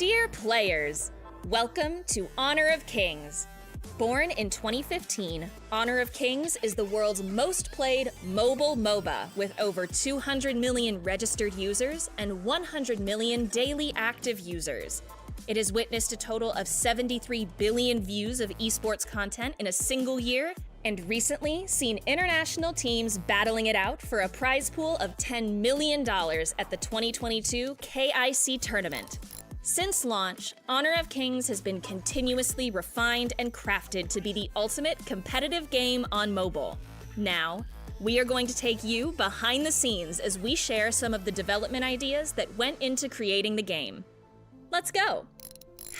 Dear players, welcome to Honor of Kings. Born in 2015, Honor of Kings is the world's most played mobile MOBA with over 200 million registered users and 100 million daily active users. It has witnessed a total of 73 billion views of esports content in a single year, and recently seen international teams battling it out for a prize pool of $10 million at the 2022 KAW tournament. Since launch, Honor of Kings has been continuously refined and crafted to be the ultimate competitive game on mobile. Now, we are going to take you behind the scenes as we share some of the development ideas that went into creating the game. Let's go!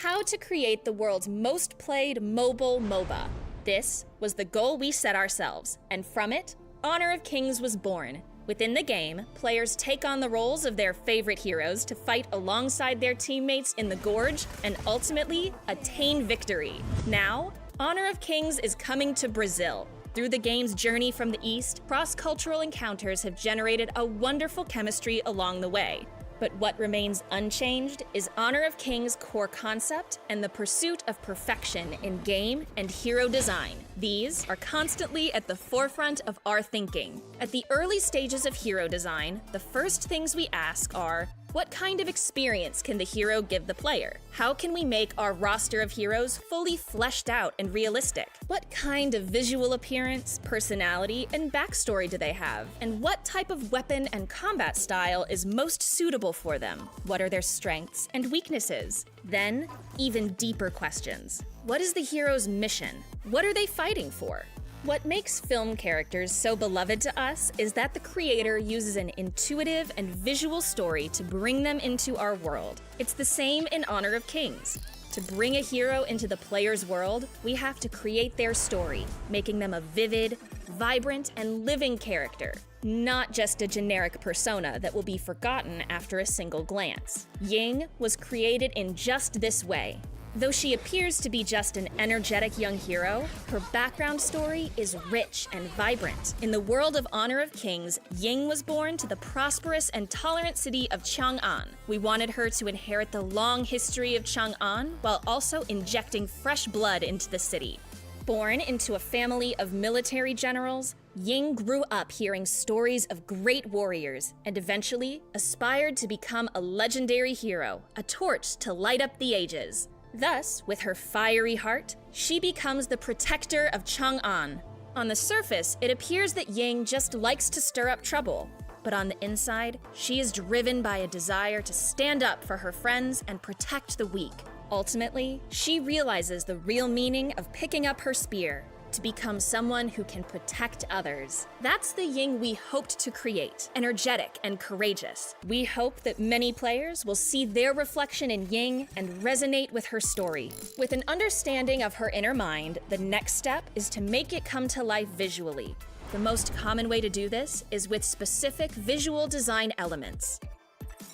How to create the world's most played mobile MOBA. This was the goal we set ourselves, and from it, Honor of Kings was born. Within the game, players take on the roles of their favorite heroes to fight alongside their teammates in the Gorge and ultimately attain victory. Now, Honor of Kings is coming to Brazil. Through the game's journey from the East, cross-cultural encounters have generated a wonderful chemistry along the way. But what remains unchanged is Honor of Kings' core concept and the pursuit of perfection in game and hero design. These are constantly at the forefront of our thinking. At the early stages of hero design, the first things we ask are, what kind of experience can the hero give the player? How can we make our roster of heroes fully fleshed out and realistic? What kind of visual appearance, personality, and backstory do they have? And what type of weapon and combat style is most suitable for them? What are their strengths and weaknesses? Then, even deeper questions. What is the hero's mission? What are they fighting for? What makes film characters so beloved to us is that the creator uses an intuitive and visual story to bring them into our world. It's the same in Honor of Kings. To bring a hero into the player's world, we have to create their story, making them a vivid, vibrant, and living character, not just a generic persona that will be forgotten after a single glance. Ying was created in just this way. Though she appears to be just an energetic young hero, her background story is rich and vibrant. In the world of Honor of Kings, Ying was born to the prosperous and tolerant city of Chang'an. We wanted her to inherit the long history of Chang'an while also injecting fresh blood into the city. Born into a family of military generals, Ying grew up hearing stories of great warriors and eventually aspired to become a legendary hero, a torch to light up the ages. Thus, with her fiery heart, she becomes the protector of Chang'an. On the surface, it appears that Ying just likes to stir up trouble, but on the inside, she is driven by a desire to stand up for her friends and protect the weak. Ultimately, she realizes the real meaning of picking up her spear, to become someone who can protect others. That's the Ying we hoped to create, energetic and courageous. We hope that many players will see their reflection in Ying and resonate with her story. With an understanding of her inner mind, the next step is to make it come to life visually. The most common way to do this is with specific visual design elements.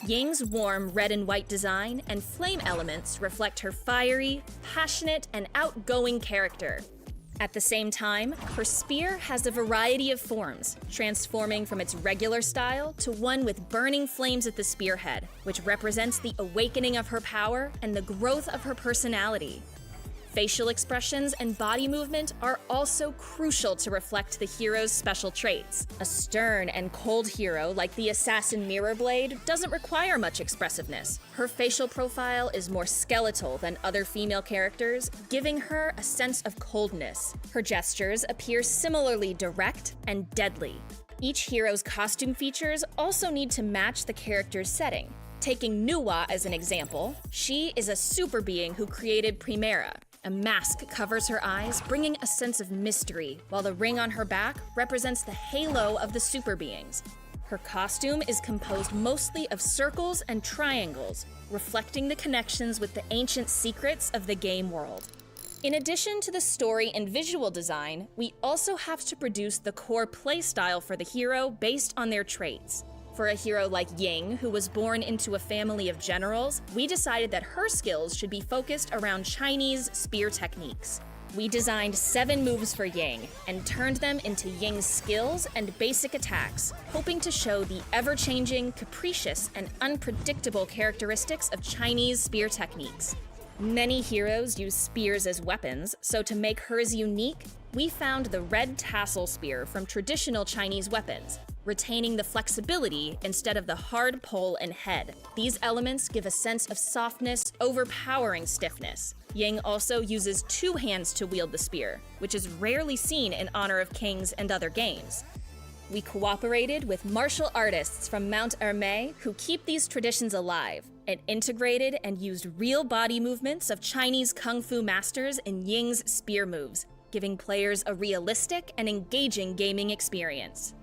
Ying's warm red and white design and flame elements reflect her fiery, passionate, and outgoing character. At the same time, her spear has a variety of forms, transforming from its regular style to one with burning flames at the spearhead, which represents the awakening of her power and the growth of her personality. Facial expressions and body movement are also crucial to reflect the hero's special traits. A stern and cold hero like the assassin Mirrorblade doesn't require much expressiveness. Her facial profile is more skeletal than other female characters, giving her a sense of coldness. Her gestures appear similarly direct and deadly. Each hero's costume features also need to match the character's setting. Taking Nuwa as an example, she is a super being who created Primera. A mask covers her eyes, bringing a sense of mystery, while the ring on her back represents the halo of the super beings. Her costume is composed mostly of circles and triangles, reflecting the connections with the ancient secrets of the game world. In addition to the story and visual design, we also have to produce the core playstyle for the hero based on their traits. For a hero like Ying, who was born into a family of generals, we decided that her skills should be focused around Chinese spear techniques. We designed 7 moves for Ying and turned them into Ying's skills and basic attacks, hoping to show the ever-changing, capricious, and unpredictable characteristics of Chinese spear techniques. Many heroes use spears as weapons, so to make hers unique, we found the red tassel spear from traditional Chinese weapons, retaining the flexibility instead of the hard pole and head. These elements give a sense of softness, overpowering stiffness. Ying also uses 2 hands to wield the spear, which is rarely seen in Honor of Kings and other games. We cooperated with martial artists from Mount Hermé who keep these traditions alive, and integrated and used real body movements of Chinese kung fu masters in Ying's spear moves, giving players a realistic and engaging gaming experience.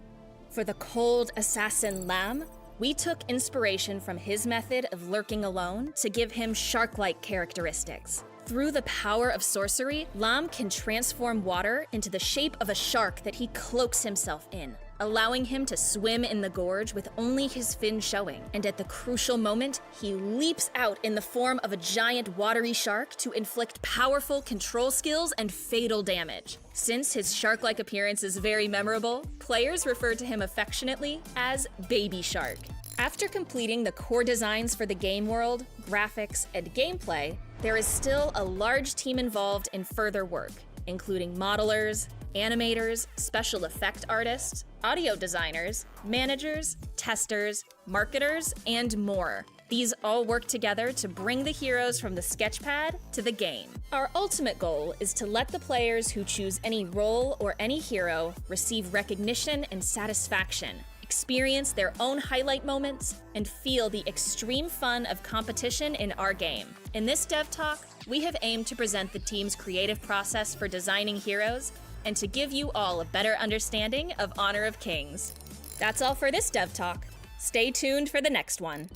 For the cold assassin Lam, we took inspiration from his method of lurking alone to give him shark-like characteristics. Through the power of sorcery, Lam can transform water into the shape of a shark that he cloaks himself in, allowing him to swim in the gorge with only his fin showing. And at the crucial moment, he leaps out in the form of a giant watery shark to inflict powerful control skills and fatal damage. Since his shark-like appearance is very memorable, players refer to him affectionately as Baby Shark. After completing the core designs for the game world, graphics, and gameplay, there is still a large team involved in further work, including modelers, animators, special effect artists, audio designers, managers, testers, marketers, and more. These all work together to bring the heroes from the sketchpad to the game. Our ultimate goal is to let the players who choose any role or any hero receive recognition and satisfaction, experience their own highlight moments, and feel the extreme fun of competition in our game. In this Dev Talk, we have aimed to present the team's creative process for designing heroes and to give you all a better understanding of Honor of Kings. That's all for this Dev Talk. Stay tuned for the next one.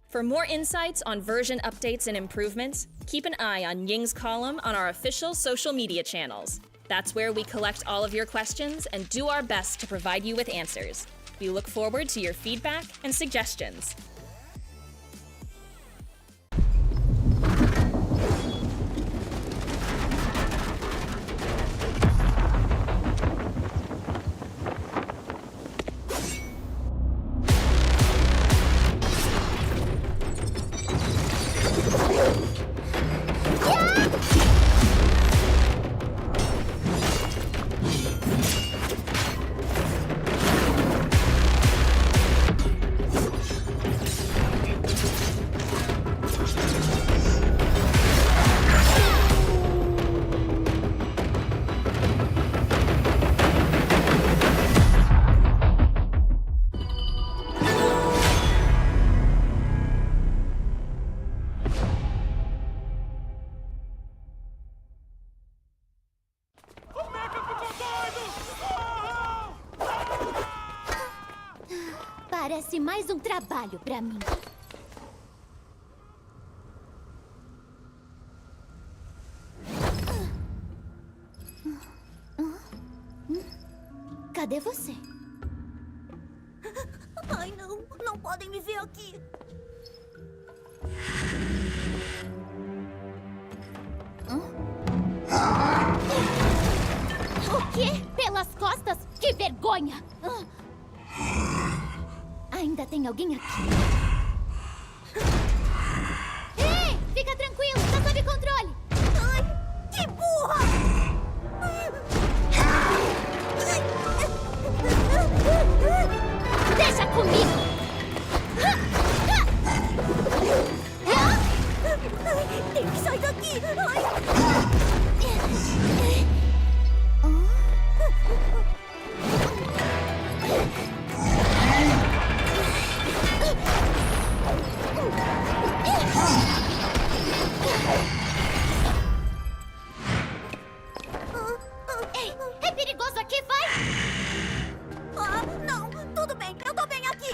For more insights on version updates and improvements, keep an eye on Ying's column on our official social media channels. That's where we collect all of your questions and do our best to provide you with answers. We look forward to your feedback and suggestions. Parece mais trabalho pra mim. Cadê você? Ai, não. Não podem me ver aqui. O quê? Pelas costas? Que vergonha! Ainda tem alguém aqui. Ei! Fica tranquilo, tá sob controle. Ai, que burra! Deixa comigo! Tem que sair daqui! Ei, é perigoso aqui, vai! Ah, não! Tudo bem, eu tô bem aqui!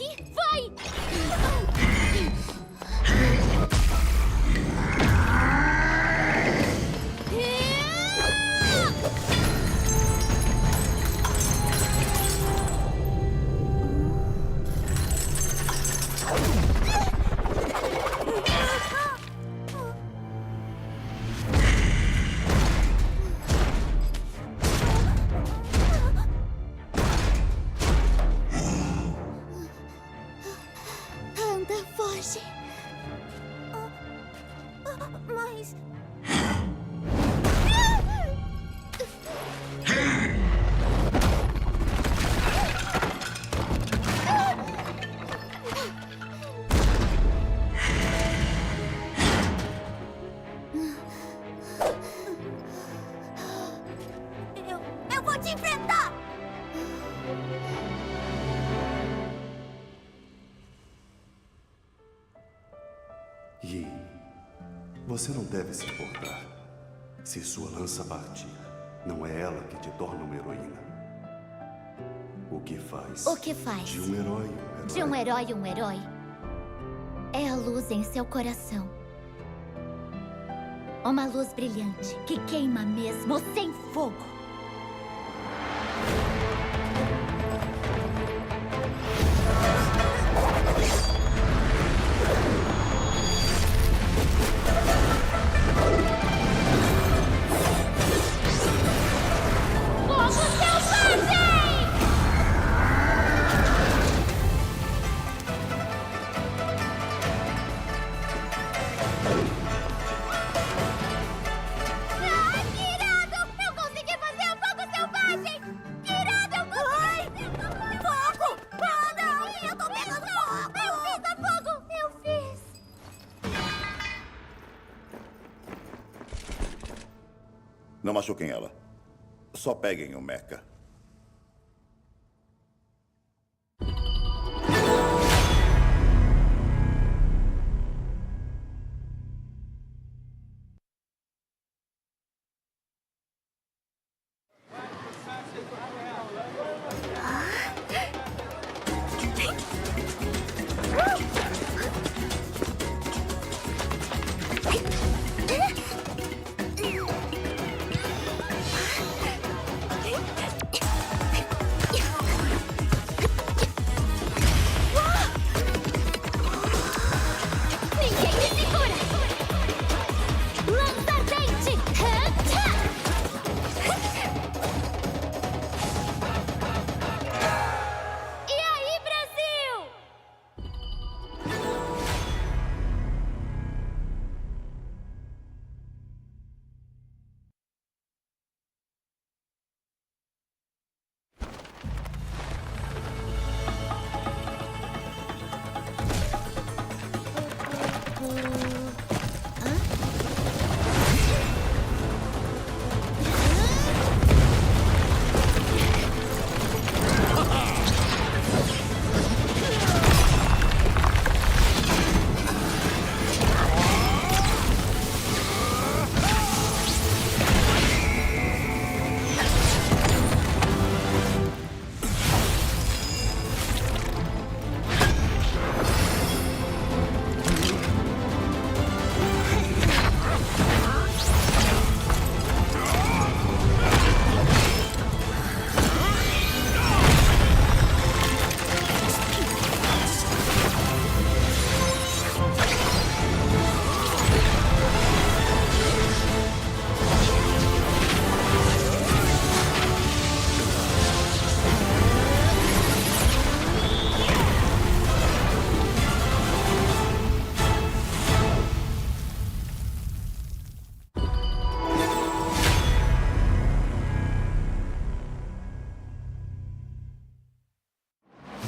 aqui, vai! Anda, foge. Mas... Eu vou te enfrentar! Yi, você não deve se importar. Se sua lança partir, não é ela que te torna uma heroína. O que faz? O que faz? De um herói um herói. De um herói um herói. É a luz em seu coração. Uma luz brilhante que queima mesmo sem fogo. Fogo selvagem! Tirado! Eu consegui fazer o fogo selvagem! Tirado! Eu consegui! Fogo! Ah, não! Eu tô pegando fogo! Eu fiz a fogo! Eu fiz! Não machuquem ela. Só peguem o mecha. Ninguém me segura! Lança dente! E aí, Brasil?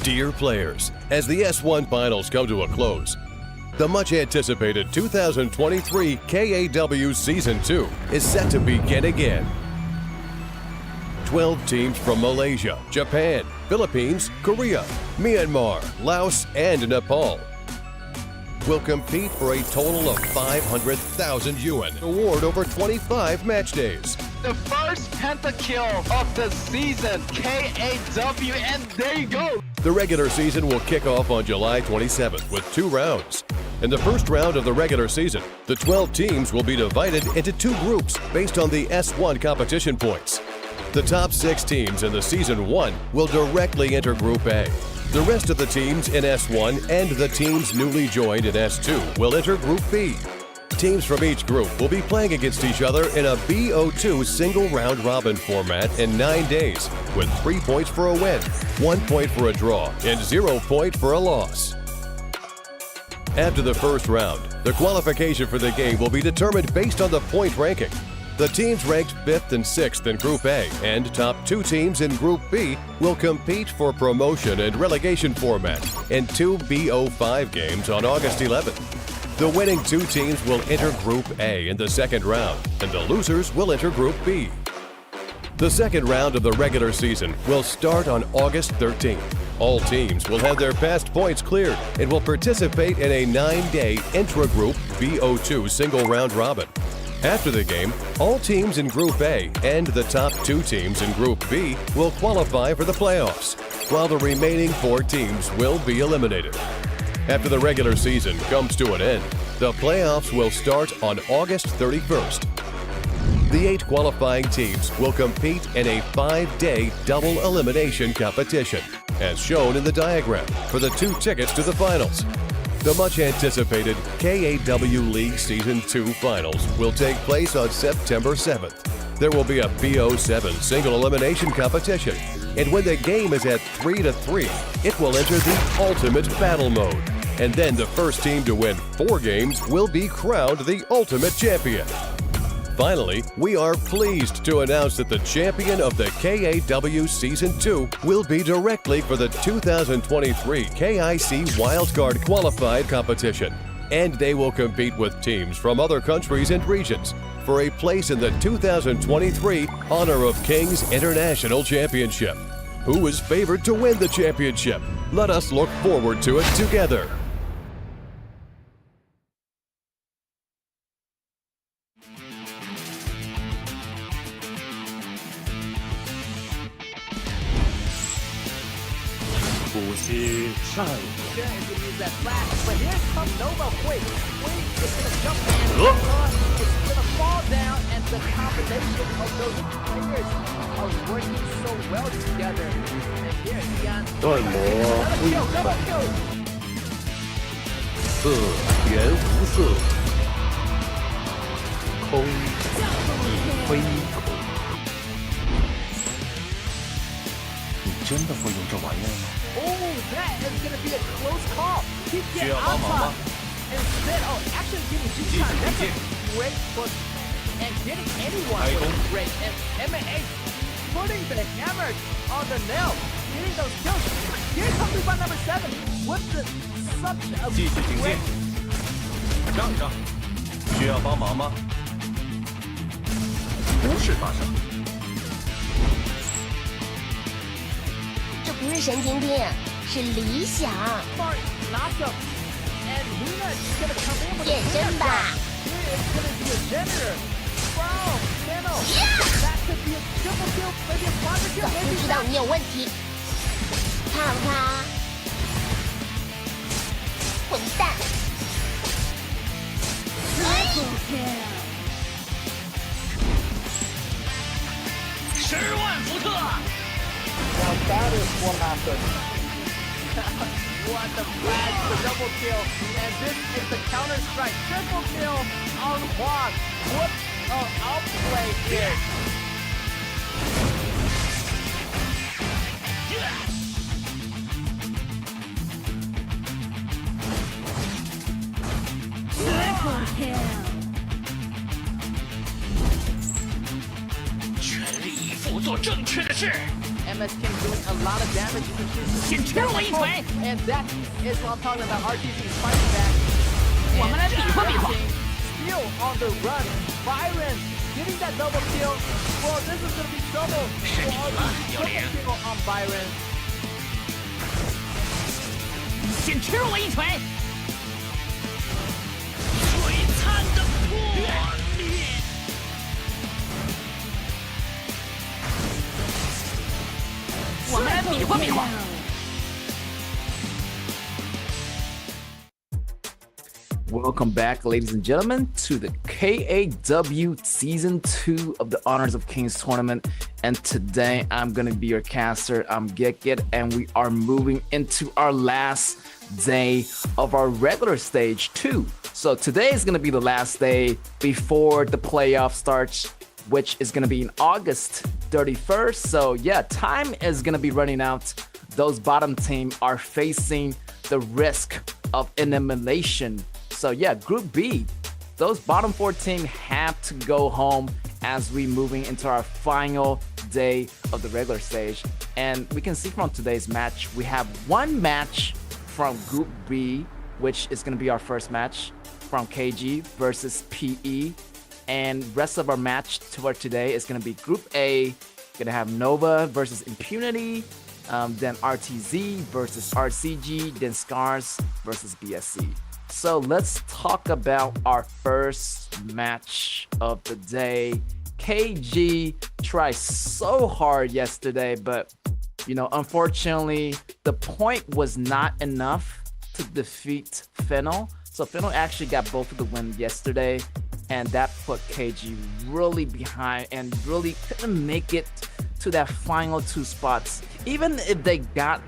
Dear players, as the S1 finals come to a close, the much-anticipated 2023 KAW Season 2 is set to begin again. 12 teams from Malaysia, Japan, Philippines, Korea, Myanmar, Laos, and Nepal will compete for a total of 500,000 yuan, award over 25 match days. The first pentakill of the season, KAW, and there you go. The regular season will kick off on July 27th with 2 rounds. In the first round of the regular season, the 12 teams will be divided into 2 groups based on the S1 competition points. The top 6 teams in the Season 1 will directly enter Group A. The rest of the teams in S1 and the teams newly joined in S2 will enter Group B. Teams from each group will be playing against each other in a BO2 single round-robin format in 9 days, with 3 points for a win, 1 point for a draw, and 0 point for a loss. After the first round, the qualification for the game will be determined based on the point ranking. The teams ranked 5th and 6th in Group A and top 2 teams in Group B will compete for promotion and relegation format in 2 BO5 games on August 11th. The winning 2 teams will enter Group A in the second round, and the losers will enter Group B. The second round of the regular season will start on August 13th. All teams will have their past points cleared and will participate in a 9-day intra-group BO2 single round robin. After the game, all teams in Group A and the top 2 teams in Group B will qualify for the playoffs, while the remaining 4 teams will be eliminated. After the regular season comes to an end, the playoffs will start on August 31st. The 8 qualifying teams will compete in a 5-day double elimination competition, as shown in the diagram, for the 2 tickets to the finals. The much-anticipated KAW League Season 2 Finals will take place on September 7th. There will be a BO7 single elimination competition, and when the game is at 3-3, it will enter the Ultimate Battle Mode. And then the first team to win 4 games will be crowned the Ultimate Champion. Finally, we are pleased to announce that the champion of the KAW Season 2 will be directly for the 2023 KIC Wildcard Qualified competition, and they will compete with teams from other countries and regions for a place in the 2023 Honor of Kings International Championship. Who is favored to win the championship? Let us look forward to it together. Sure, it could use that flash, but here comes Nova. Wait, it's gonna jump and it's gonna fall down, and the combination of those players are working so well together. And here, Dion. Double kill. 色原无色，空亦非空。你真的会用这玩意儿吗？ Oh, that is gonna be a close call. He gets outside. Instead, actually getting G-Time. That's a great push. And getting anyone was great. And MMA putting the hammer on the nail. Getting those kills. Here comes rebound number 7 with the such a 继续挺进 great. 让一让，需要帮忙吗？无事发生。 这不是神经病，是理想。 Smart knockup. And Luna is gonna come in with 变身吧！ Here is gonna be a janitor. Wow, Nano. That could be a triple kill, maybe a quadra 早 kill, 就 maybe 知道 not. 你有问题，看他，混蛋！ Now that is what happened. What the flag, the double kill, and this is the counter strike. Triple kill on Juan. What an outplay here. Triple kill. 全力以赴做正确的事。 MS King doing a lot of damage. You can see 先吃我一锤 and that is what I'm talking about. RTC is fighting back. 我们来比划比划。 Still on the run. Byron getting that double kill. Well, this is gonna be trouble for RTC. Triple kill on Byron. 先吃我一锤。璀璨的破灭。 我们来比划比划。Welcome back, ladies and gentlemen, to the KAW Season 2 of the Honors of Kings tournament. And today, I'm going to be your caster. I'm Gekit, and we are moving into our last day of our regular stage 2. So today is going to be the last day before the playoff starts, which is going to be in August 31st. So yeah, time is going to be running out. Those bottom team are facing the risk of elimination. So yeah, Group B, those bottom 4 teams have to go home as we moving into our final day of the regular stage. And we can see from today's match, we have one match from Group B, which is going to be our first match from KG versus PE. And rest of our match toward today is going to be Group A. Going to have Nova versus Impunity, then RTZ versus RCG, then Scars versus BSC. So let's talk about our first match of the day. KG tried so hard yesterday, but unfortunately, the point was not enough to defeat Fennel. So Fennel actually got both of the wins yesterday, and that put KG really behind and really couldn't make it to that final 2 spots. Even if they got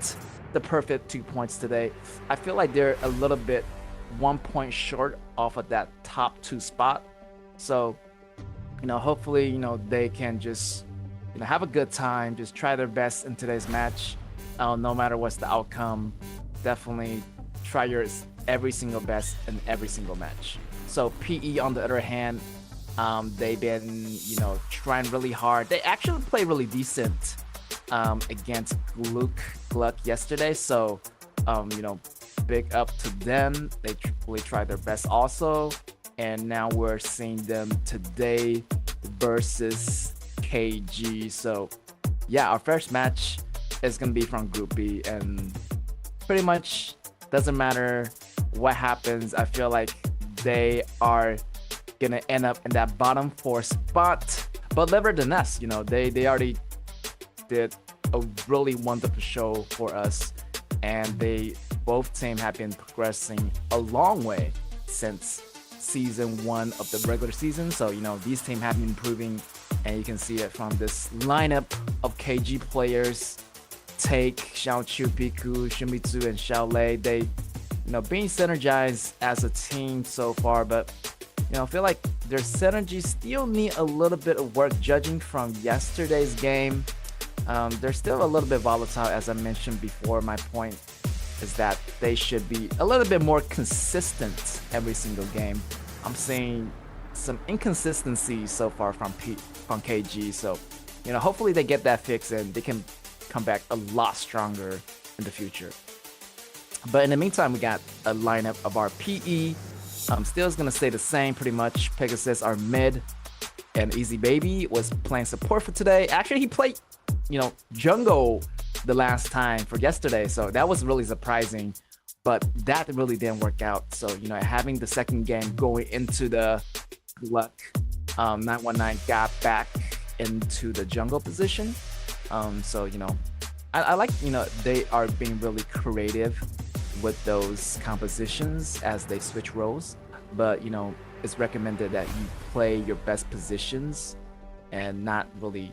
the perfect 2 points today, I feel like they're a little bit 1 point short off of that top 2 spot. So, hopefully, they can just, have a good time, just try their best in today's match. No matter what's the outcome, definitely try your every single best in every single match. So PE, on the other hand, they've been, trying really hard. They actually played really decent against Gluck yesterday. So, big up to them. They really tried their best also. And now we're seeing them today versus KG. So, yeah, our first match is going to be from Group B. And pretty much doesn't matter what happens. I feel like they are going to end up in that bottom 4 spot. But nevertheless, they already did a really wonderful show for us. And both teams have been progressing a long way since season 1 of the regular season. So, these teams have been improving, and you can see it from this lineup of KG players. Take, Xiaochu, Piku, Shimizu, and Xiaolei. They, being synergized as a team so far, but, I feel like their synergy still need a little bit of work judging from yesterday's game. They're still a little bit volatile, as I mentioned before. My point is that they should be a little bit more consistent every single game. I'm seeing some inconsistency so far from KG. So, hopefully they get that fixed and they can come back a lot stronger in the future. But in the meantime, we got a lineup of our PE. Still is going to stay the same pretty much. Pegasus, our mid, and Easy Baby was playing support for today. Actually, he played, jungle the last time for yesterday. So that was really surprising. But that really didn't work out. So, having the second game going into the Gluck, 919 got back into the jungle position. So, I like, they are being really creative with those compositions as they switch roles. But, it's recommended that you play your best positions and not really,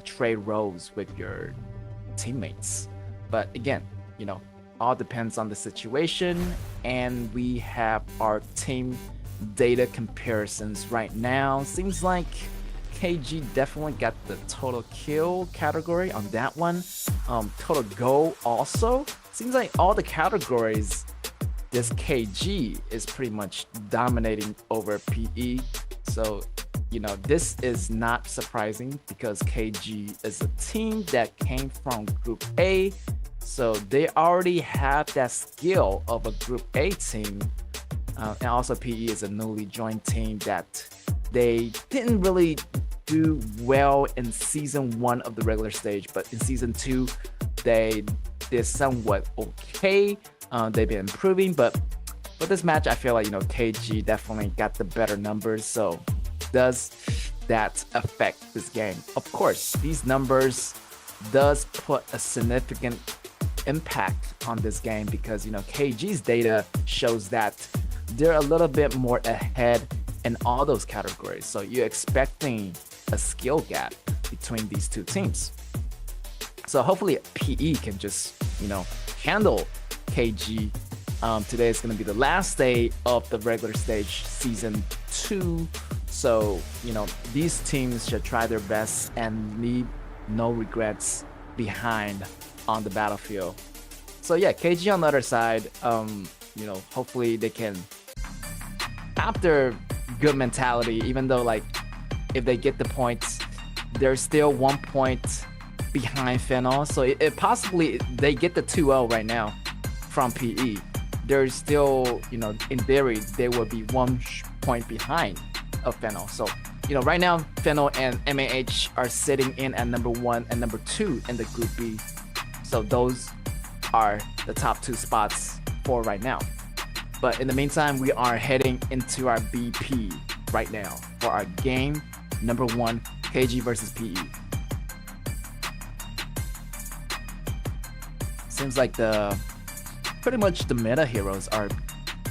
trade roles with your teammates. But again, all depends on the situation. And we have our team data comparisons right now. Seems like KG definitely got the total kill category on that one. Total goal also. Seems like all the categories, this KG is pretty much dominating over PE. So, this is not surprising because KG is a team that came from Group A. So they already have that skill of a Group A team. And also PE is a newly joined team that they didn't really do well in season 1 of the regular stage, but in season 2 they did somewhat okay. They've been improving, but for this match I feel like KG definitely got the better numbers. So does that affect this game? Of course, these numbers does put a significant impact on this game because KG's data shows that they're a little bit more ahead in all those categories. So you're expecting a skill gap between these two teams. So hopefully PE can just, handle KG. Today is going to be the last day of the regular stage season 2. So, these teams should try their best and leave no regrets behind on the battlefield. So yeah, KG on the other side, hopefully they can have their good mentality, even though like if they get the points, they're still 1 point behind Fennel. So it possibly they get the 2-0 right now from PE. There's still, in theory, they will be 1 point behind of Fennel. So, right now, Fennel and MAH are sitting in at number 1 and number 2 in the Group B. So those are the top 2 spots for right now. But in the meantime, we are heading into our BP right now for our game number 1, KG versus PE. Seems like pretty much the meta heroes are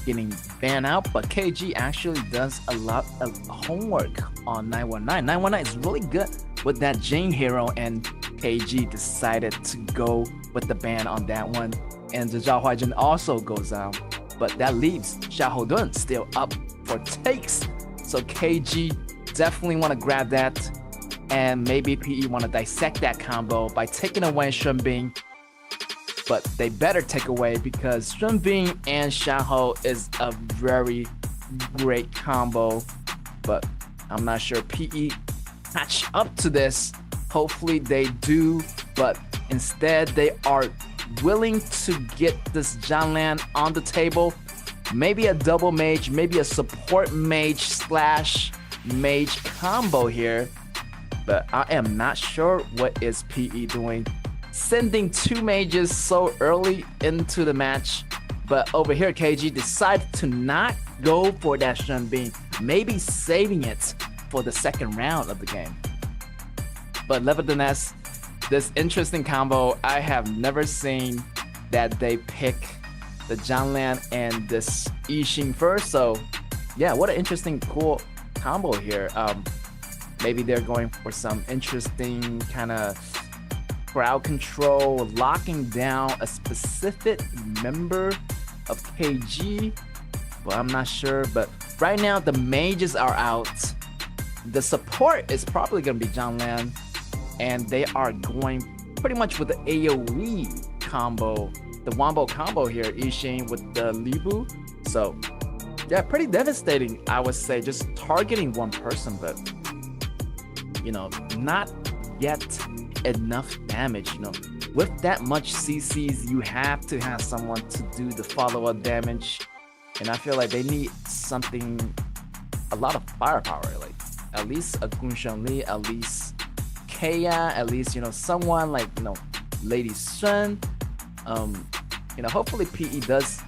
getting banned out, but KG actually does a lot of homework on 919. 919 is really good with that Jane hero, and KG decided to go with the ban on that one. And the Zhao Huaijun also goes out, but that leaves Xiahou Dun still up for takes. So KG definitely want to grab that, and maybe PE want to dissect that combo by taking away Shunbing. But they better take away, because Shunbing and Xiahou is a very great combo. But I'm not sure PE catch up to this. Hopefully they do, but instead they are willing to get this Janlan on the table. Maybe a double mage, maybe a support mage / mage combo here. But I am not sure what is PE doing, sending 2 mages so early into the match. But over here, KG decided to not go for that Shunbing, maybe saving it for the second round of the game. But nevertheless, this interesting combo, I have never seen that they pick the Janlan and this Yixing first. So yeah, what an interesting, cool combo here. Maybe they're going for some interesting kind of crowd control, locking down a specific member of KG, but I'm not sure. But right now the mages are out. The support is probably going to be Janlan, and they are going pretty much with the AoE combo, the wombo combo here, Yixing with the Libu. So yeah, pretty devastating, I would say, just targeting one person, but not yet enough damage. With that much CCs, you have to have someone to do the follow-up damage, and I feel like they need something, a lot of firepower, like at least a Gunshan Li, at least KAW, at least someone like Lady Sun. Hopefully PE does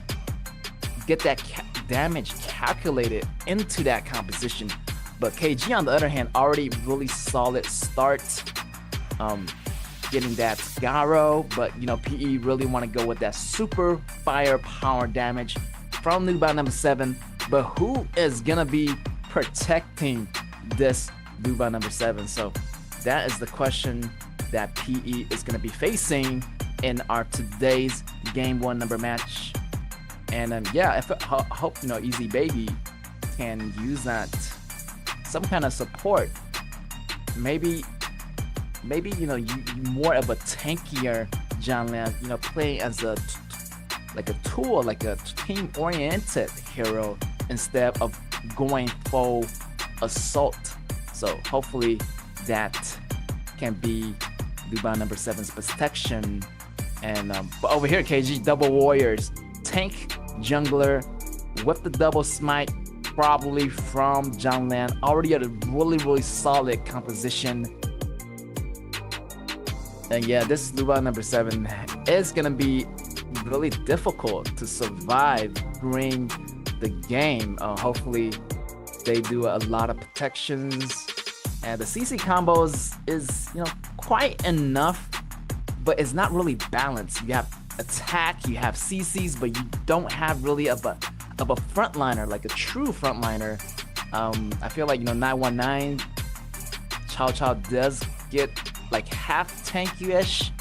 get that damage calculated into that composition. But KG on the other hand, already really solid start, getting that Garo. But PE really want to go with that super firepower damage from Nuba number 7. But who is gonna be protecting this Nuba number 7? So that is the question that PE is gonna be facing in our today's game 1 number match. And yeah, I hope Easy Baby can use that, some kind of support. Maybe you more of a tankier Janlan, playing as a tool, like a team-oriented hero instead of going full assault. So hopefully that can be Dubai number 7's protection. And but over here, KG double warriors, tank jungler with the double smite, probably from Janlan, already at a really solid composition. And yeah, this Luba number 7 is gonna be really difficult to survive during the game. Hopefully they do a lot of protections, and the CC combos is quite enough, but it's not really balanced. You have attack, you have CCs, but you don't have really of a of a frontliner, like a true frontliner. I feel like 919 Cao does get like half tanky-ish,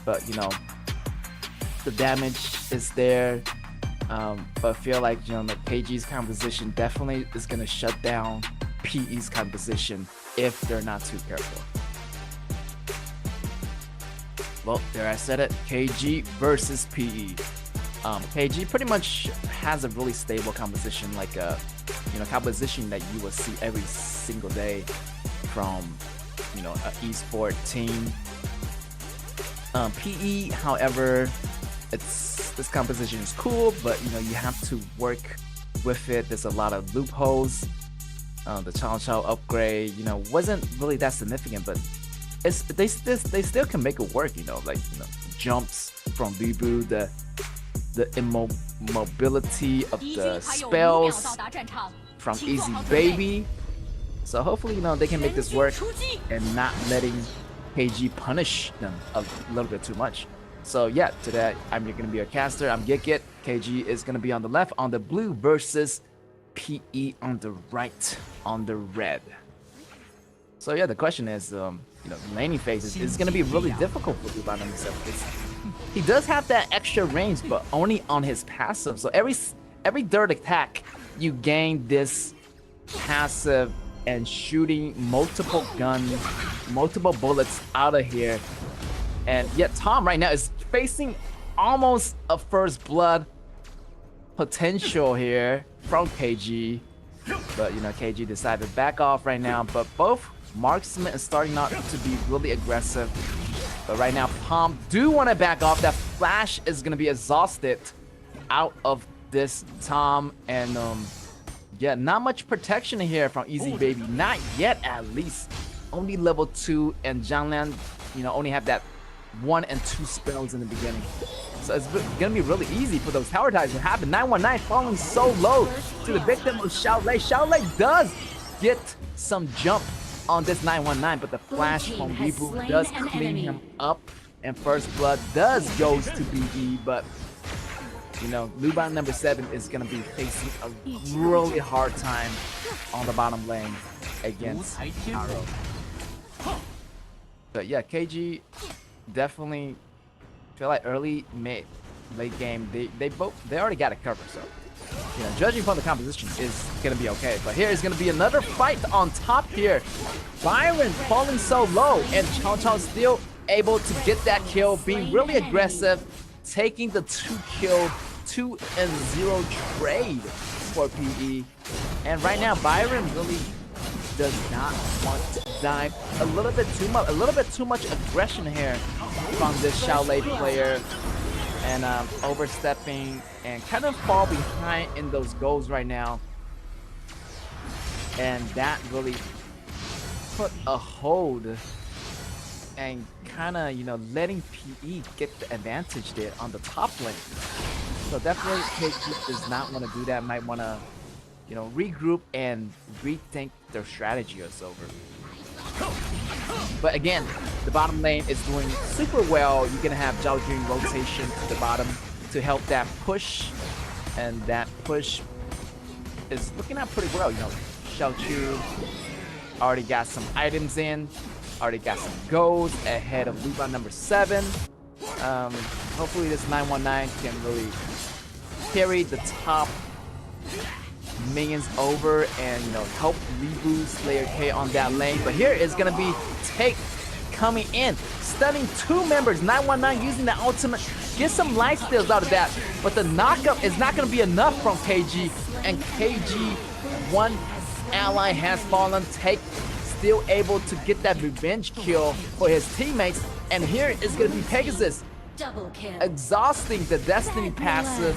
but the damage is there. But I feel like like KG's composition definitely is gonna shut down PE's composition if they're not too careful. Well, there I said it. KG versus PE. KG pretty much has a really stable composition, like a composition that you will see every single day from an esport team. PE, however, this composition is cool, but you have to work with it. There's a lot of loopholes. The Cao upgrade, wasn't really that significant, but they still can make it work. Jumps from Libu, the immobility of the spells from Easy Baby. So hopefully, they can make this work and not letting KG punish them a little bit too much. So yeah, today I'm gonna be a caster. I'm Gikit. KG is gonna be on the left, on the blue, versus PE on the right, on the red. So yeah, the question is, laning phase is gonna be really difficult for Dubai himself. He does have that extra range, but only on his passive. So every third attack, you gain this passive and shooting multiple guns, multiple bullets out of here. And yet Tom right now is facing almost a first blood potential here from KG. But KG decided to back off right now. But both marksmen is starting not to be really aggressive. But right now, Palm do want to back off. That flash is going to be exhausted out of this Tom. And yeah, not much protection here from Easy Baby. Not yet, at least. Only level 2, and Jianglan, only have that 1 and 2 spells in the beginning. So it's going to be really easy for those tower ties to happen. 919 falling so low to the victim of Xiaolei. Xiaolei does get some jump on this 919, but the flash from Reboot does clean him up, and first blood does goes to BE, but Luban number 7 is gonna be facing a really hard time on the bottom lane against Arrow. But yeah, KG definitely feel like early, mid, late game they already got it covered, so judging from the composition is gonna be okay. But here is gonna be another fight on top here. Byron falling so low, and Cao still able to get that kill, being really aggressive, taking the 2-kill, 2-0 trade for PE. And right now, Byron really does not want to die. A little bit too much aggression here from this Xiaolei player, and overstepping and kind of fall behind in those goals right now. And that really put a hold and kind of letting PE get the advantage there on the top lane. So definitely KG does not want to do that. Might want to regroup and rethink their strategy or so. But again, the bottom lane is doing super well. You're gonna have Zhao Jun rotation to the bottom to help that push, and that push is looking out pretty well. Xiao Chu already got some items in, already got some goals ahead of Luban number 7. Hopefully this 919 can really carry the top minions over and help reboot Slayer K on that lane. But here is gonna be Take coming in, stunning 2 members. 919 using the ultimate, get some life steals out of that, but the knockup is not gonna be enough from KG, and KG, one ally has fallen. Take still able to get that revenge kill for his teammates, and here is gonna be Pegasus exhausting the Destiny passive,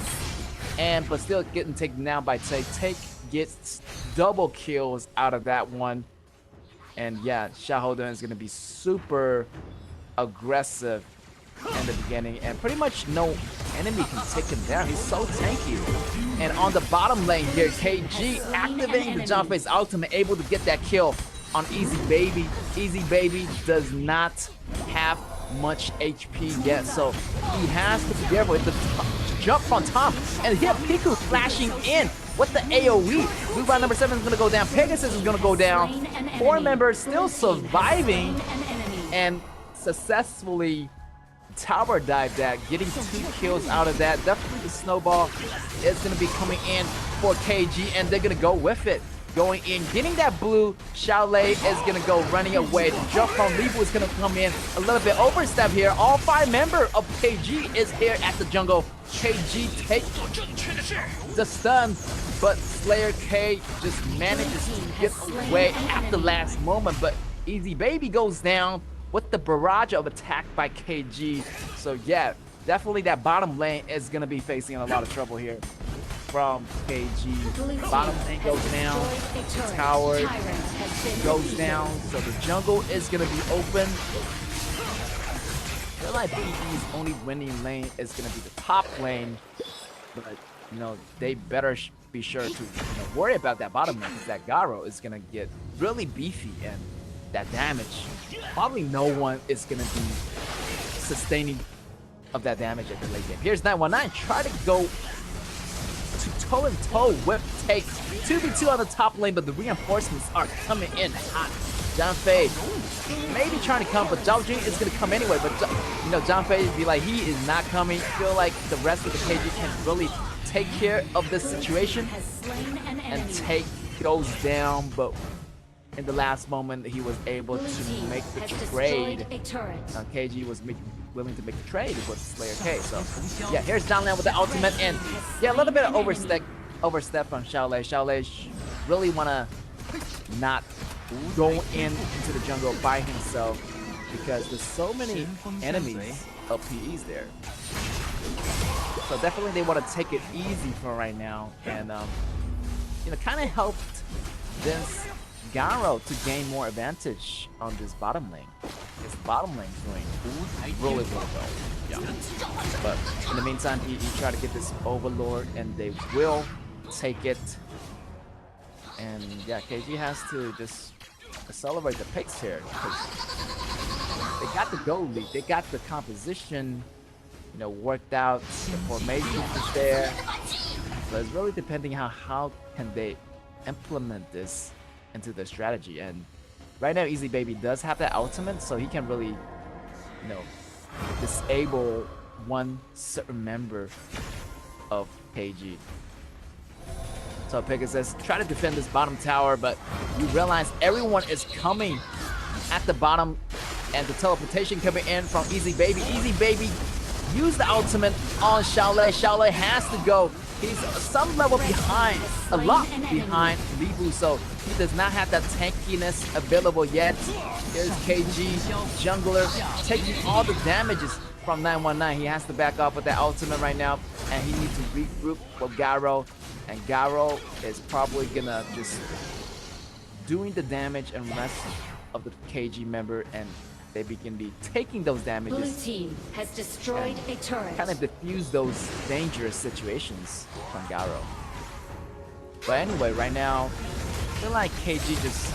but still getting taken down by Take. Take gets double kills out of that one. And yeah, Xiaohoden is going to be super aggressive in the beginning, and pretty much no enemy can take him down. He's so tanky. And on the bottom lane here, KG activating the jump face ultimate, able to get that kill on Easy Baby. Easy Baby does not have much HP yet, so he has to be careful. If the jump from top. And here Piku flashing in with the AoE. Blue bar number 7 is gonna go down. Pegasus is gonna go down. 4 members still surviving and successfully tower dive that, getting 2 kills out of that. Definitely the snowball is gonna be coming in for KG, and they're gonna go with it. Going in, getting that blue. Shaolei is gonna go running away. The jump from Libu is gonna come in a little bit overstep here. All 5 members of KG is here at the jungle. KG take the stun, but Slayer K just manages to get away at the last moment. But Easy Baby goes down with the barrage of attack by KG. So yeah, definitely that bottom lane is gonna be facing a lot of trouble here from KG. Bottom lane goes down, tower goes down, so the jungle is gonna be open. I feel like PE's only winning lane is gonna be the top lane, but you know they better be sure to worry about that bottom lane, because that Garo is gonna get really beefy, and that damage, probably no one is gonna be sustaining of that damage at the late game. Here's 919, try to go to toe-and-toe with take 2v2 on the top lane, but the reinforcements are coming in hot. John Fei maybe trying to come, but Zhao Jing is gonna come anyway. But you know, John Fei be like, he is not coming. Feel like the rest of the KG can really take care of this situation, and take goes down, but in the last moment he was able to make the trade. KG was willing to make the trade with Slayer K. So yeah, here's Downland with the ultimate, and yeah, a little bit of overstep from Shaolei. Shaolei really wanna not go into the jungle by himself, because there's so many enemies of PEs there. So definitely they want to take it easy for right now, and you know, kind of helped this Garo to gain more advantage on this bottom lane. His bottom lane doing really well. Yeah. But in the meantime, he try to get this Overlord, and they will take it. And yeah, KG has to just accelerate the pace here, because they got the goal lead, they got the composition, you know, worked out. The formation is there. So it's really depending how can they implement this into their strategy. And right now Easy Baby does have that ultimate, so he can really, you know, disable one certain member of KG. So Pegasus try to defend this bottom tower, but you realize everyone is coming at the bottom, and the teleportation coming in from Easy Baby. Easy Baby use the ultimate on Shaolei. Shaolei has to go. He's some level behind, a lot behind Libu, so he does not have that tankiness available yet. Here's KG, jungler, taking all the damages from 919. He has to back up with that ultimate right now, and he needs to regroup with Garo. And Garo is probably gonna just doing the damage and rest of the KG member, and they begin be taking those damages. Blue team has destroyed a turret. Kind of diffuse those dangerous situations from Garo. But anyway, right now, I feel like KG just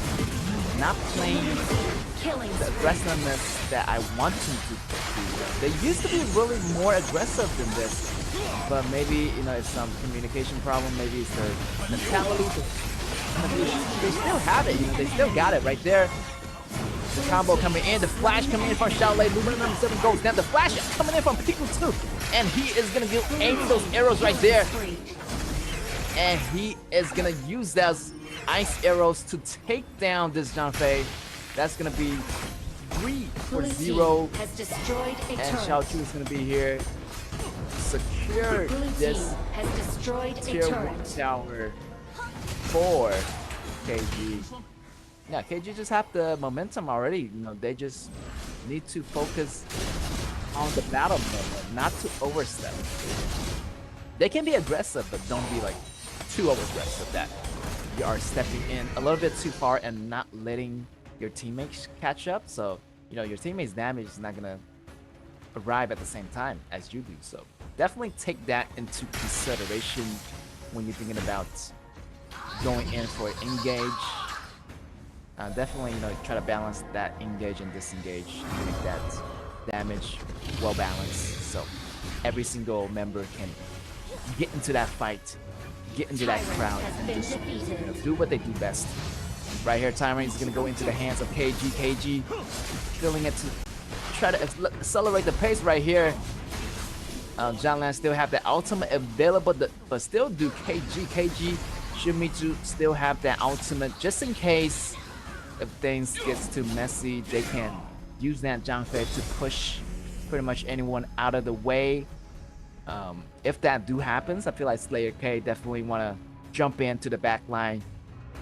not playing the aggressiveness that I want him to do. They used to be really more aggressive than this, but maybe, you know, it's some communication problem, maybe it's their mentality. They still have it, you know, they still got it right there. The combo coming in, the flash coming in from Shaolei. Lumen number 7 goes down. The flash coming in from Piku too, and he is gonna get aiming those arrows right there. And he is gonna use those ice arrows to take down this Janfei. That's gonna be 3 for 0. And Xiao Chu is gonna be here to secure this tier 1 tower for KG. Yeah, KG just have the momentum already. You know, they just need to focus on the battle moment, not to overstep. They can be aggressive, but don't be like too over-aggressive that you are stepping in a little bit too far and not letting your teammates catch up. So, you know, your teammates' damage is not gonna arrive at the same time as you do. So definitely take that into consideration when you're thinking about going in for an engage. Definitely, you know, try to balance that engage and disengage to make that damage well balanced, so every single member can get into that fight, get into that crowd, and just do what they do best. Right here, Tyrant is gonna go into the hands of KG. KG feeling it to try to accelerate the pace right here. John Lan still have the ultimate available, but still do KG Shimizu still have that ultimate just in case if things gets too messy. They can use that Janfei to push pretty much anyone out of the way. If that do happens, I feel like Slayer K definitely want to jump into the back line.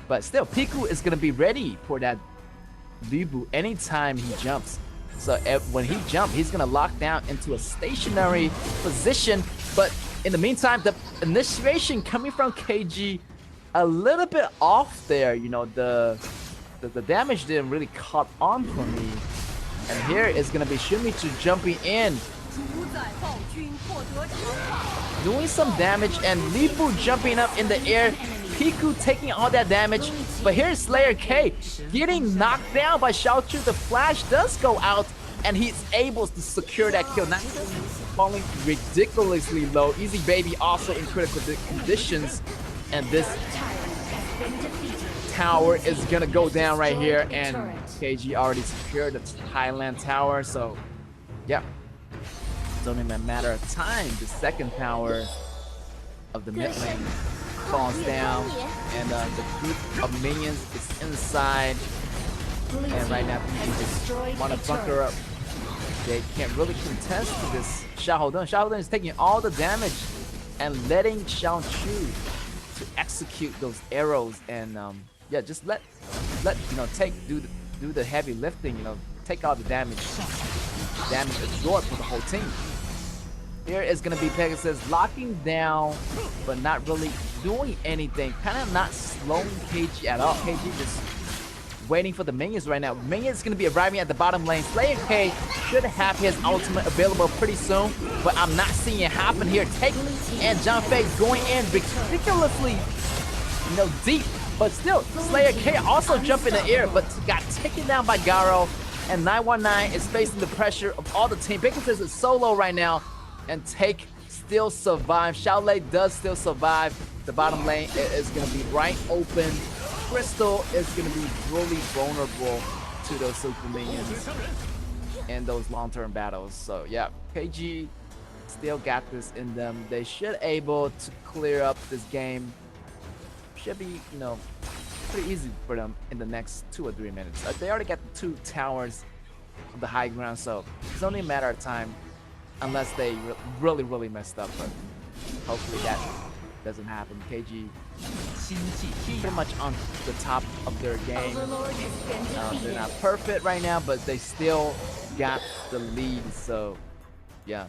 But still, Piku is going to be ready for that Libu anytime he jumps. So when he jumps, he's going to lock down into a stationary position. But in the meantime, the initiation coming from KG a little bit off there. You know, the damage didn't really caught on for me. And here is going to be Shimizu jumping in, doing some damage, and Libu jumping up in the air. Piku taking all that damage, but here's Slayer K getting knocked down by Xiaochu. The flash does go out, and he's able to secure that kill. Not falling ridiculously low. Easy Baby also in critical conditions, and this tower is gonna go down right here, and KG already secured the Thailand tower. So, yeah, it's only a matter of time. The second tower of the mid lane falls down, and the group of minions is inside, and right now people just want to bunker up. They can't really contest this Xiaohodun. Xiaohodun is taking all the damage and letting Xiaochu to execute those arrows, and yeah, just let you know, do the heavy lifting, you know, take all the damage absorbed for the whole team. Here is going to be Pegasus locking down, but not really doing anything. Kind of not slowing KG at all. KG just waiting for the minions right now. Minions is going to be arriving at the bottom lane. Slayer K should have his ultimate available pretty soon, but I'm not seeing it happen here. And Janfei going in ridiculously, you know, deep. But still, Slayer K also jumped in the air, but got taken down by Garo. And 919 is facing the pressure of all the team. Pegasus is solo right now. And Take still survive. Xiaolei does still survive. The bottom lane is going to be right open. Crystal is going to be really vulnerable to those super minions in those long-term battles. So yeah, KG still got this in them. They should able to clear up this game. Should be, you know, pretty easy for them in the next 2 or 3 minutes. They already got the 2 towers of the high ground, so it's only a matter of time. Unless they really messed up, but hopefully that doesn't happen. KG pretty much on the top of their game. They're not perfect right now, but they still got the lead. So yeah,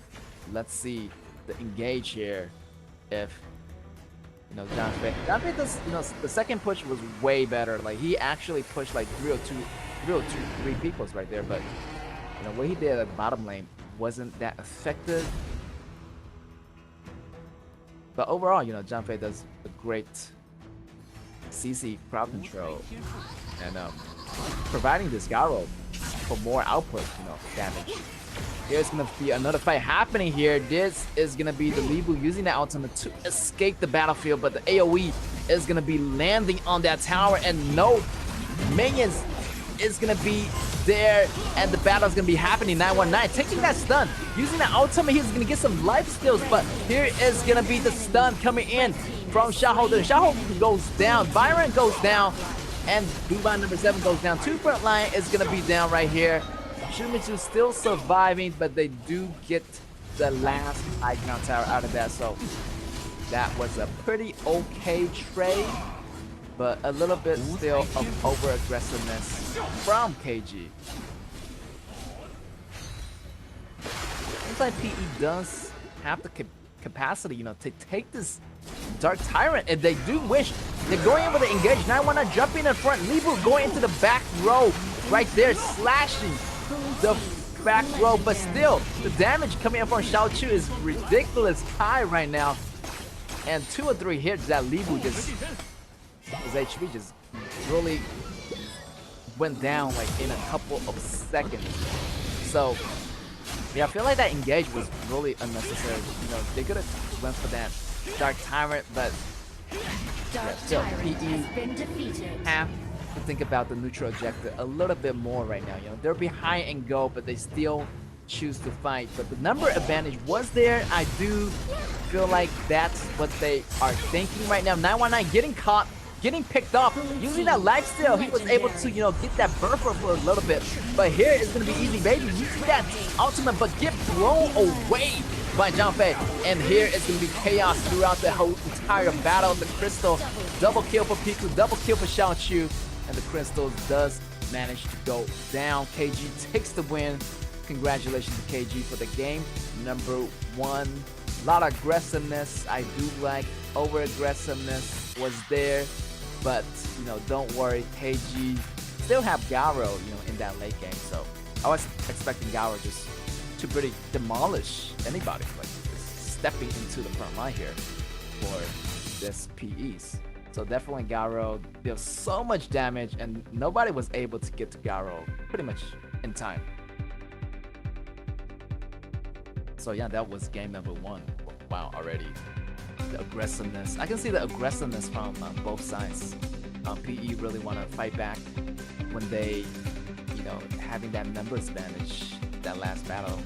let's see the engage here. If you know, Janfei does, you know, the second push was way better. Like he actually pushed like 3 peoples right there, but you know what he did at the bottom lane wasn't that effective. But overall, you know, Janfei does a great CC crowd control and providing this Garo for more output, you know, damage. There's gonna be another fight happening here. This is gonna be the Libu using the ultimate to escape the battlefield, but the AoE is gonna be landing on that tower, and no minions is gonna be there, and the battle is gonna be happening. 919 taking that stun, using the ultimate. He's gonna get some life steals, but here is gonna be the stun coming in from Xiaohodun. Xiaohodun goes down, Byron goes down, and Dubai number 7 goes down. 2 front line is gonna be down right here. Shimizu still surviving, but they do get the last high ground tower out of that, so that was a pretty okay trade. But a little bit still of over-aggressiveness from KG. Seems like PE does have the capacity, you know, to take this Dark Tyrant. If they do wish, they're going in with the engage. Now I want to jump in front. Libu going into the back row right there, slashing the back row. But still, the damage coming in from Xiaochu is ridiculous high right now. And 2 or 3 hits that Libu just... his HP just really went down like in a couple of seconds. So yeah, I feel like that engage was really unnecessary. You know, they could have went for that Dark Tyrant, but yeah, still, PE have to think about the neutral objective a little bit more right now. You know, they're behind in goal, but they still choose to fight. But the number advantage was there. I do feel like that's what they are thinking right now. 919 getting caught, getting picked off, using that life steal. He was able to, you know, get that buffer for a little bit. But here it's gonna be easy, baby. Using that ultimate, but get blown away by Junpei. And here it's gonna be chaos throughout the whole entire battle. The crystal, double kill for Piku, double kill for Xiao Chu, and the crystal does manage to go down. KG takes the win. Congratulations to KG for the game. Number 1. A lot of aggressiveness. I do like over aggressiveness was there, but you know, don't worry, KG still have Garo, you know, in that late game. So I was expecting Garo just to pretty demolish anybody, like just stepping into the front line here for this PEs. So definitely Garo deals so much damage, and nobody was able to get to Garo pretty much in time. So yeah, that was game number 1. Wow, already. The aggressiveness. I can see the aggressiveness from both sides. PE really want to fight back when they, you know, having that numbers advantage that last battle.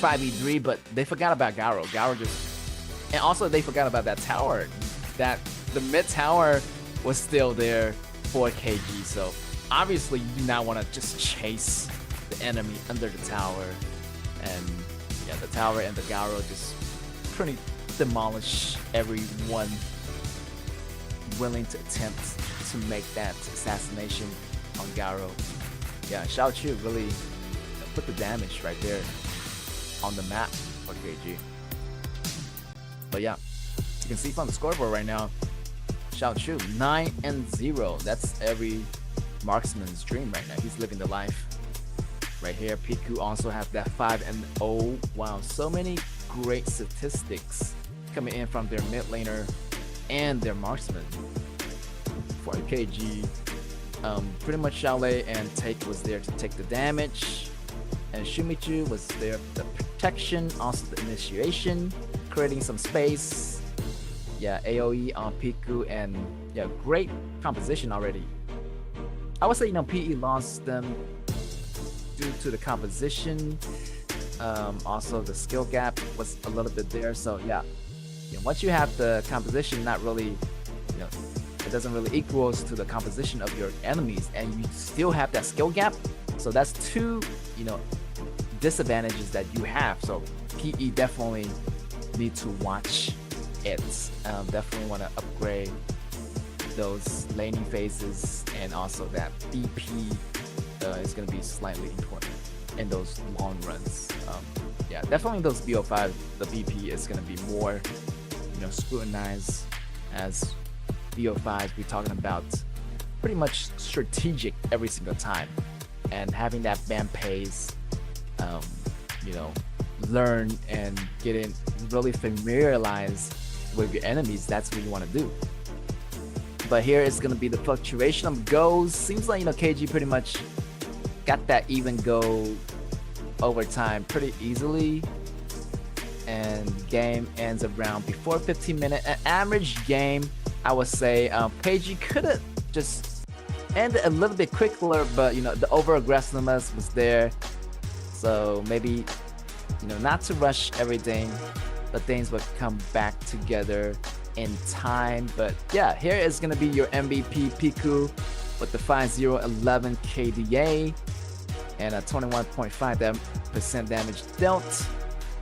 5v3, but they forgot about Garo. Garo just... And also they forgot about that tower. That the mid tower was still there for KG. So obviously you do not want to just chase the enemy under the tower. And yeah, the tower and the Garo just pretty demolish everyone willing to attempt to make that assassination on Garo. Yeah, Xiao Chu really put the damage right there on the map for KG. But yeah, you can see from the scoreboard right now, Xiao Chu 9-0. That's every marksman's dream right now. He's living the life. Right here, Piku also have that 5-0. Wow, so many great statistics coming in from their mid laner and their marksman. For KG, pretty much Xiaolei and Take was there to take the damage, and Shumichu was there for the protection, also the initiation, creating some space. Yeah, AoE on Piku, and yeah, great composition already. I would say, you know, PE lost them due to the composition. Also the skill gap was a little bit there. So yeah, you know, once you have the composition, not really, you know, it doesn't really equals to the composition of your enemies, and you still have that skill gap. So that's 2, you know, disadvantages that you have. So PE definitely need to watch it. Definitely want to upgrade those laning phases, and also that BP is going to be slightly important in those long runs. Yeah, definitely those BO5, the BP is going to be more, you know, scrutinized, as BO5 we're talking about pretty much strategic every single time, and having that ban pace, you know, learn and get in, really familiarize with your enemies. That's what you want to do. But here it's going to be the fluctuation of goals. Seems like, you know, KG pretty much got that even go over time pretty easily, and game ends around before 15 minutes. An average game, I would say. KG could have just ended a little bit quicker, but you know, the over aggressiveness was there, so maybe, you know, not to rush everything, but things would come back together in time. But yeah, here is gonna be your MVP Piku with the 5-0-11 KDA and a 21.5% damage dealt.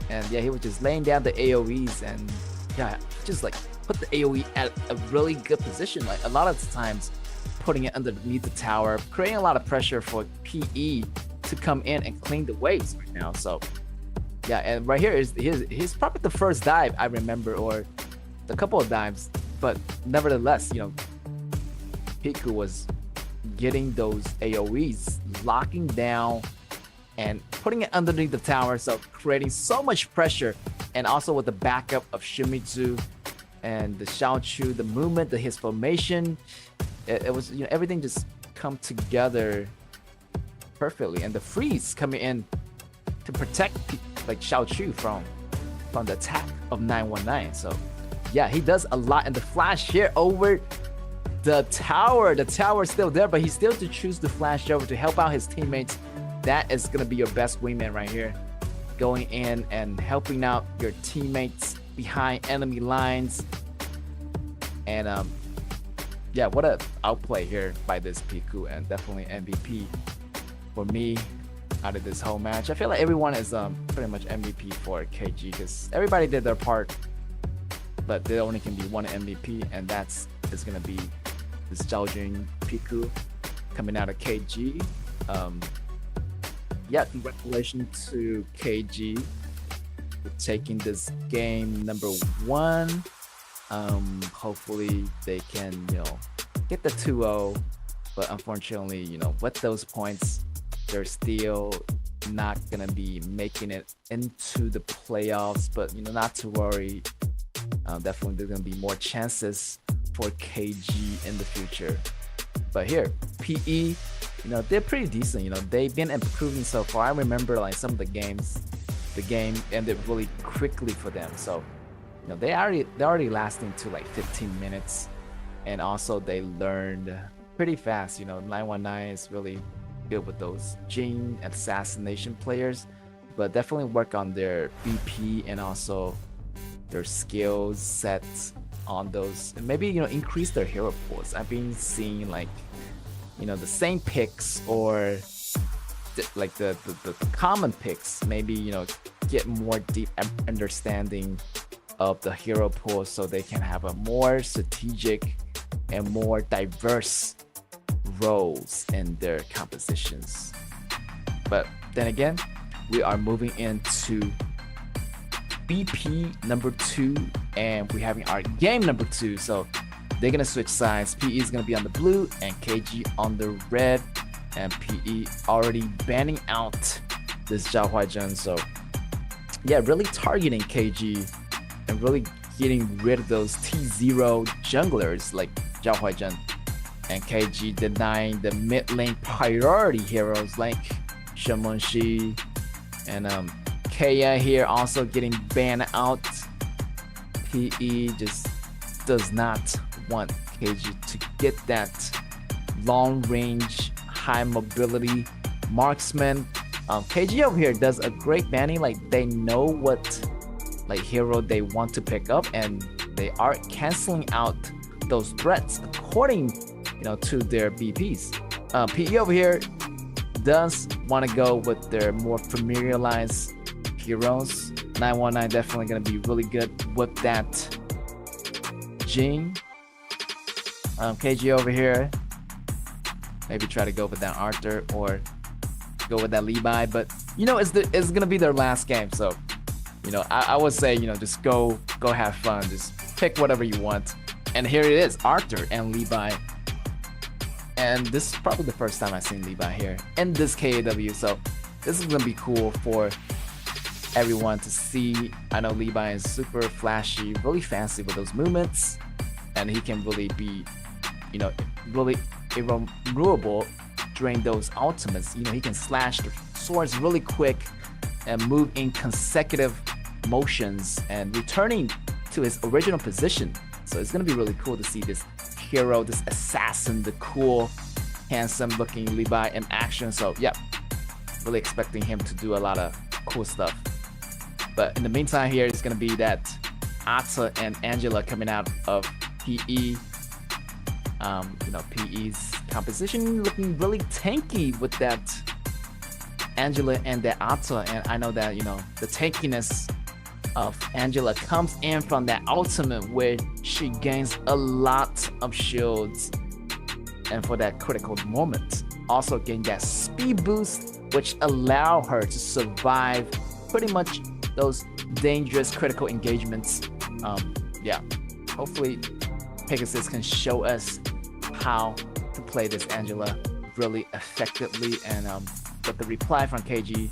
And yeah, he was just laying down the AoEs, and yeah, just like put the AoE at a really good position. Like a lot of times putting it underneath the tower, creating a lot of pressure for PE to come in and clean the waves right now. So yeah, and right here is his probably the first dive I remember, or a couple of dives, but nevertheless, you know, Piku was getting those AoEs, locking down and putting it underneath the tower, so creating so much pressure. And also with the backup of Shimizu and the Xiao Chu, the movement, his formation, it was, you know, everything just come together perfectly. And the freeze coming in to protect like Xiao Chu from the attack of 919. So yeah, he does a lot. And the flash here over the tower. The tower is still there, but he's still to choose to flash over to help out his teammates. That is going to be your best wingman right here. Going in and helping out your teammates behind enemy lines. And yeah, what a outplay here by this Piku, and definitely MVP for me out of this whole match. I feel like everyone is pretty much MVP for KG because everybody did their part, but there only can be one MVP, and that's is gonna be this Zhao Jun Piku coming out of KG. Yeah, congratulations to KG for taking this game number 1. Hopefully they can, get the 2-0, but unfortunately, with those points, they're still not gonna be making it into the playoffs. But not to worry. Definitely there's gonna be more chances for KG in the future. But here, PE, they're pretty decent. They've been improving so far. I remember like some of the game ended really quickly for them. So they're already lasting to like 15 minutes, and also they learned pretty fast. 919 is really good with those Jin assassination players, but definitely work on their BP and also their skills sets on those, and maybe increase their hero pools. I've been seeing like the same picks or like the common picks, maybe get more deep understanding of the hero pool so they can have a more strategic and more diverse roles in their compositions. But then again, we are moving into BP number 2, and we're having our game number 2. So they're gonna switch sides. PE is gonna be on the blue and KG on the red, and PE already banning out this Zhao Huaizhen. So yeah, really targeting KG and really getting rid of those T0 junglers like Zhao Huaizhen, and KG denying the mid lane priority heroes like Shen Mengxi, and KA here also getting banned out. PE just does not want KG to get that long range, high mobility marksman. KG over here does a great banning. Like they know what hero they want to pick up, and they are canceling out those threats according to their BPs. PE over here does want to go with their more familiarized heroes. 919 definitely going to be really good with that Jing. KG over here maybe try to go with that Arthur or go with that Levi, but it's gonna be their last game, so I would say just go have fun, just pick whatever you want. And here it is, Arthur and Levi, and this is probably the first time I've seen Levi here in this KAW, so this is gonna be cool for everyone to see. I know Levi is super flashy, really fancy with those movements, and he can really be really renewable during those ultimates. He can slash the swords really quick and move in consecutive motions and returning to his original position. So it's gonna be really cool to see this hero, this assassin, the cool, handsome looking Levi in action. So yeah, really expecting him to do a lot of cool stuff. But in the meantime here, it's gonna be that Ata and Angela coming out of PE. PE's composition looking really tanky with that Angela and that Ata, and I know that the tankiness of Angela comes in from that ultimate where she gains a lot of shields, and for that critical moment also getting that speed boost which allow her to survive pretty much those dangerous critical engagements. Yeah, hopefully Pegasus can show us how to play this Angela really effectively, and with the reply from KG,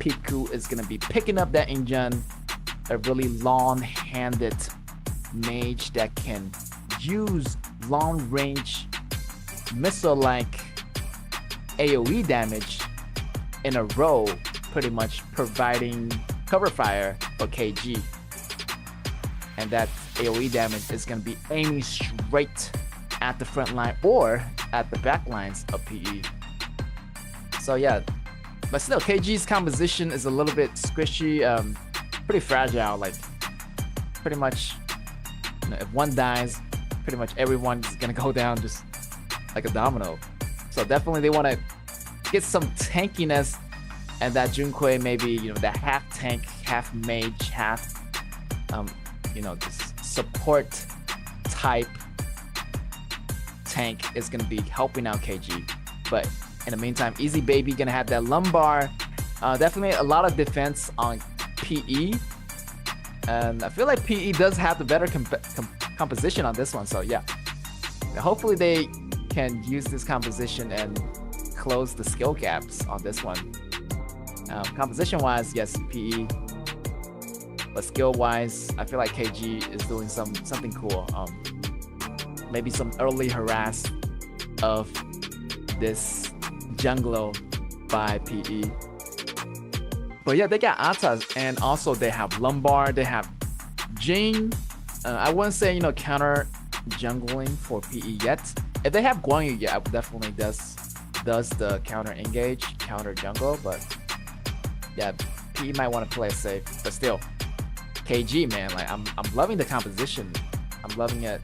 Piku is gonna be picking up that Injun, a really long-handed mage that can use long-range missile-like AoE damage in a row, pretty much providing cover fire for KG. and that AoE damage is going to be aiming straight at the front line or at the back lines of PE. So yeah, but still, KG's composition is a little bit squishy, pretty fragile. Like pretty much, you know, if one dies, pretty much everyone's gonna go down just like a domino. So definitely they want to get some tankiness, and that Junkoi maybe, you know, that half tank, half mage, half you know, just support type tank is gonna be helping out KG. But in the meantime, Easy Baby gonna have that lumbar. Definitely a lot of defense on PE, and I feel like PE does have the better composition on this one. So yeah, hopefully they can use this composition and close the skill gaps on this one. Composition wise, yes, PE, but skill wise, I feel like KG is doing something cool. Maybe some early harass of this jungler by PE. But yeah, they got Atas, and also they have Lumbar, they have Jing. I wouldn't say, you know, counter jungling for PE yet. If they have Guan Yu, yeah, definitely does the counter engage, counter jungle, but yeah, PE might want to play safe. But still, KG, man, like I'm loving the composition. I'm loving it.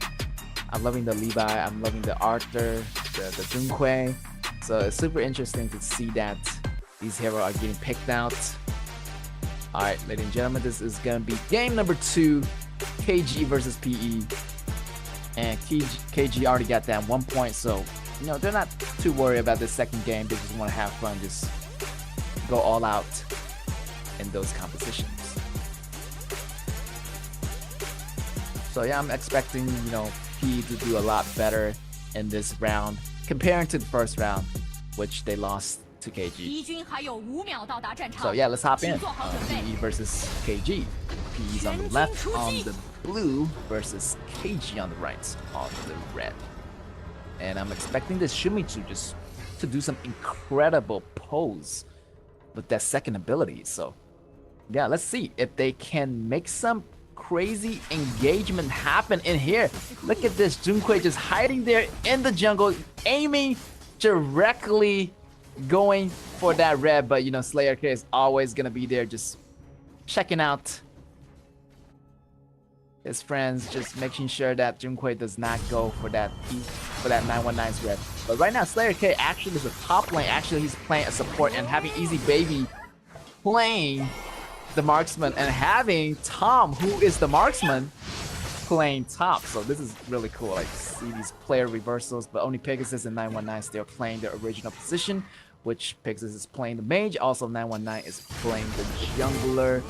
I'm loving the Levi, I'm loving the Arthur, the Junkoi. So it's super interesting to see that these heroes are getting picked out. Alright, ladies and gentlemen, this is gonna be game number 2, KG versus PE. And KG already got that 1 point, so you know, they're not too worried about this second game. They just want to have fun, just go all out in those compositions. So yeah, I'm expecting, you know, PE to do a lot better in this round comparing to the first round, which they lost to KG. 敌军还有5秒到达战场。 So yeah, let's hop in. 请做好准备。 PE versus KG. PE's on the left, on the blue versus KG on the right, on the red. And I'm expecting this Shimizu just to do some incredible pose with that second ability. So yeah, let's see if they can make some crazy engagement happen in here. Look at this, Junkoi just hiding there in the jungle, aiming directly going for that red, but you know, Slayer K is always gonna be there just checking out his friends, just making sure that Junkoi does not go for that 919's red. But right now, Slayer K actually is a top lane. Actually, he's playing a support and having Easy Baby playing the marksman and having Tom, who is the marksman, playing top. So this is really cool. Like, see these player reversals, but only Pegasus and 919 still playing their original position, which Pegasus is playing the mage. Also, 919 is playing the jungler.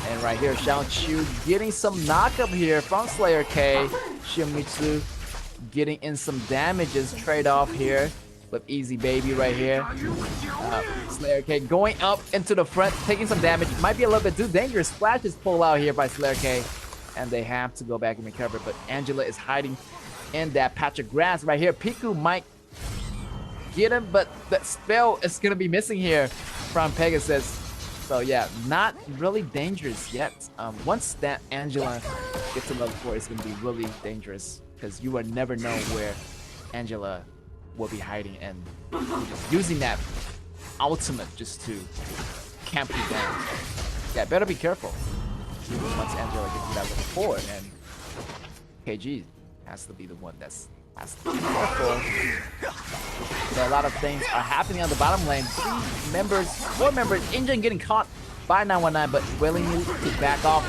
And right here, Xiao Chu getting some knockup here from Slayer K. Shimizu getting in some damages trade-off here with Easy Baby right here. Slayer K going up into the front, taking some damage. Might be a little bit too dangerous. Splash is pulled out here by Slayer K, and they have to go back and recover. But Angela is hiding in that patch of grass right here. Piku might get him, but that spell is gonna be missing here from Pegasus. So yeah, not really dangerous yet. Once that Angela gets to level 4, it's gonna be really dangerous because you will never know where Angela will be hiding, and just using that ultimate just to camp you down. Yeah, better be careful once Angela gets to that level 4, and KG has to be the one that's has to be careful. So a lot of things are happening on the bottom lane. 4 members, Injun getting caught by 919, but willingly to back off.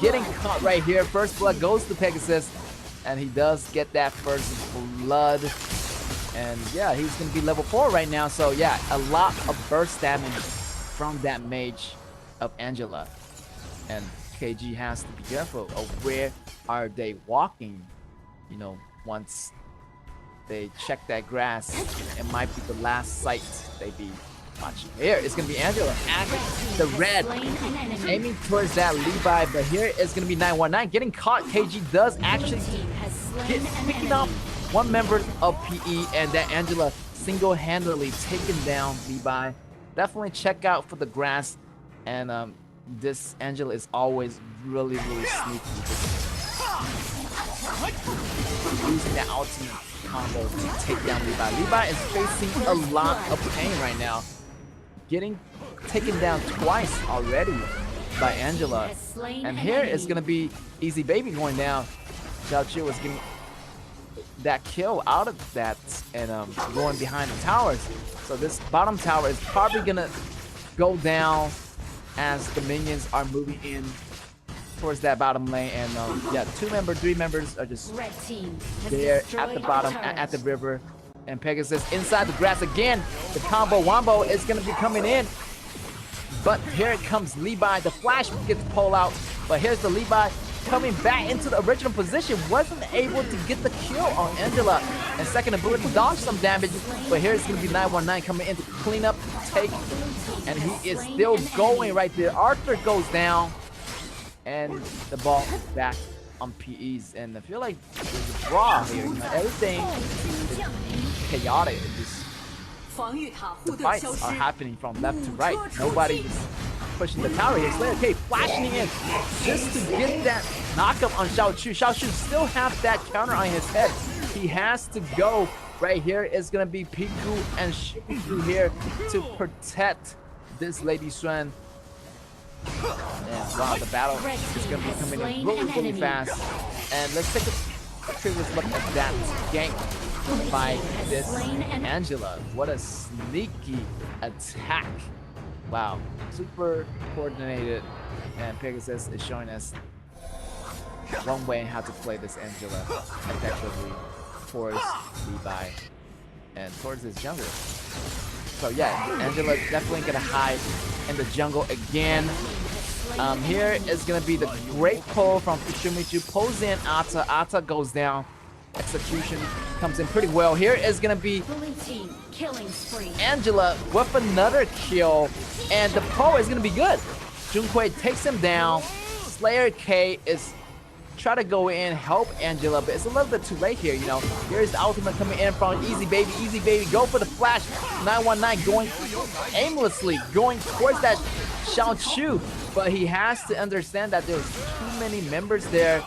Getting caught right here. First blood goes to Pegasus, and he does get that first blood. And yeah, he's gonna be level 4 right now. So yeah, a lot of burst damage from that mage of Angela. And KG has to be careful of where are they walking. You know, once they check that grass, it might be the last sight they be watching. Here, it's gonna be Angela at the red, aiming towards that Levi, but here it's gonna be 919 getting caught. KG does actually picking up 1 member of PE, and that Angela single-handedly taking down Levi. Definitely check out for the grass, and this Angela is always really sneaky. Using the ultimate combo to take down Levi. Levi is facing a lot of pain right now. Getting taken down twice already by Angela. And here is gonna be Easy Baby going down. Xiao Chu was getting that kill out of that and going behind the towers. So this bottom tower is probably gonna go down as the minions are moving in towards that bottom lane. And yeah, 3 members are just there at the bottom, at the river. And Pegasus inside the grass again. The combo wombo is gonna be coming in. But here it comes Levi. The flash gets pulled out. But here's the Levi coming back into the original position. Wasn't able to get the kill on Angela. And second ability to dodge some damage. But here's going to be 919 coming in to clean up, take. And he is still going right there. Arthur goes down. And the ball is back on PEs. And I feel like there's a draw here. You know, everything is chaotic. The fights are happening from left to right. Nobody is pushing the tower here. Slayer K flashing in just to get that knockup on Xiao Chu. Xiao Chu still have that counter on his head. He has to go. Right here is going to be Piku and Shifu here to protect this Lady Xuan. And wow, the battle is going to be coming in really fast. And let's take a previous look at that gank by this Angela. What a sneaky attack. Wow, super coordinated, and Pegasus is showing us one way how to play this Angela effectively towards Levi and towards his jungle. So yeah, Angela definitely gonna hide in the jungle again. Here is gonna be the great pull from Ishumichu, pulls in Ata. Ata goes down. Execution comes in pretty well. Here is gonna be Angela with another kill, and the pull is gonna be good. Junquei takes him down. Slayer K is trying to go in, help Angela, but it's a little bit too late here, you know. Here's the ultimate coming in from Easy Baby. Easy Baby, go for the flash. 919 going aimlessly, going towards that Xiao Chu, but he has to understand that there's too many members there.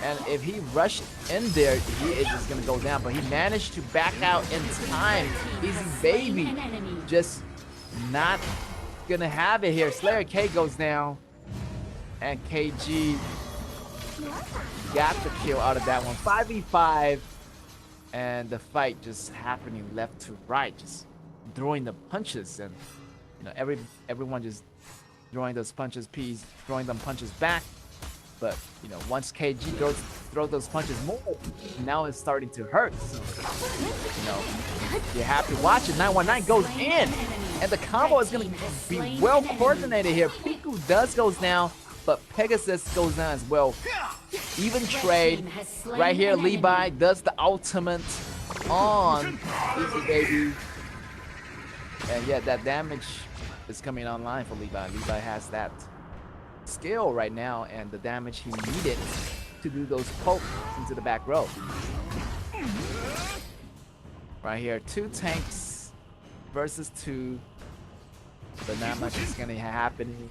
And if he rushed in there, he is just gonna go down. But he managed to back out in time. Easy Baby just not gonna have it here. Slayer K goes down. And KG got the kill out of that one. 5v5. And the fight just happening left to right. Just throwing the punches. And you know, everyone just throwing those punches. P's throwing them punches back. But you know, once KG throws those punches more, now it's starting to hurt. So, you know, you have to watch it. 919 goes in, and the combo is gonna be well coordinated here. Piku does goes down, but Pegasus goes down as well. Even trade right here. Levi does the ultimate on Easy Baby, and yeah, that damage is coming online for Levi. Levi has that skill right now and the damage he needed to do those pokes into the back row. Right here, 2 tanks versus 2, but not much is gonna happen.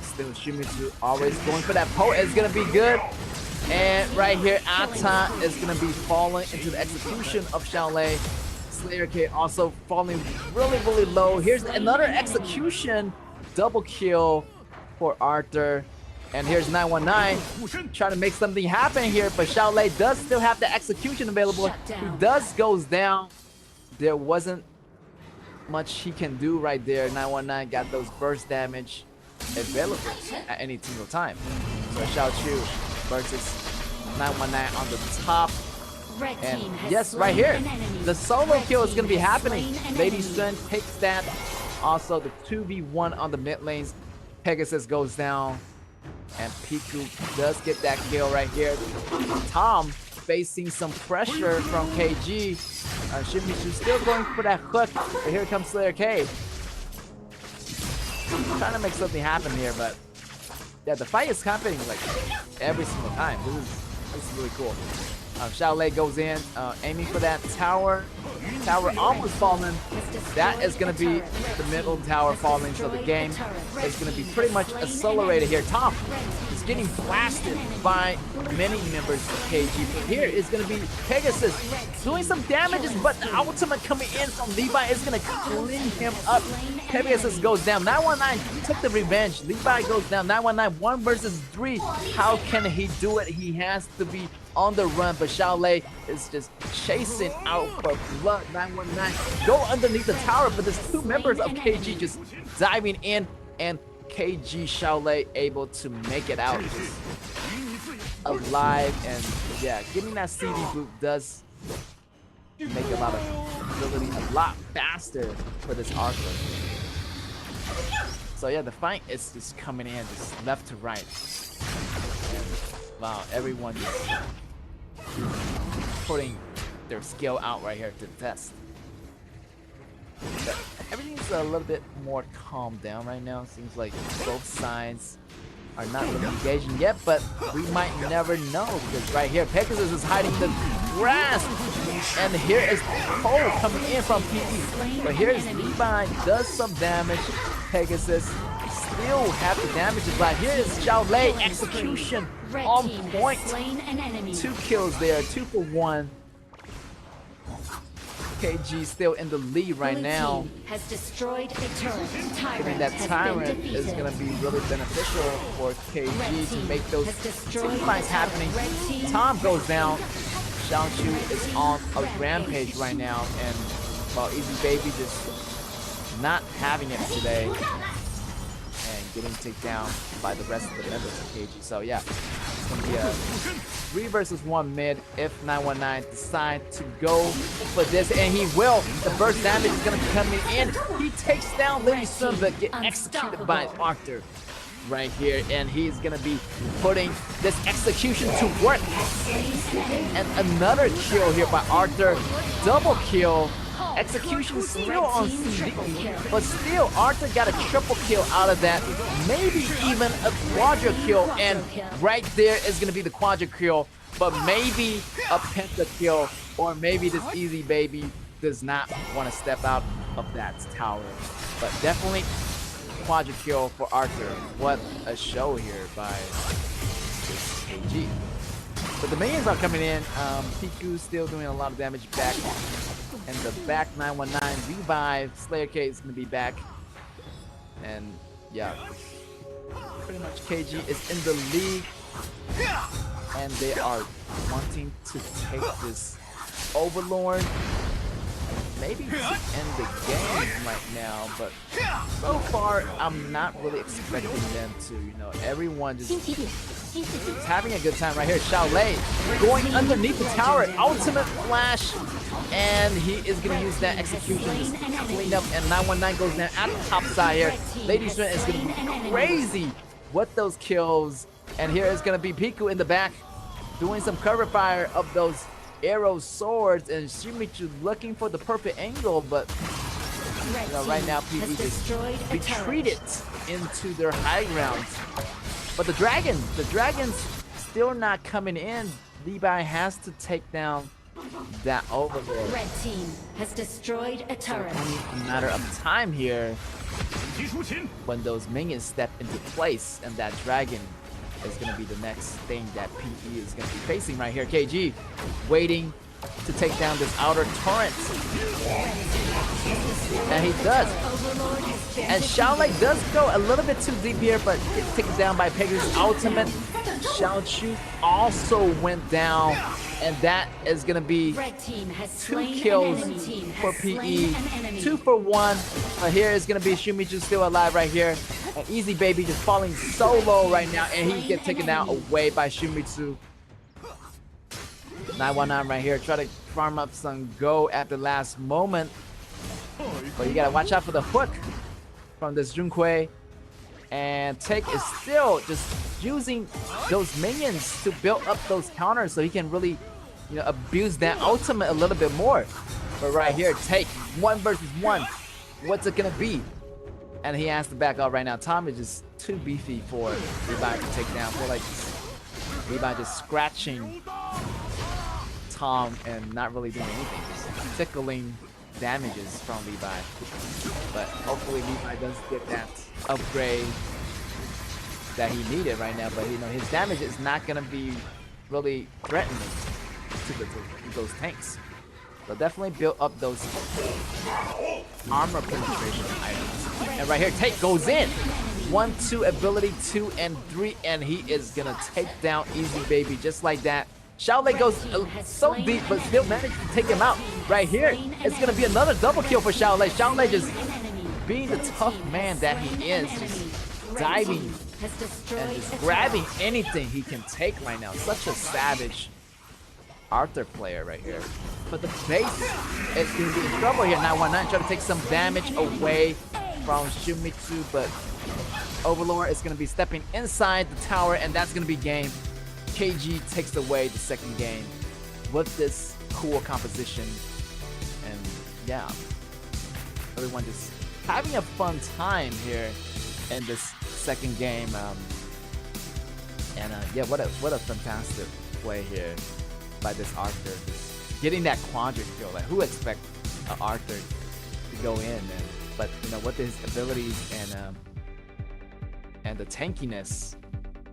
Still Shimizu always going for that poke. It's gonna be good. And right here, Ata is gonna be falling into the execution of Xiaolei. Slayer K also falling really low. Here's another execution, double kill for Arthur. And here's 919 trying to make something happen here, but Xiaolei does still have the execution available. He does goes down. There wasn't much he can do right there. 919 got those burst damage available at any single time. So Xiao Chu versus 919 on the top. And yes, right here, the solo kill is going to be happening. Lady Xuan takes that. Also, the 2v1 on the mid lanes. Pegasus goes down, and Piku does get that kill right here. Tom facing some pressure from KG. Shimizu still going for that hook, but here comes Slayer K. Trying to make something happen here, but yeah, the fight is happening like every single time. This is really cool. Shaolei goes in, aiming for that tower. Tower almost falling. That is going to be the middle tower falling, so the game is going to be pretty much accelerated here. Tom is getting blasted by many members of KG. But here is going to be Pegasus doing some damages, but the ultimate coming in from Levi is going to clean him up. Pegasus goes down. 919 took the revenge. Levi goes down. 919, 1 versus 3. How can he do it? He has to be on the run, but Shaolei is just chasing out for blood. 919 go underneath the tower, but there's 2 members of KG just diving in, and KG Shaolei able to make it out just alive. And yeah, getting that CD boot does make a lot of ability a lot faster for this Arthur. So yeah, the fight is just coming in just left to right. And, wow, everyone just putting their skill out right here to the test. But everything's a little bit more calmed down right now. Seems like both sides are not really engaging yet, but we might never know, because right here Pegasus is hiding in the grass, and here is Cole coming in from PE. But here's Levi, does some damage. Pegasus still have the damages, but here is Shaolei execution on point. 2 kills there, 2 for 1. KG still in the lead right now. Has destroyed a turret. Getting that tyrant is going to be really beneficial for KG to make those team fights happening. Tom goes down. Xiaochu is on a rampage right now, and well, Easy Baby just not having it today and getting taken down by the rest of the members of KG. So yeah, it's going to be a 3 versus 1 mid if 919 decide to go for this, and he will. The burst damage is going to be coming in. He takes down Lady Sun, but get executed by Arthur right here, and he's going to be putting this execution to work. And another kill here by Arthur. Double kill. Execution still on CD, but still Arthur got a triple kill out of that, maybe even a quadra kill, and right there is going to be the quadra kill, but maybe a penta kill, or maybe this Easy Baby does not want to step out of that tower. But definitely quadra kill for Arthur. What a show here by this KG. But the minions are coming in. Piku still doing a lot of damage back. And the back 919 revive. Slayer K is going to be back. And yeah, pretty much KG is in the league. And they are wanting to take this Overlord. Maybe to end the game right now, but so far I'm not really expecting them to, you know, everyone just is having a good time right here. Shaolei going underneath the tower, ultimate flash, and he is going to use that execution to clean up, and 919 goes down at the top side here. Lady Strength is going to be crazy with those kills, and here is going to be Piku in the back doing some cover fire of those arrow swords, and Shimichu looking for the perfect angle, but you know, right now PE just retreated into their high grounds. But the dragon's still not coming in. Levi has to take down that Overlord. Red team has destroyed a turret. It's only a matter of time here when those minions step into place, and that dragon is going to be the next thing that PE is going to be facing right here. KG waiting to take down this outer turret. And he does. And Shaolei does go a little bit too deep here, but gets taken down by Pegasus' ultimate. Xiaochu also went down, and that is going to be 2 kills for PE. 2 for 1. But here is going to be Shimichu still alive right here. And Easy Baby just falling so low right now, and he gets taken down away by Shimizu. 919 right here, try to farm up some go at the last moment. But you gotta watch out for the hook from this Junquei. And Take is still just using those minions to build up those counters so he can really, you know, abuse that ultimate a little bit more. But right here, Take 1 versus 1. What's it gonna be? And he has to back up right now. Tom is just too beefy for Levi to take down. For like Levi just scratching Tom and not really doing anything, just tickling damages from Levi. But hopefully Levi does get that upgrade that he needed right now. But you know, his damage is not gonna be really threatening to those tanks. So definitely build up those armor penetration items. And right here, Take goes in. 1, 2 ability, 2 and 3, and he is gonna take down Easy Baby just like that. Xiaolei goes so deep, but still managed to take him out. Right here, it's gonna be another double kill for Xiaolei. Xiaolei just being the tough man that he is, just diving and just grabbing anything he can take right now. Such a savage Arthur player right here. But the base is gonna be in trouble here. 919 trying to take some damage away from Shumitsu, but Overlord is gonna be stepping inside the tower, and that's gonna be game. KG takes away the second game with this cool composition. And yeah, everyone just having a fun time here in this second game. Yeah, what a fantastic play here by this Arthur. Just getting that quadra kill. Like, who expect Arthur to go in? But you know, with his abilities and the tankiness,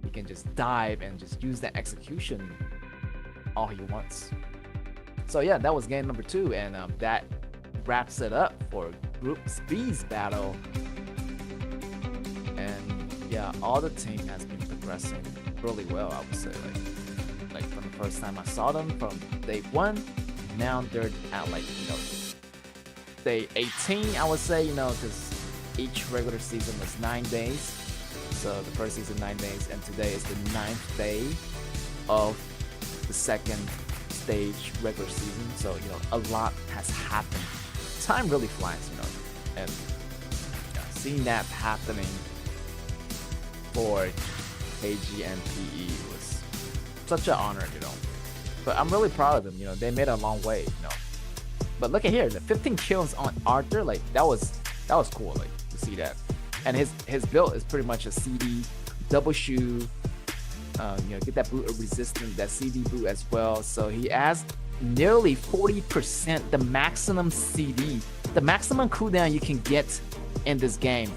he can just dive and just use that execution all he wants. So yeah, that was game number 2, and that wraps it up for Group B's battle. And yeah, all the team has been progressing really well, I would say. Like from the first time I saw them, from day 1, now they're at like, you know, day 18, I would say, you know, because each regular season was 9 days. So the first season 9 days, and today is the 9th day of the second stage regular season. So, you know, a lot has happened. Time really flies, you know, and yeah, seeing that happening for KG and PE was such an honor, you know. But I'm really proud of them, you know, they made a long way, you know. But look at here, the 15 kills on Arthur, like that was cool, like to see that. And his build is pretty much a CD double shoe, you know, get that boot resistant, that CD boot as well. So he has nearly 40% the maximum CD, the maximum cooldown you can get in this game,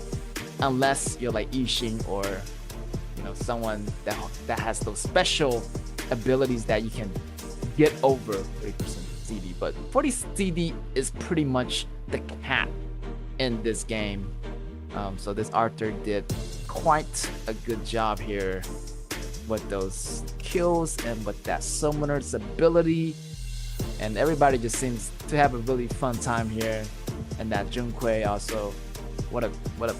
unless you're like Yixing or, you know, someone that has those special abilities that you can get over 30% CD. But 40 CD is pretty much the cap in this game. So this Arthur did quite a good job here with those kills and with that summoner's ability, and everybody just seems to have a really fun time here. And that Junquei also, what a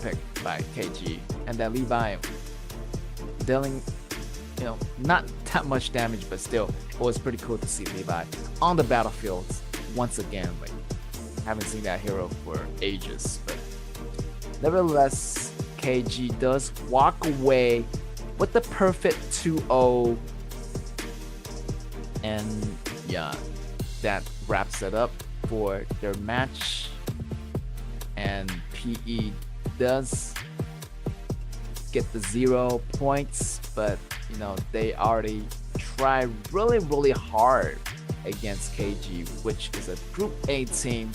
pick by KG. And that Levi dealing, you know, not that much damage, but still it was pretty cool to see Levi on the battlefield once again. Like, haven't seen that hero for ages. But nevertheless, KG does walk away with the perfect 2-0. And yeah, that wraps it up for their match. And PE does get the 0 points, but you know, they already tried really hard against KG, which is a Group A team.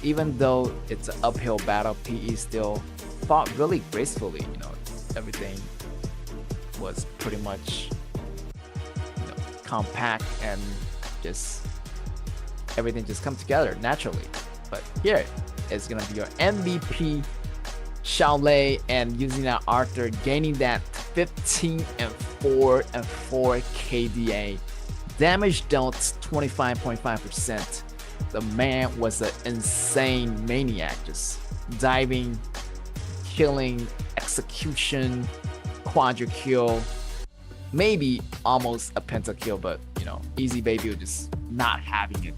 Even though it's an uphill battle, PE still fought really gracefully. You know, everything was pretty much, you know, compact, and just everything just come together naturally. But here is gonna be your MVP, Xiaolei, and using that Arthur, gaining that 15-4 KDA. Damage dealt 25.5%. The man was an insane maniac, just diving, killing, execution, quadra kill, maybe almost a pentakill, but you know, Easy Baby was just not having it,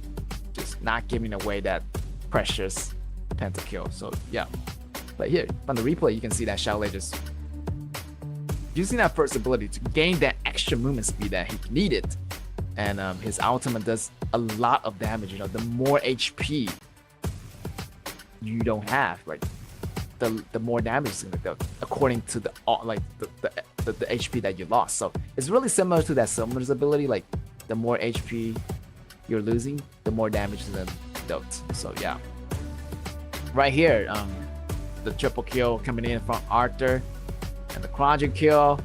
just not giving away that precious pentakill. So yeah, but here from the replay you can see that Xiaolei just using that first ability to gain that extra movement speed that he needed. And his ultimate does a lot of damage. You know, the more HP you don't have, like the more damage is gonna go according to the HP that you lost. So it's really similar to that summoner's ability. Like the more HP you're losing, the more damage to them dealt. So yeah. Right here, the triple kill coming in from Arthur and the quadruple kill,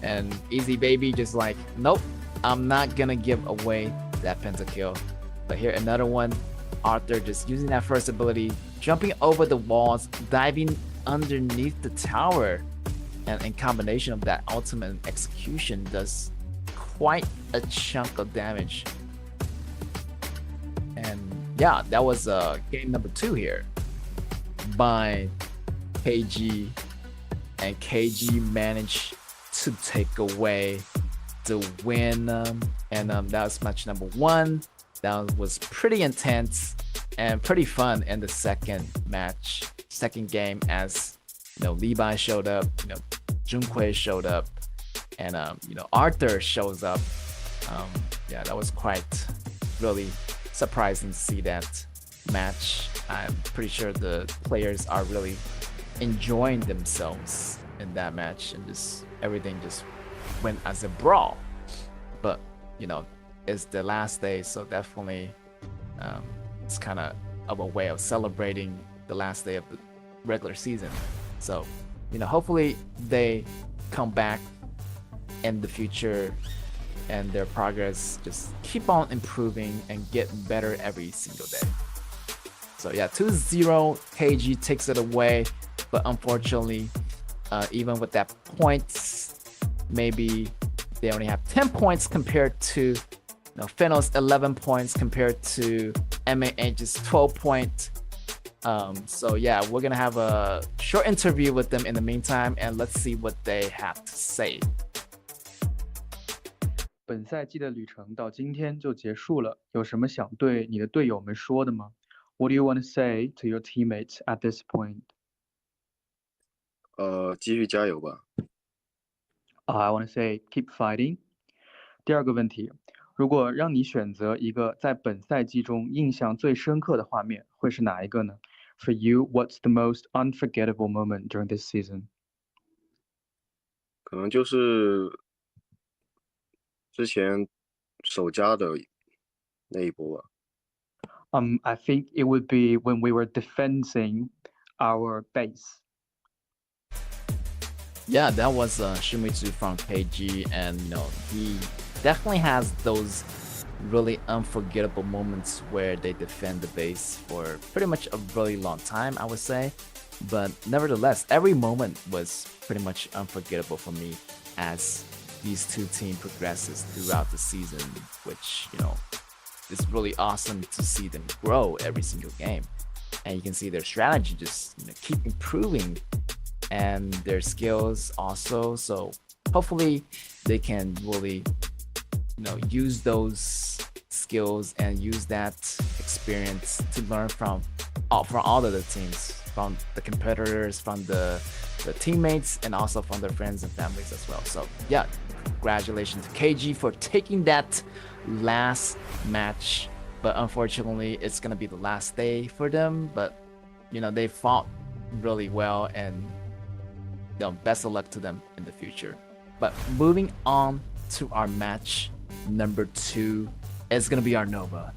and Easy Baby just like, nope, I'm not gonna give away that pentakill. But here another one, Arthur just using that first ability, jumping over the walls, diving underneath the tower, and in combination of that ultimate execution does quite a chunk of damage. And yeah, that was game number 2 here by KG, and KG managed to take away the win, and that was match number 1. That was pretty intense and pretty fun in the second game, as Levi showed up, Junquei showed up, and Arthur shows up. Yeah, that was quite really surprising to see that match. I'm pretty sure the players are really enjoying themselves in that match, and just everything just went as a brawl. But it's the last day, so definitely it's kind of a way of celebrating the last day of the regular season. So hopefully they come back in the future and their progress just keep on improving and get better every single day. So yeah, 2-0, KG takes it away, but unfortunately, even with that points, maybe they only have 10 points compared to Finals 11 points compared to MAH's 12 points. So yeah, we're gonna have a short interview with them in the meantime, and let's see what they have to say. 本赛季的旅程到今天就结束了，有什么想对你的队友们说的吗？ What do you want to say to your teammates at this point? 继续加油吧。I want to say keep fighting. 第二个问题，如果让你选择一个在本赛季中印象最深刻的画面，会是哪一个呢？ For you, what's the most unforgettable moment during this season? 可能就是之前首家的那一波吧。I think it would be when we were defending our base. Yeah, that was Shimizu from KG, and he definitely has those really unforgettable moments where they defend the base for pretty much a really long time, I would say. But nevertheless, every moment was pretty much unforgettable for me as these two teams progresses throughout the season, which it's really awesome to see them grow every single game, and you can see their strategy just keep improving, and their skills also. So hopefully they can really use those skills and use that experience to learn from all of the teams, from the competitors, from the teammates, and also from their friends and families as well. So yeah, congratulations to KG for taking that last match, but unfortunately it's gonna be the last day for them. But they fought really well, and best of luck to them in the future. But moving on to our match number 2, is gonna be our Nova,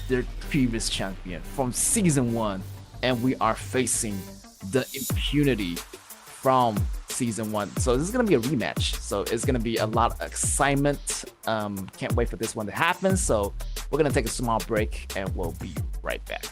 their previous champion from season 1, and we are facing the Impunity from season 1. So this is gonna be a rematch, so it's gonna be a lot of excitement. Can't wait for this one to happen. So we're gonna take a small break and we'll be right back.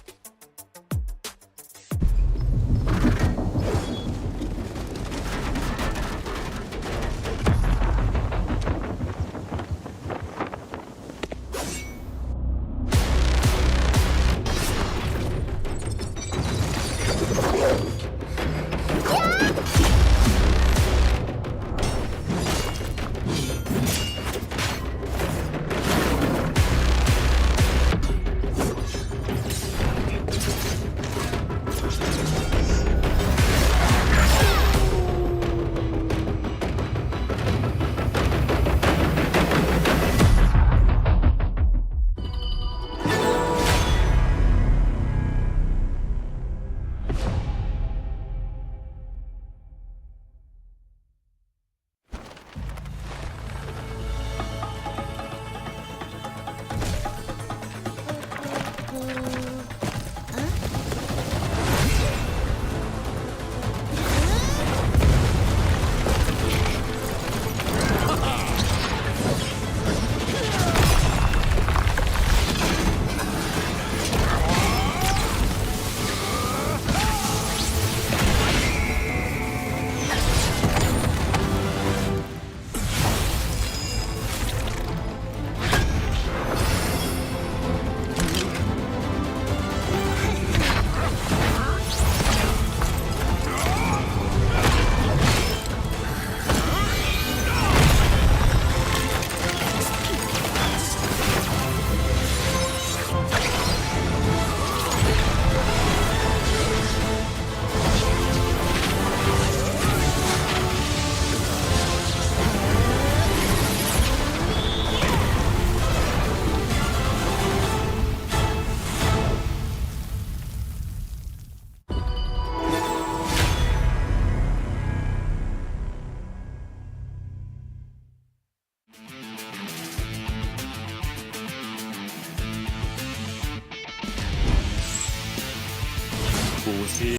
是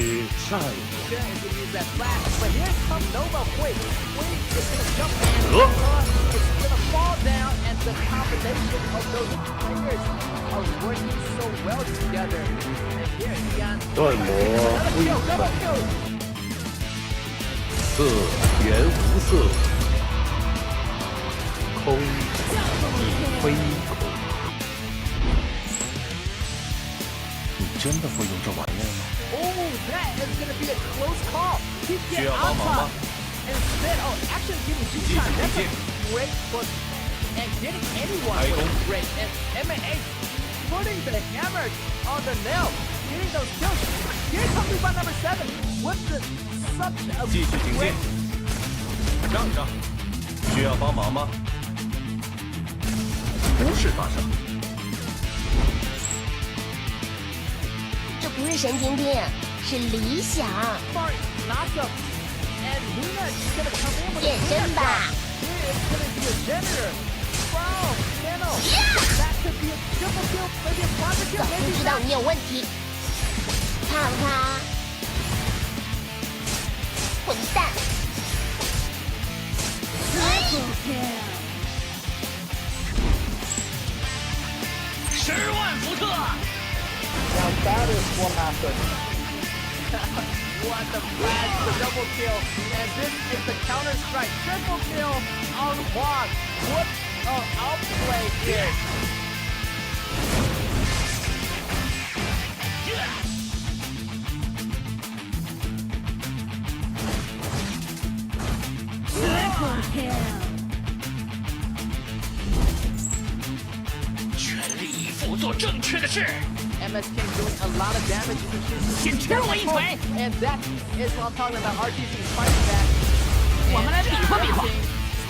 善良。But here comes Nova. Wait, it's gonna jump and it's gonna fall down, and the combination of those players are working so well together. And here, Leon. 断魔微彩，色原无色，空亦非空。你真的会用这玩意儿吗？ Oh, that is gonna be a close call. He gets on top. Instead, actually giving G-Time. That's a great push. And getting anyone was great. And MMA putting the hammer on the nail. Getting those kills. Here comes rebound number 7 with such a great... 让一让，需要帮忙吗？无事发生。这不是神经病，是理想。变身吧！早就知道你有问题，看他，混蛋！ 10万伏特。Now that is what happened. What the flash, the double kill, and this is the counter strike. Triple kill on Quad. What an outplay here. Triple kill. 全力以赴做正确的事。MSK doing a lot of damage to his. 先吃我一锤 And that is what I'm talking about. RTC fighting back. 我们来比划比划。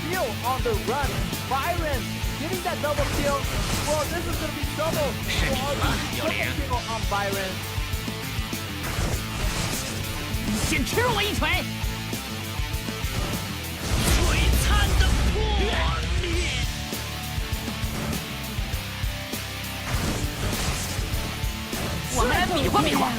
Still on the run. Byron getting that double kill. Well, this is gonna be double for RTC. Double kill on Byron. 先吃我一锤。璀璨的破灭。 我们来比划比划。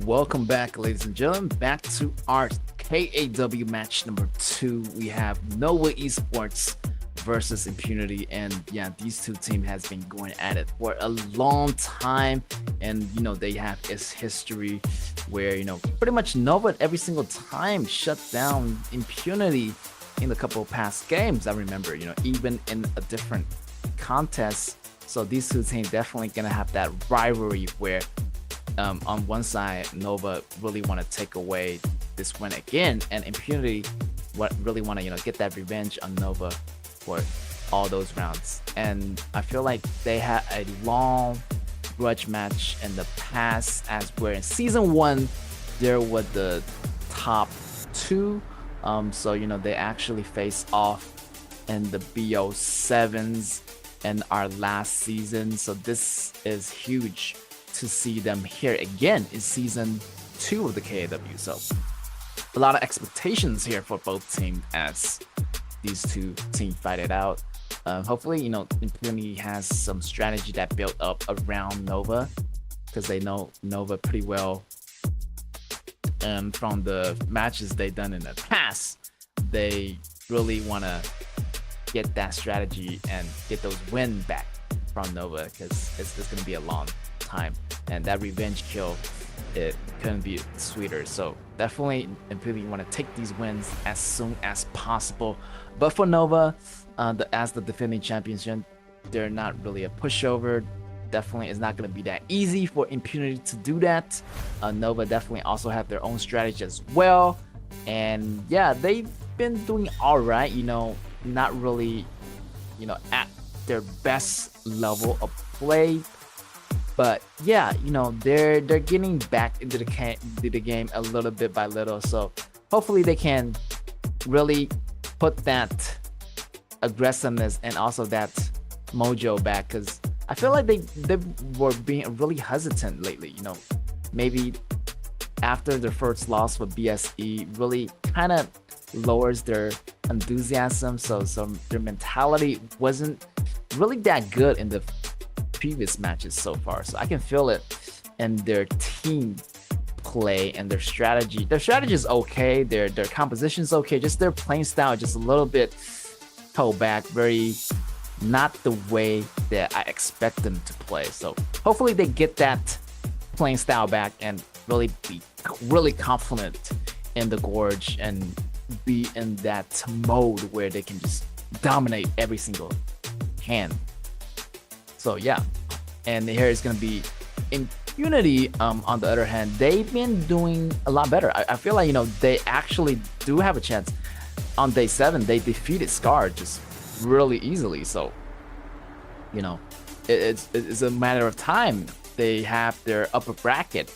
Welcome back, ladies and gentlemen, back to our KAW match number 2. We have Nova Esports versus Impunity, and yeah, these two teams has been going at it for a long time, and you know they have its history where you know pretty much Nova every single time shut down Impunity in a couple of past games. I remember, you know, even in a different contest. So these two teams definitely gonna have that rivalry where on one side Nova really want to take away this win again, and Impunity really want to, you know, get that revenge on Nova for all those rounds. And I feel like they had a long grudge match in the past, as where in season 1 there were the top 2. So you know they actually face off in the BO7s in our last season. So this is huge to see them here again in season 2 of the KAW. So a lot of expectations here for both teams as these two teams fight it out. Hopefully, you know, Impunity has some strategy that built up around Nova, because they know Nova pretty well. From the matches they've done in the past, they really want to get that strategy and get those wins back from Nova, because it's going to be a long time, and that revenge kill, it couldn't be sweeter. So definitely Impunity want to take these wins as soon as possible. But for Nova, as the defending champions, they're not really a pushover. Definitely it's not going to be that easy for Impunity to do that. Nova definitely also have their own strategy as well, and yeah, they've been doing all right, you know, not really, you know, at their best level of play, but yeah, you know, they're getting back into the game a little bit by little. So hopefully they can really put that aggressiveness and also that mojo back, because I feel like they were being really hesitant lately. You know, maybe after their first loss with BSE really kind of lowers their enthusiasm, so their mentality wasn't really that good in the previous matches so far. So I can feel it in their team play and their strategy. Their strategy is okay. Their composition is okay. Just their playing style just a little bit held back. Very not the way that I expect them to play. So hopefully they get that playing style back and really be really confident in the Gorge and be in that mode where they can just dominate every single hand. So yeah, and here is gonna be Impunity. On the other hand, they've been doing a lot better. I feel like, you know, they actually do have a chance. On day 7, they defeated Scar just really easily. So, you know, it's a matter of time. They have their upper bracket,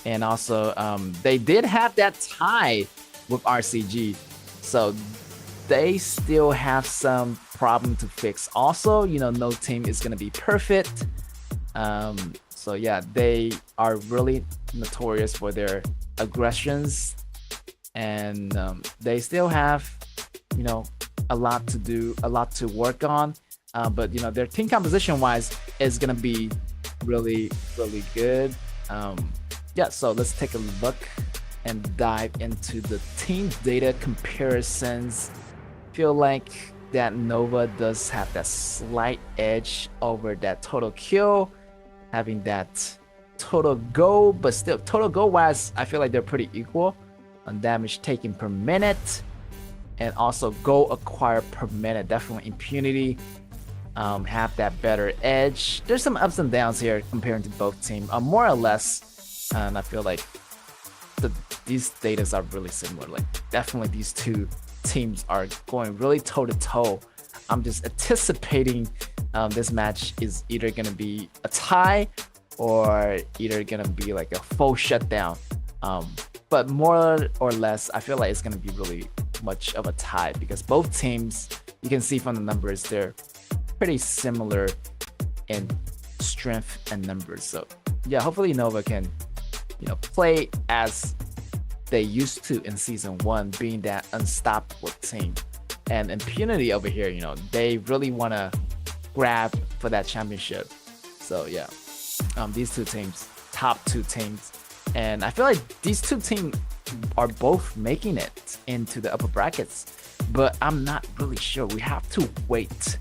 and also they did have that tie with RCG, so they still have some problem to fix. Also, you know, no team is gonna be perfect. So yeah, they are really notorious for their aggressions, and they still have, you know, a lot to do, a lot to work on. But you know, their team composition wise is gonna be really good. Yeah, so let's take a look and dive into the team data comparisons. Feel like that Nova does have that slight edge over that total kill, having that total go, but still total go wise, I feel like they're pretty equal on damage taken per minute, and also go acquired per minute. Definitely Impunity have that better edge. There's some ups and downs here comparing to both teams, more or less, and I feel like these datas are really similar. Like definitely these two teams are going really toe to toe. I'm just anticipating this match is either gonna be a tie or either gonna be like a full shutdown. But more or less, I feel like it's gonna be really much of a tie because both teams, you can see from the numbers, they're pretty similar in strength and numbers. So yeah, hopefully Nova can, you know, play as they used to in season 1, being that unstoppable team. And Impunity over here, you know, they really want to grab for that championship. So yeah, these two teams, top 2 teams, and I feel like these two teams are both making it into the upper brackets, but I'm not really sure. We have to wait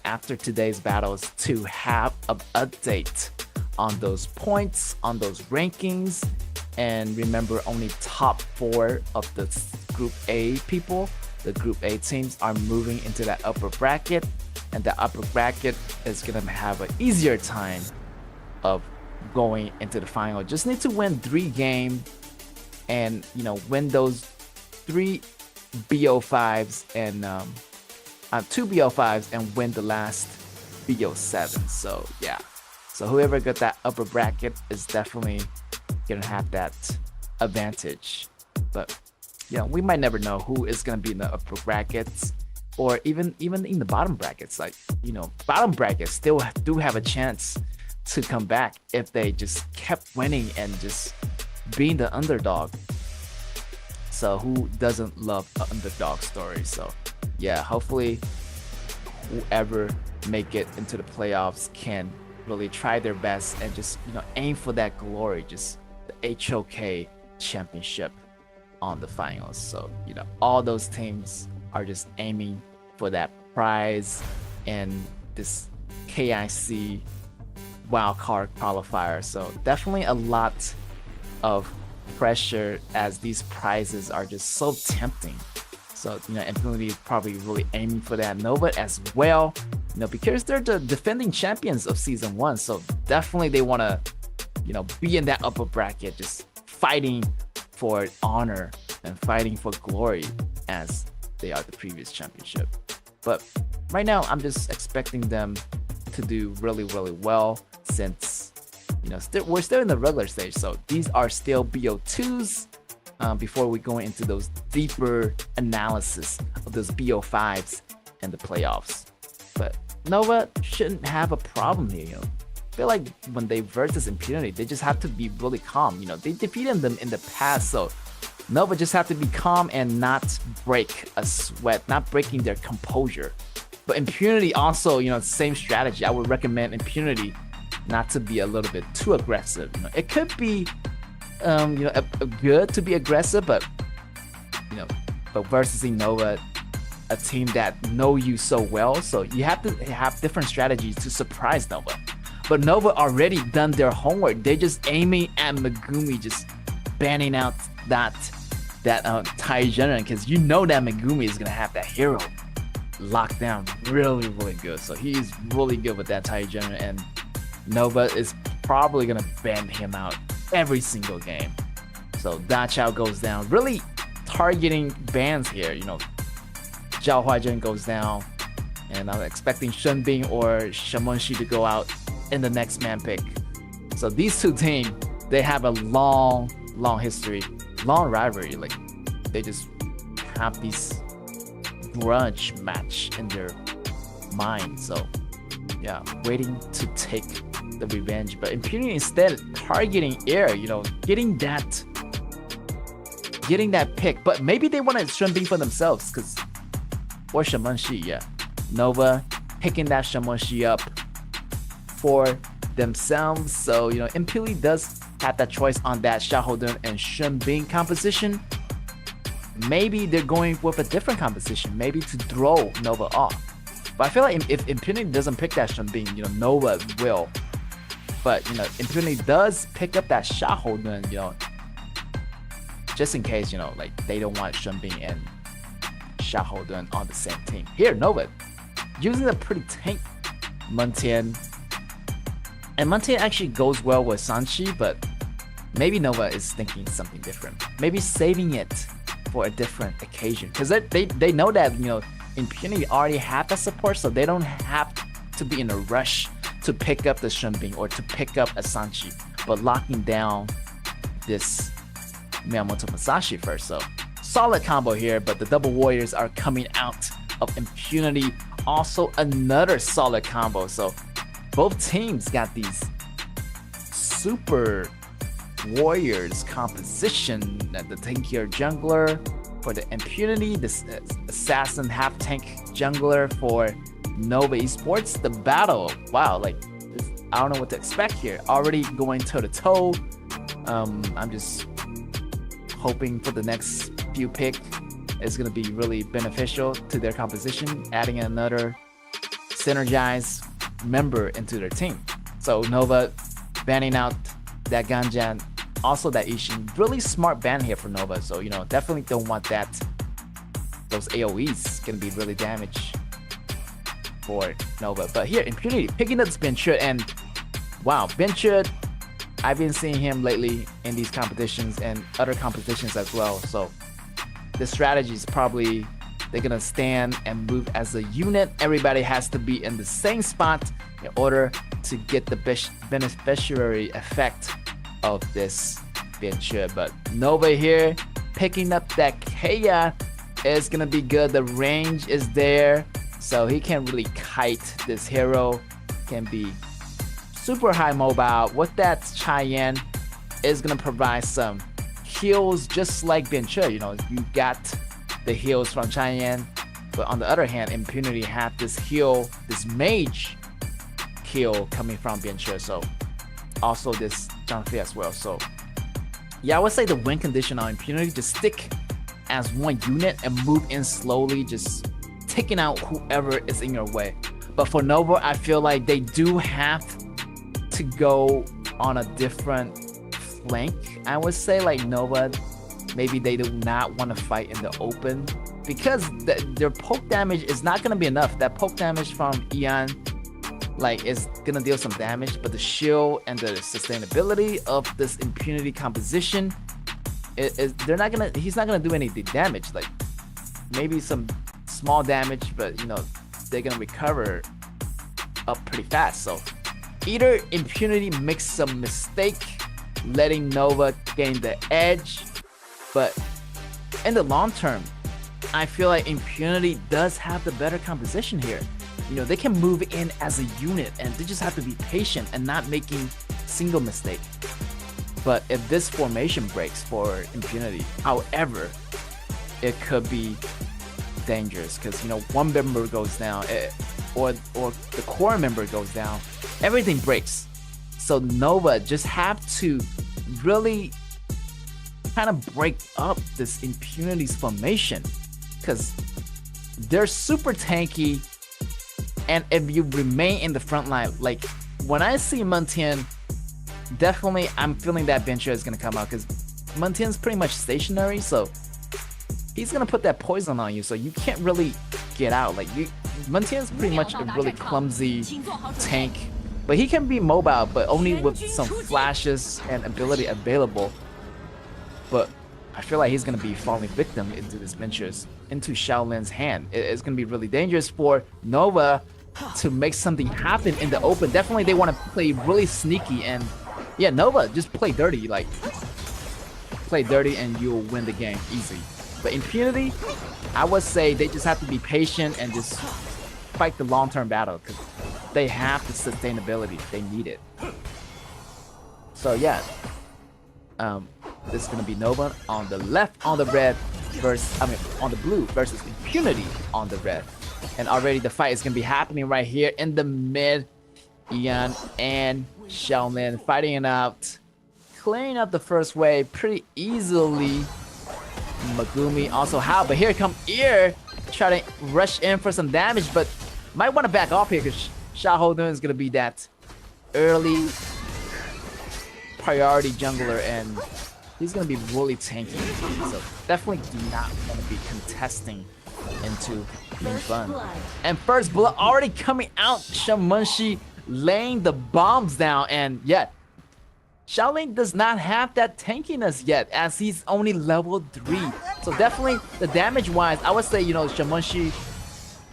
after today's battles to have an update on those points, on those rankings. And remember, only top 4 of the Group A people, the Group A teams, are moving into that upper bracket, and the upper bracket is gonna have an easier time of going into the final. Just need to win 3 games, and you know, win those 3 BO5s and 2 BO5s, and win the last BO7. So yeah, so whoever got that upper bracket is definitely gonna have that advantage. But you know, we might never know who is gonna be in the upper brackets, or even in the bottom brackets. Like, you know, bottom brackets still do have a chance to come back if they just kept winning and just being the underdog. So who doesn't love an underdog story? So yeah, hopefully whoever make it into the playoffs can really try their best and just, you know, aim for that glory, just the HOK championship on the finals. So, you know, all those teams are just aiming for that prize and this KIC wildcard qualifier. So definitely a lot of pressure as these prizes are just so tempting. So, you know, Impunity is probably really aiming for that. Nova as well, you know, because they're the defending champions of season 1. So definitely they want to, you know, be in that upper bracket, just fighting for honor and fighting for glory as they are the previous championship. But right now, I'm just expecting them to do really well, since, you know, we're still in the regular stage. So these are still BO2s before we go into those deeper analysis of those BO5s and the playoffs. But Nova shouldn't have a problem here, you know. I feel like when they versus Impunity, they just have to be really calm. You know, they defeated them in the past, so Nova just have to be calm and not break a sweat, not breaking their composure. But Impunity also, same strategy. I would recommend Impunity not to be a little bit too aggressive. It could be, good to be aggressive, but but versus Nova, a team that know you so well, so you have to have different strategies to surprise Nova. But Nova already done their homework. They're just aiming at Megumi, just banning out that Tai General, because that Megumi is gonna have that hero locked down really, really good. So he's really good with that Tai General, and Nova is probably gonna ban him out every single game. So Da Chao goes down, really targeting bans here. Zhao Huaizhen goes down, and I'm expecting Shen Bing or Shen Shi to go out in the next man pick. So these two teams, they have a long history, long rivalry. Like, they just have these grudge match in their mind. So yeah, waiting to take the revenge. But Impunity instead targeting Air, getting that pick. But maybe they want to Shen Bing for themselves, or Shen Shi, yeah. Nova picking that Shen Shi up for themselves. So, Impunity does have that choice on that Xiaohouden and Shen Bing composition. Maybe they're going with a different composition, maybe to throw Nova off. But I feel like if Impunity doesn't pick that Shen Bing, Nova will. But, Impunity does pick up that Xiaohouden, just in case, they don't want Shen Bing and Xiaohouden on the same team. Here, Nova using a pretty tank Mentian. And Mentian actually goes well with Sanchi, but maybe Nova is thinking something different. Maybe saving it for a different occasion. Because they know that, Impunity already have that support, so they don't have to be in a rush to pick up the Shen Bing or to pick up a Sanchi, but locking down this Miyamoto Musashi first. So solid combo here, but the double warriors are coming out of Impunity. Also another solid combo. So both teams got these super warriors composition. The tankier jungler for the Impunity, this assassin half tank jungler for Nova Esports. The battle, wow, I don't know what to expect here. Already going toe to toe. I'm just hoping for the next few pick is going to be really beneficial to their composition, adding another synergized member into their team. So Nova banning out that Ganjan, also that Ishin. Really smart ban here for Nova. So, definitely don't want that. Those AoEs going to be really damaged for Nova. But here, Impunity picking up this Benchut, and wow, Benchut, I've been seeing him lately in these competitions and other competitions as well. So the strategy is probably they're gonna stand and move as a unit. Everybody has to be in the same spot in order to get the beneficiary effect of this Benchut. But Nova here picking up that KAW is gonna be good. The range is there, so he can really kite this hero. Can be super high mobile. With that, Cheyenne is gonna provide some heals just like Benchut. You got the heals from Cheyenne, but on the other hand, Impunity had this heal, this mage heal coming from Benchut. So also this Zhang Fei as well. So yeah, I would say the win condition on Impunity, just stick as one unit and move in slowly, just taking out whoever is in your way. But for Nova, I feel like they do have to go on a different flank. I would say Nova, maybe they do not want to fight in the open because their poke damage is not going to be enough. That poke damage from Ian is going to deal some damage, but the shield and the sustainability of this Impunity composition he's not going to do any damage. Maybe some small damage, but they're going to recover up pretty fast. So either Impunity makes some mistake letting Nova gain the edge, but in the long term, I feel like Impunity does have the better composition here. They can move in as a unit, and they just have to be patient and not making single mistake. But if this formation breaks for Impunity, however, it could be dangerous because you know one member goes down, or the core member goes down, everything breaks. So Nova just have to really kind of break up this Impunity's formation because they're super tanky, and if you remain in the front line, like when I see Muntian, definitely I'm feeling that Venture is gonna come out because Muntian's pretty much stationary, so he's gonna put that poison on you, so you can't really get out. Like Muntian's pretty much a really clumsy tank, but he can be mobile, but only with some flashes and ability available. But I feel like he's gonna be falling victim into this Ventures, into Shaolin's hand. It's gonna be really dangerous for Nova to make something happen in the open. Definitely they want to play really sneaky, and yeah, Nova, just play dirty. Like play dirty and you'll win the game easy. But Impunity, I would say they just have to be patient and just fight the long-term battle because they have the sustainability. They need it. So yeah, this is gonna be Nova on the left on the red versus, on the blue versus Impunity on the red. And already the fight is gonna be happening right here in the mid. Ian and Shaolin fighting it out, clearing up the first wave pretty easily. Megumi also how, but here come Ear, try to rush in for some damage, but might want to back off here because Xiaohodun is gonna be that early priority jungler, and he's gonna be really tanky. So definitely do not want to be contesting into Linfeng. And first blood already coming out. Shamunshi laying the bombs down, and yeah, Shaolin does not have that tankiness yet as he's only level 3. So definitely the damage wise, I would say, you know, Shamunshi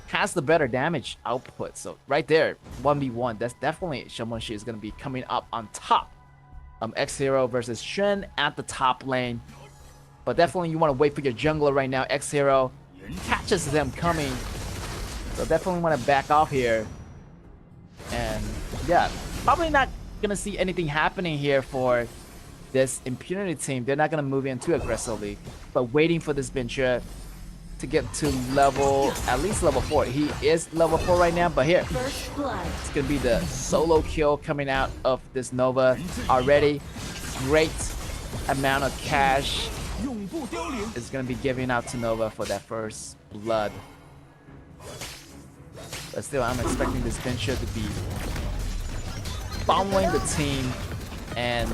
has the better damage output. So right there, 1v1, that's definitely Shamunshi is going to be coming up on top. X-Hero versus Shen at the top lane. But definitely you want to wait for your jungler right now. X-Hero catches them coming. So definitely want to back off here. And yeah, probably not gonna see anything happening here for this Impunity team. They're not gonna move in too aggressively, but waiting for this Ventura to get to level, at least level 4. He is level 4 right now, but here, it's gonna be the solo kill coming out of this Nova already. Great amount of cash is gonna be giving out to Nova for that first blood. But still, I'm expecting this Venture to be following the team and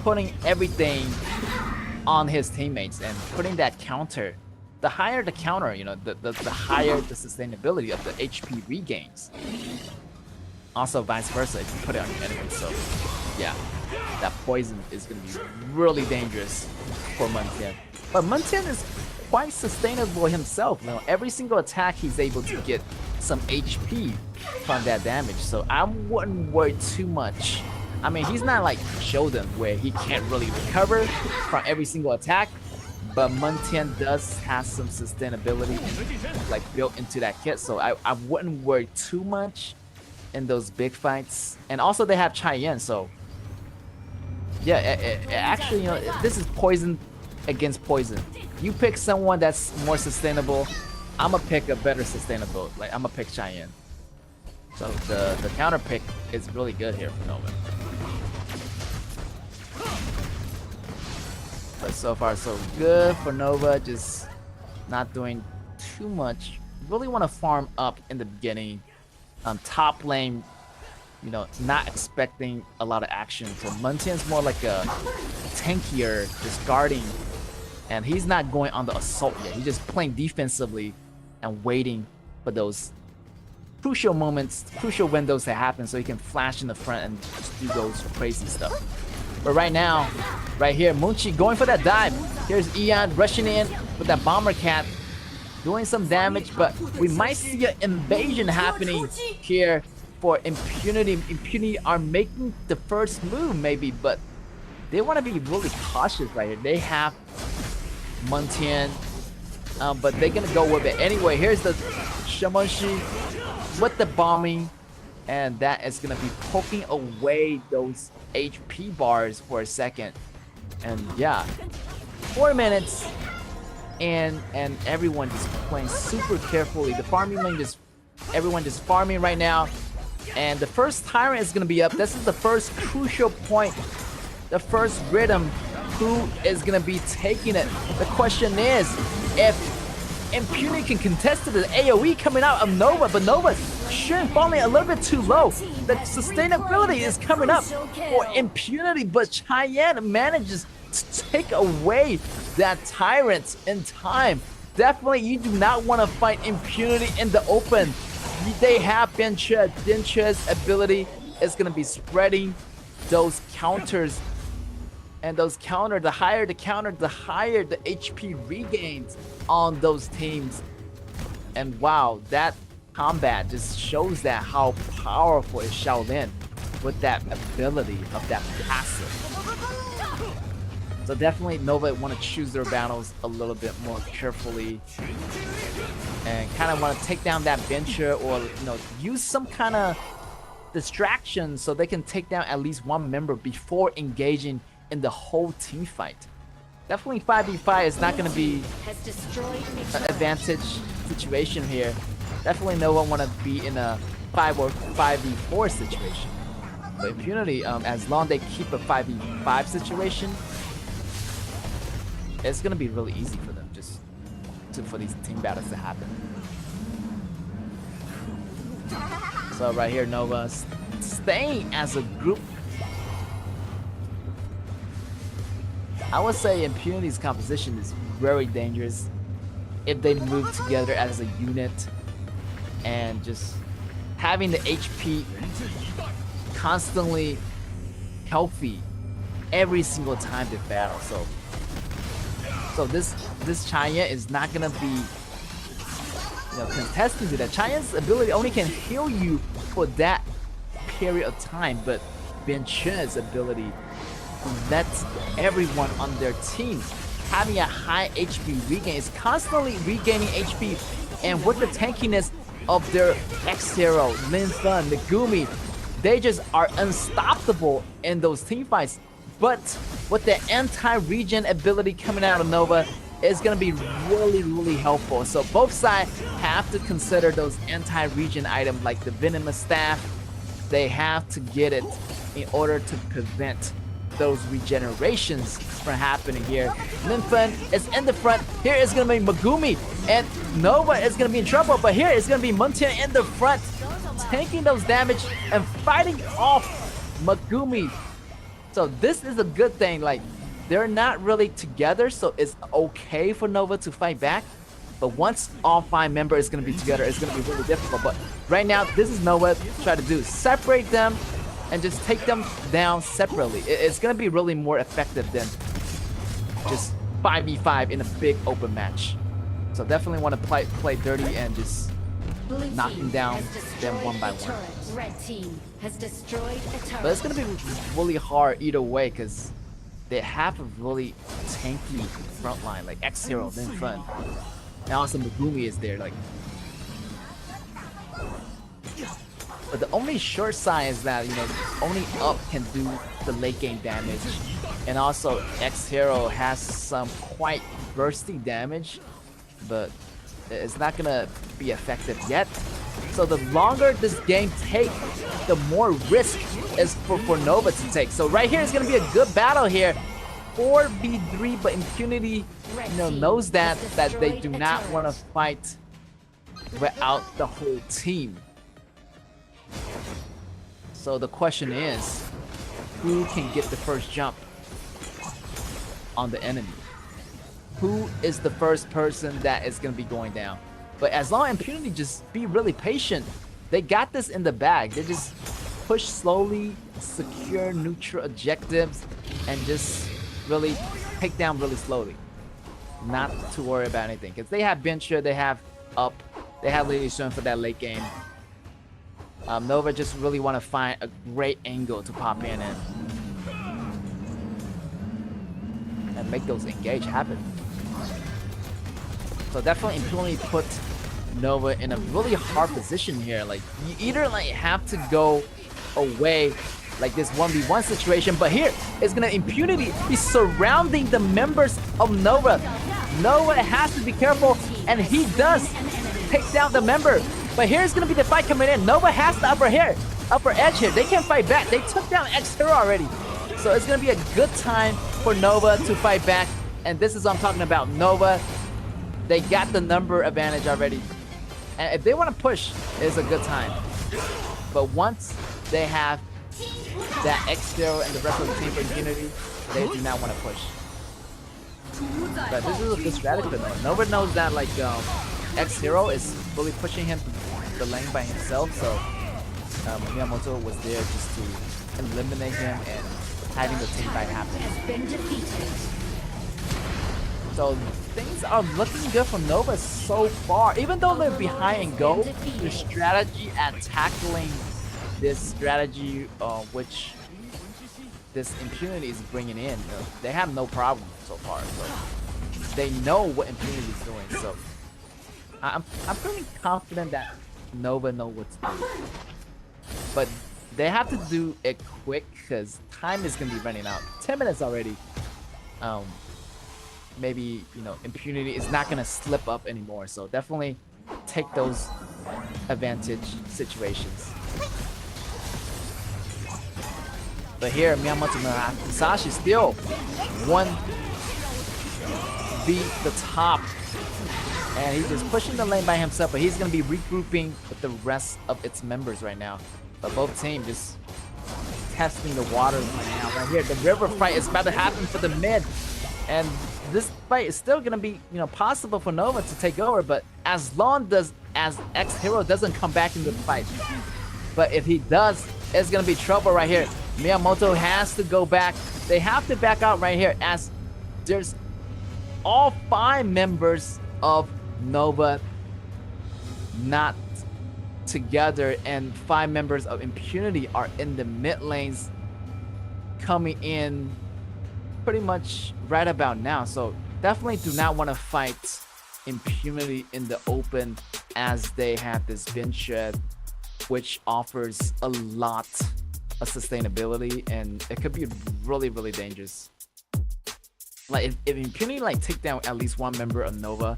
putting everything on his teammates and putting that counter. The higher the counter, you know, the higher the sustainability of the HP regains. Also vice versa if you put it on your enemy. So yeah, that poison is going to be really dangerous for Muntian. But Muntian is quite sustainable himself. You know, every single attack he's able to get some HP from that damage, so I wouldn't worry too much. I mean, he's not like Shodan where he can't really recover from every single attack, but Muntian does have some sustainability like built into that kit, so I wouldn't worry too much in those big fights. And also they have Cheyenne, so yeah, actually, you know, this is poison against poison. You pick someone that's more sustainable, I'm gonna pick a better sustainable. Like, I'm gonna pick Cheyenne. So the counter pick is really good here for Nova. But so far so good for Nova, just not doing too much. Really want to farm up in the beginning. Top lane, you know, not expecting a lot of action. So Muntian's more like a tankier, just guarding. And he's not going on the assault yet. He's just playing defensively and waiting for those crucial moments, crucial windows to happen so he can flash in the front and just do those crazy stuff. But right now, right here, Munchi going for that dive. Here's Ian rushing in with that Bomber Cat, doing some damage, but we might see an invasion happening here for Impunity. Impunity are making the first move maybe, but they want to be really cautious right here. They have Muntian, but they're gonna go with it anyway. Here's the Shamanshi with the bombing, and that is gonna be poking away those HP bars for a second. And yeah, 4 minutes in and everyone just playing super carefully. The farming lane everyone just farming right now. And the first Tyrant is gonna be up. This is the first crucial point. The first rhythm. Who is gonna be taking it? The question is, if Impunity can contest the AoE coming out of Nova, but Nova's shooting falling a little bit too low. The sustainability is coming up for Impunity, but Cheyenne manages to take away that Tyrant in time. Definitely, you do not want to fight Impunity in the open. They have Bencha. Bencha's ability is going to be spreading those counters. And those the higher the counter, the higher the HP regains on those teams. And wow, that combat just shows that how powerful is Shaolin with that ability of that passive. So definitely Nova want to choose their battles a little bit more carefully and kind of want to take down that bencher, or use some kind of distraction so they can take down at least one member before engaging in the whole team fight. Definitely 5v5 is not going to be an advantage situation here. Definitely no one want to be in a 5 or 5v4 situation. But Impunity, as long as they keep a 5v5 situation, it's going to be really easy for them for these team battles to happen. So right here, Nova staying as a group. I would say Impunity's composition is very dangerous if they move together as a unit and just having the HP constantly healthy every single time they battle. So this Cheyenne is not gonna be contesting to that. Cheyenne's ability only can heal you for that period of time, but Ben Chen's ability lets everyone on their team having a high HP regain, is constantly regaining HP, and with the tankiness of their X-Hero, Lin Fun, Megumi, they just are unstoppable in those team fights. But with the anti-regen ability coming out of Nova, it's gonna be really, really helpful. So both sides have to consider those anti-regen items like the Venomous Staff. They have to get it in order to prevent those regenerations from happening here. Linfen is in the front. Here is gonna be Megumi, and Nova is gonna be in trouble, but here is gonna be Muntian in the front, taking those damage and fighting off Megumi. So this is a good thing. Like, they're not really together, so it's okay for Nova to fight back. But once all 5 members is gonna be together, it's gonna be really difficult. But right now, this is Nova try to do: separate them and just take them down separately. It's gonna be really more effective than just 5v5 in a big open match. So definitely want to play dirty and just knocking down them one by one. Red team has destroyed a turret. But it's gonna be really hard either way because they have a really tanky front line, like X-Hero, then Fun. And also Megumi is there, like. But the only short side is that, only up can do the late game damage. And also X-Hero has some quite bursty damage, but it's not gonna be effective yet. So the longer this game takes, the more risk is for Nova to take. So right here is gonna be a good battle here. 4v3, but Impunity, knows that they do not want to fight without the whole team. So the question is, who can get the first jump on the enemy? Who is the first person that is going to be going down? But as long as Impunity just be really patient, they got this in the bag. They just push slowly, secure neutral objectives, and just really take down really slowly. Not to worry about anything. Because they have Bencher, they have Up, they have Lily Sun for that late game. Nova just really want to find a great angle to pop in and make those engage happen. So definitely Impunity put Nova in a really hard position here. Like, you either have to go away like this 1v1 situation, but here is gonna Impunity be surrounding the members of Nova. Nova has to be careful, and he does take down the member. But here's gonna be the fight coming in. Nova has the upper edge here. They can't fight back. They took down X-Hero already. So it's gonna be a good time for Nova to fight back. And this is what I'm talking about. Nova, they got the number advantage already. And if they want to push, it's a good time. But once they have that X-Hero and the rest of the team for Unity, they do not want to push. But this is a good strategy for Nova. Nova knows that like X-Hero is really pushing him to the lane by himself, so Miyamoto was there just to eliminate him and having the team fight happen. So things are looking good for Nova so far. Even though they're behind and go, the strategy at tackling this strategy which this Impunity is bringing in, they have no problem so far. So they know what Impunity is doing. So I'm pretty confident that Nova know what to do. But they have to do it quick because time is gonna be running out. 10 minutes already. Maybe, you know, Impunity is not gonna slip up anymore. So definitely take those advantage situations. But here, Miyamoto Musashi still beat the top. And he's just pushing the lane by himself, but he's going to be regrouping with the rest of its members right now. But both teams just testing the waters right now. Right here, the river fight is about to happen for the mid. And this fight is still going to be, you know, possible for Nova to take over, but as long as X-Hero doesn't come back into the fight. But if he does, it's going to be trouble right here. Miyamoto has to go back. They have to back out right here as there's all 5 members of Nova not together, and 5 members of Impunity are in the mid lanes coming in pretty much right about now. So definitely do not want to fight Impunity in the open as they have this bin shed, which offers a lot of sustainability, and it could be really, really dangerous. Like if Impunity like take down at least 1 member of Nova,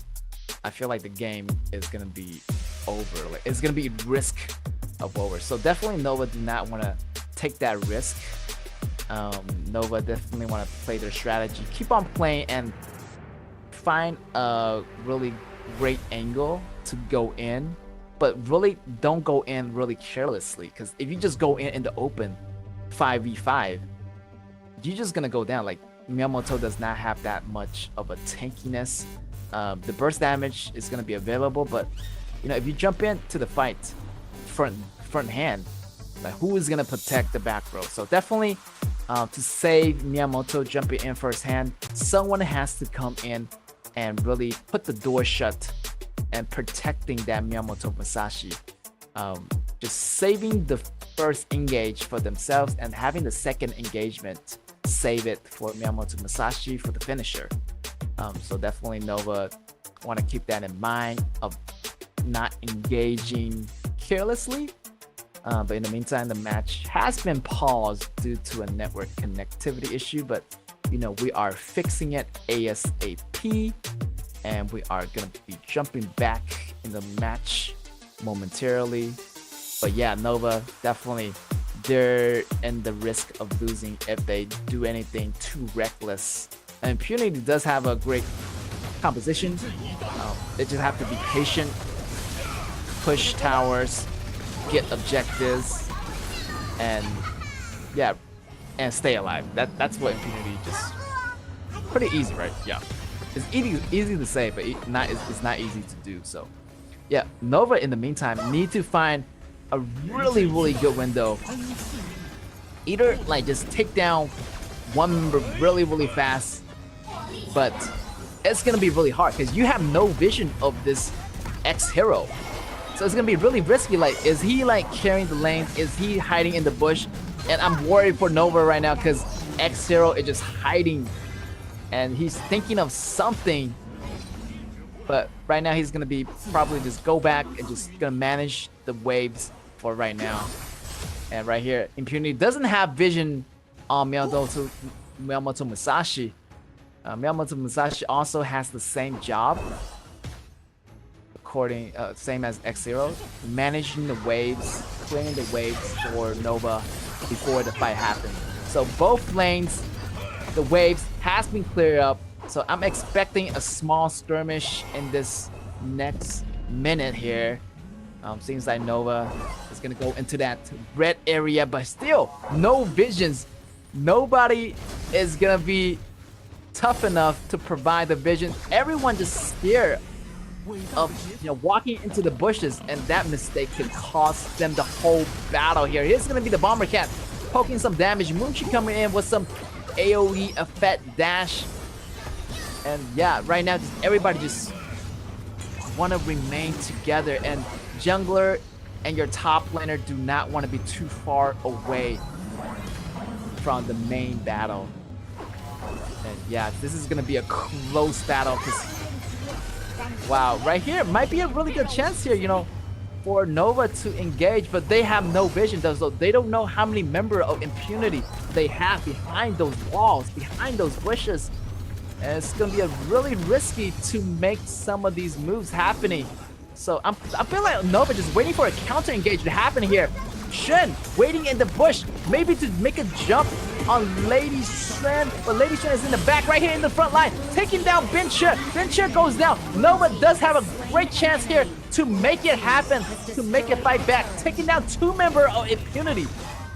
I feel like the game is gonna be over. Like it's gonna be risk of over. So definitely Nova do not want to take that risk. Nova definitely want to play their strategy, keep on playing, and find a really great angle to go in. But really don't go in really carelessly, because if you just go in the open 5v5, you're just gonna go down. Like Miyamoto does not have that much of a tankiness. The burst damage is gonna be available, but you know, if you jump into the fight front hand, like who is gonna protect the back row? So definitely to save Miyamoto jumping in first hand, someone has to come in and really put the door shut and protecting that Miyamoto Musashi. Just saving the first engage for themselves and having the second engagement save it for Miyamoto Musashi for the finisher. So definitely Nova want to keep that in mind of not engaging carelessly. But in the meantime, the match has been paused due to a network connectivity issue, but you know, we are fixing it ASAP, and we are going to be jumping back in the match momentarily. But yeah, Nova definitely, they're in the risk of losing if they do anything too reckless. And Impunity does have a great composition. They just have to be patient, push towers, get objectives, and yeah, and stay alive. That's what Impunity just pretty easy, right? Yeah, it's easy to say, but it's not easy to do. So yeah, Nova in the meantime need to find a really good window. Either like just take down 1 member really fast, but it's gonna be really hard because you have no vision of this X-Hero. So it's gonna be really risky. Like, is he like carrying the lane? Is he hiding in the bush? And I'm worried for Nova right now because X-Hero is just hiding and he's thinking of something. But right now he's gonna be probably just go back and just gonna manage the waves for right now. And right here, Impunity doesn't have vision on Miyamoto Musashi. Miyamoto Musashi also has the same job, same as X-Zero, managing the waves, clearing the waves for Nova before the fight happened. So both lanes, the waves has been cleared up. So I'm expecting a small skirmish in this next minute here. Seems like Nova is gonna go into that red area, but still no visions. Nobody is gonna be tough enough to provide the vision. Everyone just scared of walking into the bushes, and that mistake could cost them the whole battle here. Here's gonna be the Bomber Cat poking some damage. Munchi coming in with some AoE effect dash. And yeah, right now everybody just want to remain together, and jungler and your top laner do not want to be too far away from the main battle. And yeah, this is gonna be a close battle, because wow, right here might be a really good chance here, for Nova to engage, but they have no vision though, so they don't know how many members of Impunity they have behind those walls, behind those bushes. And it's gonna be really risky to make some of these moves happening. So I feel like Nova just waiting for a counter engage to happen here. Shen waiting in the bush, maybe to make a jump on Lady Shen, but Lady Shen is in the back right here in the front line, taking down Bencher. Bencher goes down. Nova does have a great chance here to make it happen, to make it fight back, taking down 2 members of Impunity.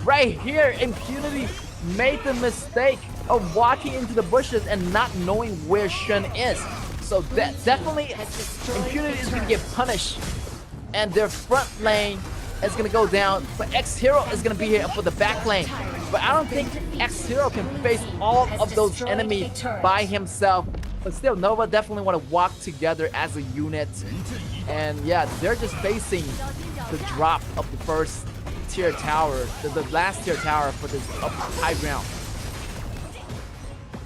Right here, Impunity made the mistake of walking into the bushes and not knowing where Shen is. So that definitely Impunity is gonna get punished, and their front lane is gonna go down, but X-Hero is gonna be here for the back lane. But I don't think X-Hero can face all of those enemies by himself. But still, Nova definitely want to walk together as a unit. And yeah, they're just facing the drop of the first tier tower, the last tier tower for this high ground.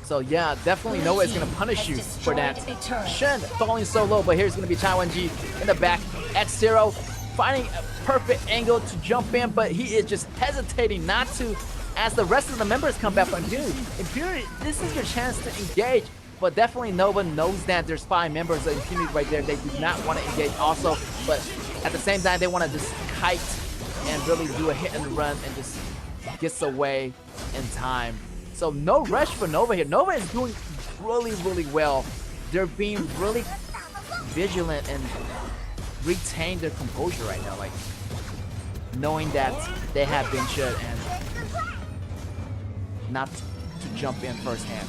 So yeah, definitely Nova is gonna punish you for that. Shen falling so low, but here's gonna be Chai Wen-Ji in the back. X-Zero finding a perfect angle to jump in, but he is just hesitating not to as the rest of the members come back from Impunity. Impunity, this is your chance to engage, but definitely Nova knows that there's 5 members of Impunity right there. They do not want to engage also, but at the same time, they want to just kite and really do a hit and run and just gets away in time. So no rush for Nova here. Nova is doing really, really well. They're being really vigilant and retain their composure right now, like knowing that they have been shut and not to jump in firsthand.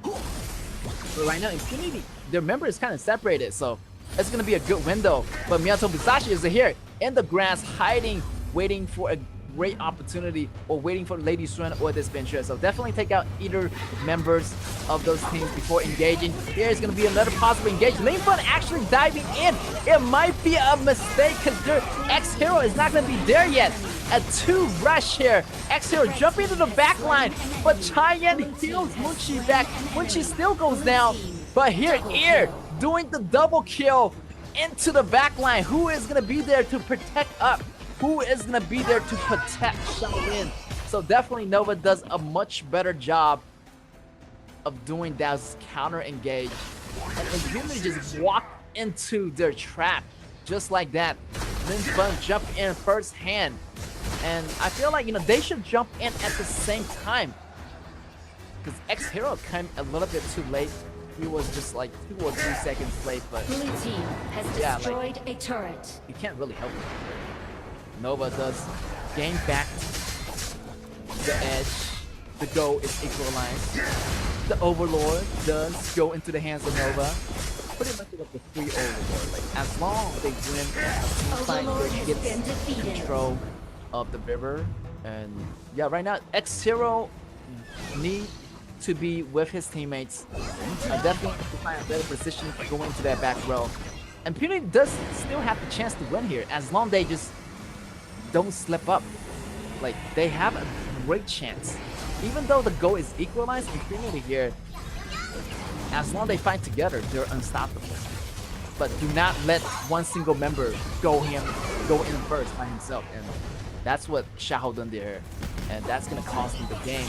But right now, Impunity, their member is kind of separated, so it's gonna be a good window. But Miyamoto Musashi is here in the grass, hiding, waiting for a great opportunity, or waiting for Lady Swen or this Venture. So definitely take out either members of those teams before engaging. Here's gonna be another possible engage. Lane Fun actually diving in. It might be a mistake because their X-Hero is not gonna be there yet. A 2 rush here. X-Hero jumping into the back line, but Cheyenne heals Munchi back. Munchi still goes down, but here, Ear doing the double kill into the back line. Who is gonna be there to protect up? Who is gonna be there to protect Shaolin? So definitely Nova does a much better job of doing that counter engage. And Impunity just walk into their trap just like that. Lin Fun jump in first hand. And I feel like, they should jump in at the same time. Because X-Hero came a little bit too late. He was just like 2 or 3 seconds late, but Blue team has destroyed a turret. You can't really help him. Nova does gain back the edge. The goal is equalized. The Overlord does go into the hands of Nova. Pretty much like the free Overlord. Like, as long as they win and get control of the river. And yeah, right now X-Zero need to be with his teammates. Definitely to find a better position to go into that back row. And Impunity does still have the chance to win here, as long as they just don't slip up. Like, they have a great chance. Even though the goal is equalized, Impunity here, as long as they fight together, they're unstoppable. But do not let one single member go in first by himself. And that's what Xiahou done there. And that's gonna cost him the game.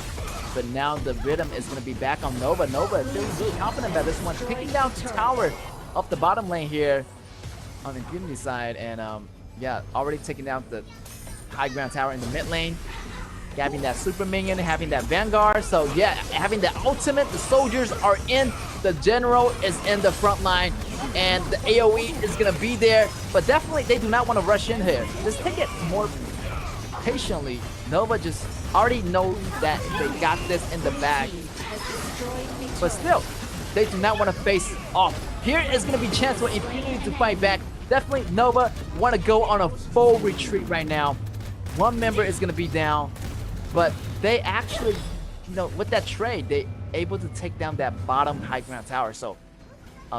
but now the rhythm is going to be back on Nova. Nova is feeling really confident about this one, picking down the tower off the bottom lane here on the Impunity side, and yeah, already taking down the high ground tower in the mid lane. Having that super minion, having that Vanguard. So yeah, having the ultimate, the soldiers are in, the general is in the front line, and the AoE is gonna be there. But definitely they do not want to rush in here. Just take it more patiently. Nova just already know that they got this in the bag. But still, they do not want to face off. Here is gonna be a chance for Impunity to fight back. Definitely Nova want to go on a full retreat right now. One member is gonna be down. But they actually, you know, with that trade, they able to take down that bottom high ground tower. So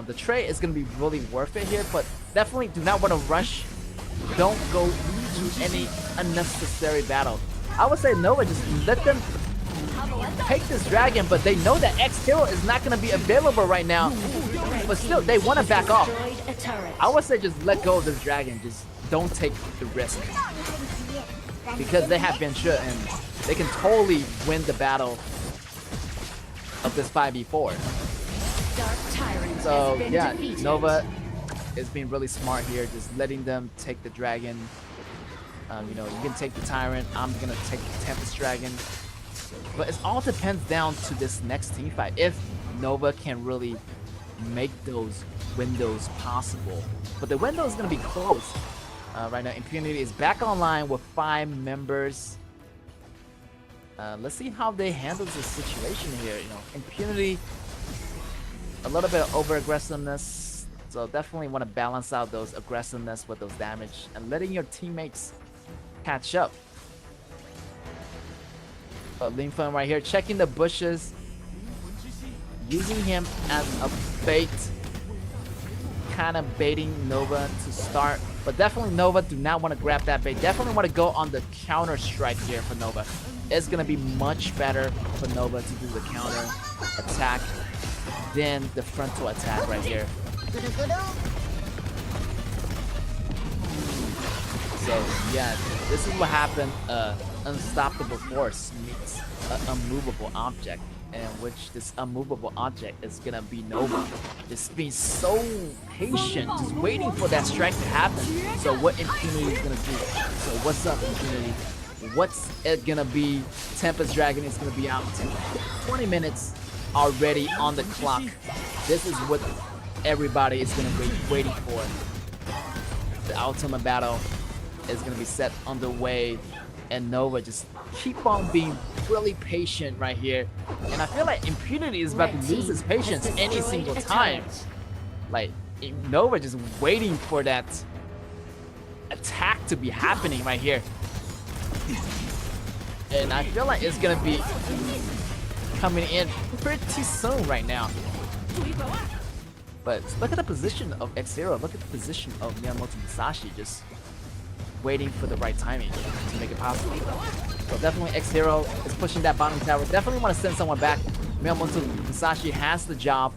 the trade is going to be really worth it here. But definitely do not want to rush. Don't go into any unnecessary battle. I would say Nova, just let them take this dragon. But they know that X hero is not going to be available right now. But still, they want to back off. I would say just let go of this dragon. Just don't take the risk. Because they have been shut and they can totally win the battle of this 5v4. So yeah, Nova is being really smart here, just letting them take the dragon. You know, you can take the Tyrant, I'm gonna take the Tempest Dragon. But it all depends down to this next team fight. If Nova can really make those windows possible. But the window is gonna be close. Right now, Impunity is back online with 5 members. Let's see how they handle this situation here. You know, Impunity, a little bit of over-aggressiveness. So definitely want to balance out those aggressiveness with those damage and letting your teammates catch up. But Linfen right here, checking the bushes, using him as a bait, kind of baiting Nova to start. But definitely Nova do not want to grab that bait. Definitely want to go on the counter strike here for Nova. It's going to be much better for Nova to do the counter attack than the frontal attack right here. So yeah, this is what happened. Unstoppable force meets an unmovable object, in which this unmovable object is gonna be Nova. Just being so patient, just waiting for that strike to happen. So what Impunity is gonna do? So what's up, Impunity? What's it gonna be? Tempest Dragon is gonna be out in 20 minutes already on the clock. This is what everybody is gonna be waiting for. The ultimate battle is gonna be set underway, and Nova just keep on being really patient right here. And I feel like Impunity is about to lose his patience any single time. Like, Nova just waiting for that attack to be happening right here. And I feel like it's gonna be coming in pretty soon right now. But look at the position of X-Zero. Look at the position of Miyamoto Musashi, just waiting for the right timing to make it possible. So definitely X-Hero is pushing that bottom tower. Definitely want to send someone back. Miyamoto Musashi has the job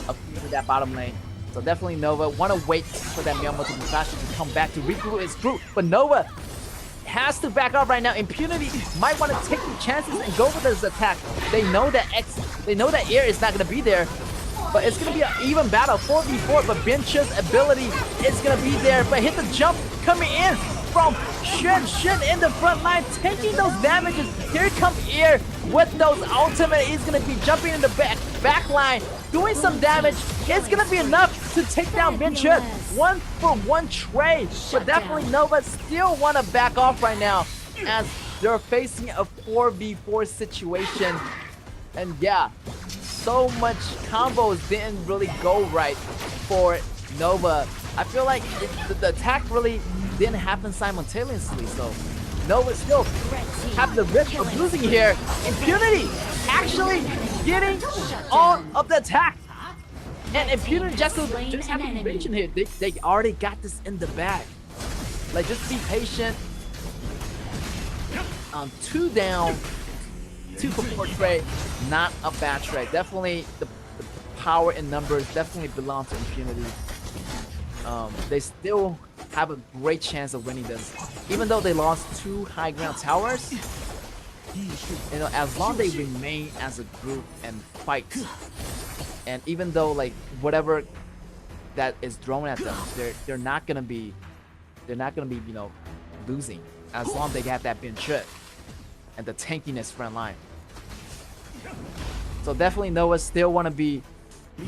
of keeping that bottom lane. So definitely Nova want to wait for that Miyamoto Musashi to come back to regroup his group. But Nova has to back up right now. Impunity might want to take the chances and go for this attack. They know that air is not going to be there. But it's going to be an even battle, 4v4, but Bencha's ability is going to be there. But hit the jump coming in from Shen in the front line, taking those damages. Here comes Air with those ultimate. He's going to be jumping in the back line, doing some damage. It's going to be enough to take down Bencha. 1-for-1 trade. But definitely Nova still want to back off right now as they're facing a 4v4 situation. And yeah, so much combos didn't really go right for Nova. I feel like the attack really didn't happen simultaneously, so Nova still have the risk of losing here. Impunity actually getting all of the attack. And Impunity just have to be patient here. They already got this in the bag. Like, just be patient. 2 down. 2-for-4 trade, not a bad trade. Definitely the power in numbers definitely belong to Impunity. They still have a great chance of winning this. Even though they lost 2 high ground towers, You know, as long they remain as a group and fight, and even though like whatever that is thrown at them, they're not gonna be you know losing as long they have that bin chut and the tankiness front line. So definitely Noah still want to be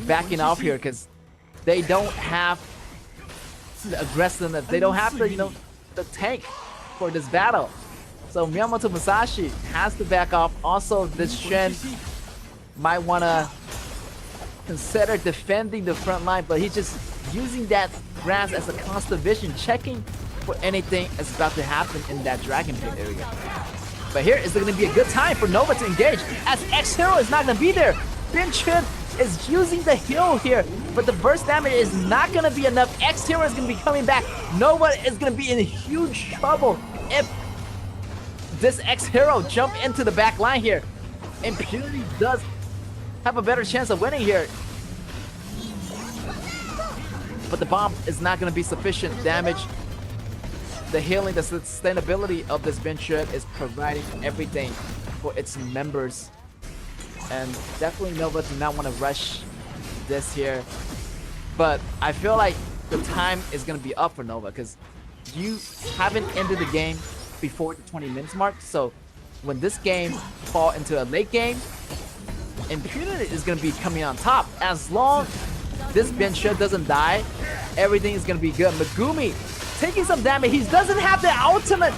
backing off here because they don't have the aggressiveness. They don't have the tank for this battle. So Miyamoto Musashi has to back off. Also, this Shen might want to consider defending the front line, but he's just using that grass as a constant vision, checking for anything that's about to happen in that Dragon Pit area. But here is going to be a good time for Nova to engage, as X-Hero is not going to be there. Bin Chun is using the heal here, but the burst damage is not going to be enough. X-Hero is going to be coming back. Nova is going to be in huge trouble if this X-Hero jump into the back line here. Impunity does have a better chance of winning here. But the bomb is not going to be sufficient damage. The healing, the sustainability of this Bin Chun is providing everything for its members. And definitely Nova do not want to rush this here. But I feel like the time is going to be up for Nova because you haven't ended the game before the 20 minutes mark. So when this game fall into a late game, Impunity is going to be coming on top. As long this Bin Chun doesn't die, everything is going to be good. Megumi taking some damage. He doesn't have the ultimate.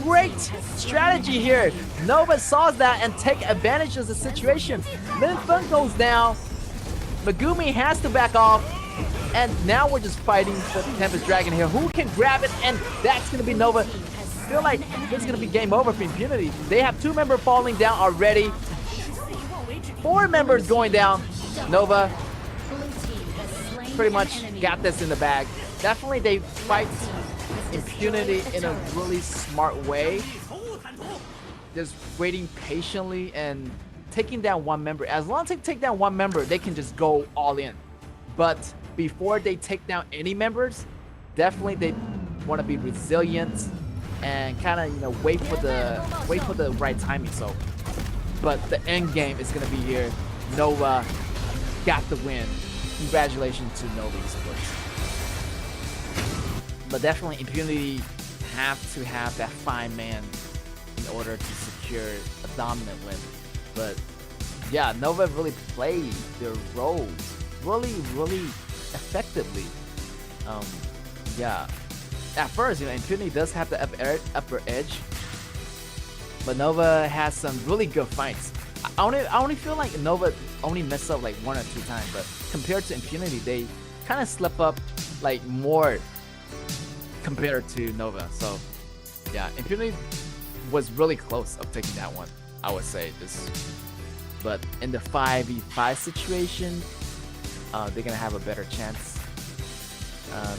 Great strategy here. Nova saw that and take advantage of the situation. Lin Feng goes down. Megumi has to back off. And now we're just fighting for the Tempest Dragon here. Who can grab it? And that's going to be Nova. I feel like this is going to be game over for Impunity. They have 2 members falling down already. 4 members going down. Nova pretty much got this in the bag. Definitely they fight Impunity in a really smart way. Just waiting patiently and taking down 1 member. As long as they take down 1 member, they can just go all in. But before they take down any members, definitely they want to be resilient and kind of wait for the right timing. So, but the end game is gonna be here. Nova got the win. Congratulations to Nova Esports. But definitely Impunity have to have that 5-man in order to secure a dominant win. But yeah, Nova really played their roles really effectively. Yeah, at first Impunity does have the upper edge, but Nova has some really good fights. I only feel like Nova only messed up like 1 or 2 times, but compared to Impunity, they kind of slip up like more compared to Nova. So yeah, Impunity was really close of taking that one, I would say. But in the 5v5 situation, they're gonna have a better chance.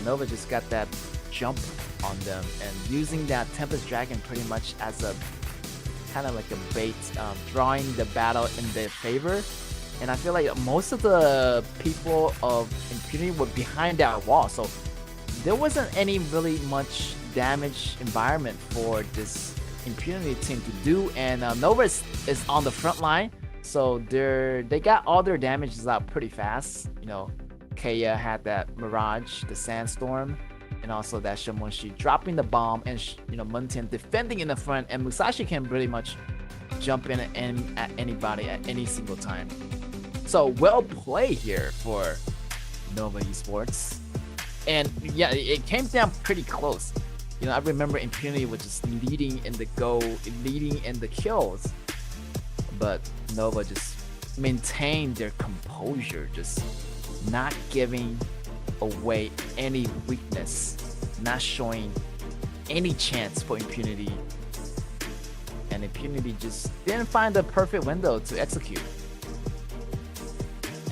Nova just got that jump on them and using that Tempest Dragon pretty much as a kind of like a bait, drawing the battle in their favor. And I feel like most of the people of Impunity were behind that wall, so there wasn't any really much damage environment for this Impunity team to do. And Nova is on the front line, so they got all their damages out pretty fast. KAW had that Mirage, the Sandstorm, and also that Shimonshi dropping the bomb, and Muntian defending in the front, and Musashi can pretty much jump in at anybody at any single time. So well played here for Nova Esports. And yeah, it came down pretty close. I remember Impunity was just leading in the kills, but Nova just maintained their composure, just not giving away any weakness, not showing any chance for Impunity. And Impunity just didn't find the perfect window to execute.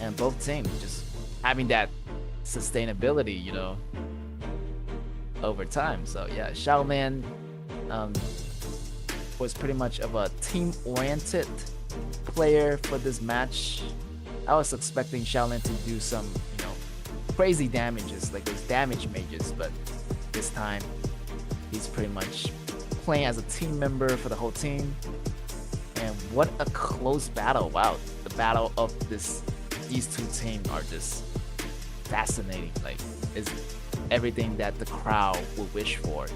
And both teams just having that sustainability, over time. So yeah, Shaolin was pretty much of a team-oriented player for this match. I was expecting Shaolin to do some, crazy damages, like those damage mages, but this time he's pretty much playing as a team member for the whole team. what a close battle. Wow, the battle of these two teams are just fascinating. Like, is everything that the crowd would wish for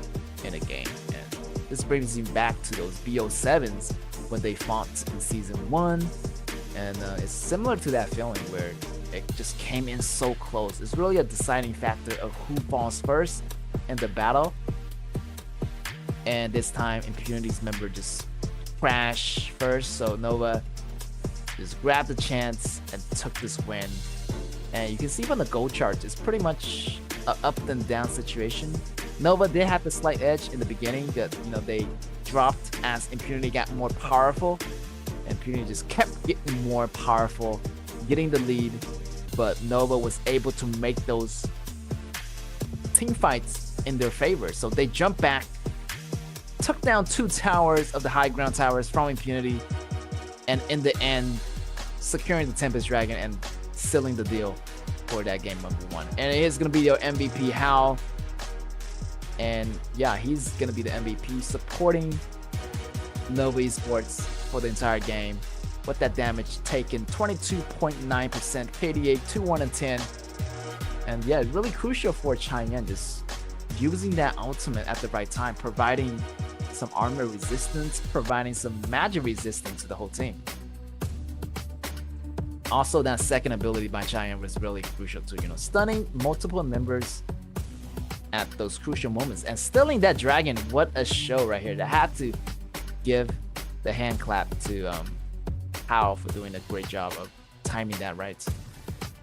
in a game. And this brings you back to those BO7s when they fought in season 1. And it's similar to that feeling where it just came in so close. It's really a deciding factor of who falls first in the battle. And this time, Impunity's member just crashed first, so Nova just grabbed the chance and took this win. And you can see from the goal chart, it's pretty much an up and down situation. Nova did have the slight edge in the beginning that, you know, they dropped as Impunity got more powerful. Impunity just kept getting more powerful, getting the lead, but Nova was able to make those team fights in their favor. So they jumped back, took down 2 towers of the high ground towers from Impunity, and in the end, securing the Tempest Dragon and sealing the deal for that game number 1. And it is going to be your MVP, KAW. And yeah, he's going to be the MVP, supporting Nova Esports for the entire game. With that damage taken, 22.9%, KDA 2-1-10. And yeah, really crucial for Cheyenne, just using that ultimate at the right time, providing some armor resistance, providing some magic resistance to the whole team. Also, that second ability by Cheyenne was really crucial too, you know, stunning multiple members at those crucial moments and stealing that dragon. What a show right here. That had to give the hand clap to KAW for doing a great job of timing that right.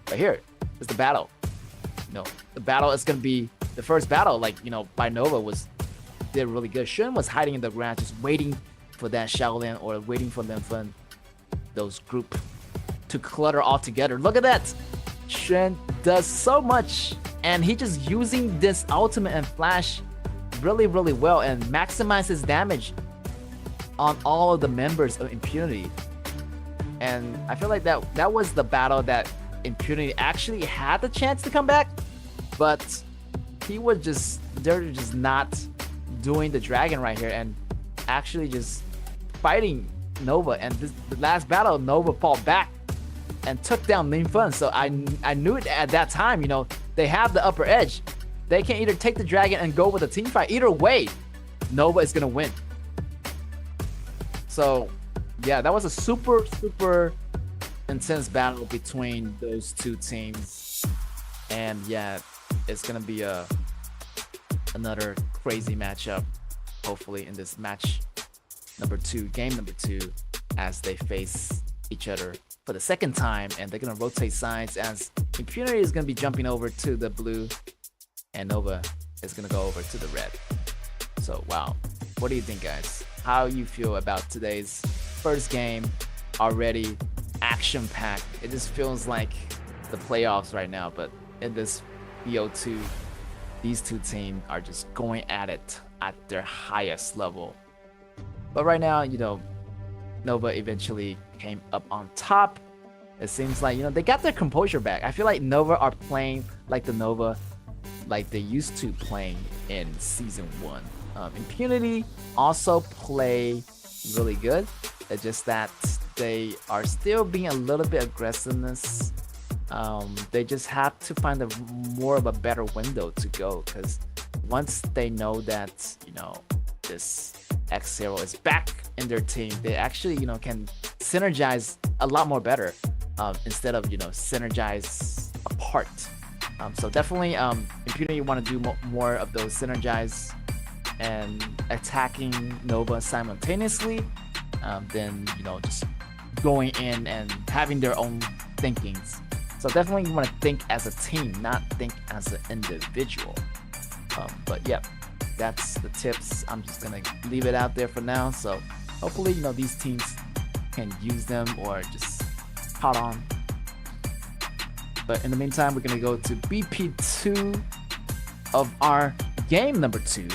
But here is the battle. You know, the battle is going to be the first battle, like, you know, by Nova did really good. Shun was hiding in the ground, just waiting for that Shaolin or waiting for Linfen, those group to clutter all together. Look at that. Shun does so much, and he just using this ultimate and flash really, really well and maximizes damage on all of the members of Impunity. And I feel like that was the battle that Impunity actually had the chance to come back, but they're just not doing the dragon right here and actually just fighting Nova. And the last battle, Nova fought back and took down Linfen. So I knew it at that time, you know, they have the upper edge. They can either take the dragon and go with a team fight. Either way, Nova is gonna win. So yeah, that was a super, super intense battle between those two teams. And yeah, it's gonna be another crazy matchup, hopefully, in this match number 2, game number 2, as they face each other for the second time. And they're gonna rotate sides as Impunity is gonna be jumping over to the blue and Nova is gonna go over to the red. So wow, what do you think, guys? How you feel about today's first game? Already action-packed. It just feels like the playoffs right now, but in this BO2, these two teams are just going at it at their highest level. But right now, you know, Nova eventually came up on top. It seems like, you know, they got their composure back. I feel like Nova are playing like the Nova like they used to playing in season 1. Impunity also play really good. It's just that they are still being a little bit aggressiveness. They just have to find more of a better window to go, because once they know that, you know, this X0 is back in their team, they actually, you know, can synergize a lot more better instead of, you know, synergize apart. So definitely Impunity want to do more of those synergize and attacking Nova simultaneously than, you know, just going in and having their own thinkings. So definitely you want to think as a team, not think as an individual. But yeah, that's the tips. I'm just gonna leave it out there for now. So hopefully, you know, these teams can use them or just caught on. But in the meantime, we're gonna go to BP2 of our game number 2.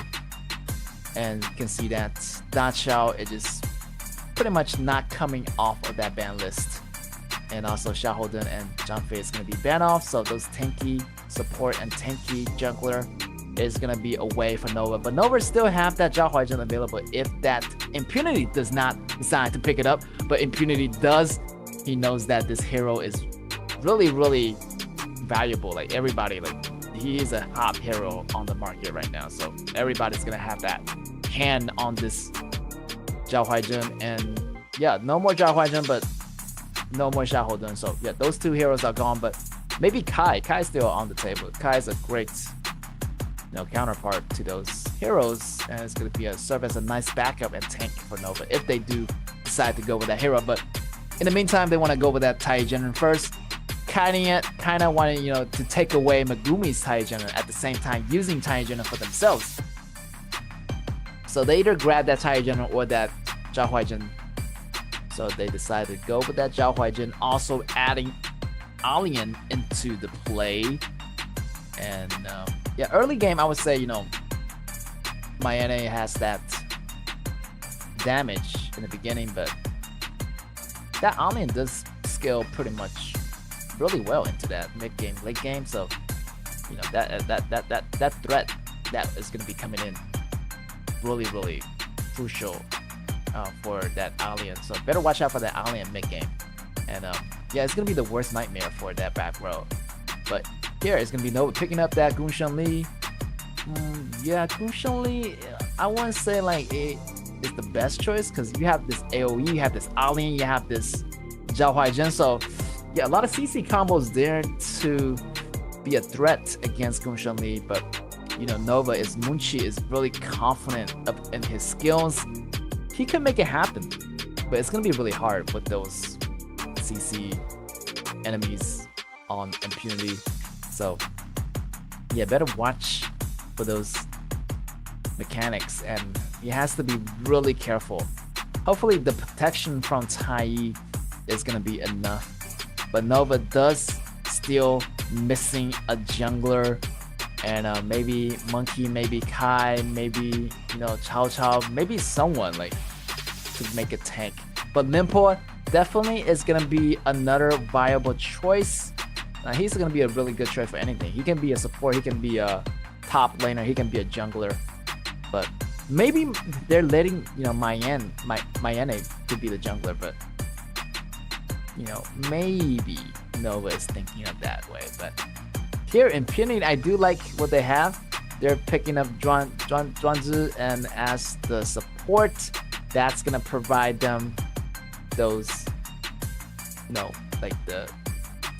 And you can see that Da Chao is just pretty much not coming off of that ban list. And also Xiaohouden and Zhang Fei is going to be banned off. So those tanky support and tanky jungler is gonna be away for Nova, but Nova still have that Zhao Huaizhen available if that Impunity does not decide to pick it up. But Impunity does. He knows that this hero is really valuable. Like everybody, like he is a hot hero on the market right now, so everybody's gonna have that hand on this Zhao Huaizhen. And yeah, no more Zhao Huaizhen, but no more Xiahou Dun. So yeah, those two heroes are gone, but maybe Kai is still on the table. Kai is a great counterpart to those heroes, and it's gonna be serve as a nice backup and tank for Nova if they do decide to go with that hero. But in the meantime, they want to go with that Tai General first. Kind of wanting to take away Megumi's Tai General at the same time using Tai General for themselves. So they either grab that Tai General or that Zhao Huaizhen. So they decided to go with that Zhao Huaizhen, also adding Alien into the play. And yeah, early game, I would say, Mayene has that damage in the beginning, but that Alien does scale pretty much really well into that mid game, late game. So, that threat that is going to be coming in really crucial for that Alien. So better watch out for that Alien mid game. And yeah, it's going to be the worst nightmare for that back row. But here it's going to be Nova picking up that Gunshan Li. Yeah, Gunshan Li, I wouldn't say like it is the best choice because you have this AoE, you have this Alien, you have this Zhao Huaizhen. So yeah, a lot of CC combos there to be a threat against Gunshan Li. But Nova Munchi is really confident in his skills. He can make it happen, but it's gonna be really hard with those CC enemies on Impunity. So yeah, better watch for those mechanics, and he has to be really careful. Hopefully the protection from Tai is gonna be enough, but Nova does still missing a jungler, and maybe Monkey, maybe Kai, maybe Cao, maybe someone like to make a tank. But Limpo definitely is gonna be another viable choice. He's gonna be a really good choice for anything. He can be a support, he can be a top laner, he can be a jungler. But maybe they're letting Mayene to be the jungler, but maybe Nova is thinking of that way. But here in Impunity, I do like what they have. They're picking up Zhuangzi, and as the support, that's gonna provide them those like the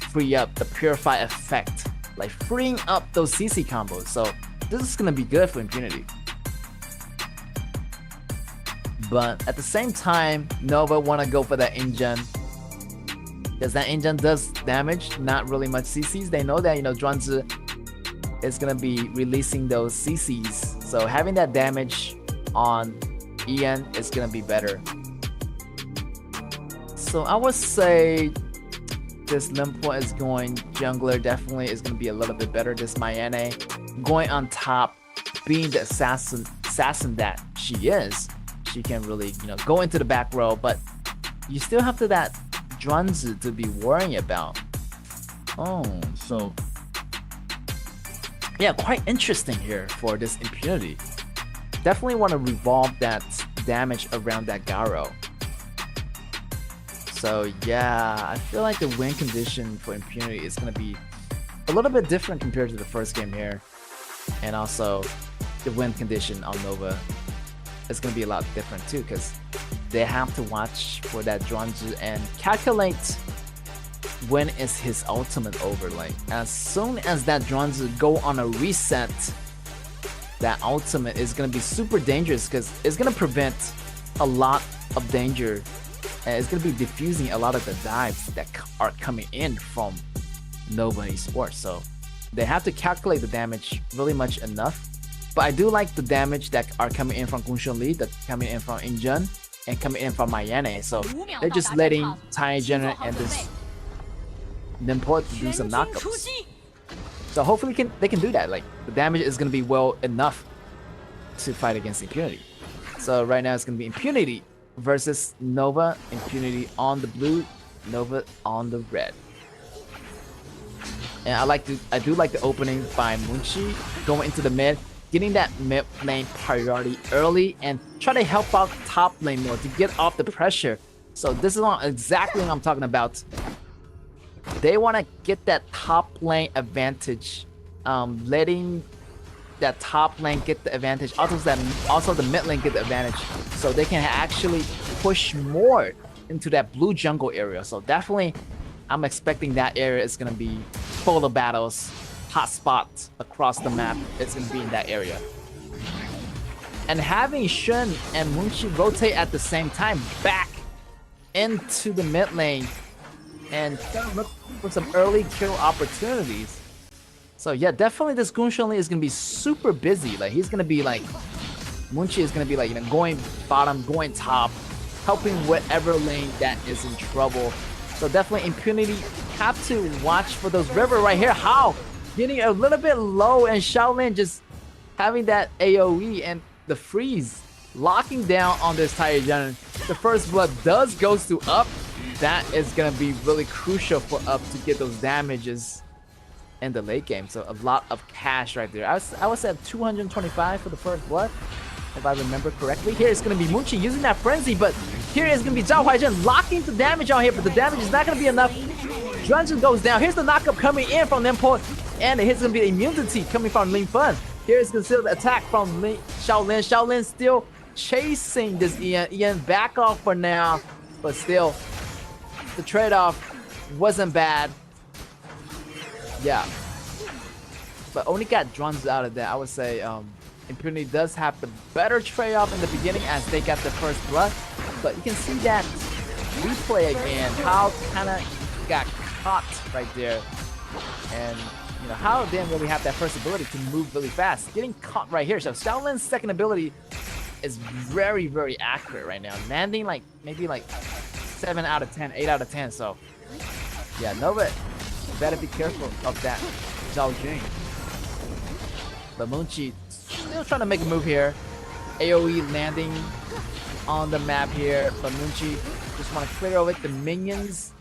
free up, the purify effect, like freeing up those CC combos. So this is gonna be good for Impunity. But at the same time, Nova wanna go for that engine, because that engine does damage, not really much CCs. They know that Zhuangzi is gonna be releasing those CCs, so having that damage on Ian is gonna be better. So I would say this Limpo is going jungler, definitely is gonna be a little bit better. This Mayene going on top, being the assassin that she is, she can really go into the back row, but you still have that Zhuangzi to be worrying about. So yeah, quite interesting here for this Impunity. Definitely want to revolve that damage around that Garo. So yeah, I feel like the win condition for Impunity is going to be a little bit different compared to the first game here. And also, the win condition on Nova is going to be a lot different too, because they have to watch for that Zhuangzi and calculate when is his ultimate over. Like as soon as that Zhuangzi go on a reset, that ultimate is going to be super dangerous, because it's going to prevent a lot of danger, and it's going to be diffusing a lot of the dives that are coming in from Nova Esports. So they have to calculate the damage really much enough. But I do like the damage that are coming in from Gunshan Li, that's coming in from Injun, and coming in from Mayene. So they're just letting Tai General and this Nimport do some knockups. So hopefully they can do that. Like the damage is going to be well enough to fight against Impunity. So right now it's going to be Impunity versus Nova. Impunity on the blue, Nova on the red. And I do like the opening by Munchi going into the mid, getting that mid lane priority early and try to help out top lane more to get off the pressure. So this is exactly what I'm talking about. They want to get that top lane advantage, letting that top lane get the advantage, also the mid lane get the advantage, so they can actually push more into that blue jungle area. So definitely, I'm expecting that area is gonna be full of battles, hot spots across the map. It's gonna be in that area. And having Shun and Munchi rotate at the same time back into the mid lane and look for some early kill opportunities. So yeah, definitely this Gunshan Lee is gonna be super busy. Like he's gonna be like, Munchi is gonna be like, you know, going bottom, going top, helping whatever lane that is in trouble. So definitely Impunity have to watch for those river right here. How getting a little bit low and Shaolin just having that AoE and the freeze locking down on this Taiyuan. The first blood does goes to Up. That is gonna be really crucial for Up to get those damages in the late game. So a lot of cash right there. I was at 225 for the first blood, if I remember correctly. Here it's gonna be Munchi using that frenzy, but here is gonna be Zhao Huaizhen locking the damage on here, but the damage is not gonna be enough. Drungeon goes down. Here's the knockup coming in from Nemport, and here's gonna be immunity coming from Ling Fun. Here's considered attack from Shaolin. Shaolin still chasing this Ian. Ian back off for now, but still the trade-off wasn't bad. Yeah, but only got drones out of that. I would say Impunity does have the better trade-off in the beginning as they got the first blood, but you can see that replay again, how kind of got caught right there, and you know how didn't really have that first ability to move really fast, getting caught right here. So Shaolin's second ability is very, very accurate right now, landing like maybe like 7 out of 10, 8 out of 10. So yeah, Nova better be careful of that Zhao Jing. But Munchi still trying to make a move here. AoE landing on the map here, but Munchi just want to clear away the minions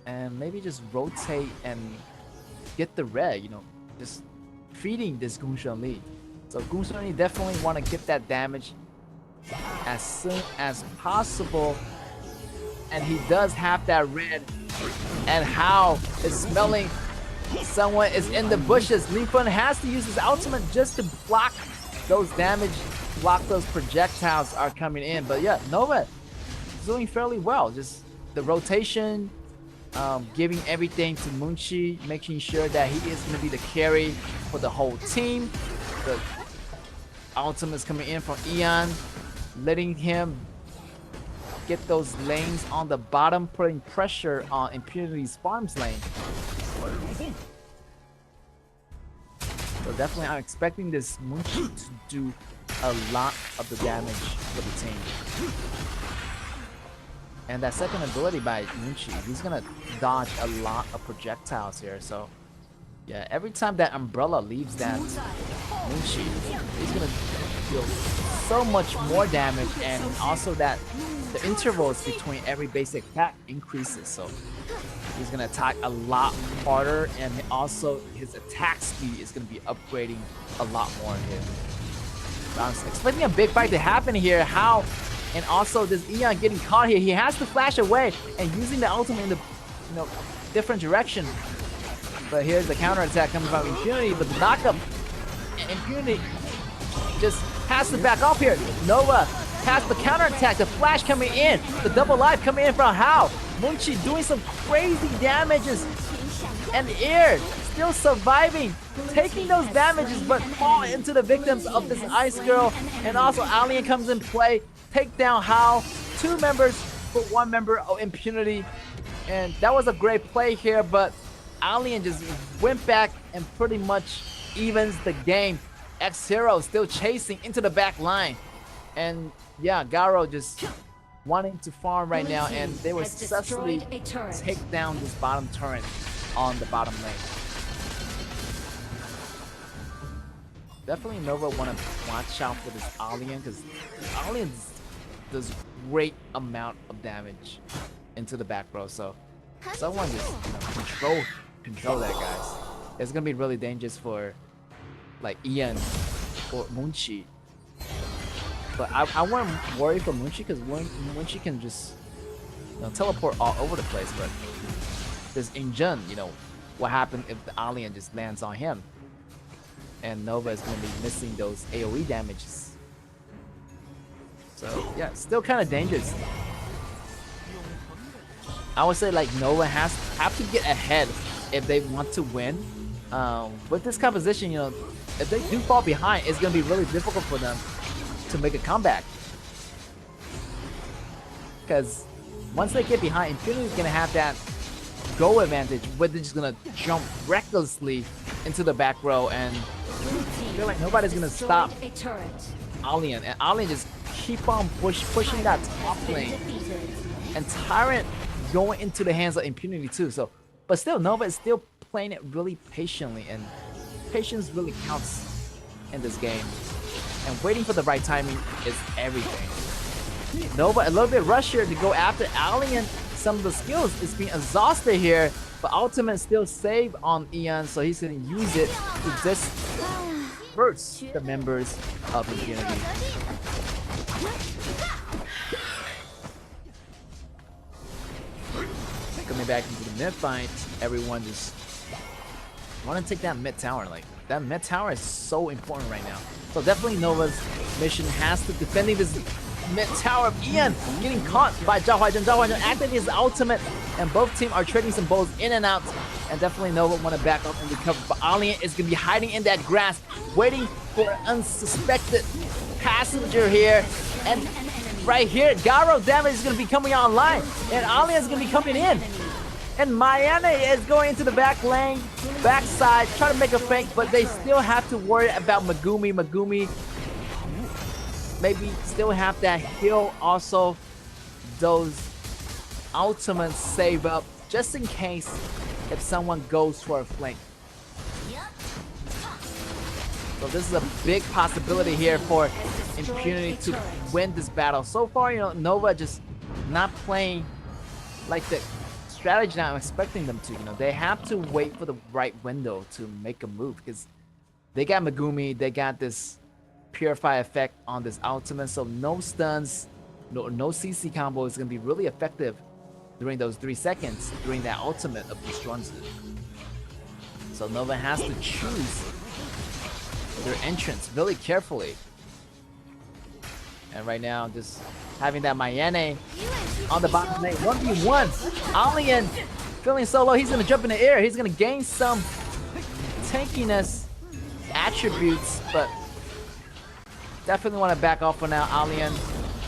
and maybe just rotate and get the red, you know, just feeding this Gunshan Lee. So Gunshan Lee definitely want to get that damage as soon as possible, and he does have that red. And how is smelling someone is in the bushes. Li Fun has to use his ultimate just to block those damage, block those projectiles are coming in. But yeah, Nova is doing fairly well. Just the rotation, giving everything to Munchi, making sure that he is going to be the carry for the whole team. The ultimates coming in from Eon, letting him get those lanes on the bottom, putting pressure on Impunity's farms lane. So definitely I'm expecting this Munchi to do a lot of the damage for the team. And that second ability by Munchi, he's gonna dodge a lot of projectiles here. So yeah, every time that umbrella leaves that Munchi, he's gonna deal so much more damage, and also that the intervals between every basic attack increases, so he's gonna attack a lot harder, and also his attack speed is gonna be upgrading a lot more here. So I'm expecting a big fight to happen here. How, and also this Eon getting caught here. He has to flash away and using the ultimate in the different direction. But here's the counter attack coming from Impunity, but the knockup, and Impunity just has to back off here. Nova has the counter attack, the flash coming in, the double life coming in from How. Munchi doing some crazy damages, and Air still surviving, taking those damages, but fall into the victims of this Ice Girl. And also Alien comes in play, take down How. 2 members for 1 member of Impunity, and that was a great play here, but Alien just went back and pretty much evens the game. X-Hero still chasing into the back line. And yeah, Garo just wanting to farm right now, and they were successfully take down this bottom turret on the bottom lane. Definitely Nova want to watch out for this Alien, because Alien does great amount of damage into the back row. So Someone just control that, guys. It's gonna be really dangerous for like Ian or Munchi. But I wouldn't worry for Munchi because Munchi can just teleport all over the place. But there's Injun, what happened if the alien just lands on him? And Nova is gonna be missing those AoE damages. So yeah, still kind of dangerous. I would say like Nova have to get ahead if they want to win. With this composition, if they do fall behind, it's gonna be really difficult for them to make a comeback. Because once they get behind, Infinity is gonna have that goal advantage where they're just gonna jump recklessly into the back row, and I feel like nobody's gonna stop Alien, and Alien just keep on pushing that top lane, and Tyrant going into the hands of Impunity too. So, but still, Nova is still playing it really patiently, and patience really counts in this game. And waiting for the right timing is everything. Nova a little bit rushed here to go after Alien. Some of the skills is being exhausted here, but Ultimate still saved on Ian, so he's gonna use it to disperse the members of Impunity. Coming back into the mid fight, everyone just want to take that mid tower. Like, that mid tower is so important right now. So definitely Nova's mission has to defending this mid tower. Ian getting caught by Zhao Huaizhen. Zhao Huaizhen activating his ultimate, and both teams are trading some bows in and out. And definitely Nova want to back up and recover. But Alien is going to be hiding in that grass, waiting for an unsuspected passenger here. And right here, Garo damage is going to be coming online, and Alien is going to be coming in. And Mayane is going into the back lane, backside, trying to make a fake, but they still have to worry about Megumi. Megumi maybe still have that heal, also those ultimates save up, just in case if someone goes for a flank. So this is a big possibility here for Impunity to win this battle. So far, Nova just not playing like the strategy that I'm expecting them to. They have to wait for the right window to make a move, because they got Megumi, they got this Purify effect on this ultimate, so no stuns, no CC combo is going to be really effective during those 3 seconds during that ultimate of Destroyers. So Nova has to choose their entrance really carefully. And right now, just having that Mayane on the bottom lane, 1v1. Alien feeling so low, he's going to jump in the air. He's going to gain some tankiness attributes, but definitely want to back off for now. Alien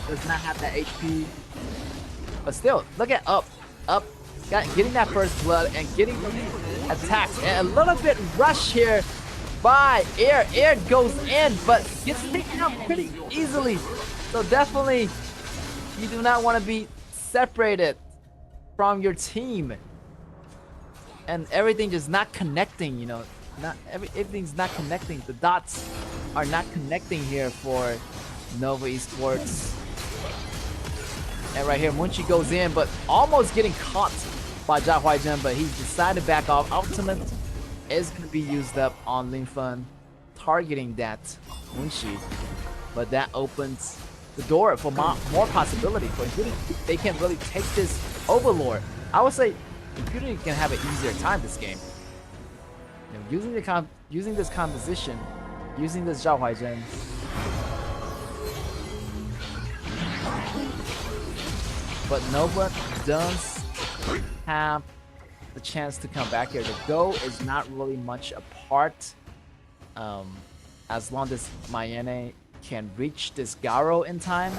does not have that HP. But still, look at Up, getting that first blood and getting attacks. And a little bit rush here by Air. Air goes in, but gets taken out pretty easily. So definitely, you do not want to be separated from your team. And everything just not connecting, everything's not connecting. The dots are not connecting here for Nova Esports. And right here, Munchi goes in, but almost getting caught by Zhao Huaizhen, but he decided to back off. Ultimate is going to be used up on Linfen, targeting that Munchi. But that opens the door for more possibility for Impunity. They can really take this Overlord. I would say Impunity can have an easier time this game. Using this composition, using this Zhao Huaizhen. But Nova does have the chance to come back here. The Go is not really much apart. As long as Mayane can reach this Garo in time.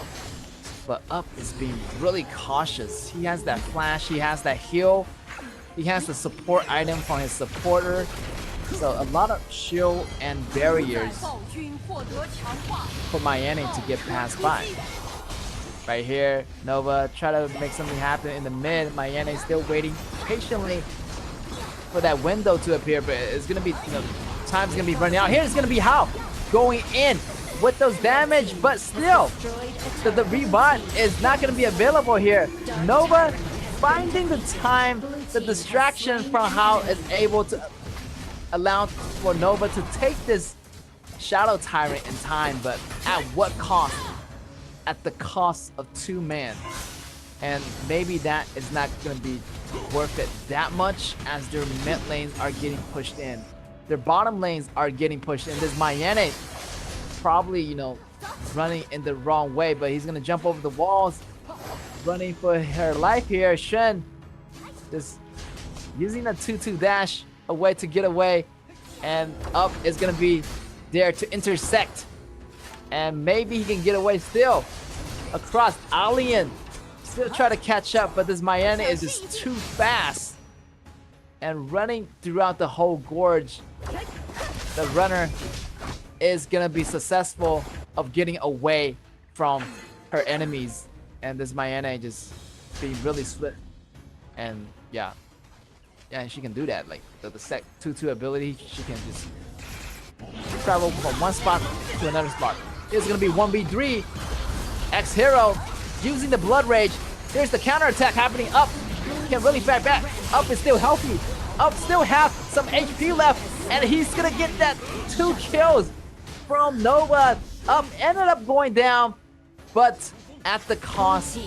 But Up is being really cautious. He has that flash, he has that heal, he has the support item from his supporter. So a lot of shield and barriers for Mayane to get passed by. Right here, Nova try to make something happen in the mid. Mayane still waiting patiently for that window to appear, but it's gonna be, time's gonna be running out. Here's gonna be How going in with those damage, but still the revive is not gonna be available here. Nova finding the time, the distraction from how it's able to allow for Nova to take this Shadow Tyrant in time, but at what cost? At the cost of 2 men. And maybe that is not going to be worth it that much as their mid lanes are getting pushed in. Their bottom lanes are getting pushed in. This Mayene probably, you know, running in the wrong way, but he's going to jump over the walls, running for her life here. Shen just using a 2-2 dash away to get away, and Up is going to be there to intersect. And maybe he can get away still across Alien. Still try to catch up, but this Mayene is just too fast. And running throughout the whole gorge, the runner is gonna be successful of getting away from her enemies. And this Mayene just being really swift. And yeah, she can do that. Like the sec 2-2 ability, she can just travel from one spot to another spot. It's gonna be 1v3. X-Hero using the Blood Rage. There's the counter attack happening. Up can really fight back. Up is still healthy. Up still have some HP left, and he's gonna get that 2 kills from Nova. Up ended up going down, but at the cost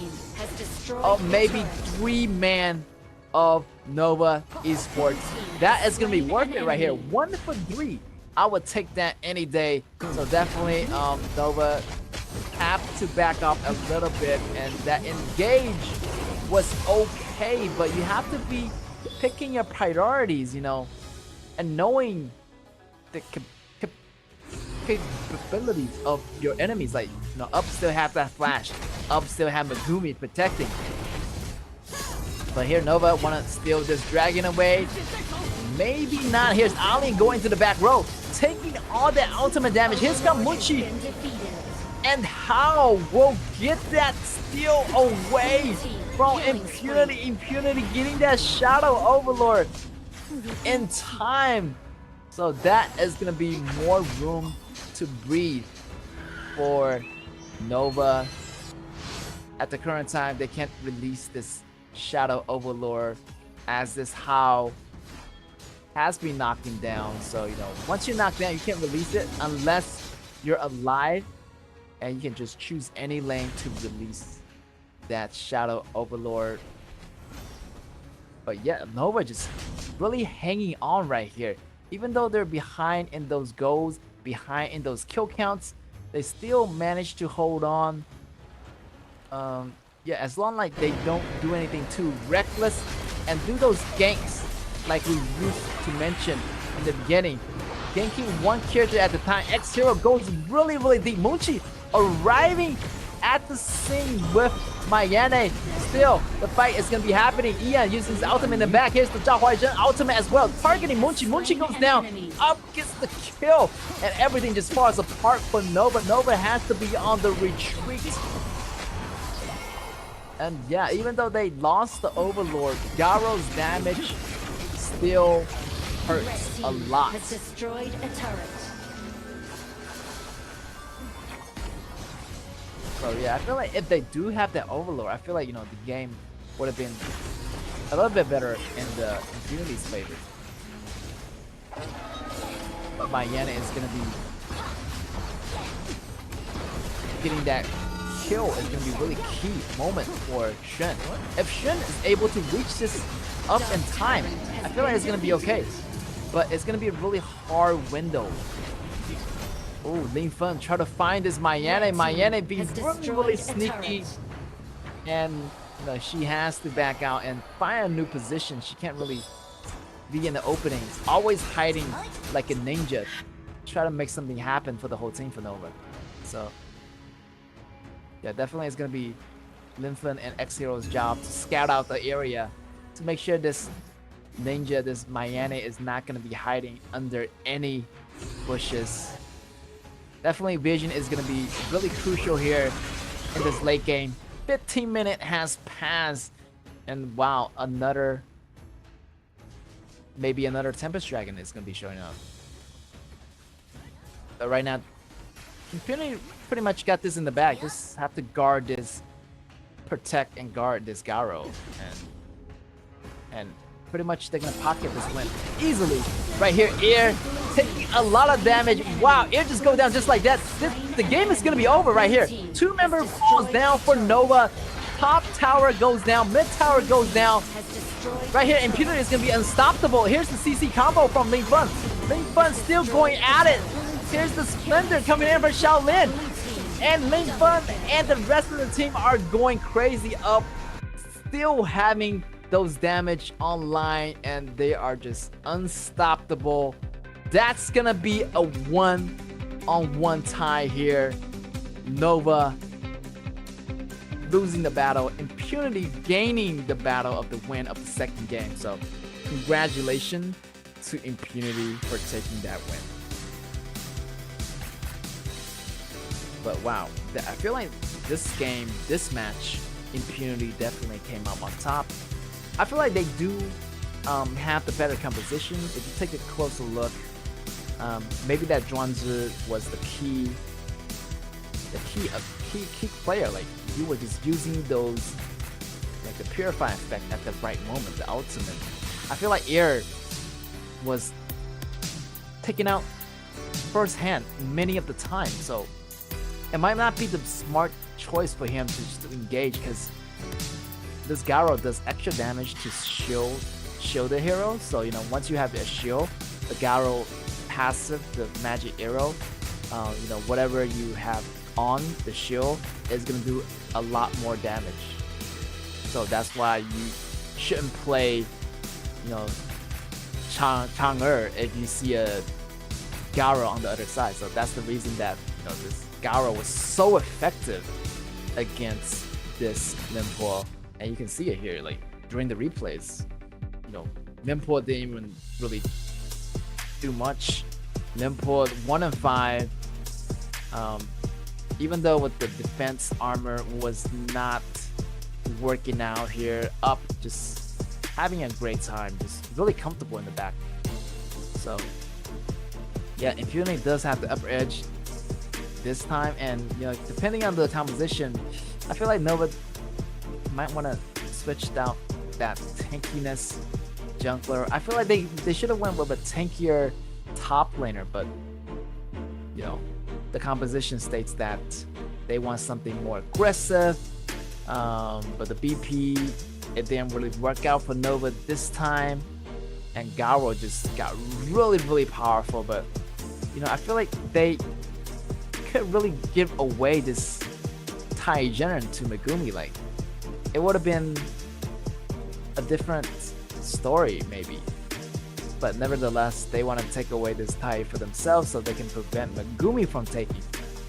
of maybe 3 man of Nova Esports. That is gonna be worth it right here. 1 for 3. I would take that any day. So definitely Nova have to back up a little bit, and that engage was okay, but you have to be picking your priorities, you know, and knowing the capabilities of your enemies. Like, you know, Up still have that flash, Up still have Megumi protecting, but here Nova wanna steal this dragon away. Maybe not. Here's Ali going to the back row, taking all that ultimate damage. Here's Munchi, and how will get that steal away from Impunity. Impunity getting that Shadow Overlord in time. So that is going to be more room to breathe for Nova. At the current time, they can't release this Shadow Overlord as this How has been knocking down. So, you know, once you're knocked down, you can't release it unless you're alive, and you can just choose any lane to release that Shadow Overlord. But yeah, Nova just really hanging on right here. Even though they're behind in those goals, behind in those kill counts, they still manage to hold on. Yeah, as long like they don't do anything too reckless and do those ganks like we used to mention in the beginning. Ganking one character at the time. X-Hero goes really, really deep. Munchi arriving at the scene with Mayene. Still, the fight is going to be happening. Ian using his ultimate in the back. Here's the Zhao Huaizhen ultimate as well. Targeting Munchi. Munchi goes down. Up gets the kill. And everything just falls apart for Nova. Nova has to be on the retreat. And yeah, even though they lost the Overlord, Garo's damage still hurts a lot. Has destroyed a turret. So yeah, I feel like if they do have that Overlord, I feel like, you know, the game would have been a little bit better in the Infinity's favor. But Mayene is gonna be getting that kill is gonna be really key moment for Shen. If Shen is able to reach this up in time, I feel like it's gonna be okay. But it's gonna be a really hard window. Oh, Lin Fen try to find this Mayene. Mayene being really, really sneaky. And you know, she has to back out and find a new position. She can't really be in the openings. Always hiding like a ninja. Try to make something happen for the whole team for Nova. So yeah, definitely it's gonna be Lin Fen and X-Hero's job to scout out the area to make sure this ninja, this Mayene, is not gonna be hiding under any bushes. Definitely vision is gonna be really crucial here in this late game. 15 minutes has passed, and wow, maybe another Tempest Dragon is gonna be showing up. But right now, Infinity pretty much got this in the bag. Just have to guard this, protect and guard this Garo, and and pretty much they're gonna pocket this win easily. Right here, Air taking a lot of damage. Wow, Air just go down just like that. The game is gonna be over right here. 2-member falls down for Nova. Top tower goes down, mid tower goes down. Right here, Impunity is gonna be unstoppable. Here's the CC combo from Ling Fun. Ling Fun still going at it. Here's the Splendor coming in for Shaolin. And Ling Fun and the rest of the team are going crazy up. Still having those damage online, and they are just unstoppable. That's gonna be a 1-on-1 tie here. Nova losing the battle, Impunity gaining the battle of the win of the second game. So congratulations to Impunity for taking that win. But wow, I feel like this game, this match, Impunity definitely came up on top. I feel like they do have the better composition. If you take a closer look, maybe that Zhuangzi was the key player. Like, you were just using those, like the Purify effect at the right moment, the ultimate. I feel like Air was taken out first hand many of the time, so it might not be the smart choice for him to just engage, because this Garo does extra damage to shield the hero. So, you know, once you have a shield, the Garo passive, the magic arrow, you know, whatever you have on the shield is gonna do a lot more damage. So that's why you shouldn't play, you know, Chang'e if you see a Garo on the other side. So that's the reason that, you know, this Garo was so effective against this Ningpo. And you can see it here, like during the replays, you know, Ningpo didn't even really do much. Ningpo 1-5. Even though with the defense armor was not working out here, up just having a great time, just really comfortable in the back. So yeah, Impunity does have the upper edge this time, and you know, depending on the composition, I feel like Nova might want to switch out that tankiness jungler. I feel like they should have went with a tankier top laner, but you know, the composition states that they want something more aggressive. But the BP, it didn't really work out for Nova this time, and Garo just got really powerful. But you know, I feel like they could really give away this Tai General to Megumi. Like, it would have been a different story maybe, but nevertheless they want to take away this Tai for themselves so they can prevent Megumi from taking.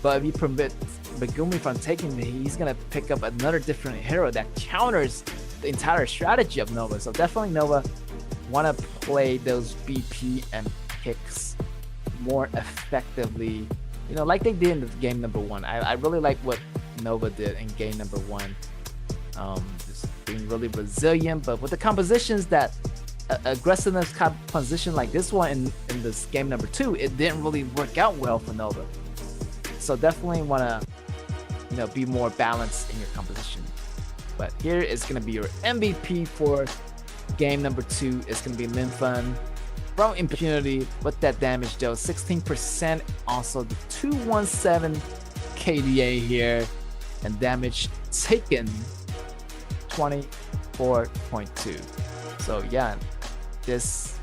But if you prevent Megumi from taking, he's gonna pick up another different hero that counters the entire strategy of Nova. So definitely Nova want to play those BP and picks more effectively, you know, like they did in the game number 1. I really like what Nova did in game number 1. Just being really resilient, but with the compositions that aggressiveness composition like this one in this game number 2, it didn't really work out well for Nova. So definitely want to, you know, be more balanced in your composition. But here is going to be your MVP for game number 2. It's going to be Linfun from Impunity with that damage though, 16%. Also the 217 KDA here, and damage taken 24.2. So yeah, this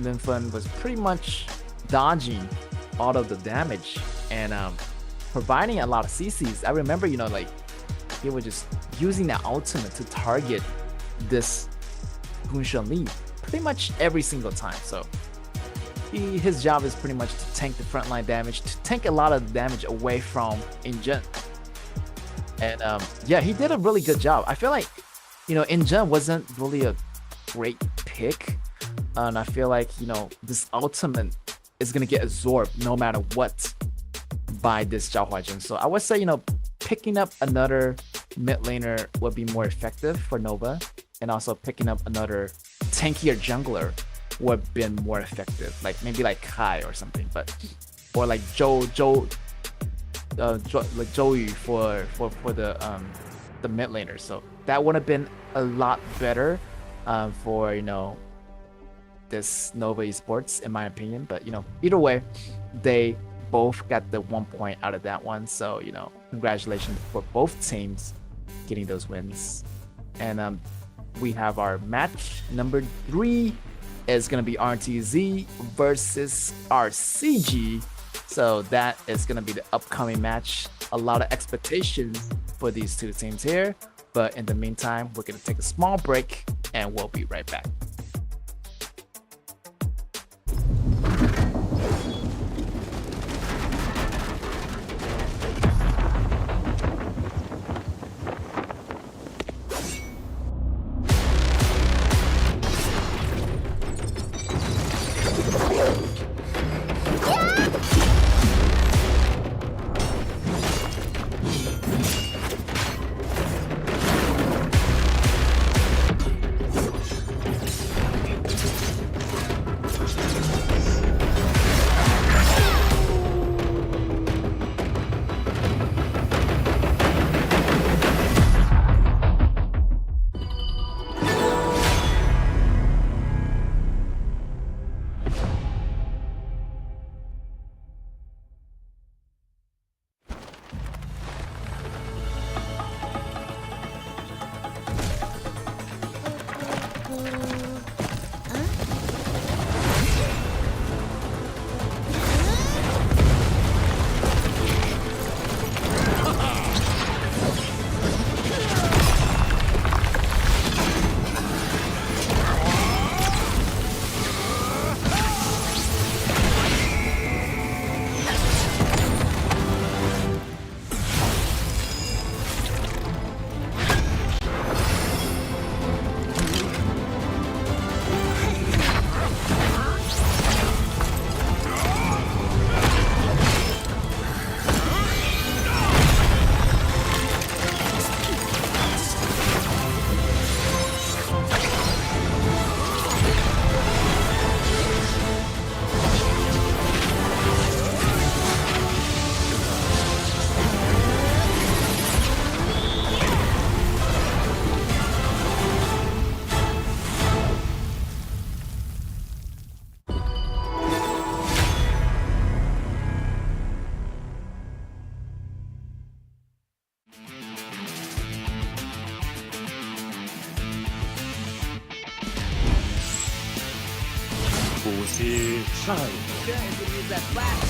Linfun was pretty much dodging all of the damage and providing a lot of CCs. I remember, you know, like he was just using that ultimate to target this Gunshan Li pretty much every single time. So his job is pretty much to tank the frontline damage, to tank a lot of damage away from Injun. And yeah, he did a really good job. I feel like, you know, Injun wasn't really a great pick, and I feel like, you know, this ultimate is gonna get absorbed no matter what by this Zhao Huajin. So I would say, you know, picking up another mid laner would be more effective for Nova, and also picking up another tankier jungler would have been more effective, like maybe like Kai or something, but or like like Zhou Yu for the mid laner. So that would have been a lot better for this Nova Esports, in my opinion. But either way, they both got the 1 point out of that one. So congratulations for both teams getting those wins. And we have our match number 3 is gonna be RTZ versus RCG. So that is gonna be the upcoming match. A lot of expectations for these two teams here. But in the meantime, we're gonna take a small break and we'll be right back.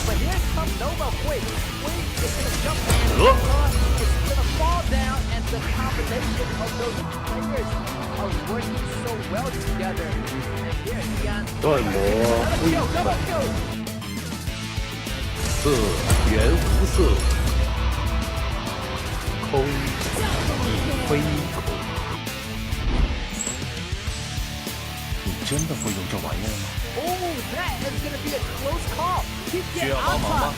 But here comes Nova. Wait, it's gonna jump and it's gonna fall down, and the combination of those players are working so well together. And here, Ian. 断魔归来，色原无色，空亦非空。你真的会用这玩意儿吗？ Oh, that is gonna be a close call. Keep getting out top.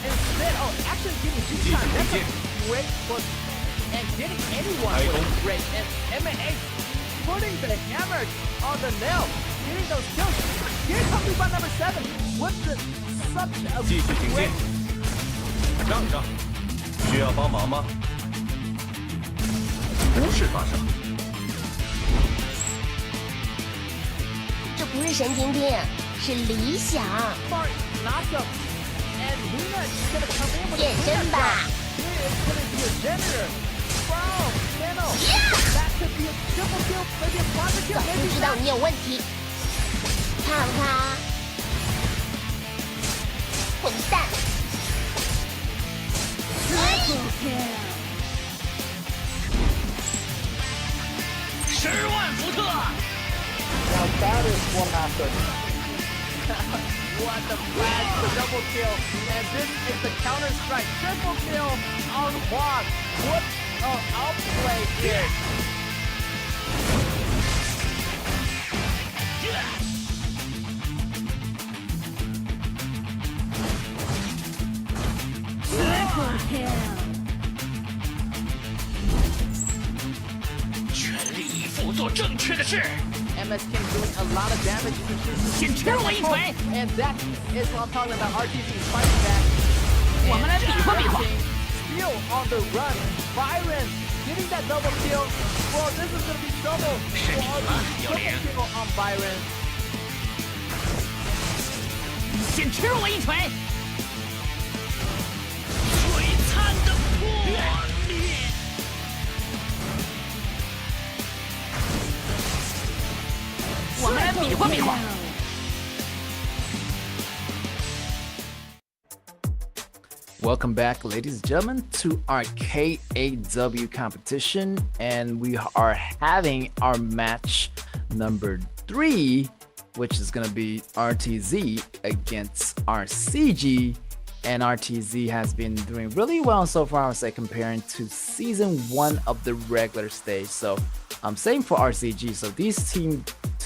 Instead, actually getting two times. That's a great push. And getting anyone with a great. And MMA putting the hammer on the nail. Getting those kills. Here comes by number 7. What's the such a 继续警戒，让一让，需要帮忙吗？无事发生。 这不是神经病，是理想。变身吧！早就知道你有问题，看他，混蛋！10万伏特。 Now that is one after. What the flash, the double kill, and this is the counter strike, triple kill on Juan. What an outplay here. Triple kill. 全力以赴做正确的事。 MS Kim doing a lot of damage. And that is what I'm talking about. RTC fighting back. Still on the run. Byron getting that double kill. Well, this is gonna be trouble for RTZ. Triple kill on Byron. 先吃我一锤！璀璨的破裂。我们来比划比划。Welcome back, ladies and gentlemen, to our KAW competition, and we are having our match number 3, which is going to be RTZ against RCG. And RTZ has been doing really well so far, I would say, comparing to season 1 of the regular stage. So same for RCG. So these two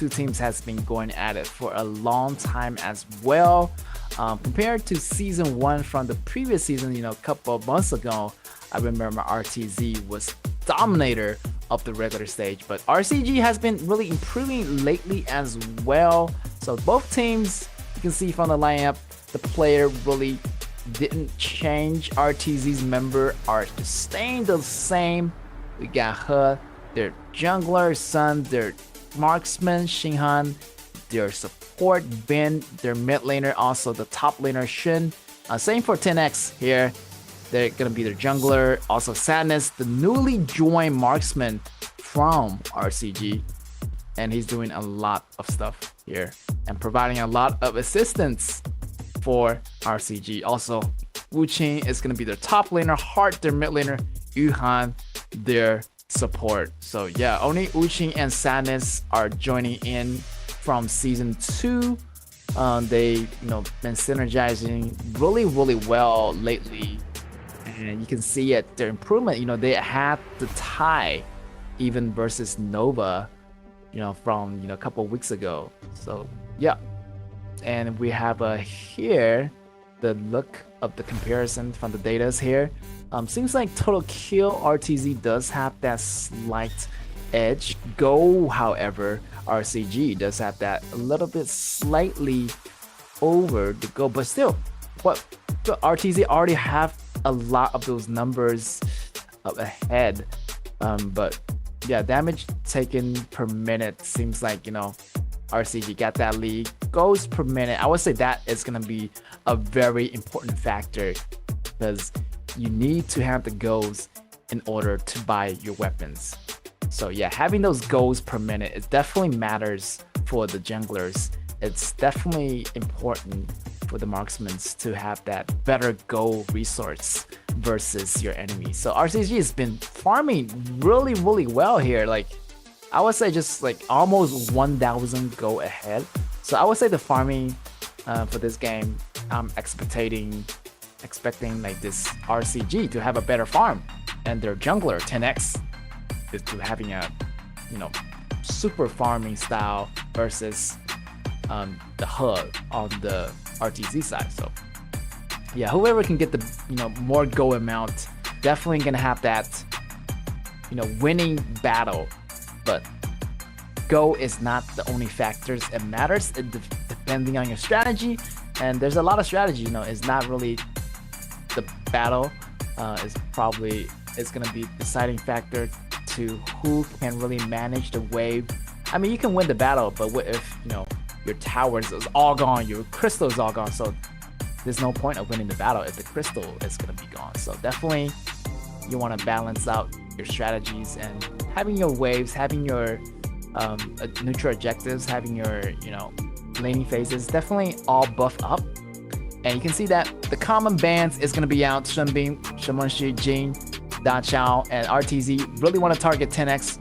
teams has been going at it for a long time as well. Compared to season 1 from the previous season, you know, a couple of months ago, I remember RTZ was dominator of the regular stage, but RCG has been really improving lately as well. So both teams, you can see from the lineup, the player really didn't change. RTZ's member are staying the same. We got He, their jungler, Sun, their marksman, Xinghan, their support, Ben, their mid laner, also the top laner, Shin. Same for 10X here. They're gonna be their jungler. Also Sadness, the newly joined marksman from RCG. And he's doing a lot of stuff here and providing a lot of assistance for RCG. Also, Wuqing is gonna be their top laner, Heart, their mid laner, Yuhan, their support. So yeah, only Wuqing and Sadness are joining in from season 2. They been synergizing really well lately, and you can see it, their improvement. They had the tie even versus Nova from a couple of weeks ago. So yeah, and we have here the look of the comparison from the datas here. Seems like total kill RTZ does have that slight edge. Go, however, RCG does have that a little bit slightly over the go, but still, what the RTZ already have a lot of those numbers up ahead. But yeah, damage taken per minute seems like RCG got that lead. Goes per minute, I would say that is gonna be a very important factor, because you need to have the goals in order to buy your weapons. So yeah, having those goals per minute, it definitely matters for the junglers. It's definitely important for the marksmen to have that better goal resource versus your enemy. So RCG has been farming really well here. Like, I would say just like almost 1,000 go ahead. So I would say the farming for this game, I'm expecting like this RCG to have a better farm, and their jungler 10X is to having a super farming style versus the HUD on the RTZ side. So yeah, whoever can get the more go amount, definitely gonna have that winning battle. But go is not the only factors it matters. Depending on your strategy, and there's a lot of strategy. It's not really the battle. Is gonna be deciding factor to who can really manage the wave. I mean, you can win the battle, but what if your towers is all gone, your crystal is all gone? So there's no point of winning the battle if the crystal is gonna be gone. So definitely you want to balance out your strategies, and having your waves, having your neutral objectives, having your laning phases, definitely all buff up. And you can see that the common bans is going to be out. Shenbing, Shemenshi, Jin, Da Chao, and RTZ really want to target 10X,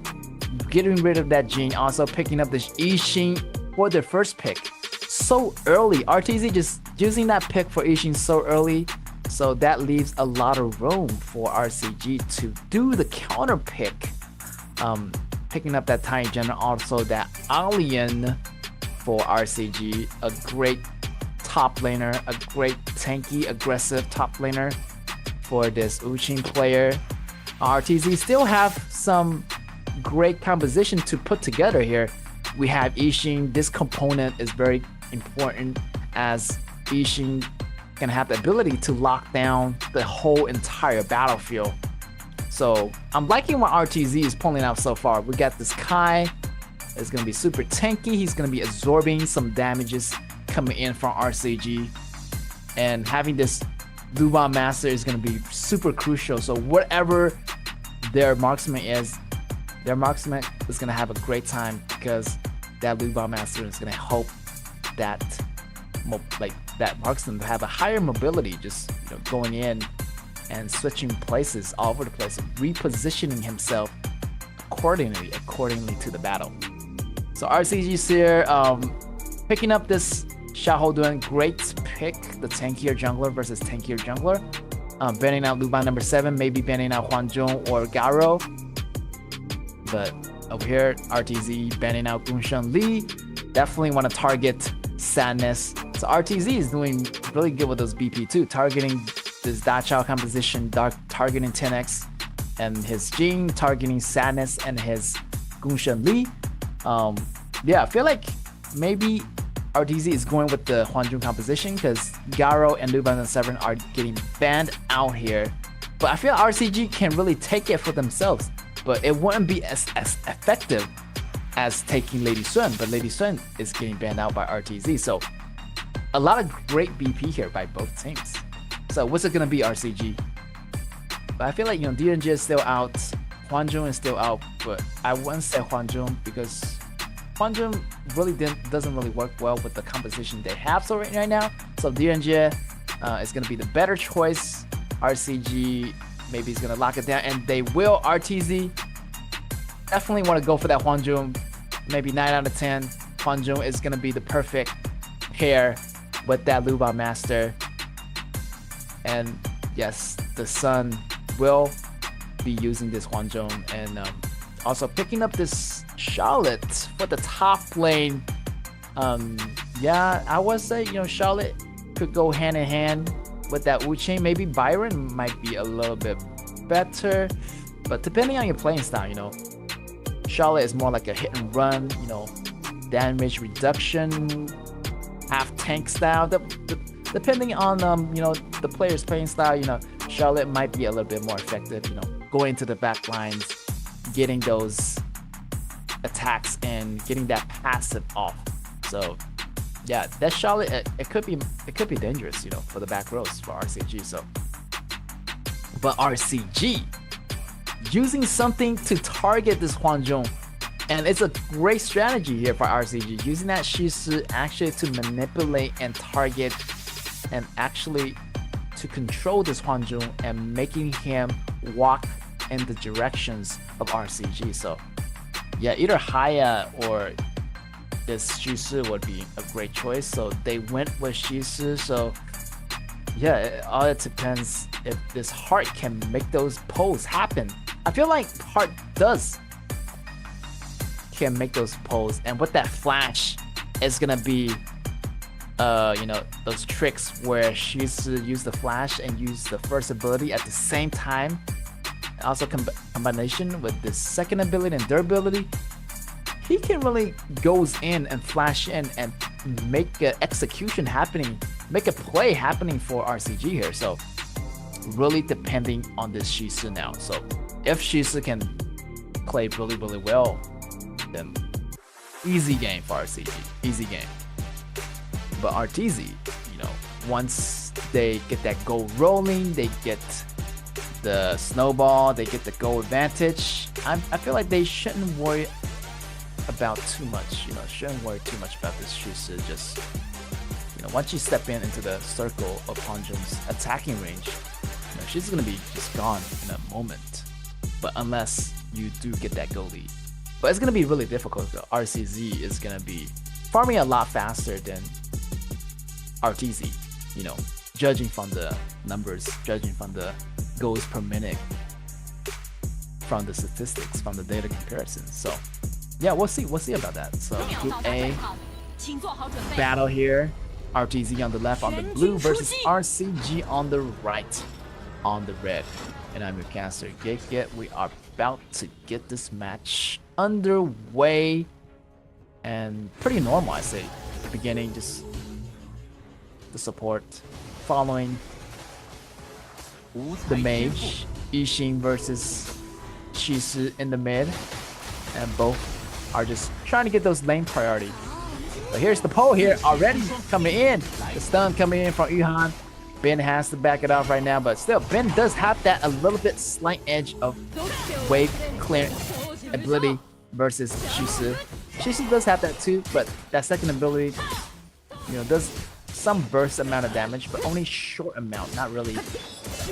getting rid of that Jin, also picking up the Yixing for their first pick so early. RTZ just using that pick for Yixing so early, so that leaves a lot of room for RCG to do the counter pick, picking up that Tiny General, also that Alien for RCG, a great top laner, a great tanky, aggressive top laner for this Wuqing player. RTZ still have some great composition to put together here. We have Yixing. This component is very important, as Yixing can have the ability to lock down the whole entire battlefield. So I'm liking what RTZ is pulling out so far. We got this Kai. It's gonna be super tanky. He's gonna be absorbing some damages coming in from RCG. And having this Luban Master is gonna be super crucial. So whatever their marksman is gonna have a great time, because that Luban Master is gonna help that that marksman to have a higher mobility, just going in and switching places all over the place, repositioning himself accordingly to the battle. So RCG's here, picking up this Xiaohou doing great pick, the tankier jungler versus tankier jungler. Banning out Luban number 7, maybe banning out Huanzhong or Garo. But over here, RTZ banning out Gunshan Li. Definitely want to target Sadness. So RTZ is doing really good with those BP too, targeting this Da Chao composition, targeting 10x and his Jing, targeting Sadness and his Gunshan Li. Yeah, I feel like maybe RTZ is going with the Huanzhong composition because Garo and Luban and 7 are getting banned out here. But I feel RCG can really take it for themselves, but it wouldn't be as effective as taking Lady Sun. But Lady Sun is getting banned out by RTZ, so a lot of great BP here by both teams. So what's it gonna be, RCG? But I feel like DNG is still out, Huanzhong is still out, but I wouldn't say Huanzhong because Huanzhong really doesn't really work well with the composition they have so right now. So DNG is gonna be the better choice. RCG maybe is gonna lock it down, and they will. RTZ definitely want to go for that Huanzhong. Maybe 9 out of 10. Huanzhong is gonna be the perfect pair with that Luban Master. And yes, the Sun will be using this Huanzhong, and also picking up this Charlotte for the top lane. Yeah, I would say Charlotte could go hand in hand with that Wu Chain. Maybe Byron might be a little bit better, but depending on your playing style, Charlotte is more like a hit and run, damage reduction, half tank style. Depending on the player's playing style, Charlotte might be a little bit more effective. Going to the back lines, getting those attacks and getting that passive off. So yeah, that Charlotte it could be dangerous, for the back rows for RCG. So, but RCG using something to target this Huanzhong, and it's a great strategy here for RCG, using that Shisu actually to manipulate and target and actually to control this Huanzhong and making him walk in the directions of RCG. So yeah, either Haya or this Shisu would be a great choice. So they went with Shisu. So yeah, all it depends if this Heart can make those pulls happen. I feel like Heart can make those pulls, and with that flash, it's gonna be those tricks where Shisu use the flash and use the first ability at the same time. Also combination with the second ability and third ability, he can really goes in and flash in and make an execution happening, make a play happening for RCG here. So really depending on this Shisu now. So if Shisu can play really, really well, then easy game for RCG, easy game. But RTZ, once they get that goal rolling, they get the snowball, they get the goal advantage, I feel like they shouldn't worry about too much, shouldn't worry too much about this Shisu. Just, once you step into the circle of Huanzhong's attacking range, she's gonna be just gone in a moment. But unless you do get that goal lead. But it's gonna be really difficult though. RCZ is gonna be farming a lot faster than RTZ, judging from the numbers, judging from the goals per minute, from the statistics, from the data comparisons. So yeah, we'll see about that. So Group A battle here. RTZ on the left on the blue versus RCG on the right on the red. And I'm your caster, Get. We are about to get this match underway. And pretty normal, I say. The beginning, just the support, following the mage, Yixing versus Shisu in the mid, and both are just trying to get those lane priority. But here's the pull here already coming in. The stun coming in from Yuhan. Ben has to back it off right now, but still, Ben does have that a little bit slight edge of wave clear ability versus Shisu. Shisu does have that too, but that second ability, does some burst amount of damage, but only short amount, not really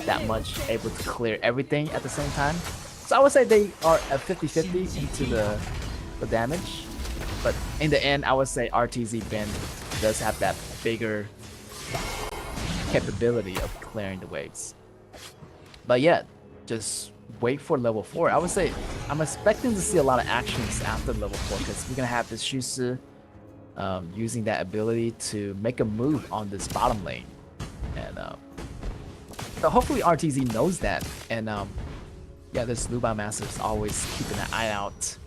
that much able to clear everything at the same time. So I would say they are at 50-50 into the damage, but in the end, I would say RTZ Ben does have that bigger capability of clearing the waves. But yeah, just wait for level 4. I would say I'm expecting to see a lot of actions after level 4 because we're gonna have this Shisu using that ability to make a move on this bottom lane, and so hopefully RTZ knows that. And yeah, this Luba Master is always keeping an eye out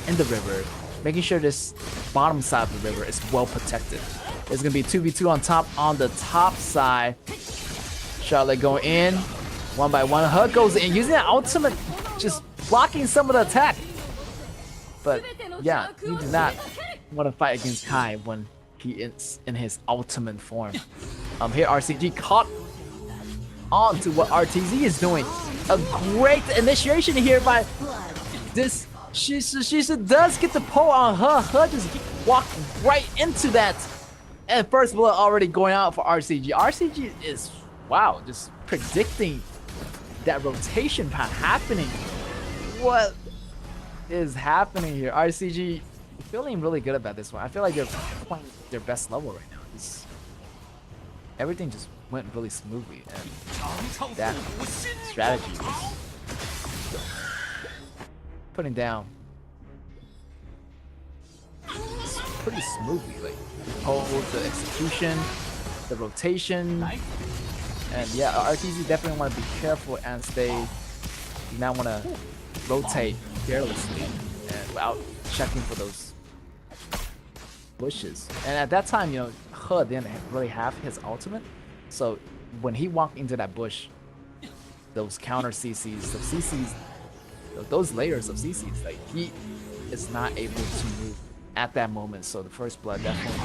in the river, making sure this bottom side of the river is well protected. There's gonna be 2v2 on top on the top side. Charlotte going in, one by one. Hug goes in, using that ultimate, just blocking some of the attack. But yeah, you do not want to fight against Kai when he is in his ultimate form. Here RCG caught on to what RTZ is doing. A great initiation here by this Shisu. Shisu does get the pull on her. Her just walked right into that. And first blood already going out for RCG. RCG is, wow, just predicting that rotation path happening. What is happening here? RCG feeling really good about this one. I feel like they're playing their best level right now. Everything just went really smoothly, and that strategy was putting down pretty smoothly. Like, hold the execution, the rotation, and yeah, RTZ definitely want to be careful as they now want to rotate carelessly and without checking for those bushes. And at that time, He didn't really have his ultimate, so when he walked into that bush, those counter CCs, those layers of CCs, like, he is not able to move at that moment. So the first blood definitely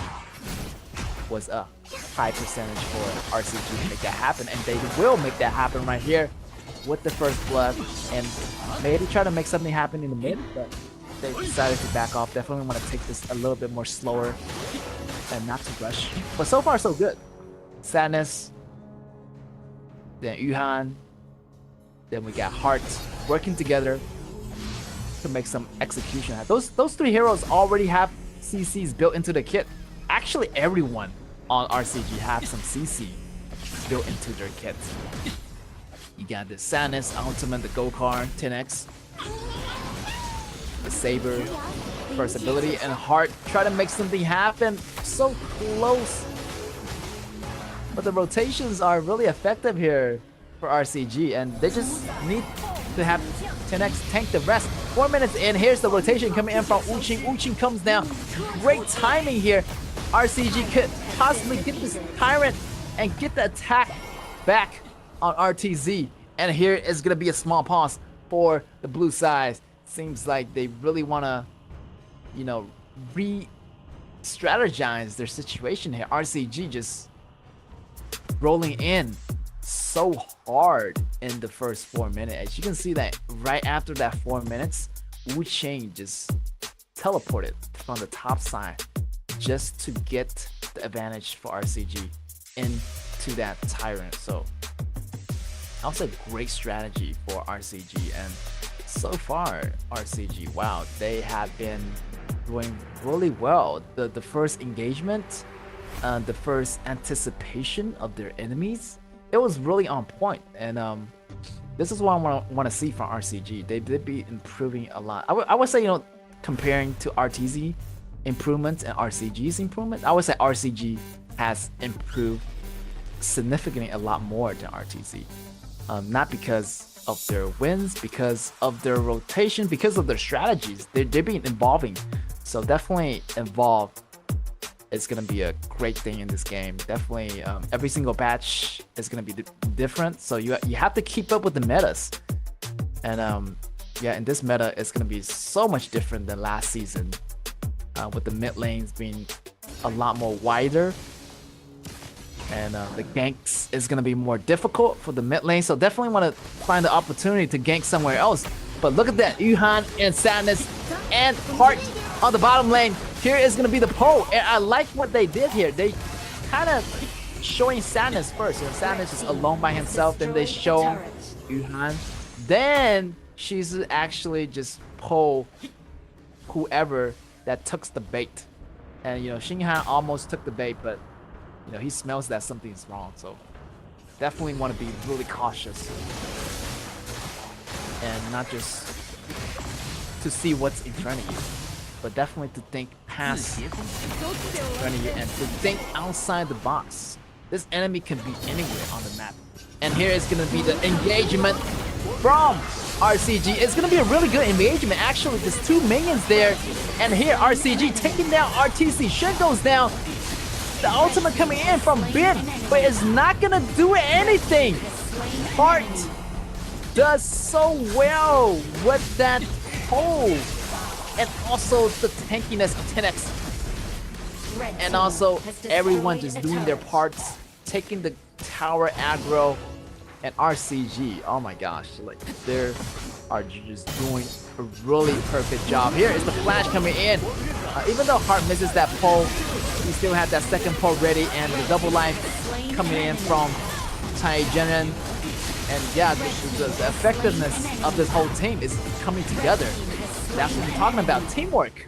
was a high percentage for RCG to make that happen, and they will make that happen right here with the first blood. And maybe try to make something happen in the mid, but they decided to back off. Definitely want to take this a little bit more slower and not to rush. But so far so good. Sadness, then Yuhan, then we got Heart working together to make some execution. Those three heroes already have CCs built into the kit. Actually, everyone on RCG have some CC built into their kit. You got the Sadness, Ultimate, the Go-Kart, 10x, the Saber, first ability, and Heart try to make something happen. So close. But the rotations are really effective here for RCG, and they just need to have 10x tank the rest. 4 minutes in, here's the rotation coming in from Uching. Uching comes down. Great timing here. RCG could possibly get this Tyrant and get the attack back on RTZ. And here is going to be a small pause for the blue side. Seems like they really want to, re-strategize their situation here. RCG just rolling in so hard in the first 4 minutes. As you can see that right after that 4 minutes, Wu Chang just teleported from the top side just to get the advantage for RCG into that Tyrant. So that was a great strategy for RCG, and so far RCG, wow, they have been doing really well. The first engagement, the first anticipation of their enemies, it was really on point. And this is what I want to see from RCG. They did be improving a lot. I would say, comparing to RTZ improvements and RCG's improvement, I would say RCG has improved significantly a lot more than RTZ. Not because of their wins, because of their rotation, because of their strategies. They've been evolving. So definitely evolve is gonna be a great thing in this game. Definitely, every single batch is gonna be different, so you have to keep up with the metas. And yeah, in this meta, it's gonna be so much different than last season, with the mid lanes being a lot more wider, and the ganks is gonna be more difficult for the mid lane. So definitely want to find the opportunity to gank somewhere else. But look at that, Yuhan and Sadness and Heart on the bottom lane. Here is gonna be the pole, and I like what they did here. They kind of showing Sadness first. You know, Sadness is alone by himself, then they show Yuhan. Then she's actually just pull whoever that took the bait. And you know, Xinghan almost took the bait, but you know, he smells that something's wrong. So definitely want to be really cautious. And not just to see what's in front of you, but definitely to think past in front of you and to think outside the box. This enemy can be anywhere on the map. And here is going to be the engagement from RCG. It's going to be a really good engagement. Actually, there's 2 minions there. And here, RCG taking down RTC. Shen goes down. The ultimate coming in from Bin, but it's not going to do anything. Heart does so well with that hole. And also the tankiness of 10x. And also everyone just doing their parts, taking the tower aggro. And RCG, oh my gosh, like they are just doing a really perfect job. Here is the flash coming in. Even though Heart misses that pole, he still had that second pole ready, and the double life coming in from Tai Jenen. And yeah, the effectiveness of this whole team is coming together. That's what we're talking about, teamwork.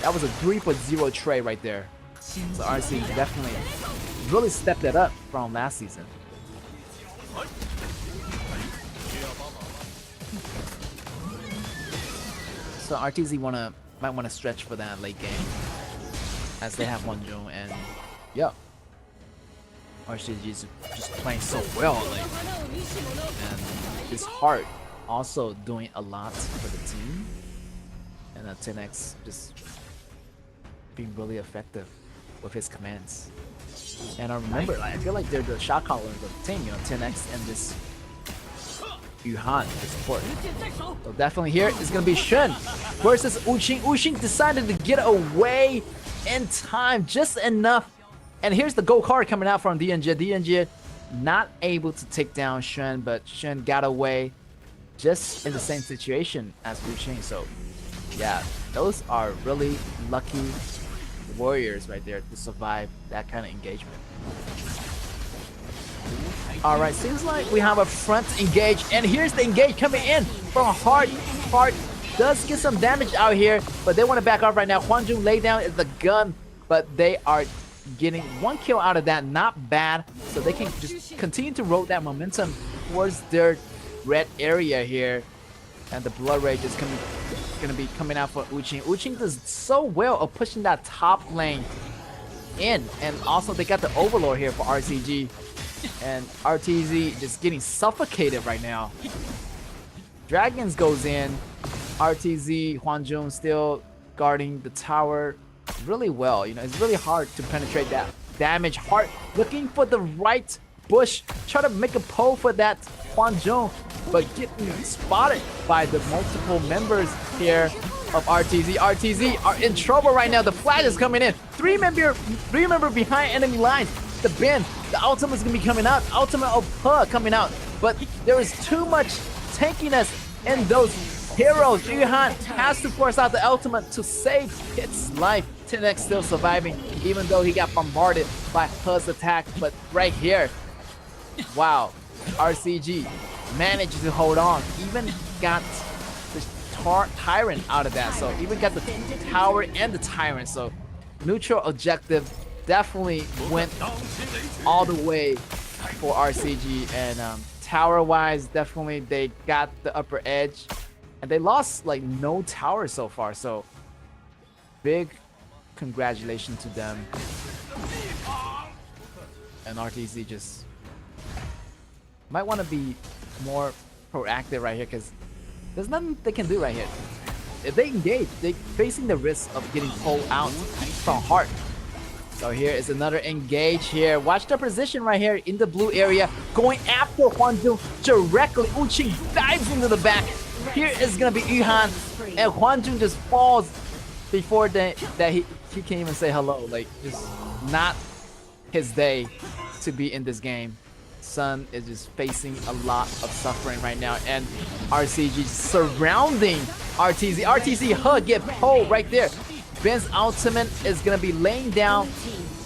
That was a 3-0 trade right there. So RCG definitely really stepped it up from last season. So RTZ might wanna stretch for that late game, as they have Wonjun, and yeah, RTZ is just playing so well, like, and his Heart also doing a lot for the team, and 10x just being really effective with his commands. And I remember, like, I feel like they're the shot callers of the team, you know, 10x and this Yuhan to support. So definitely here is gonna be Shen versus Uxing. Uxing decided to get away in time, just enough. And here's the go card coming out from DNG. DNG not able to take down Shen, but Shen got away just in the same situation as Uxing. So yeah, those are really lucky warriors right there to survive that kind of engagement. Alright, seems like we have a front engage, and here's the engage coming in from Heart. Heart does get some damage out here, but they want to back off right now. Hwanjun lay down is the gun, but they are getting 1 kill out of that, not bad. So they can just continue to roll that momentum towards their red area here. And the Blood Rage is gonna be coming out for Uxing. Uxing does so well of pushing that top lane in, and also they got the Overlord here for RCG, and RTZ just getting suffocated right now. Dragons goes in, RTZ Hwanjun still guarding the tower really well. You know, it's really hard to penetrate that damage. Heart looking for the right bush, try to make a pull for that Hwanjun, but getting spotted by the multiple members here of RTZ. RTZ are in trouble right now. The flag is coming in. Three member behind enemy lines. The bin, the ultimate is gonna be coming out. Ultimate of Puh coming out, but there is too much tankiness in those heroes. Yuhan has to force out the ultimate to save its life. 10x still surviving, even though he got bombarded by Puh's attack. But right here, wow, RCG managed to hold on, even got the Tyrant out of that, so even got the tower and the Tyrant. So neutral objective definitely went all the way for RCG, and tower wise definitely they got the upper edge, and they lost like no tower so far, so big congratulations to them. And RTZ just might want to be more proactive right here, because there's nothing they can do right here. If they engage, they're facing the risk of getting pulled out from Heart. So here is another engage here. Watch the position right here in the blue area. Going after Hwanjung directly. Uching dives into the back. Here is going to be Yuhan. And Hwanjung just falls before that he can't even say hello. Like, just not his day to be in this game. Sun is just facing a lot of suffering right now. And RCG surrounding RTZ. RTZ hug, get pulled right there. Ben's ultimate is going to be laying down,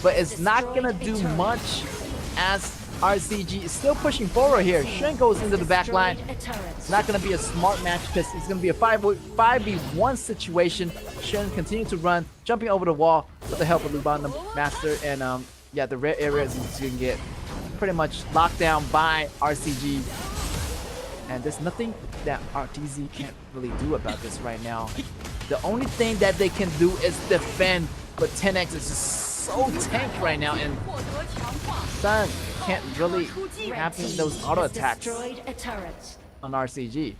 but it's not going to do much as RCG is still pushing forward here. Shen goes into the back line. It's not going to be a smart match because it's going to be a 5v1 situation. Shen continues to run, jumping over the wall with the help of Luban the Master. And yeah, the red area is going to get pretty much locked down by RCG. And there's nothing that RTZ can't really do about this right now. The only thing that they can do is defend, but 10X is just so tanked right now, and Sun can't really have those auto attacks on RCG.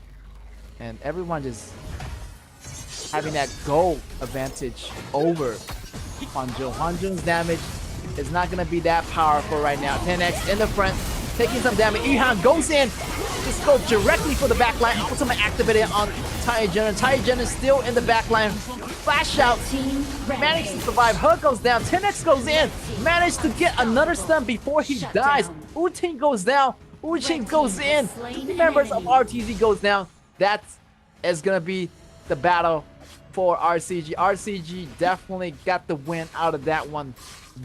And everyone just having that goal advantage over Hwanjung. Hwanjung's damage is not going to be that powerful right now. 10X in the front, taking some damage. Ihan goes in, just goes directly for the backline. Ultimate activated on Taejeon. Taejeon is still in the backline. Flash out, managed to survive. Hug goes down. 10X goes in, managed to get another stun before he dies. Uting goes down. Uching goes in. 2 members of RTZ goes down. That is gonna be the battle for RCG. RCG definitely got the win out of that one.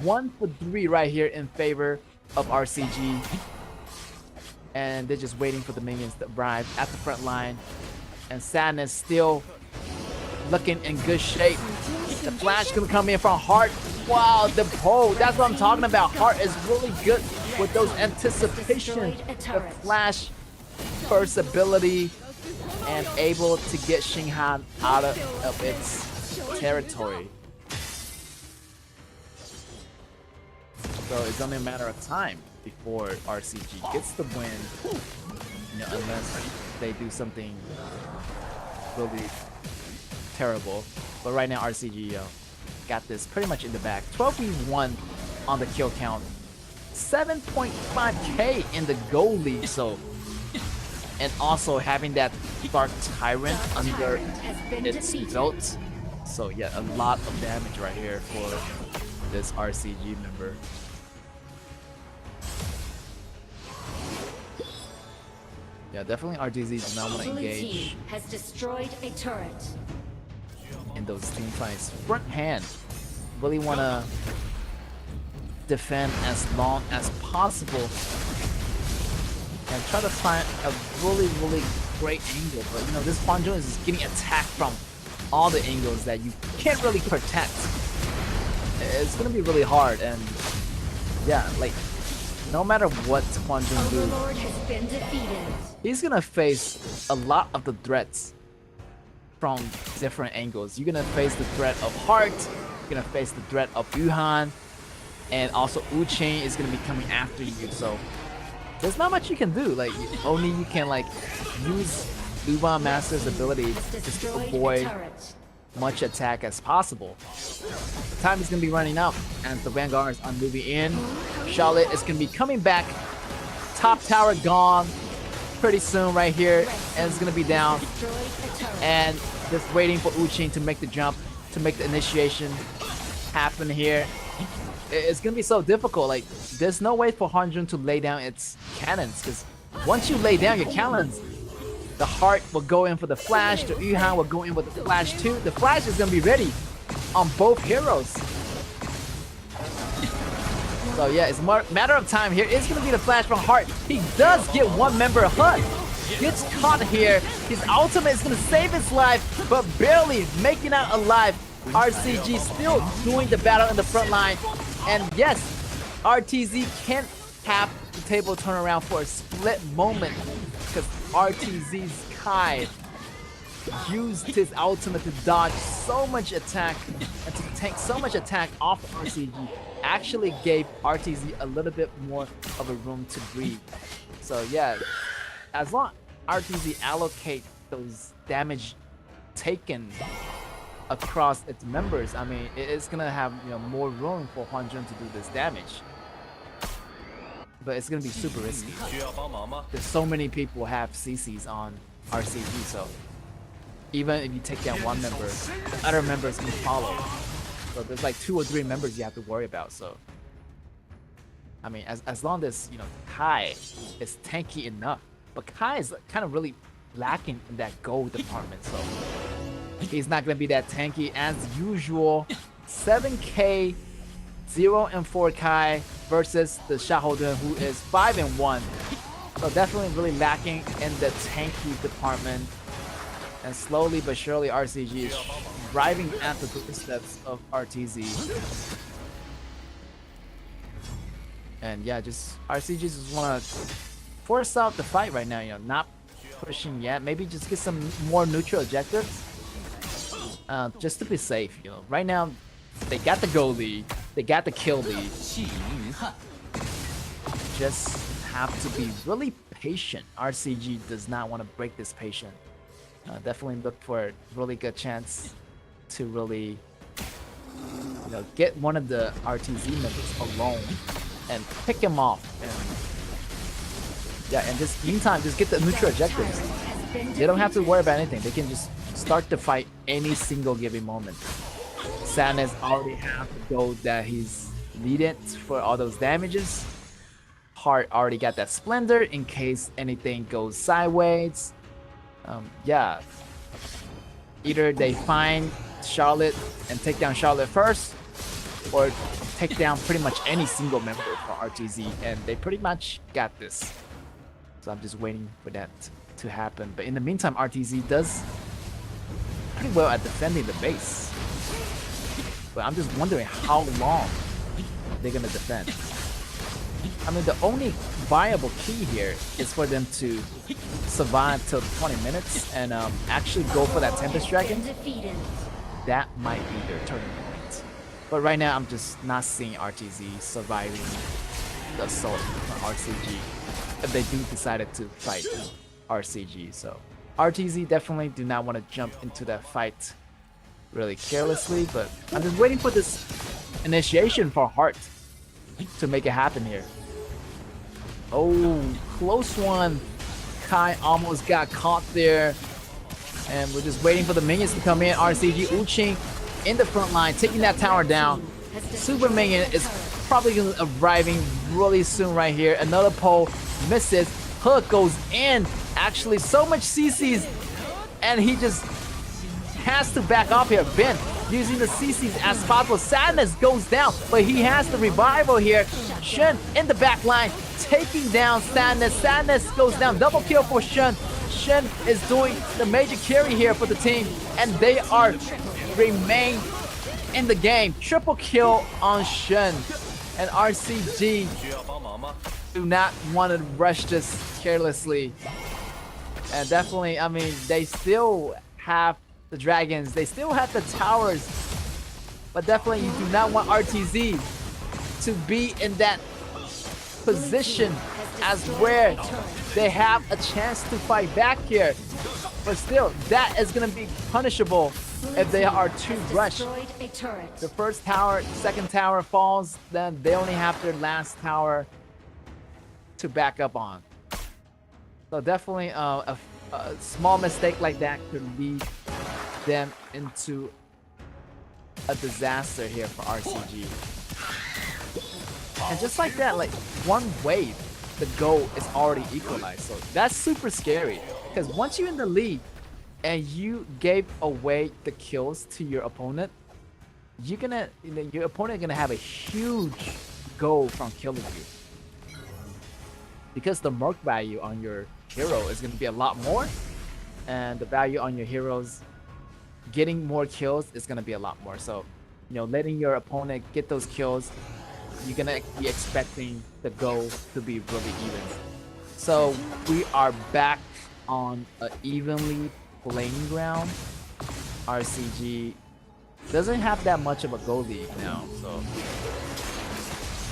1 for 3 right here in favor of RCG. And they're just waiting for the minions to arrive at the front line. And Sadness still looking in good shape. The flash gonna come in from Heart. Wow, the pull. That's what I'm talking about. Heart is really good with those anticipation. The flash first ability and able to get Xinghan out of its territory. So it's only a matter of time before RCG gets the win, you know, unless they do something really terrible. But right now RCG got this pretty much in the bag. 12v1 on the kill count, 7.5k in the goal lead. So, and also having that Dark Tyrant under its belt. So yeah, a lot of damage right here for this RCG member. Yeah, definitely RTZ does not want to engage has destroyed a turret. in those team fights. Front hand, really want to defend as long as possible and try to find a really great angle. But you know, this Hwanjung is getting attacked from all the angles that you can't really protect. It's gonna be really hard, and yeah, like no matter what Hwanjung do, he's gonna face a lot of the threats from different angles. You're gonna face the threat of Heart, you're gonna face the threat of Yuhan, and also Uching is gonna be coming after you. So there's not much you can do. Like only you can like use Luban Master's ability just to avoid much attack as possible. Time is gonna be running out as the Vanguards are moving in. Charlotte is gonna be coming back. Top tower gone pretty soon right here, and it's gonna be down. And just waiting for Uching to make the jump, to make the initiation happen here. It's gonna be so difficult. Like there's no way for Hwanjung to lay down its cannons, because once you lay down your cannons, the Heart will go in for the flash, the Yuhan will go in with the flash too. The flash is gonna be ready on both heroes. So yeah, it's a matter of time here. It's gonna be the flash from Heart. He does get one member HUD. Gets caught here. His ultimate is gonna save his life, but barely making out alive. RCG still doing the battle in the front line. And yes, RTZ can't have the table turn around for a split moment, because RTZ's Kai used his ultimate to dodge so much attack and to take so much attack off of RCG. Actually gave RTZ a little bit more of a room to breathe. So yeah, as long as RTZ allocate those damage taken across its members, I mean, it's gonna have more room for Huan Zhong to do this damage. But it's gonna be super risky. 需要帮忙吗？ There's so many people have CCs on RCG, so even if you take down one member, other members can follow. So there's like 2 or 3 members you have to worry about. So I mean, as long as Kai is tanky enough, but Kai is kind of really lacking in that gold department, so he's not gonna be that tanky as usual. 7K 0 and 4 Kai versus the Shahoden, who is 5 and 1. So definitely really lacking in the tanky department. And slowly but surely RCG is driving at the footsteps of RTZ. And yeah, just RCG just wanna force out the fight right now, not pushing yet. Maybe just get some more neutral objectives. Just to be safe, Right now, they got the goal lead, they got the kill lead. Just have to be really patient. RCG does not want to break this patience. Definitely look for a really good chance to really, get one of the RTZ members alone and pick him off. And yeah, and just meantime, just get the neutral objectives. They don't have to worry about anything. They can just start the fight any single given moment. Sadness already have the gold that he's needed for all those damages. Heart already got that Splendor in case anything goes sideways. Yeah. Either they find Charlotte and take down Charlotte first, or take down pretty much any single member for RTZ, and they pretty much got this. So I'm just waiting for that to happen. But in the meantime, RTZ does pretty well at defending the base. But I'm just wondering how long they're gonna defend. I mean, the only viable key here is for them to survive till 20 minutes and actually go for that Tempest Dragon. That might be their turning point. But right now, I'm just not seeing RTZ surviving the assault from RCG if they do decided to fight RCG. So RTZ definitely do not want to jump into that fight really carelessly, but I'm just waiting for this initiation for Heart to make it happen here. Oh, close one. Kai almost got caught there. And we're just waiting for the minions to come in. RCG Uching in the front line, taking that tower down. Super minion is probably arriving really soon right here. Another pole misses. Hook goes in. Actually, so much CCs. And he just has to back off here. Ben using the CCs as possible. Sadness goes down, but he has the revival here. Shen in the back line, taking down Sadness. Sadness goes down. Double kill for Shen. Shen is doing the major carry here for the team, and they are remain in the game. Triple kill on Shen. And RCG do not want to rush this carelessly. And definitely, I mean, they still have the dragons, they still have the towers, but definitely you do not want RTZ to be in that position as where they have a chance to fight back here. But still, that is going to be punishable if they are too rushed. The first tower, second tower falls, then they only have their last tower to back up on. So definitely a small mistake like that could lead them into a disaster here for RCG. And just like that, like one wave, the goal is already equalized. So that's super scary, because once you're in the lead and you gave away the kills to your opponent, you're gonna, your opponent is gonna have a huge goal from killing you, because the mark value on your hero is gonna be a lot more, and the value on your heroes getting more kills is gonna be a lot more. So, letting your opponent get those kills, you're gonna be expecting the goal to be really even. So we are back on an evenly playing ground. RCG doesn't have that much of a goal lead now, so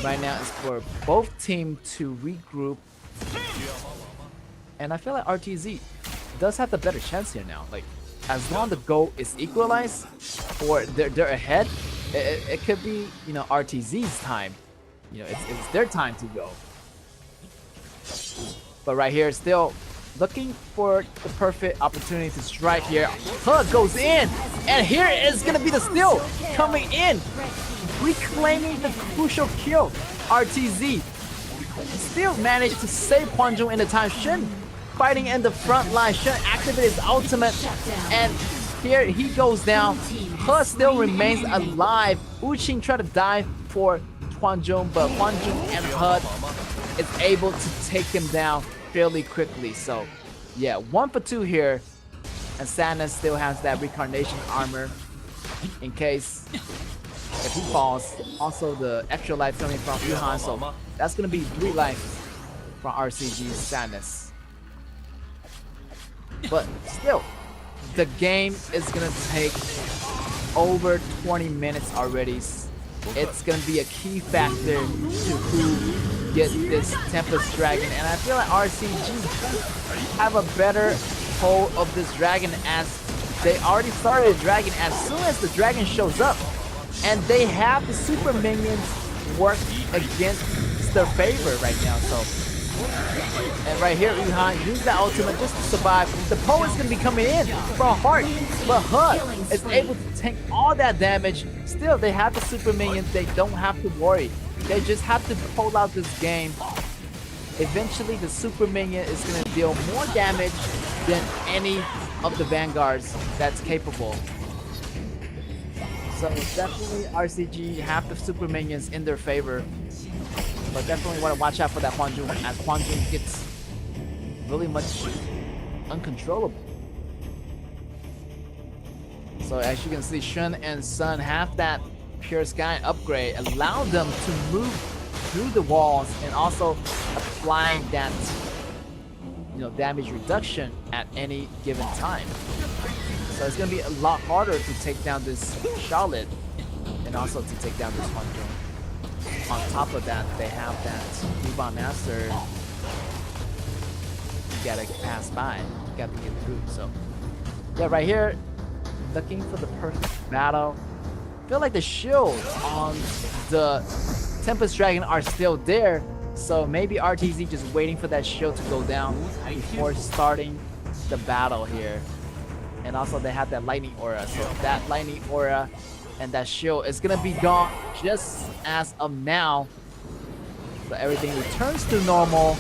right now it's for both teams to regroup. And I feel like RTZ does have the better chance here now. Like, as long as the goal is equalized or they're ahead, it could be, you know, RTZ's time. You know, it's their time to go. But right here, still looking for the perfect opportunity to strike here. Hug goes in, and here is gonna be the steal coming in, reclaiming the crucial kill. RTZ still managed to save Hwanjung in the time. Shen fighting in the front line. Shen activated his ultimate, and here he goes down. He still remains alive. Wuqing tried to dive for Hwanjung, but Hwanjung and He is able to take him down fairly quickly. So yeah, 1 for 2 here, and Sadness still has that reincarnation armor in case if he falls. Also the extra life coming from Yuhan, so that's gonna be 3 life from RCG's Sadness. But still, the game is gonna take over 20 minutes already. It's gonna be a key factor to who gets this Tempest Dragon, and I feel like RCG have a better hold of this dragon, as they already started a dragon as soon as the dragon shows up, and they have the super minions work against their favor right now. So, and right here, Yuhan used the ultimate just to survive. The Poe is going to be coming in for a heart, but He is able to tank all that damage. Still, they have the super minions. They don't have to worry. They just have to pull out this game. Eventually, the super minion is going to deal more damage than any of the vanguards that's capable. So definitely RCG have the super minions in their favor. But definitely want to watch out for that Hwanjung, as Hwanjung gets really much uncontrollable. So as you can see, Shen and Sun have that Pure Sky upgrade, allow them to move through the walls and also applying that, you know, damage reduction at any given time. So it's gonna be a lot harder to take down this Charlotte and also to take down this Hwanjung. On top of that, they have that Rebound Master. You gotta pass by, you gotta get through. So yeah, right here, looking for the perfect battle. I feel like the shields on the Tempest Dragon are still there, so maybe RTZ just waiting for that shield to go down before starting the battle here. And also they have that lightning aura, so that lightning aura and that shield is gonna be gone just as of now. So everything returns to normal.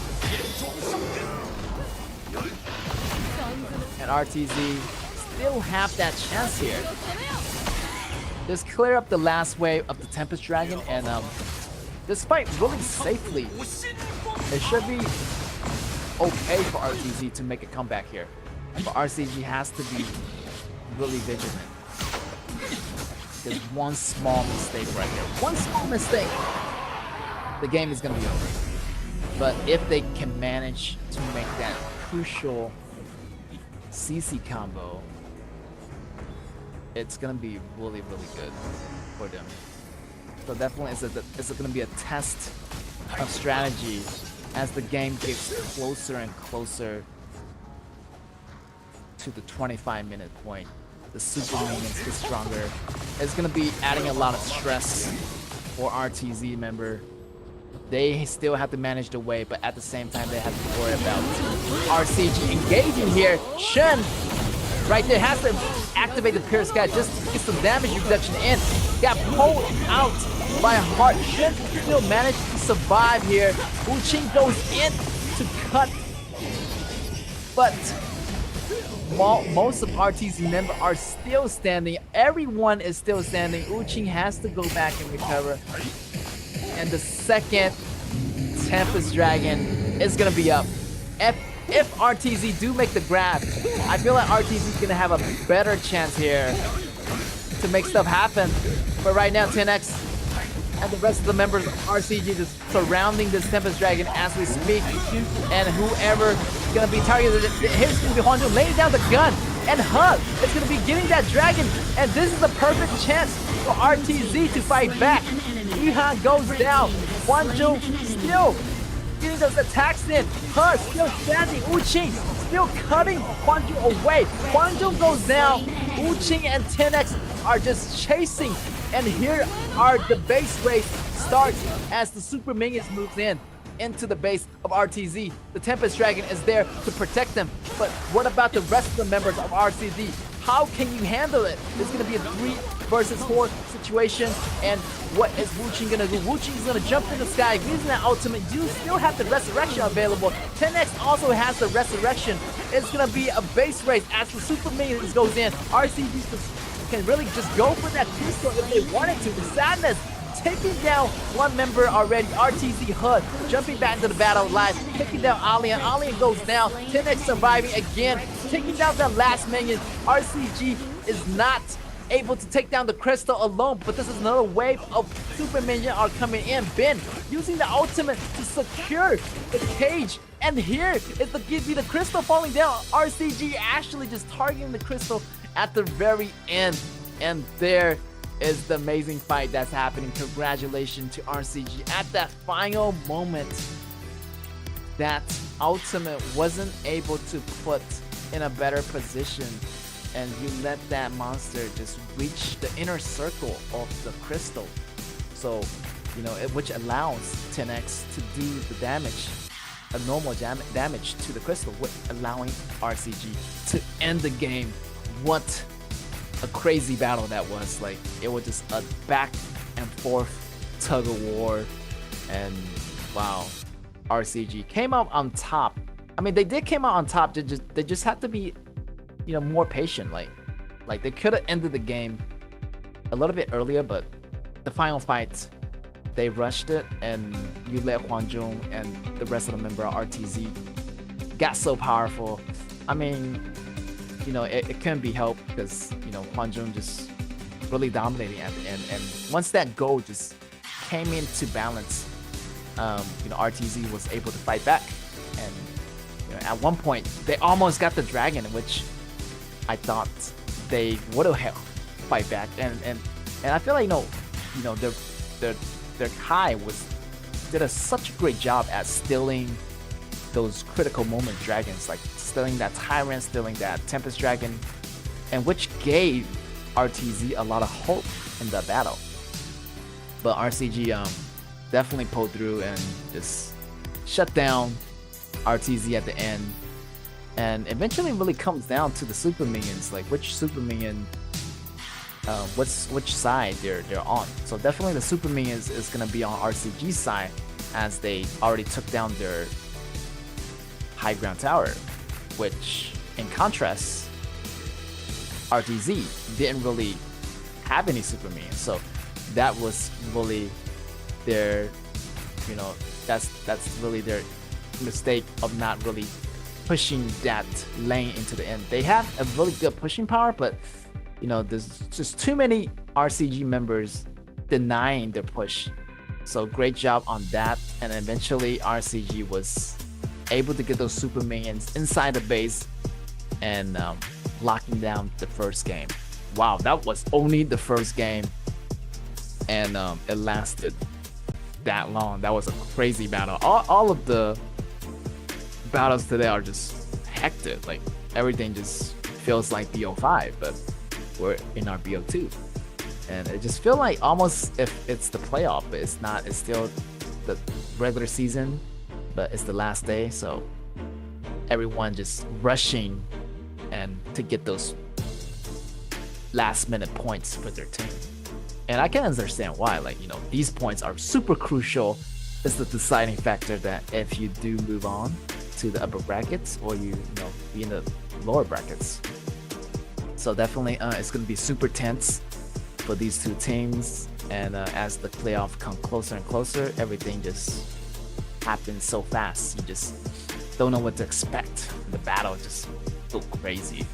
And RTZ still have that chance here. Just clear up the last wave of the Tempest Dragon, and despite really safely, it should be okay for RTZ to make a comeback here. But RCG has to be really vigilant. There's one small mistake right here. One small mistake, the game is gonna be over. But if they can manage to make that crucial CC combo, it's gonna be really, really good for them. So definitely it's gonna be a test of strategy as the game gets closer and closer to the 25-minute point. The super minions get stronger. It's gonna be adding a lot of stress for RTZ member. They still have to manage the wave, but at the same time they have to worry about RCG engaging here. Shen right there has to activate the Pure Sky just to get some damage reduction in. Got pulled out by Heart. Shen still managed to survive here. Wuqing goes in to cut, but most of RTZ members are still standing. Everyone is still standing. Wuqing has to go back and recover. And the second Tempest Dragon is gonna be up. If RTZ do make the grab, I feel like RTZ is gonna have a better chance here to make stuff happen. But right now, 10X and the rest of the members of RCG just surrounding this Tempest Dragon as we speak. And whoever gonna be targeted, here's gonna be Hwanjung laying down the gun, and Hug is gonna be getting that dragon, and this is the perfect chance for RTZ to fight back. Yuhan goes down. Hwanjung still getting those attacks in. Hug still standing. Wuqing still cutting Huanzhong away. Huanzhong goes down. Wu Qing and 10X are just chasing. And here are the base race starts as the Super Minions moves into the base of RTZ. The Tempest Dragon is there to protect them. But what about the rest of the members of RTZ? How can you handle it? It's going to be a 3 versus 4 situation. And what is Wu Qing going to do? Wu Qing is going to jump in the sky, using that ultimate. You still have the Resurrection available. 10X also has the Resurrection. It's going to be a base race as the Super Minions goes in. RCD can really just go for that crystal if they wanted to. The Sadness taking down one member already. RTZ HUD jumping back into the battle live, taking down Alien. Alien goes down. 10X surviving again, taking down the last minion. RCG is not able to take down the crystal alone, but this is another wave of super minion are coming in. Ben using the ultimate to secure the cage, and here is the crystal falling down. RCG actually just targeting the crystal at the very end, and there is the amazing fight that's happening. Congratulations to RCG at that final moment. That ultimate wasn't able to put in a better position, and you let that monster just reach the inner circle of the crystal. So, which allows 10X to do the damage, a normal damage to the crystal, allowing RCG to end the game. What a crazy battle that was. Like, it was just a back and forth tug of war, and wow, RCG came out on top. I mean, they did came out on top. They just had to be, more patient. Like they could have ended the game a little bit earlier, but the final fight, they rushed it, and you let Huanzhong and the rest of the member of RTZ got so powerful. I mean, it couldn't be helped because, Huanzhong just really dominating at the end. And once that goal just came into balance, RTZ was able to fight back. And, at one point, they almost got the dragon, which I thought they would have fight back. And I feel like, their Kai did such a great job at stealing those critical moment dragons, like stealing that Tyrant, stealing that Tempest Dragon, and which gave RTZ a lot of hope in the battle. But RCG definitely pulled through and just shut down RTZ at the end. And eventually really comes down to the super minions, like which super minion, which side they're on. So definitely the super minions is gonna be on RCG's side, as they already took down their high ground tower, which in contrast, RTZ didn't really have any super minions. So that was really their, that's really their mistake of not really pushing that lane into the end. They have a really good pushing power, but there's just too many RCG members denying their push. So great job on that, and eventually RCG was able to get those super minions inside the base and locking down the first game. Wow, that was only the first game, and it lasted that long. That was a crazy battle. All of the battles today are just hectic. Like, everything just feels like BO5, but we're in our BO2, and it just feel like almost if it's the playoff, but it's not. It's still the regular season, but it's the last day, so everyone just rushing and to get those last minute points for their team. And I can understand why. Like, these points are super crucial. It's the deciding factor that if you do move on to the upper brackets, or you be in the lower brackets. So definitely it's going to be super tense for these two teams, and as the playoff come closer and closer, everything just happens so fast. You just don't know what to expect. The battle just go crazy.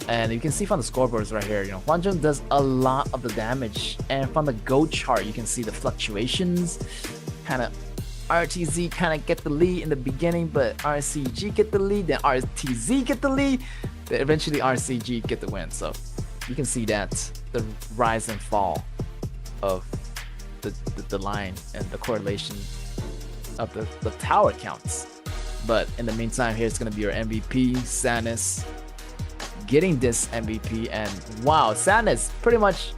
And you can see from the scoreboards right here, Huanzhong does a lot of the damage, and from the go chart you can see the fluctuations. Kind of RTZ kind of get the lead in the beginning, but RCG get the lead, then RTZ get the lead, then eventually RCG get the win. So you can see that the rise and fall of the line and the correlation of the tower counts. But in the meantime, here's gonna be your MVP, Sadness, getting this MVP. And wow, Sadness pretty much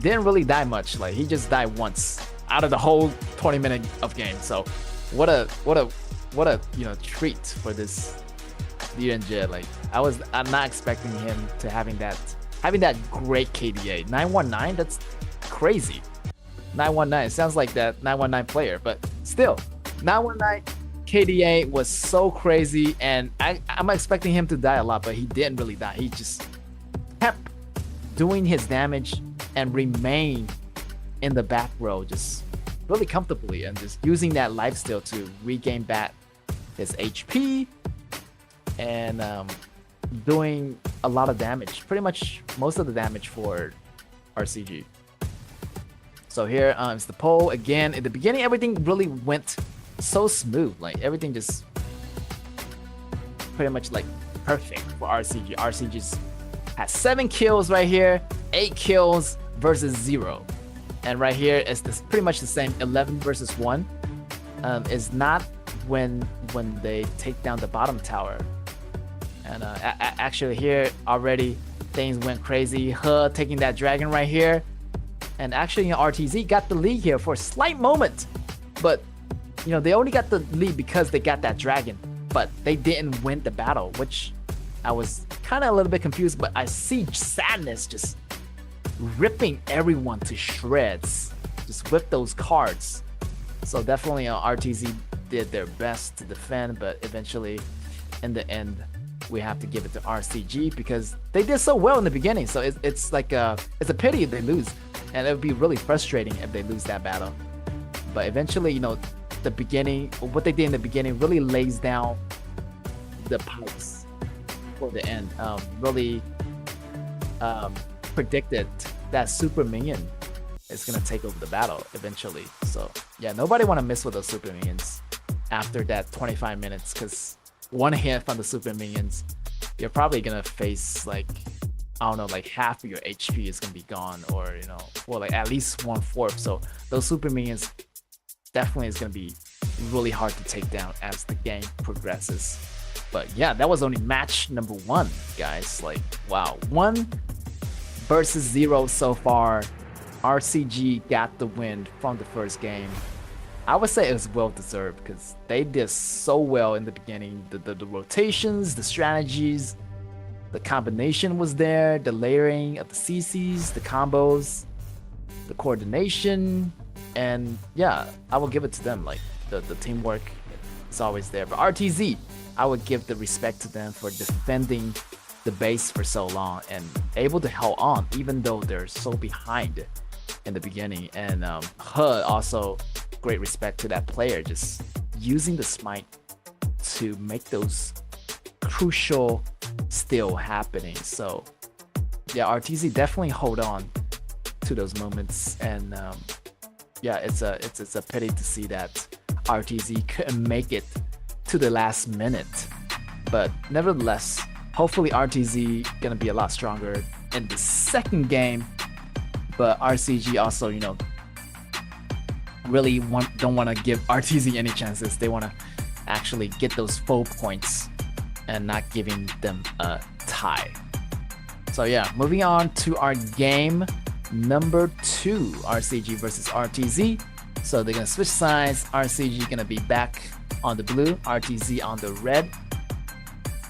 didn't really die much. Like, he just died once out of the whole 20 minutes of game. So what a treat for this Liren. Like, I'm not expecting him to having that great KDA. 919, that's crazy. 919 sounds like that 919 player, but still, 919 KDA was so crazy, and I'm expecting him to die a lot, but he didn't really die. He just kept doing his damage and remained in the back row just really comfortably, and just using that lifesteal to regain back his HP and doing a lot of damage, pretty much most of the damage for RCG. So here is the poll again. In the beginning, everything really went so smooth. Like, everything just pretty much like perfect for RCG. RCG just has 7 kills right here, 8 kills versus 0. And right here is this pretty much the same 11 versus 1. Is not when they take down the bottom tower. And actually here already things went crazy. He taking that dragon right here. And actually, RTZ got the lead here for a slight moment. But, they only got the lead because they got that dragon. But they didn't win the battle, which I was kind of a little bit confused. But I see Sadness just ripping everyone to shreds, just with those cards. So definitely RTZ did their best to defend, but eventually in the end we have to give it to RCG because they did so well in the beginning. So it's like it's a pity if they lose, and it would be really frustrating if they lose that battle. But eventually, the beginning, what they did in the beginning really lays down the pipes for the end. Really predicted that super minion is gonna take over the battle eventually. So yeah, nobody want to miss with those super minions after that 25 minutes, because one hit from the super minions, you're probably gonna face like, I don't know, like half of your HP is gonna be gone, or well, like at least 1/4. So those super minions definitely is gonna be really hard to take down as the game progresses. But yeah, that was only match number 1, guys. Like, wow, 1 versus 0 so far. RCG got the win from the first game. I would say it was well deserved because they did so well in the beginning. The rotations, the strategies, the combination was there, the layering of the CCs, the combos, the coordination, and yeah, I will give it to them. Like, the teamwork is always there. But RTZ, I would give the respect to them for defending the base for so long and able to hold on even though they're so behind in the beginning. And HUD also, great respect to that player, just using the smite to make those crucial still happening. So yeah, RTZ definitely hold on to those moments. And yeah, it's a pity to see that RTZ couldn't make it to the last minute. But nevertheless, hopefully RTZ gonna be a lot stronger in the second game. But RCG also, really don't want to give RTZ any chances. They want to actually get those full points and not giving them a tie. So yeah, moving on to our game number 2, RCG versus RTZ. So they're gonna switch sides. RCG gonna be back on the blue, RTZ on the red.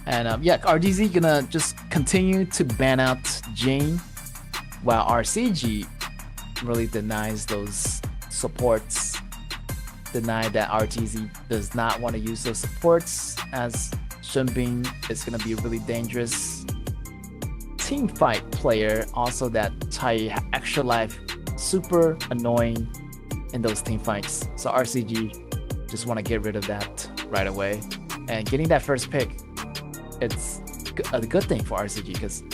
And yeah, RTZ gonna just continue to ban out Jane, while RCG really denies those supports, deny that RTZ does not want to use those supports, as Shunbin is going to be a really dangerous team fight player. Also that Tai extra life, super annoying in those team fights. So RCG just want to get rid of that right away. And getting that first pick, it's a good thing for RCG because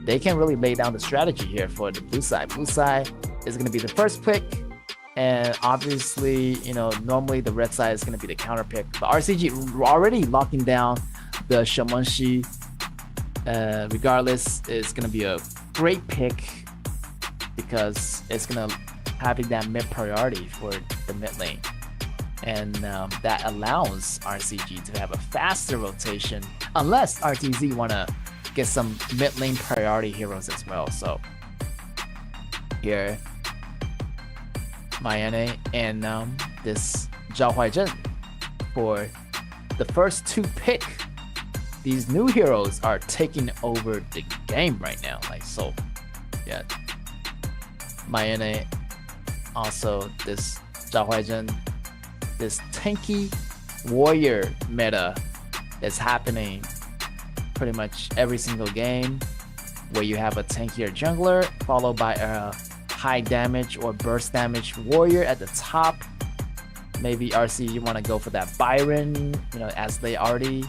they can really lay down the strategy here for the blue side. Blue side is going to be the first pick. And obviously, normally the red side is going to be the counter pick. But RCG already locking down the Shamanshi. Regardless, it's going to be a great pick because it's going to having that mid priority for the mid lane. and that allows RCG to have a faster rotation, unless RTZ want to get some mid lane priority heroes as well. So here, Mayane and this Zhao Huaizhen for the first two pick. These new heroes are taking over the game right now. Like, so, yeah. Mayane, also this Zhao Huaizhen, this tanky warrior meta is happening pretty much every single game, where you have a tankier jungler followed by a high damage or burst damage warrior at the top. Maybe RC, you want to go for that Byron, as they already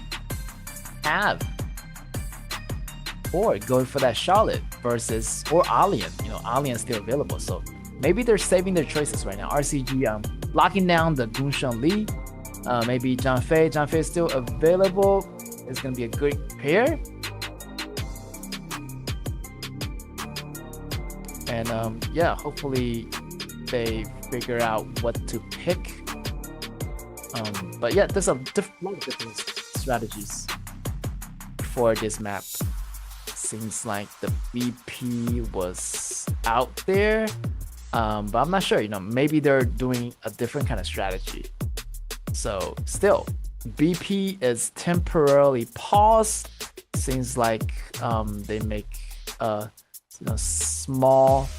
have, or go for that Charlotte versus, or Allian. Allian's still available, so maybe they're saving their choices right now. RCG locking down the Gunshan Li, maybe Zhang Fei is still available. It's gonna be a good pair, and yeah, hopefully they figure out what to pick. But yeah, there's a lot of different strategies for this map. Seems like the BP was out there, but I'm not sure. Maybe they're doing a different kind of strategy. So still, BP is temporarily paused. Seems like they make small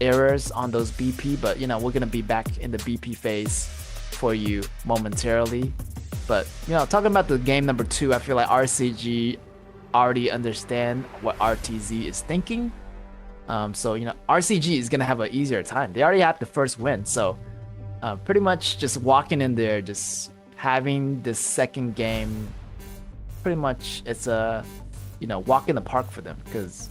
errors on those BP, but we're gonna be back in the BP phase for you momentarily. But talking about the game number 2, I feel like RCG already understand what RTZ is thinking. So RCG is gonna have an easier time. They already had the first win, so pretty much just walking in there, just having this second game, pretty much it's a walk in the park for them, because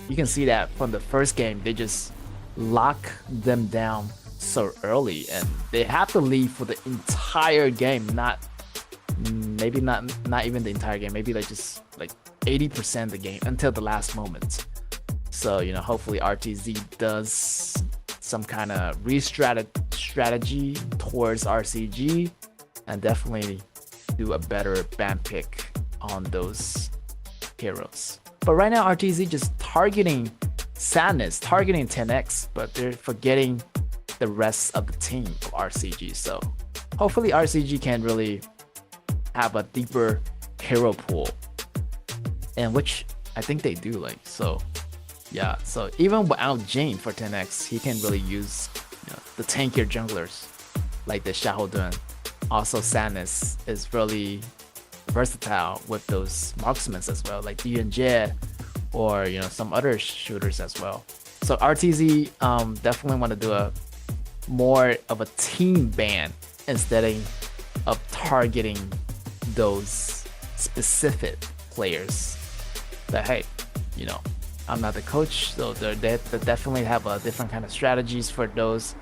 you can see that from the first game they just lock them down so early, and they have to lead for the entire game. Not even the entire game, maybe just 80% of the game until the last moment. So hopefully RTZ does some kind of strategy towards RCG, and definitely do a better ban pick on those heroes. But right now RTZ just targeting Sadness, targeting 10x, but they're forgetting the rest of the team of RCG. So hopefully RCG can really have a deeper hero pool, and which I think they do. So yeah, so even without Jane for 10x, he can really use the tankier junglers like the Xiaohodun. Also Sadness is really versatile with those marksmen as well, like Yuanjie, or some other shooters as well. So RTZ definitely want to do a more of a team ban instead of targeting those specific players. But hey, I'm not the coach, so they definitely have a different kind of strategies for those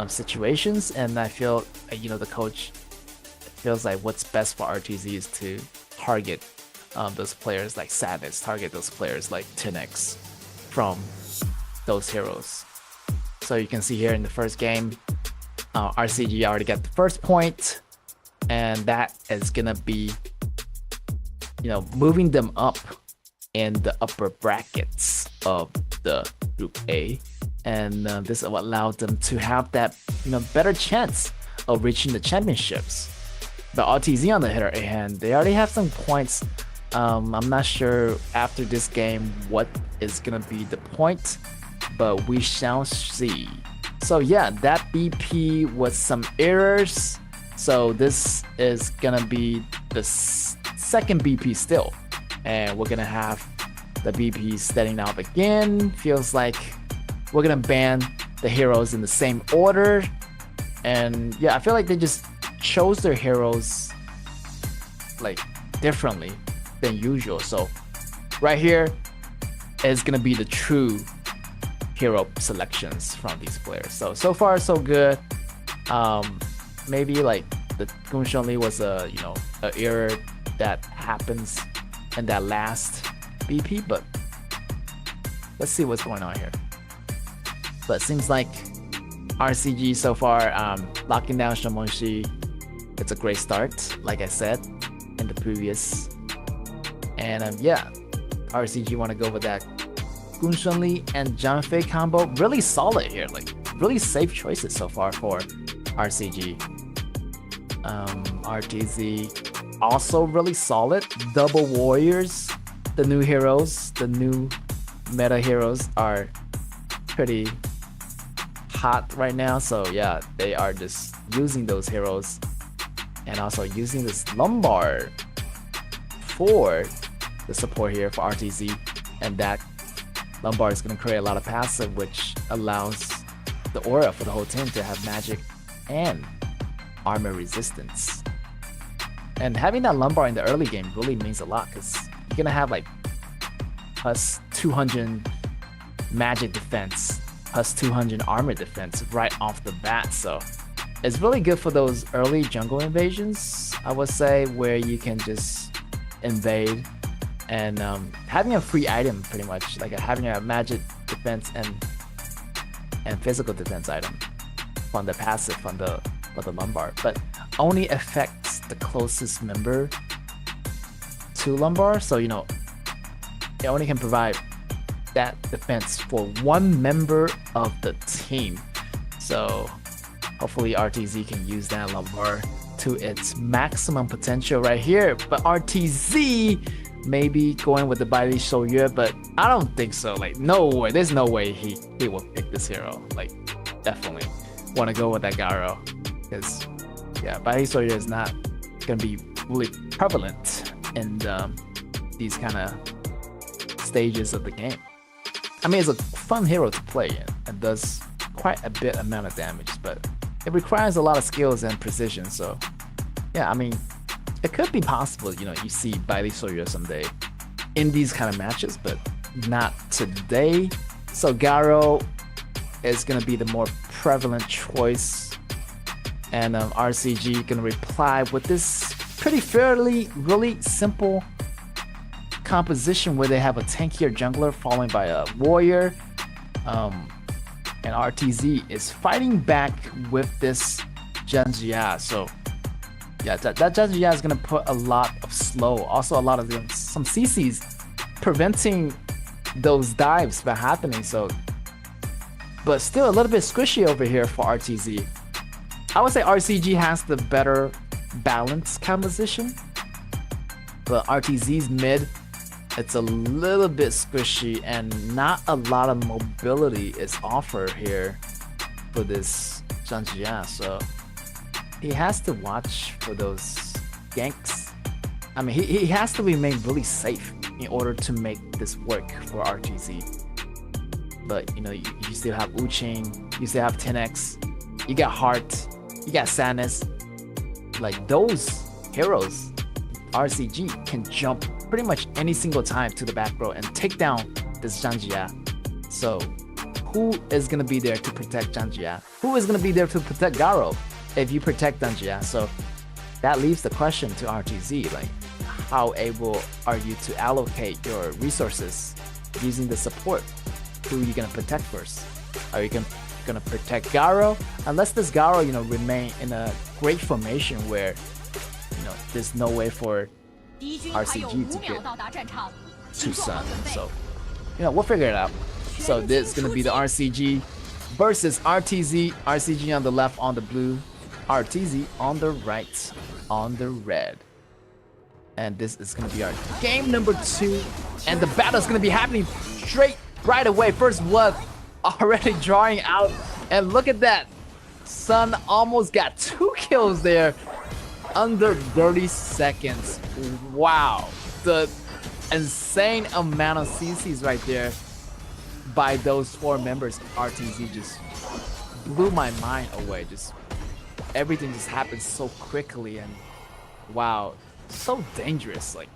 situations, and I feel the coach feels like what's best for RTZ is to target those players like Sadness, target those players like 10x from those heroes. So you can see here in the first game, RCG already got the first point, and that is gonna be moving them up in the upper brackets of the Group A, and this will allow them to have that better chance of reaching the championships. But RTZ on the other hand, they already have some points. I'm not sure after this game what is gonna be the point, but we shall see. So yeah, that BP was some errors. So this is gonna be the second BP still, and we're gonna have the BP setting out again. Feels like we're gonna ban the heroes in the same order, and yeah, I feel like they just chose their heroes differently than usual. So right here is gonna be the true hero selections from these players. So far so good. Maybe the Gunshan Li was a error that happens in that last BP, but let's see what's going on here. But it seems like RCG so far, locking down Shamonshi, it's a great start, like I said in the previous. And yeah, RCG want to go with that Gun Shunli and Janfei combo. Really solid here, like really safe choices so far for RCG. RTZ also really solid. Double Warriors, the new heroes, the new meta heroes are pretty hot right now. So yeah, they are just using those heroes and also using this lumbar for the support here for RTZ, and that lumbar is going to create a lot of passive, which allows the aura for the whole team to have magic and armor resistance. And having that lumbar in the early game really means a lot, because you're going to have like plus 200 magic defense, plus 200 armor defense right off the bat. So it's really good for those early jungle invasions, I would say, where you can just invade and having a free item, pretty much like having a magic defense and physical defense item from the passive from the lumbar, but only affects the closest member to lumbar. So you know, it only can provide that defense for one member of the team. So hopefully RTZ can use that lumbar to its maximum potential right here. But RTZ maybe going with the Bailey Shouyue, but I don't think so. Like, no way. There's no way he will pick this hero. Like, definitely want to go with that Garo, because yeah, Bailey Shouyue is not gonna be really prevalent in these kind of stages of the game. I mean, it's a fun hero to play and does quite a bit amount of damage, but it requires a lot of skills and precision. So yeah, I mean, it could be possible, you know, you see Bailey Shouyue someday in these kind of matches, but not today. So Garo is gonna be the more prevalent choice, and RCG gonna reply with this pretty fairly really simple composition where they have a tankier jungler followed by a warrior, and RTZ is fighting back with this Janjia. So yeah, that Janjia is gonna put a lot of slow, also a lot of some CCs preventing those dives from happening. So, but still a little bit squishy over here for RTZ. I would say RCG has the better balance composition, but RTZ's mid, it's a little bit squishy and not a lot of mobility is offered here for this Janjia. So he has to watch for those ganks. I mean, he has to remain really safe in order to make this work for RTZ. But you know, you still have Uching, you still have 10x, you got Heart, you got Sadness. Like those heroes, RCG can jump pretty much any single time to the back row and take down this Janjia. So who is gonna be there to protect Janjia? Who is gonna be there to protect Garo if you protect Janjia? So that leaves the question to RTZ, like how able are you to allocate your resources using the support? Who are you gonna protect first? Are you gonna protect Garo? Unless this Garo, you know, remain in a great formation where, you know, there's no way for RCG to get to Sun. So, you know, we'll figure it out. So this is gonna be the RCG versus RTZ. RCG on the left on the blue, RTZ on the right on the red. And this is gonna be our game number 2, and the battle is gonna be happening straight right away. First blood already drawing out, and look at that, Sun almost got 2 kills there under 30 seconds. Wow, the insane amount of CCs right there by those 4 members of RTZ just blew my mind away. Just everything just happened so quickly, and wow, so dangerous. Like,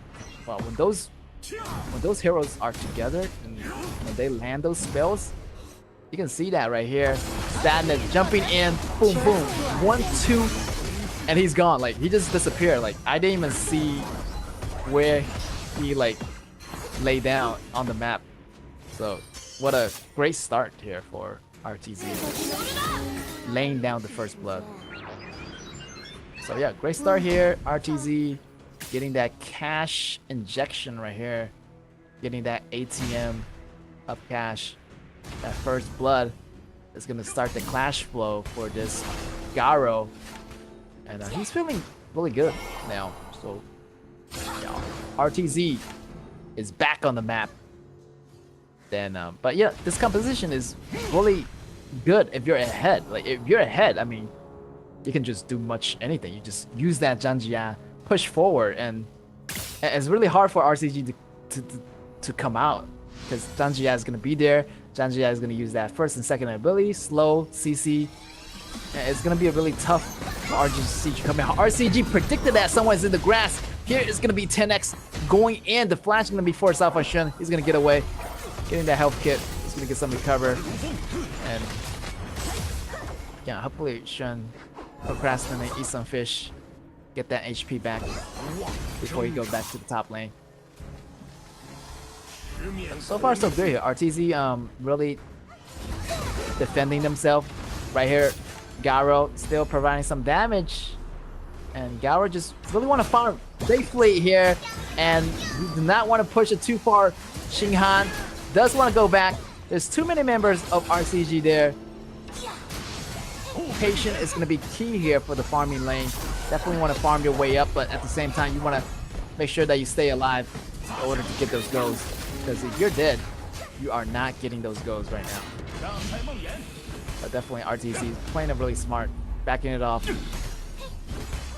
wow, when those heroes are together and when they land those spells, you can see that right here. Sadness jumping in, boom, boom, 1, 2, and he's gone. Like, he just disappeared. Like, I didn't even see where he like lay down on the map. So what a great start here for RTZ. laying down the first blood. So yeah, great start here. RTZ getting that cash injection right here. Getting that ATM of cash. That first blood is going to start the clash flow for this KAW. And he's feeling really good now. So yeah, RTZ is back on the map. Then, but yeah, this composition is really good if you're ahead. Like if you're ahead, I mean, you can just do anything. You just use that Zhangjia, push forward, and it's really hard for RCG to come out because Zhangjia is gonna be there. Zhangjia is gonna use that first and second ability, slow CC. And it's gonna be a really tough for RCG to come out. RCG predicted that someone's in the grass. Here is gonna be 10x going in. The flash is gonna be forced off on Shun. He's gonna get away. Getting that health kit. He's gonna get some recover. And yeah, hopefully Shun procrastinate, eat some fish, get that HP back before he goes back to the top lane. So far so good here. RTZ really defending themselves right here. KAW still providing some damage, and KAW just really want to farm safely here, and do not want to push it too far. Xinghan does want to go back. There's too many members of RCG there. Patience is going to be key here for the farming lane. Definitely want to farm your way up, but at the same time, you want to make sure that you stay alive in order to get those goals. Because if you're dead, you are not getting those goals right now. But definitely RTC playing it really smart, backing it off.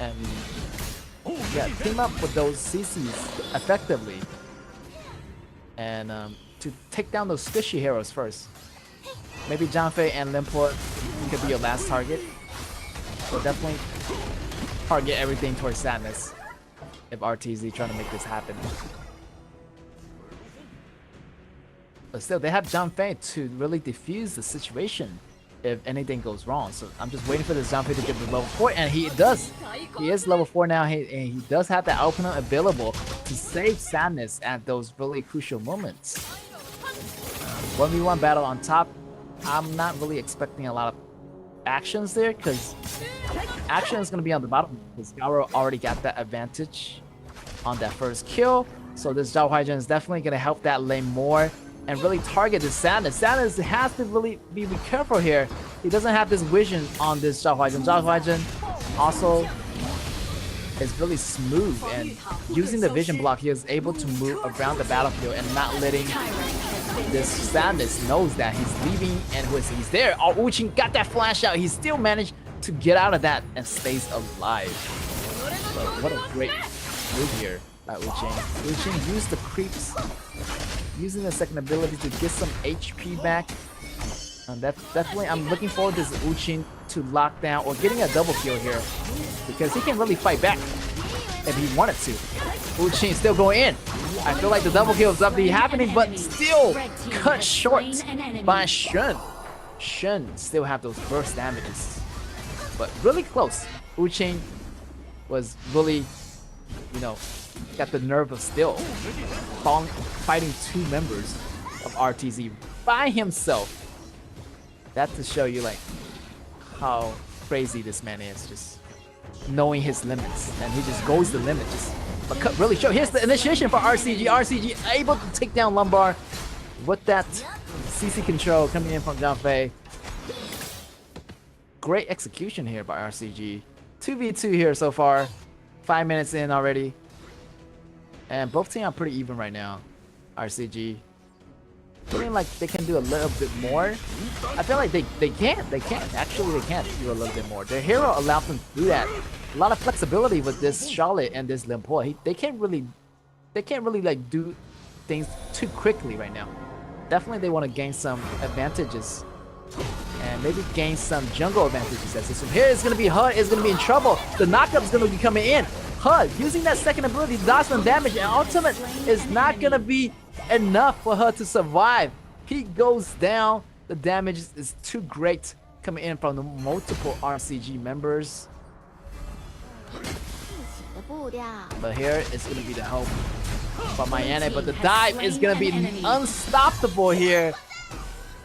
And yeah, team up with those CCs effectively. And to take down those squishy heroes first. Maybe Janfei and Limport could be your last target. So definitely target everything towards Sadness if RTZ trying to make this happen. But still, they have Janfei to really defuse the situation if anything goes wrong. So I'm just waiting for this Janfei to get to level 4, and he does. He is level 4 now, and he does have the opponent available to save Sadness at those really crucial moments. 1v1 battle on top. I'm not really expecting a lot of actions there, because action is going to be on the bottom, because KAW already got that advantage on that first kill. So this Zhao Huaizhen is definitely going to help that lane more and really target this Sadness. Sadness has to really be careful here. He doesn't have this vision on this Zhao Huaizhen. Zhao Huaizhen also is really smooth, and using the vision block, he is able to move around the battlefield and not letting this Sadness knows that he's leaving, and he's there. Oh, Wuqing got that flash out. He still managed to get out of that and stays alive. So what a great move here by Wuqing. Wuqing used the creeps, using the second ability to get some HP back. And that's definitely, I'm looking forward to this Wuqing to lock down or getting a double kill here, because he can really fight back if he wanted to. Wuqing still going in. I feel like the double kill is up to be happening, but still cut short by Shun. Shun still have those burst damages, but really close. Wuqing was really, you know, got the nerve of steel, fighting two members of RTZ by himself. That to show you like how crazy this man is, just knowing his limits, and he just goes the limit. But cut really show. Here's the initiation for RCG. RCG able to take down Lumbar with that CC control coming in from Janfei. Great execution here by RCG. 2v2 here so far. 5 minutes in already. And both teams are pretty even right now. RCG feeling like they can do a little bit more. I feel like they can. Actually, they can do a little bit more. Their hero allowed them to do that. A lot of flexibility with this Charlotte and this Limport. They can't really like do things too quickly right now. Definitely they want to gain some advantages and maybe gain some jungle advantages as this one. Here is going to be HUD is going to be in trouble. The knockup is going to be coming in. HUD using that second ability to dodge some damage, and ultimate is not going to be enough for her to survive. He goes down. The damage is too great coming in from the multiple RCG members. But here it's going to be the hope for Mayane, but the dive is going to be unstoppable here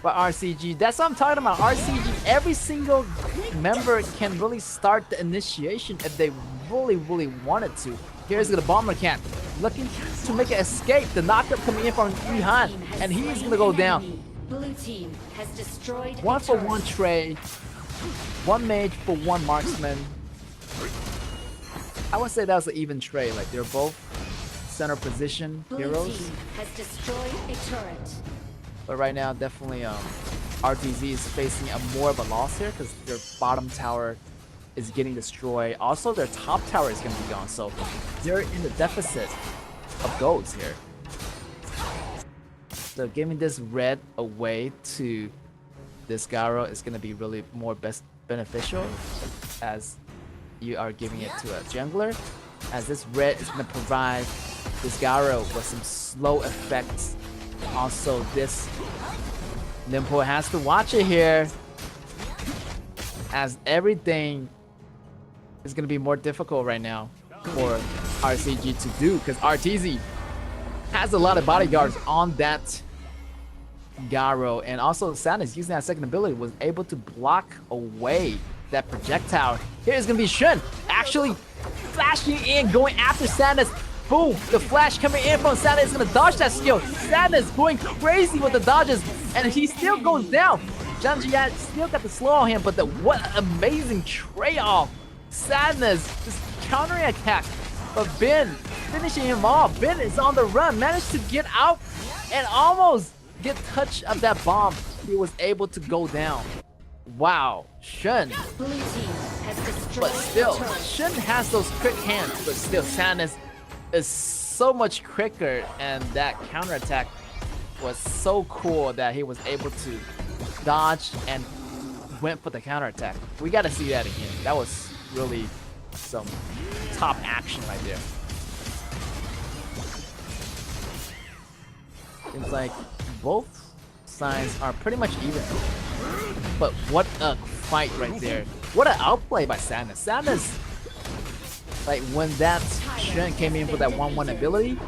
by RCG. That's what I'm talking about. RCG every single member can really start the initiation if they really wanted to. Here's the Bomber Cat looking to make an escape. The knockup coming in from Yuhan, and he's gonna go down. Blue team has destroyed 1-for-1 trade. 1 mage for 1 marksman. I would say that was an even trade. Like they're both center position heroes. Blue team has destroyed a turret. But right now, definitely RTZ is facing more of a loss here because their bottom tower is getting destroyed. Also, their top tower is going to be gone, so they're in the deficit of golds here. So giving this red away to this Garo is going to be really more beneficial, as you are giving it to a jungler, as this red is going to provide this Garo with some slow effects. Also, this Nimpo has to watch it here, as everything is going to be more difficult right now for RCG to do, because RTZ has a lot of bodyguards on that Garo, and also Sadness, using that second ability, was able to block away that projectile. Here's going to be Shun actually flashing in, going after Sadness. Boom! The flash coming in from Sadness is going to dodge that skill. Sadness going crazy with the dodges, and he still goes down. Janjiat still got the slow on him, but what amazing trade-off. Sadness just countering attack, but Ben finishing him off. Ben is on the run, managed to get out and almost get touch of that bomb. He was able to go down. Wow, Shun. Blue team has destroyed But still, a turret. Shun has those quick hands, but still Sadness is so much quicker, and that counterattack was so cool that he was able to dodge and went for the counterattack. We gotta see that again. That was really some top action right there. Seems like both sides are pretty much even. But what a fight right there. What an outplay by Sadness. Sadness, like when that Shen came in for that 1-1 ability,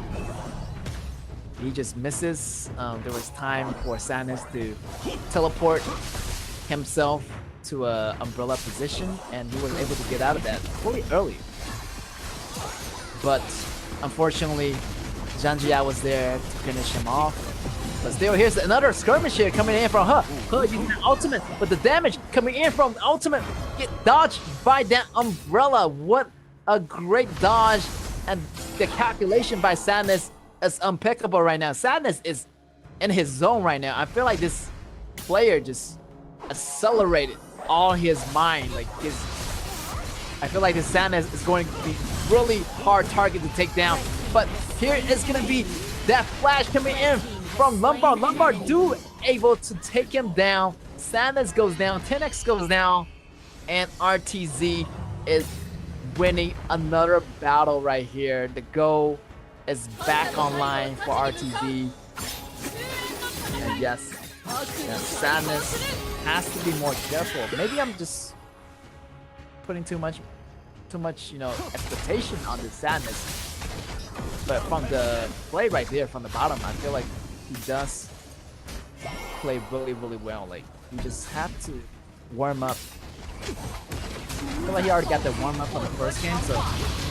he just misses. There was time for Sadness to teleport himself to a umbrella position, and he was able to get out of that really early. But unfortunately, Janjia was there to finish him off. But still, here's another skirmish here coming in from her. Her using the ultimate, but the damage coming in from the ultimate get dodged by that umbrella. What a great dodge, and the calculation by Sadness is impeccable right now. Sadness is in his zone right now. I feel like this player just accelerated all his mind. Like I feel like this Sadness is going to be really hard target to take down. But here is going to be that flash coming in from Lombard. Lombard able to take him down. Sadness goes down, 10x goes down, and RTZ is winning another battle right here. The Go is back online for RTZ. And yes, Sadness has to be more careful. Maybe I'm just putting too much, expectation on this Sadness. But from the play right there, from the bottom, I feel like he does play really well. Like, you just have to warm up. I feel like he already got the warm up on the first game, so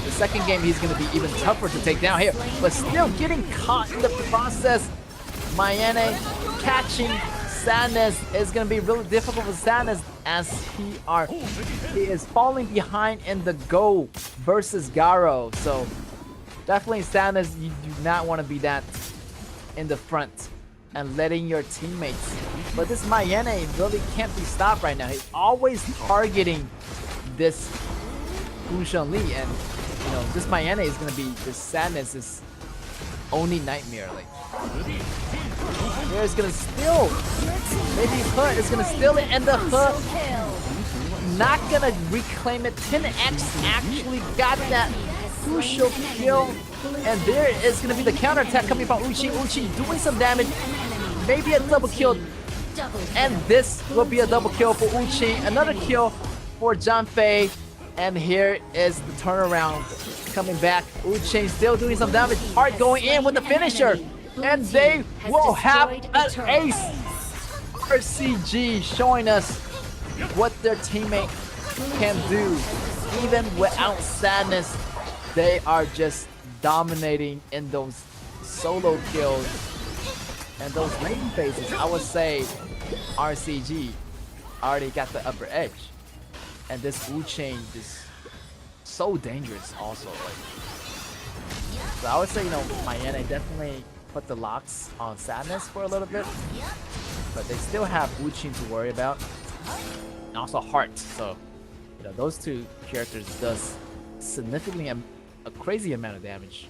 the second game he's going to be even tougher to take down here. But still getting caught in the process. Mayene catching Sadness is going to be really difficult for Sadness, as he is falling behind in the Go versus Garo. So definitely Sadness, you do not want to be that in the front and letting your teammates. But this Mayene really can't be stopped right now. He's always targeting this Wusheng Li, and this Mayene is gonna be this Sadness's only nightmare. Like, there's gonna still maybe Hood is gonna steal it, and the Hood not gonna reclaim it. 10x actually got that crucial kill, and there is gonna be the counterattack coming from Uchi. Uchi doing some damage, maybe a double kill, and this will be a double kill for Uchi. Another kill for Janfei, and here is the turnaround coming back. Uchi still doing some damage. Heart going in with the finisher, and they will have an ace. RCG showing us what their teammate can do. Even without Sadness, they are just dominating in those solo kills and those lane phases. I would say RCG already got the upper edge. And this Wu Chain is so dangerous also. So I would say, Miami definitely put the locks on Sadness for a little bit. But they still have Wu Chain to worry about. And also Heart. So, those two characters does significantly a crazy amount of damage.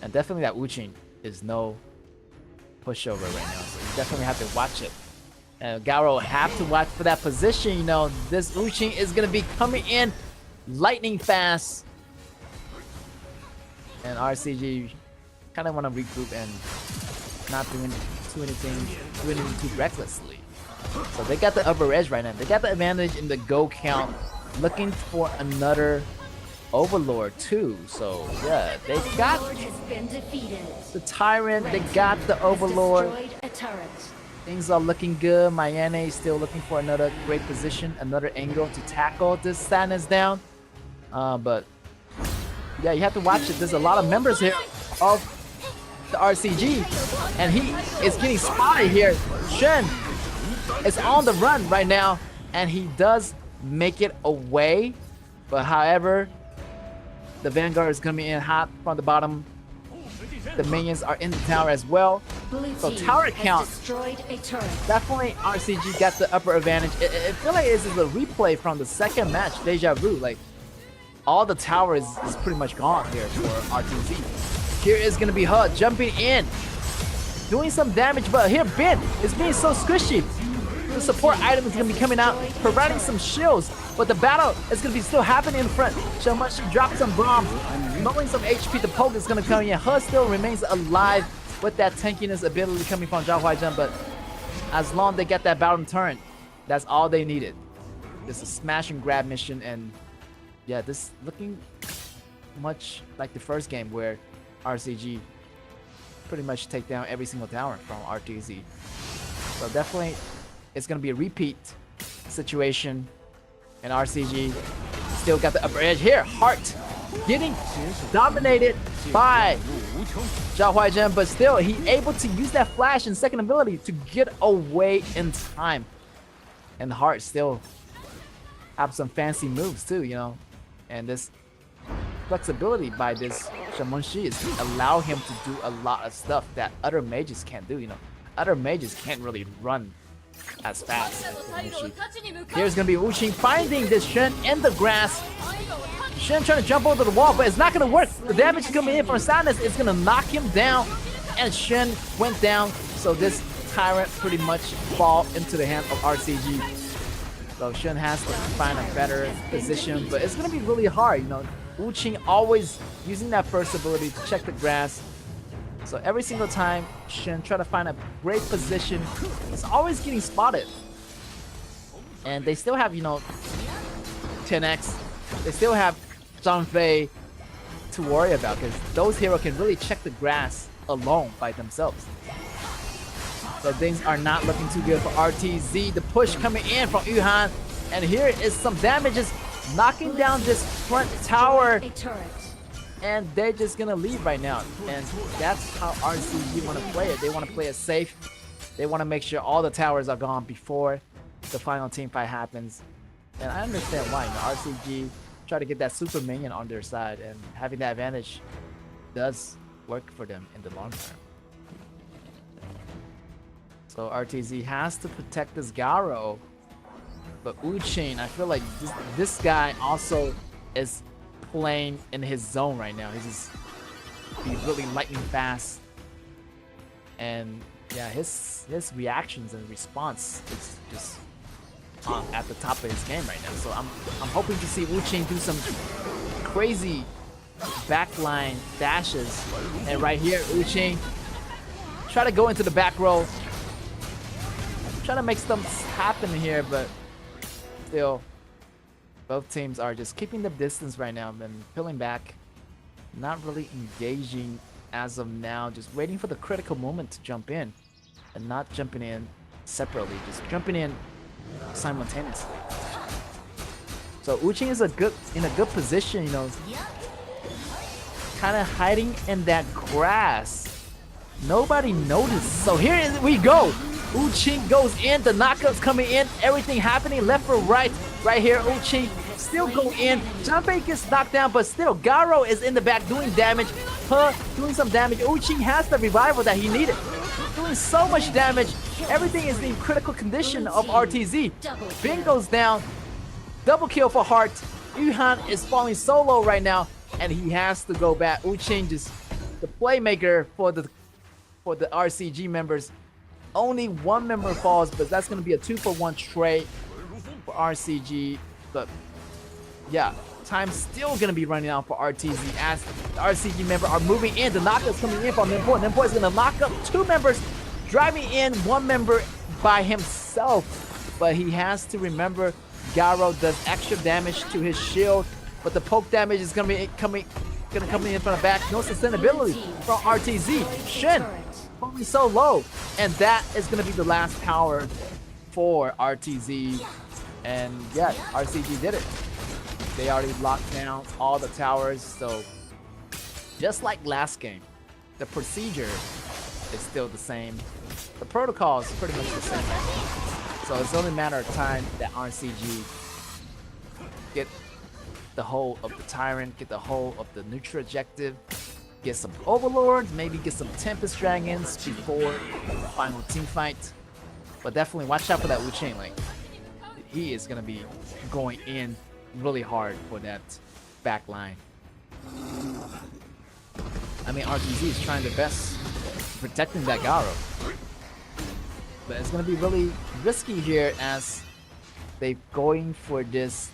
And definitely that Wu Chain is no pushover right now. So you definitely have to watch it. And KAW have to watch for that position. This Wu Chain is going to be coming in lightning fast. And RCG kind of want to regroup and not doing anything too recklessly. So they got the upper edge right now. They got the advantage in the go count. Looking for another Overlord too. So yeah, they got the Tyrant. They got the Overlord. Things are looking good. Miami is still looking for another great position, another angle to tackle this Sadness down. But yeah, you have to watch it. There's a lot of members here of the RCG, and he is getting spotted here. Shen is on the run right now, and he does make it away. But however, the Vanguard is coming in hot from the bottom. The minions are in the tower as well. So tower count, definitely RCG got the upper advantage. It feels like this is a replay from the second match, Deja Vu. Like, all the tower is pretty much gone here for RTZ. Here is going to be HUD jumping in, doing some damage, but here Ben is being so squishy. The support item is going to be coming out, providing some shields, but the battle is going to be still happening in front. Shamashi dropped some bombs, knowing some HP. The poke is going to come in. HUD still remains alive with that tankiness ability coming from Zhao Huaizhen, but as long as they get that battle turn, that's all they needed. This is a smash and grab mission, and yeah, this looking much like the first game where RCG pretty much take down every single tower from RTZ. So definitely it's going to be a repeat situation, and RCG still got the upper edge here. Heart getting dominated by Zhao Huaizhen, but still he able to use that flash and second ability to get away in time. And Heart still have some fancy moves too, and this flexibility by this Shamonshi is allow him to do a lot of stuff that other mages can't do. Other mages can't really run as fast as Shamonshi. Here's gonna be Wu Qing finding this Shen in the grass. Shen trying to jump over the wall, but it's not gonna work. The damage coming in from Sadness is gonna knock him down, and Shen went down. So this Tyrant pretty much fall into the hand of RCG. So Shen has to find a better position, but it's gonna be really hard. Wu Qing always using that first ability to check the grass. So every single time Shen try to find a great position, it's always getting spotted. And they still have, 10x. They still have Zhang Fei to worry about, because those heroes can really check the grass alone by themselves. So things are not looking too good for RTZ. The push coming in from Yuhan, and here is some damages knocking down this front tower, and they're just gonna leave right now. And that's how RCG want to play it. They want to play it safe. They want to make sure all the towers are gone before the final team fight happens. And I understand why. RCG try to get that super minion on their side, and having that advantage does work for them in the long term. So RTZ has to protect this Garo. But Wu Qing, I feel like this guy also is playing in his zone right now. He's really lightning fast. And yeah, his reactions and response is just at the top of his game right now. So I'm hoping to see Wu Qing do some crazy backline dashes. And right here, Wu Qing try to go into the back row. Trying to make stuff happen here, but still, both teams are just keeping the distance right now and pulling back, not really engaging as of now, just waiting for the critical moment to jump in, and not jumping in separately, just jumping in simultaneously. So Uchin is in a good position, you know, kind of hiding in that grass. Nobody noticed. So here we go. Uchin goes in, the knockouts coming in, everything happening left or right. Right here, Uchin still go in. Junpei gets knocked down, but still Garo is in the back doing damage. Doing some damage. Uchin has the revival that he needed. Doing so much damage. Everything is in critical condition of RTZ. Bing goes down. Double kill for Heart. Yuhan is falling so low right now, and he has to go back. Uchin just the playmaker for the RCG members. Only one member falls, but that's going to be a 2-for-1 trade for RCG. But yeah, time's still going to be running out for RTZ as the RCG member are moving in. The knockouts coming in from Nimpo. Nimpo is going to knock up 2 members, driving in 1 member by himself. But he has to remember Garo does extra damage to his shield, but the poke damage is going to be coming in from the back. No sustainability from RTZ. Shen falling so low, and that is going to be the last power for RTZ. And yeah, RCG did it. They already locked down all the towers, so just like last game, the procedure is still the same. The protocol is pretty much the same. So it's only a matter of time that RCG get the whole of the Tyrant, get the whole of the neutral objective, get some Overlords, maybe get some Tempest Dragons before the final team fight. But definitely watch out for that Wu Chain. Like, he is gonna be going in really hard for that back line. I mean, RTZ is trying their best protecting that Garo. But it's gonna be really risky here as they're going for this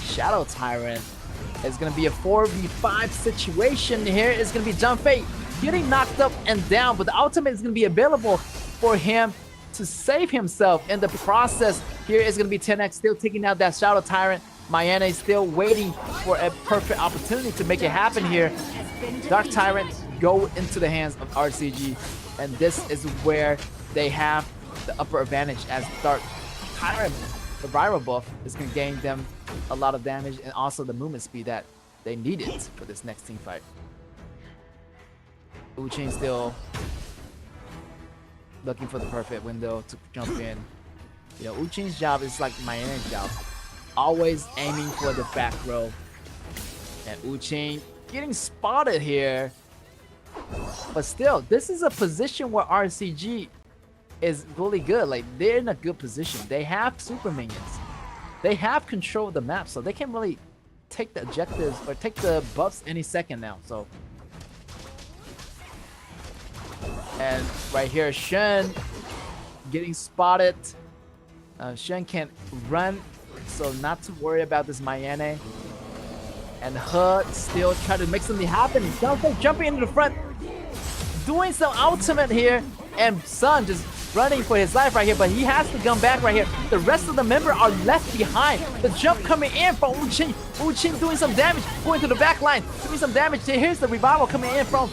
Shadow Tyrant. It's gonna be a 4v5 situation here. It's gonna be Junpei getting knocked up and down, but the ultimate is gonna be available for him to save himself in the process. Here is gonna be 10x still taking out that Shadow Tyrant. Mayane is still waiting for a perfect opportunity to make it happen here. Dark Tyrant go into the hands of RCG, and this is where they have the upper advantage as Dark Tyrant, the viral buff, is going to gain them a lot of damage and also the movement speed that they needed for this next team fight. Uchin still looking for the perfect window to jump in. You know, Uchin's job is like Mayane's job. Always aiming for the back row. And Uchin getting spotted here. But still, this is a position where RCG is really good. Like, they're in a good position. They have super minions. They have control of the map, so they can really take the objectives or take the buffs any second now. So, and right here, Shen getting spotted. Shen can't run, so not to worry about this Mayane. And He still trying to make something happen. Jumping into the front, doing some ultimate here, and Sun just running for his life right here, but he has to come back right here. The rest of the members are left behind. The jump coming in from Uchin. Uchin doing some damage, going to the back line, doing some damage. Here's the revival coming in from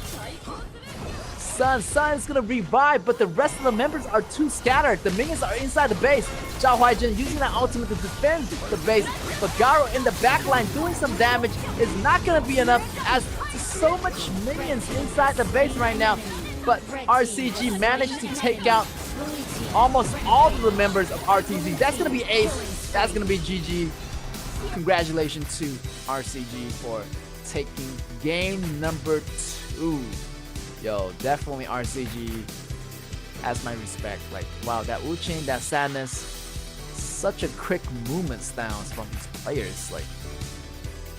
Sun. Sun is gonna revive, but the rest of the members are too scattered. The minions are inside the base. Zhao Huaijin using that ultimate to defend the base, but Garo in the back line doing some damage is not gonna be enough as so much minions inside the base right now. But RCG managed to take out almost all of the members of RTZ. That's gonna be ace. That's gonna be GG. Congratulations to RCG for taking game number 2. Yo, definitely RCG has my respect. Like, wow, that Wu Chain, that sadness, such a quick movement styles from these players. Like,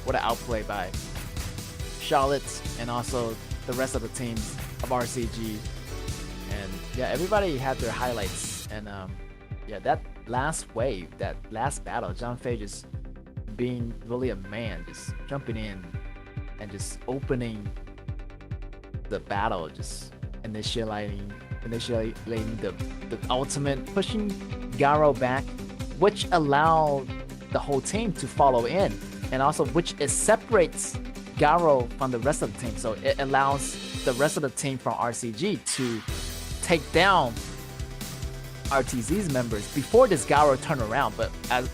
what an outplay by Charlotte and also the rest of the teams of RCG. And yeah, everybody had their highlights. And yeah, that last wave, that last battle, Junpei just being really a man, just jumping in and just opening the battle, just initiating the ultimate, pushing Garo back, which allowed the whole team to follow in, and also which it separates Garo from the rest of the team. So it allows the rest of the team from RCG to take down RTZ's members before this Garo turn around, but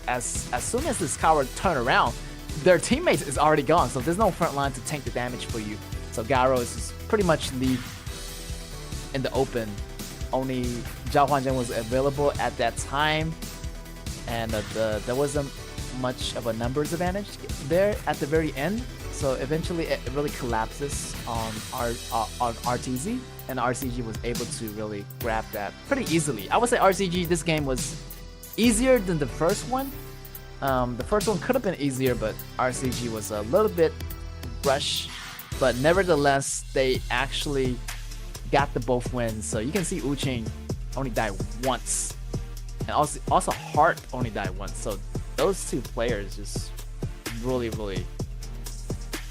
as soon as this Garo turn around, their teammates is already gone, so there's no front line to tank the damage for you. So Garo is pretty much leave in the open. Only Zhao Huanzhen was available at that time, and there wasn't much of a numbers advantage there at the very end. So eventually it really collapses on RTZ, and RCG was able to really grab that pretty easily. I would say RCG, this game was easier than the first one. The first one could have been easier, but RCG was a little bit rushed. But nevertheless, they actually got the both wins. So you can see Uching only died once, and also Hart only died once. So those two players just really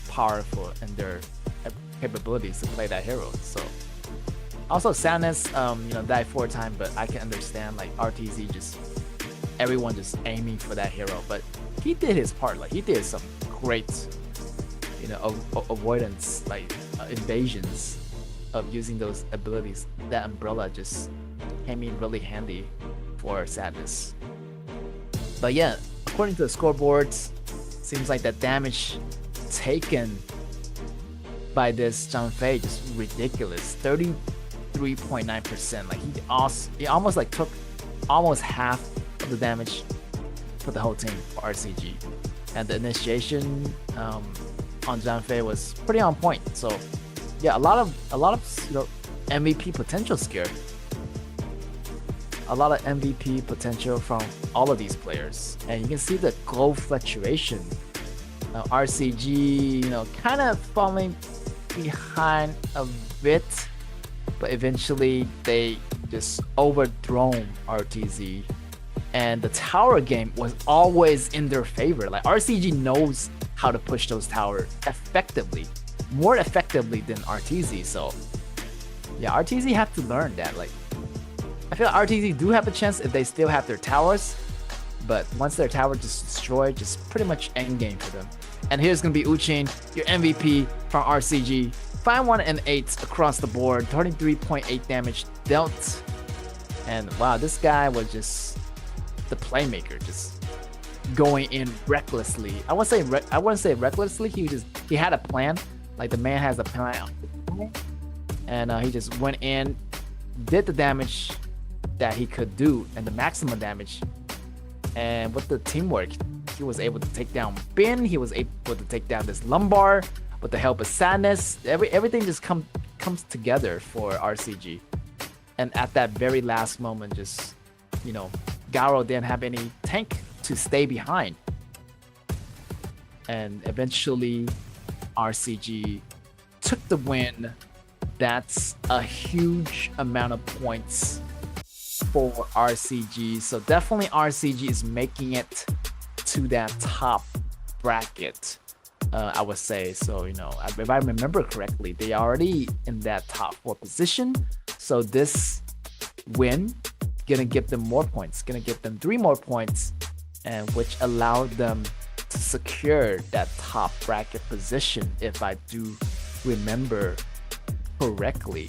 powerful in their capabilities to play that hero. So also Sadness, died 4 times, but I can understand like RTZ just everyone just aiming for that hero. But he did his part. Like he did some great, avoidance, like invasions of using those abilities. That umbrella just came in really handy for Sadness. But yeah, according to the scoreboards, seems like the damage taken by this Zhang Fei just ridiculous. 33.9%. Like he almost like took almost half of the damage for the whole team for RCG. And the initiation on Zhang Fei was pretty on point. So yeah, a lot of MVP potential scare. A lot of MVP potential from all of these players, and you can see the goal fluctuation. RCG, kind of falling behind a bit, but eventually they just overthrown RTZ, and the tower game was always in their favor. Like RCG knows how to push those towers effectively, more effectively than RTZ. So yeah, RTZ have to learn that. Like I feel like RTZ do have a chance if they still have their towers, but once their tower is destroyed, just pretty much end game for them. And here's gonna be Uching, your MVP from RCG. 5-1 and 8 across the board, 33.8 damage dealt. And wow, this guy was just the playmaker, just going in recklessly. I wouldn't say recklessly. He had a plan. Like the man has a plan, and he just went in, did the damage that he could do, and the maximum damage. And with the teamwork, he was able to take down Bin. He was able to take down this Lumbar with the help of Sadness. Everything just comes together for RCG. And at that very last moment, just Garo didn't have any tank to stay behind. And eventually, RCG took the win. That's a huge amount of points for RCG. So definitely RCG is making it to that top bracket, I would say. So, if I remember correctly, they are already in that top 4 position. So this win gonna give them more points, gonna give them 3 more points, and which allowed them to secure that top bracket position, if I do remember correctly.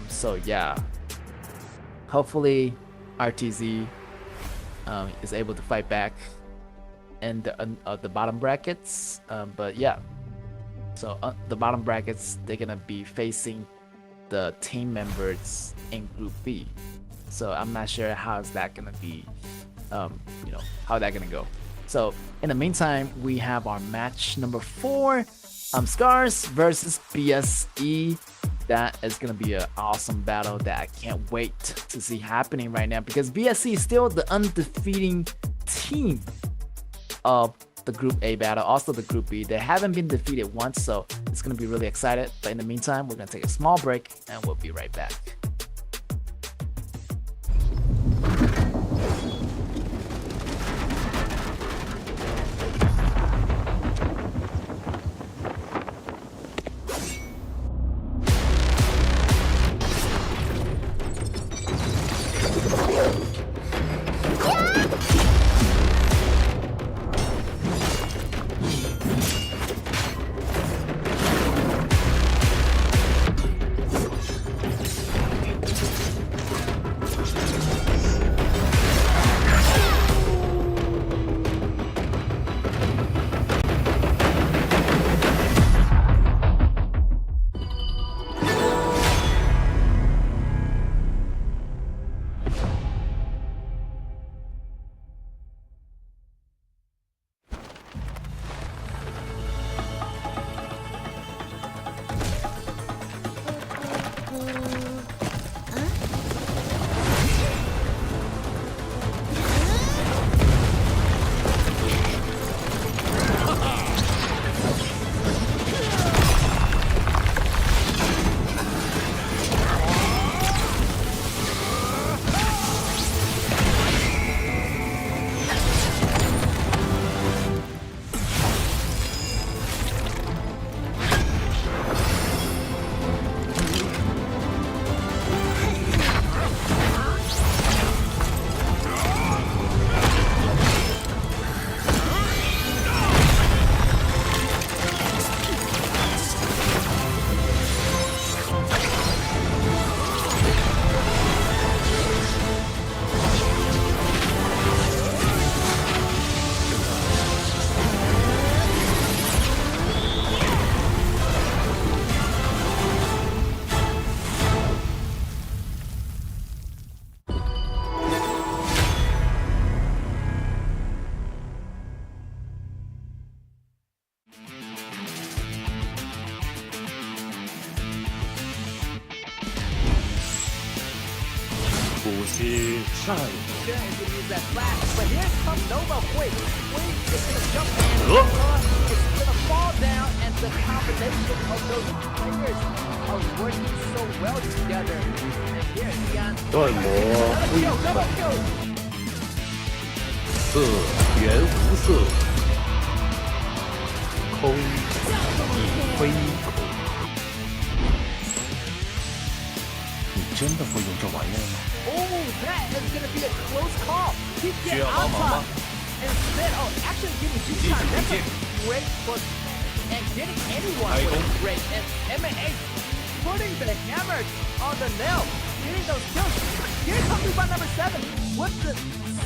So yeah, hopefully RTZ is able to fight back in the bottom brackets. But yeah, so the bottom brackets, they're gonna be facing the team members in Group B. So I'm not sure how is that gonna be, how that gonna go. So in the meantime, we have our match number 4, Scars versus BSE. That is gonna be an awesome battle that I can't wait to see happening right now, because BSE is still the undefeated team of the Group A battle, also the Group B. They haven't been defeated once, so it's gonna be really excited. But in the meantime, we're gonna take a small break and we'll be right back. 呼吸善意。 Sure, he's gonna use that flash, but here comes Nova. Wait, it's gonna jump in. It's gonna fall down, and the combination of those players are working so well together. And here, Leon. 断魔 Double kill. 色原无色，空亦非空。你真的会用这玩意儿吗？ Oh, that is gonna be a close call. He 需 gets 要 on 帮忙 top. 吗？ Instead, actually getting G 继续 time. 前 That's 进 a great push. And getting anyone 开 with 弓 a great. And MMA putting the hammer on the nail. Getting those kills. Here comes rebound number 7. What's the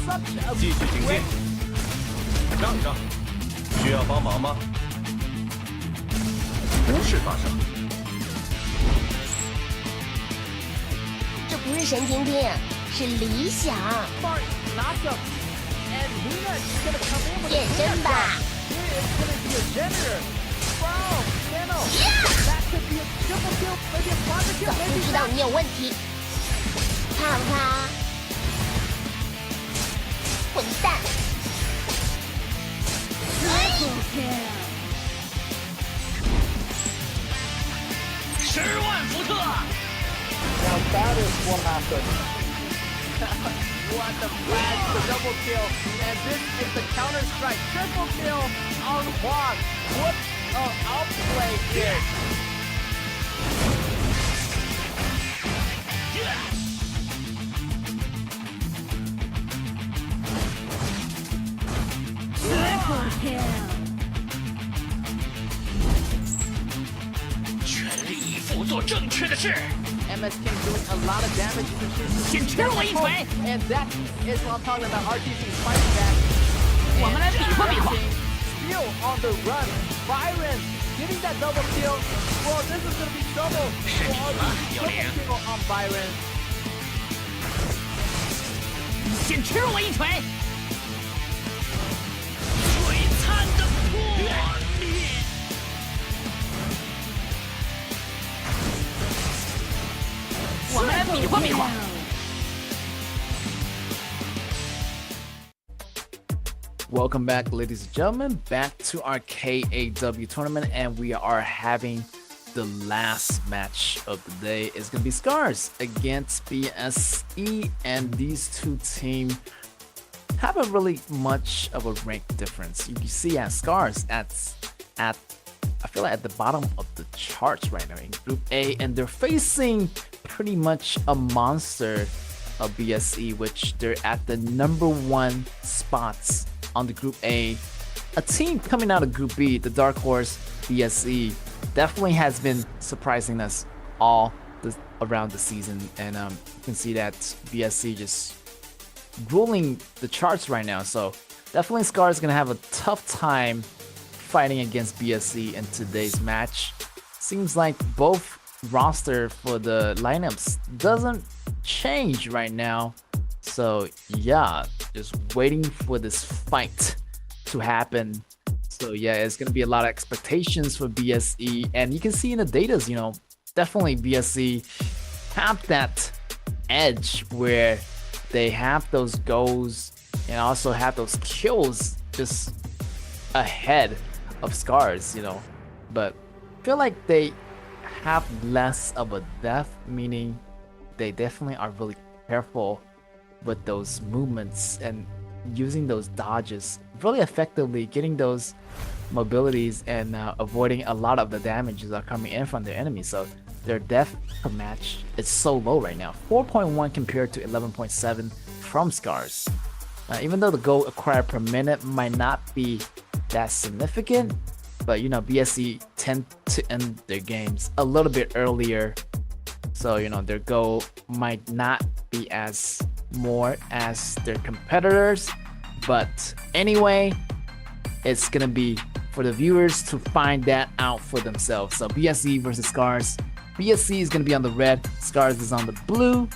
such a 继续行 great 进，让一让。需要帮忙吗？无事发生。这不是神经病，是理想。 smart knockup. And Luna is gonna come in with a 健身吧。 Here is gonna be a janitor. From Dano. That could be a triple kill, maybe a quadra 早 kill, 就 maybe 知道 that. 你有问题，怕不怕？混蛋！ 10万伏特。 Now that is what happened. What the flash, the double kill, and this is the counter strike, triple kill on Quad. What an outplay here. Triple kill. 全力以赴做正确的事。 MS King doing a lot of damage to his 先吃我一锤。 and that is what I'm talking about. RTC fighting back. 我们来比划比划。 Still on the run. Byron getting that double kill. Well, this is gonna be trouble for RTC. Triple kill on Byron. 先吃我一锤。璀璨的破灭。 我们来比划比划。 Welcome back, ladies and gentlemen, back to our KAW tournament, and we are having the last match of the day. It's gonna be Scars against BSE, and these two teams haven't really much of a rank difference. You can see Scars at I feel like at the bottom of the charts right now in Group A, and they're facing pretty much a monster of BSE, which they're at the #1 spots on the Group A. A team coming out of Group B, the Dark Horse BSE, definitely has been surprising us all around the season, and you can see that BSE just ruling the charts right now. So definitely Scar is gonna have a tough time fighting against BSE in today's match. Seems like both roster for the lineups doesn't change right now. So yeah, just waiting for this fight to happen. So yeah, it's gonna be a lot of expectations for BSE, and you can see in the datas, you know, definitely BSE have that edge where they have those goals and also have those kills just ahead of Scars, you know. But I feel like they have less of a depth, meaning they definitely are really careful with those movements and using those dodges really effectively, getting those mobilities and avoiding a lot of the damages that are coming in from their enemies. So their depth per match is so low right now, 4.1 compared to 11.7 from Scars. Even though the gold acquired per minute might not be that significant, but you know, BSE tend to end their games a little bit earlier, so you know, their goal might not be as more as their competitors. But anyway, it's gonna be for the viewers to find that out for themselves. So BSE versus Scars. BSE is gonna be on the red, Scars is on the blue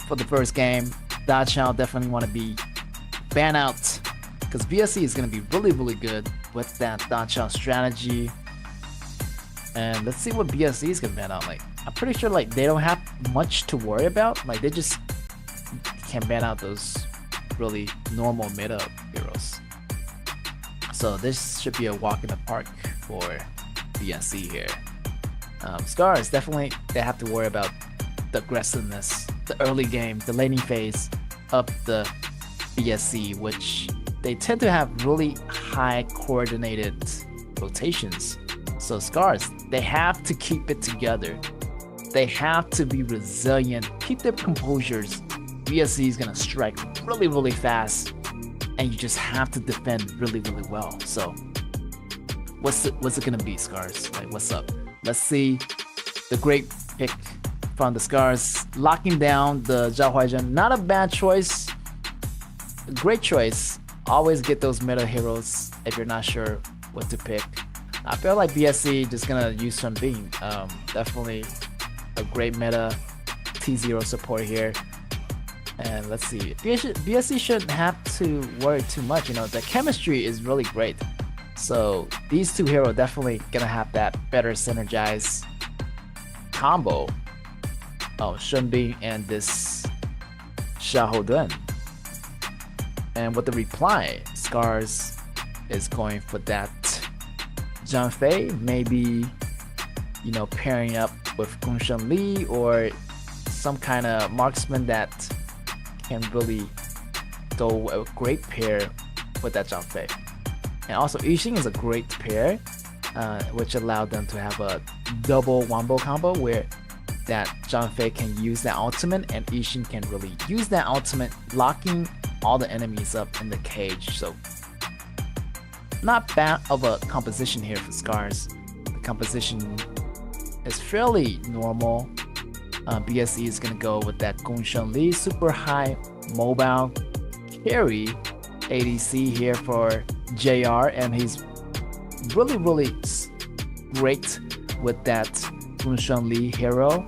for the first game. Dachau definitely want to be ban out because BSE is going to be really good with that Dachau strategy. And let's see what BSE is going to ban out. Like, I'm pretty sure like they don't have much to worry about. Like, they just can ban out those really normal meta heroes. So this should be a walk in the park for BSC here. Scars, definitely they have to worry about the aggressiveness, the early game, the laning phase of the BSC, which they tend to have really high coordinated rotations. So Scars, they have to keep it together. They have to be resilient, keep their composures. BSC is gonna strike really, really fast, and you just have to defend really, really well. So what's it gonna be, Scars? Like, what's up? Let's see the great pick from the Scars, locking down the Zhao Huaizhen. Not a bad choice, a great choice. Always get those meta heroes if you're not sure what to pick. I feel like BSC just gonna use Sun Beam. Definitely a great meta T0 support here. And let's see, BSC shouldn't have to worry too much. You know, the chemistry is really great. So these two heroes definitely gonna have that better synergized combo of Shunbi and this Xiahou. And with the reply, Scars is going for that Zhang Fei, maybe, you know, pairing up with Gongsheng Li or some kind of marksman that can really go a great pair with that Zhang Fei. And also Yixing is a great pair, which allowed them to have a double wombo combo where that Zhang Fei can use that ultimate and Yixing can really use that ultimate, locking all the enemies up in the cage. So not bad of a composition here for Scars. The composition is fairly normal. BSE is gonna go with that Gongsheng Li, super high mobile carry ADC here for JR, and he's really great with that Gongsheng Li hero.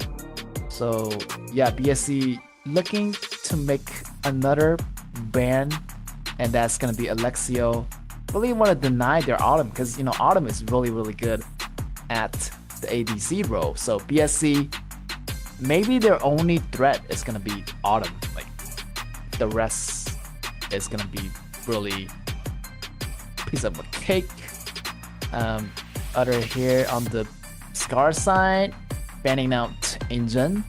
So yeah, BSE looking to make another ban, and that's gonna be Alexio. Really want to deny their Autumn because, you know, Autumn is really good at the ADC role. So BSC, maybe their only threat is gonna be Autumn. Like the rest is gonna be really piece of a cake. Other here on the Scar side, banning out Injun,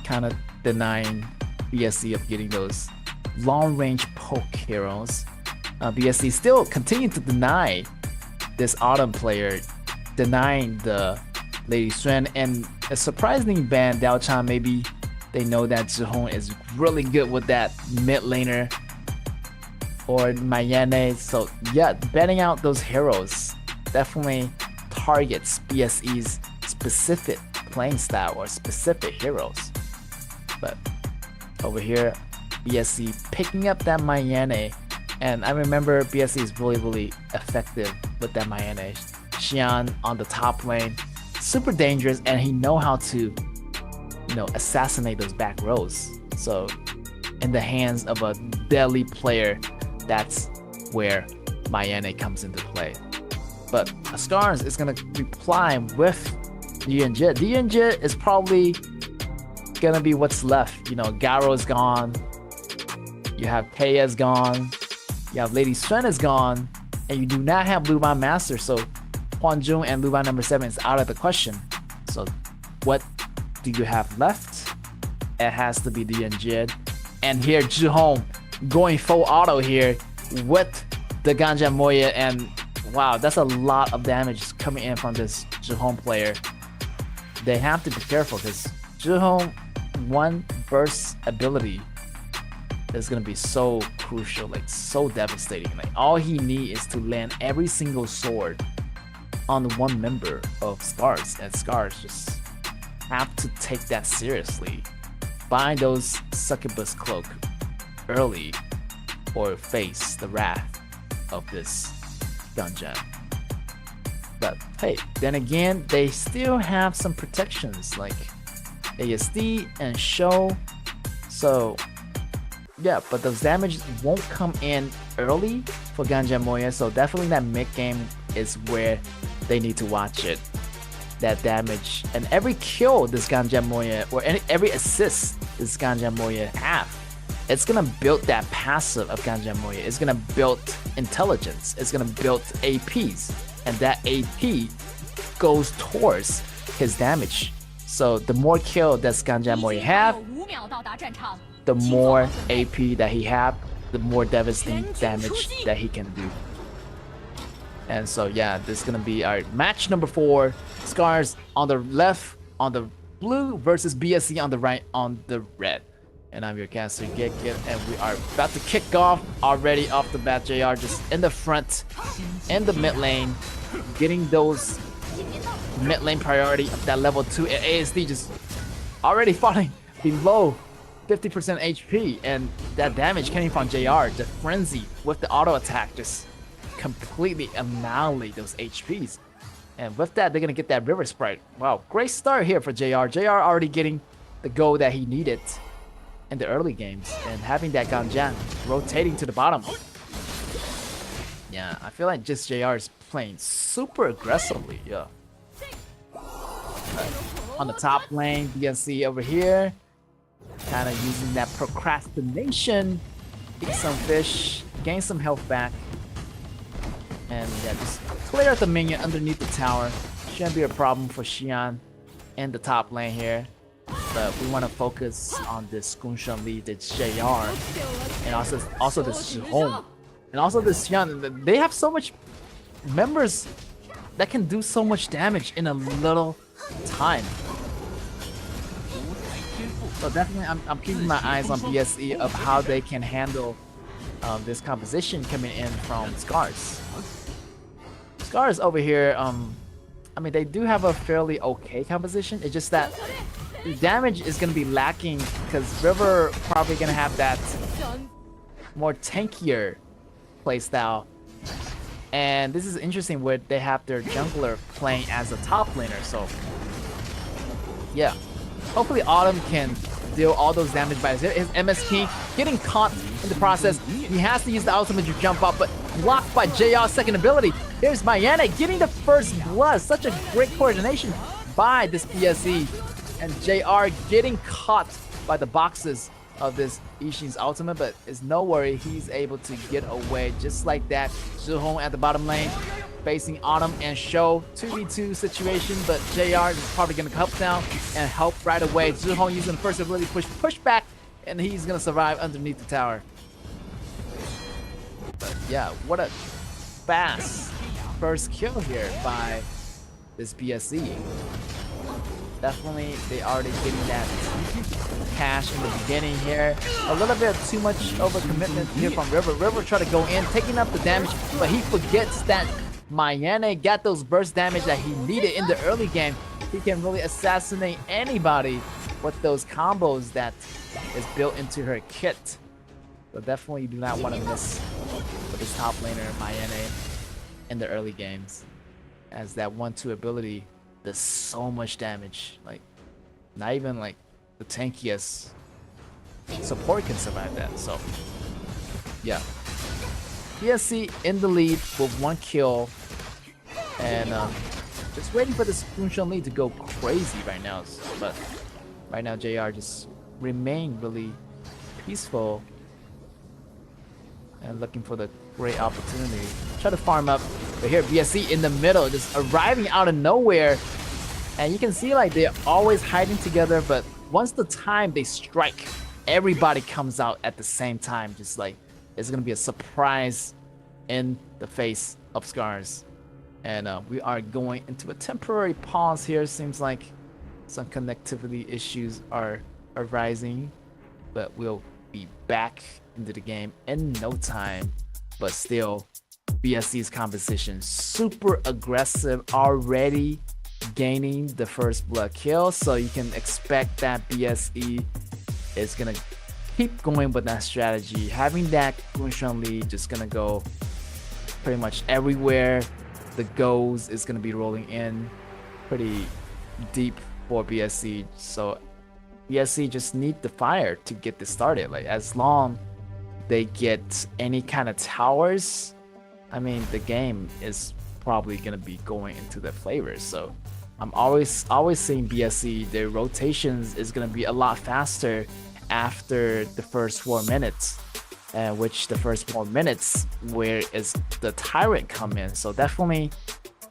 kind of denying BSC of getting those long range poke heroes. BSC still continue to deny this Autumn player, denying the Lady Xuan, and a surprisingly ban Dao Chan. Maybe they know that Zhihong is really good with that mid laner or Mayane. So yeah, banning out those heroes definitely targets BSE's specific playing style or specific heroes. But over here, BSC picking up that Mayane. And I remember BSC is really effective with that Mayane. Xian on the top lane, super dangerous, and he know how to, you know, assassinate those back rows. So in the hands of a deadly player, that's where Mayane comes into play. But Scars is gonna reply with DNJ. DNJ is probably gonna be what's left. You know, Garo's gone. You have Keia's gone. You have Lady Xuan is gone, and you do not have Luban Master, so Huan Jun and Luban number 7 is out of the question. So what do you have left? It has to be DNJ. And here Zhihong going full auto here with the Ganja Moya, and wow, that's a lot of damage coming in from this Zhihong player. They have to be careful because Zhihong one burst ability is gonna be so crucial, like so devastating. Like all he needs is to land every single sword on one member of Scars, and Scars just have to take that seriously. Buy those succubus cloak early or face the wrath of this dungeon. But hey, then again, they still have some protections like ASD and Show. So yeah, but those damages won't come in early for Ganja Moya, so definitely that mid game is where they need to watch it. That damage and every kill this Ganja Moya or every assist does Ganja Moya have? It's gonna build that passive of Ganja Moya. It's gonna build intelligence. It's gonna build APs, and that AP goes towards his damage. So the more kill that Ganja Moya have, the more AP that he have, the more devastating damage that he can do. And so yeah, this is gonna be our match number 4. Scars on the left, on the blue versus BSC on the right, on the red. And I'm your caster, Get, and we are about to kick off already off the bat. JR just in the front, in the mid lane, getting those mid lane priority of that level 2, and ASD just already falling below 50% HP, and that damage coming from JR, the frenzy with the auto attack just completely annihilate those HPs. And with that, they're gonna get that River Sprite. Wow, great start here for JR. JR already getting the goal that he needed in the early games, and having that Ganjan rotating to the bottom. Yeah, I feel like just JR is playing super aggressively. Yeah. On the top lane, BSC over here, kind of using that procrastination, eat some fish, gain some health back, and yeah, just clear out the minion underneath the tower. Shouldn't be a problem for Xian in the top lane here. But we want to focus on this Gunshan Li, the JR, and also the Shihong, and also the Xian. They have so much members that can do so much damage in a little time. So definitely, I'm keeping my eyes on BSE of how they can handle this composition coming in from Scars. Scars over here, I mean, they do have a fairly okay composition. It's just that the damage is going to be lacking because River probably going to have that more tankier playstyle. And this is interesting where they have their jungler playing as a top laner. So yeah, hopefully Autumn can deal all those damage by his MS King getting caught in the process. He has to use the ultimate to jump up, but blocked by JR's second ability. Here's Mayana getting the first blood. Such a great coordination by this PSE. And JR getting caught by the boxes of this Ishin's ultimate, but it's no worry. He's able to get away just like that. Zhuhong at the bottom lane, facing Autumn and Show. 2v2 situation, but JR is probably going to help down and help right away. Zhuhong using the first ability push back, and he's going to survive underneath the tower. But yeah, what a fast first kill here by this BSC. Definitely, they already getting that cash in the beginning here. A little bit too much overcommitment here from River. River try to go in, taking up the damage, but he forgets that Mayane got those burst damage that he needed in the early game. He can really assassinate anybody with those combos that is built into her kit. So definitely you do not want to miss with this top laner Mayane in the early games, as that 1-2 ability does so much damage. Like, not even like the tankiest support can survive that. So yeah, PSC in the lead with 1 kill, and just waiting for this Gunshan Li to go crazy right now. But right now JR just remain really peaceful and looking for the great opportunity. Try to farm up, but here BSC in the middle, just arriving out of nowhere. And you can see like they're always hiding together, but once the time they strike, everybody comes out at the same time. Just like it's gonna be a surprise in the face of Scars. And we are going into a temporary pause here. Seems like some connectivity issues are arising, but we'll be back into the game in no time. But still, BSC's composition super aggressive, already gaining the first blood kill, so you can expect that BSE is gonna keep going with that strategy. Having that Gunshan Li just gonna go pretty much everywhere. The goals is gonna be rolling in pretty deep for BSC, so BSC just need the fire to get this started. Like, as long they get any kind of towers, I mean, the game is probably gonna be going into their flavors. So I'm always seeing BSC, their rotations is gonna be a lot faster after the first 4 minutes, which the first 4 minutes where is the Tyrant come in. So definitely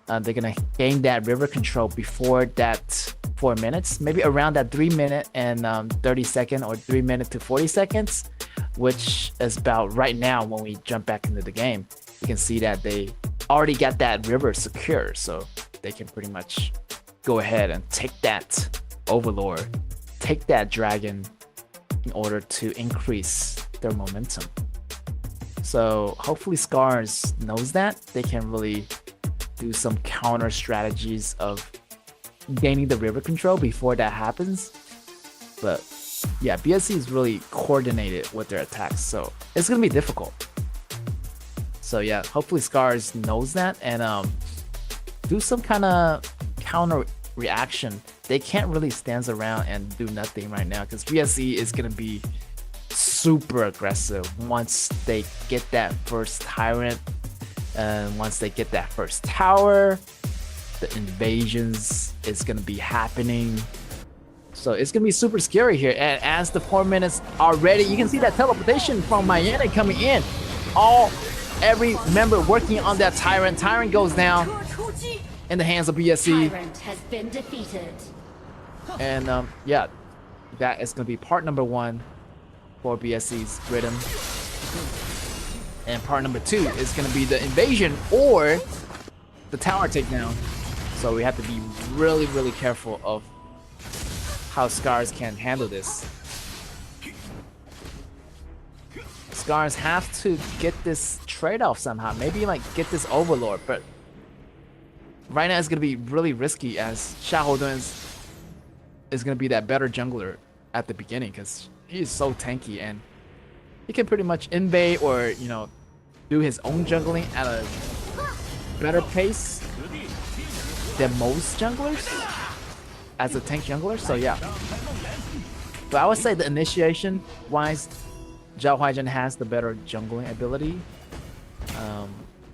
they're gonna gain that river control before that 4 minutes, maybe around that 3 minute and 30 second or 3 minute to 40 seconds, which is about right now when we jump back into the game. You can see that they already got that river secure, so they can pretty much go ahead and take that Overlord, take that Dragon in order to increase their momentum. So hopefully Scars knows that. They can really do some counter strategies of gaining the river control before that happens. But yeah, BSC is really coordinated with their attacks, so it's gonna be difficult. So yeah, hopefully Scars knows that and do some kind of counter reaction. They can't really stand around and do nothing right now because BSC is gonna be super aggressive once they get that first Tyrant and once they get that first tower. The invasions is gonna be happening. So it's gonna be super scary here. And as the 4 minutes are ready, you can see that teleportation from Mayenne coming in. Every member working on that Tyrant. Tyrant goes down in the hands of BSC. Tyrant has been defeated. And yeah, that is gonna be part number 1 for BSC's Rhythm. And part number 2 is gonna be the invasion or the tower takedown. So we have to be really, really careful of how Scars can handle this. Scars have to get this trade-off somehow. Maybe like get this Overlord, but right now it's gonna be really risky as Xiahou is gonna be that better jungler at the beginning because he is so tanky and he can pretty much invade or, you know, do his own jungling at a better pace than most junglers as a tank jungler. So yeah, but I would say the initiation wise, Zhao Huaizhen has the better jungling ability.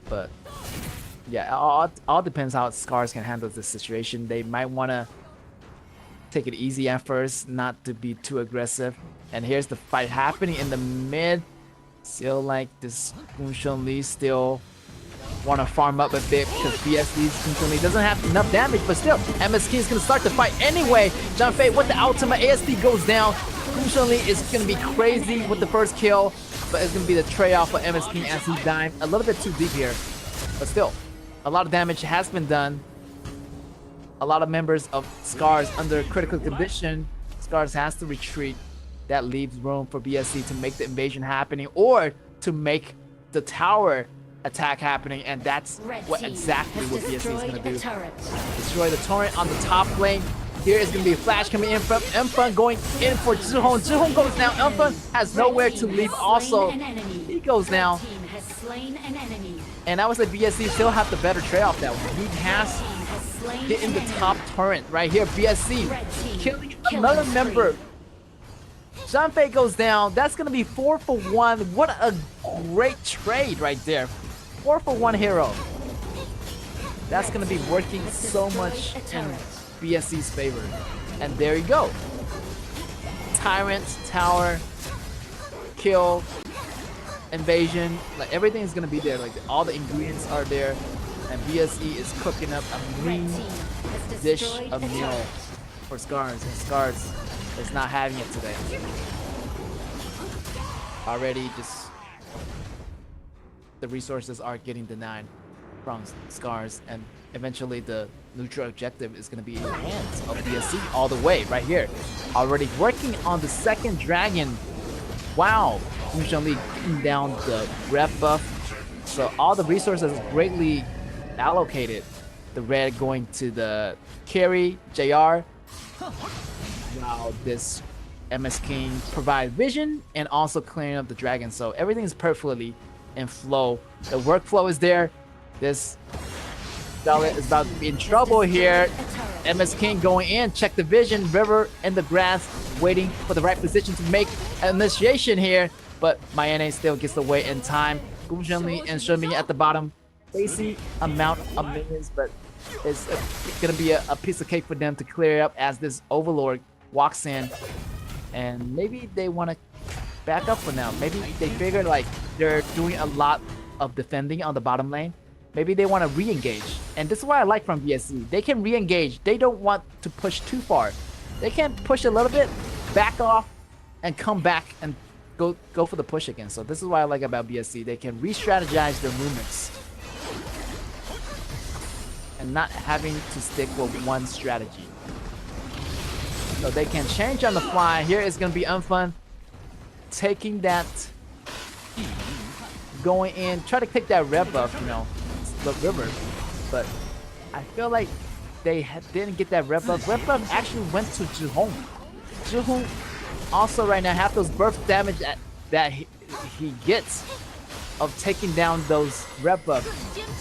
But yeah, all depends how Scars can handle this situation. They might want to take it easy at first, not to be too aggressive. And here's the fight happening in the mid. Still like this Gunshan Li still want to farm up a bit because BSC's Gunshan Li doesn't have enough damage, but still MSK is going to start the fight anyway. Zhang Fei with the ultimate, ASD goes down. Gunshan Li is going to be crazy with the first kill, but it's going to be the trade-off for MSK as he died a little bit too deep here. But still, a lot of damage has been done. A lot of members of Scars under critical condition. Scars has to retreat. That leaves room for BSC to make the invasion happening or to make the tower attack happening, and that's exactly what BSC is going to do. Destroy the turret on the top lane. Here is going to be a flash coming in from Enfeng going in for Zhihong. Zhihong goes down. Enfeng has nowhere to leave also. He goes down. And I would say BSC still have the better trade-off that one. He has hit in the top turret right here. BSC killing another member. Zhang Fei goes down. That's going to be 4 for 1. What a great trade right there. 4 for 1 hero. That's going to be working so much in BSC's favor. And there you go. Tyrant, tower, kill, invasion. Like everything is going to be there. Like all the ingredients are there. And BSC is cooking up a mean dish of meal for Scars. And Scars is not having it today. Already just the resources are getting denied from Scars, and eventually the neutral objective is going to be in the hands of BSC all the way right here. Already working on the second dragon. Wow, Gunshan Li getting down the rep buff. So all the resources greatly allocated. The red going to the carry, JR. Wow, this MS King provide vision and also clearing up the dragon. So everything is perfectly in flow. The workflow is there. This Scarlet is about to be in trouble here. MS King going in, check the vision, River in the grass, waiting for the right position to make an initiation here. But Mayenne still gets away in time. Gunshan Li and Shenming at the bottom, facing amount of minions, but is gonna be a piece of cake for them to clear up as this Overlord walks in, and maybe they want to back up for now. Maybe they figure like they're doing a lot of defending on the bottom lane. Maybe they want to re-engage, and this is what I like from BSC. They can re-engage. They don't want to push too far. They can push a little bit, back off, and come back and go for the push again. So this is what I like about BSC. They can re-strategize their movements and not having to stick with one strategy. So they can change on the fly. Here is going to be Unfun taking that, going in, try to take that red buff, you know, the river. But I feel like they didn't get that red buff. Red buff actually went to Zhihong. Zhihong also right now have those burst damage that he gets of taking down those red buffs.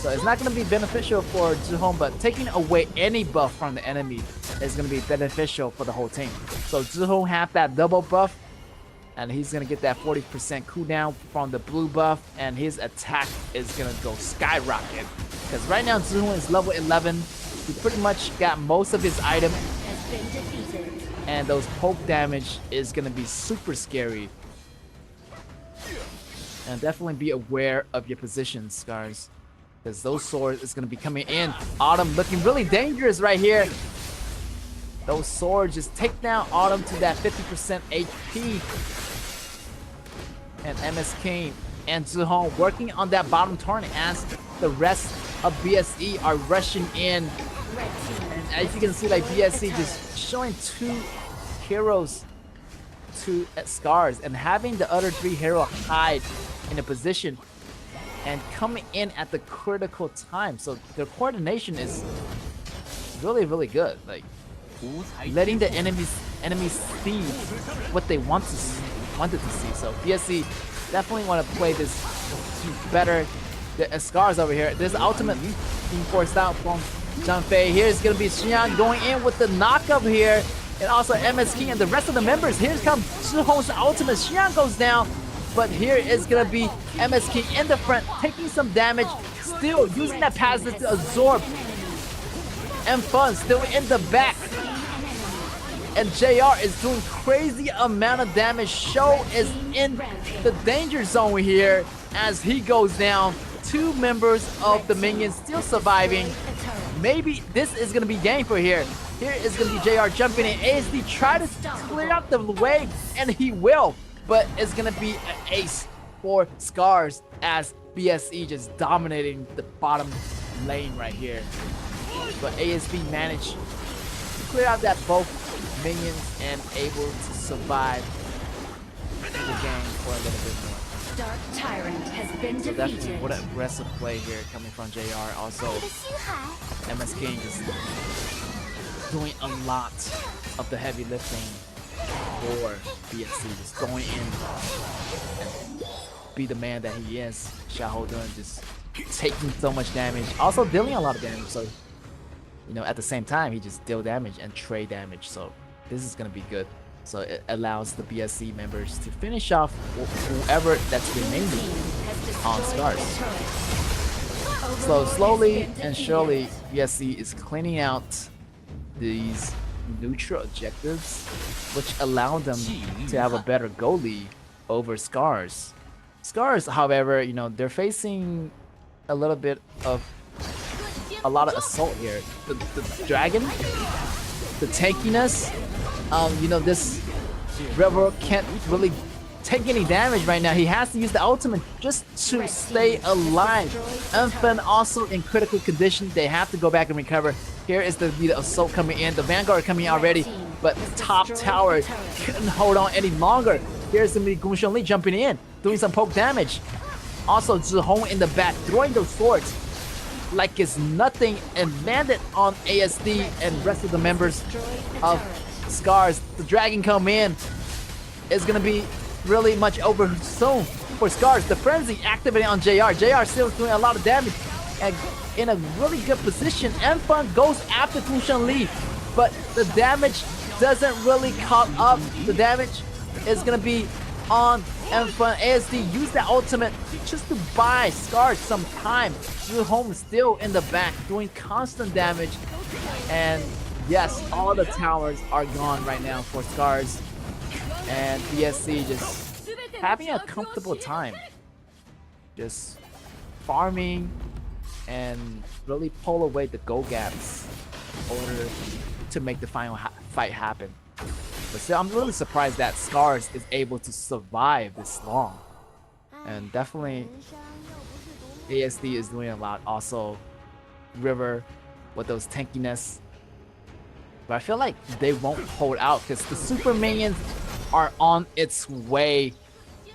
So it's not going to be beneficial for Zhihong, but taking away any buff from the enemy is going to be beneficial for the whole team. So Zhihong have that double buff, and he's going to get that 40% cooldown from the blue buff, and his attack is going to go skyrocket. Because right now Zhihong is level 11. He pretty much got most of his item, and those poke damage is going to be super scary. And definitely be aware of your positions, Scars, because those swords is going to be coming in. Autumn looking really dangerous right here. Those swords just take down Autumn to that 50% HP. And MS King and Zhihong working on that bottom turn as the rest of BSE are rushing in. And as you can see, like BSE just showing 2 heroes to Scars and having the other 3 hero hide in a position and coming in at the critical time. So their coordination is really, really good. Like letting the enemies see what they wanted to see. So BSC definitely want to play this better. The Scars over here. This ultimate being forced out from Zhangfei. Here's gonna be Xiang going in with the knockup here. And also MS King and the rest of the members. Here comes Zhihong's ultimate. Xiang goes down. But here is going to be MS King in the front, taking some damage. Still using that passive to absorb. And Fun still in the back. And JR is doing crazy amount of damage. Show is in the danger zone here as he goes down. 2 members of the minions still surviving. Maybe this is going to be game for here. Here is going to be JR jumping in. ASD try to clear out the way, and he will. But it's going to be an ace for Scars as BSE just dominating the bottom lane right here. But ASB managed to clear out that both minions and able to survive the game for a little bit more. Dark Tyrant has been So definitely defeated. what an aggressive play here coming from JR. Also, MS King is doing a lot of the heavy lifting for BSC, just going in and be the man that he is. Xiahou Dun just taking so much damage, also dealing a lot of damage. So, you know, at the same time, he just deal damage and trade damage. So this is gonna be good. So it allows the BSC members to finish off whoever that's remaining on Scars. So slowly and surely, BSC is cleaning out these neutral objectives, which allow them to have a better goalie over Scars. Scars, however, you know, they're facing a little bit of a lot of assault here. The dragon, the tankiness, you know, this Rebel can't really take any damage right now. He has to use the ultimate just to stay alive. Unfun also in critical condition. They have to go back and recover. Here is the assault coming in. The Vanguard coming in already, but top tower couldn't hold on any longer. Here's the Gongsheng Li jumping in, doing some poke damage. Also Zhihong in the back, throwing those swords like it's nothing, and landed on ASD and rest of the members of Scars. The dragon come in. It's gonna be really much over soon for Scars. The frenzy activating on JR. JR still doing a lot of damage and in a really good position. Enfun goes after Gongsheng Li, but the damage doesn't really caught up. The damage is gonna be on And Fun ASD used that ultimate just to buy Scars some time. Zhihong still in the back doing constant damage. And yes, all the towers are gone right now for Scars. And BSC just having a comfortable time. Just farming and really pull away the go gaps in order to make the final fight happen. But still, I'm really surprised that Scars is able to survive this long. And definitely, ASD is doing a lot. Also, River with those tankiness. But I feel like they won't hold out because the super minions are on its way.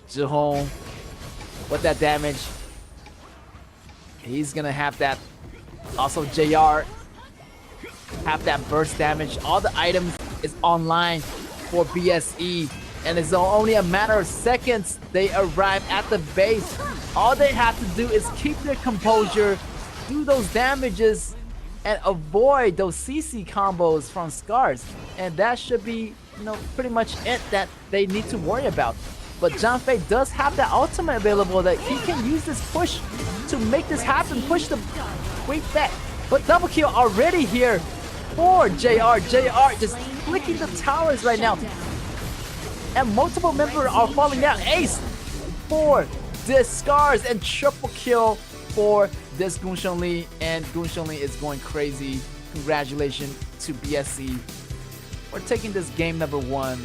Zhihong with that damage. He's gonna have that. Also, JR have that burst damage. All the items is online for BSE, and it's only a matter of seconds they arrive at the base. All they have to do is keep their composure, do those damages, and avoid those CC combos from Scars, and that should be, you know, pretty much it that they need to worry about. But Janfei does have that ultimate available that he can use this push to make this happen, push the weight back. But double kill already here for JR. JR just flicking the towers right now. And multiple members are falling down. Ace for this Scars and triple kill for this Gunsheng Li. And Gunsheng Li is going crazy. Congratulations to BSC for taking this game number 1.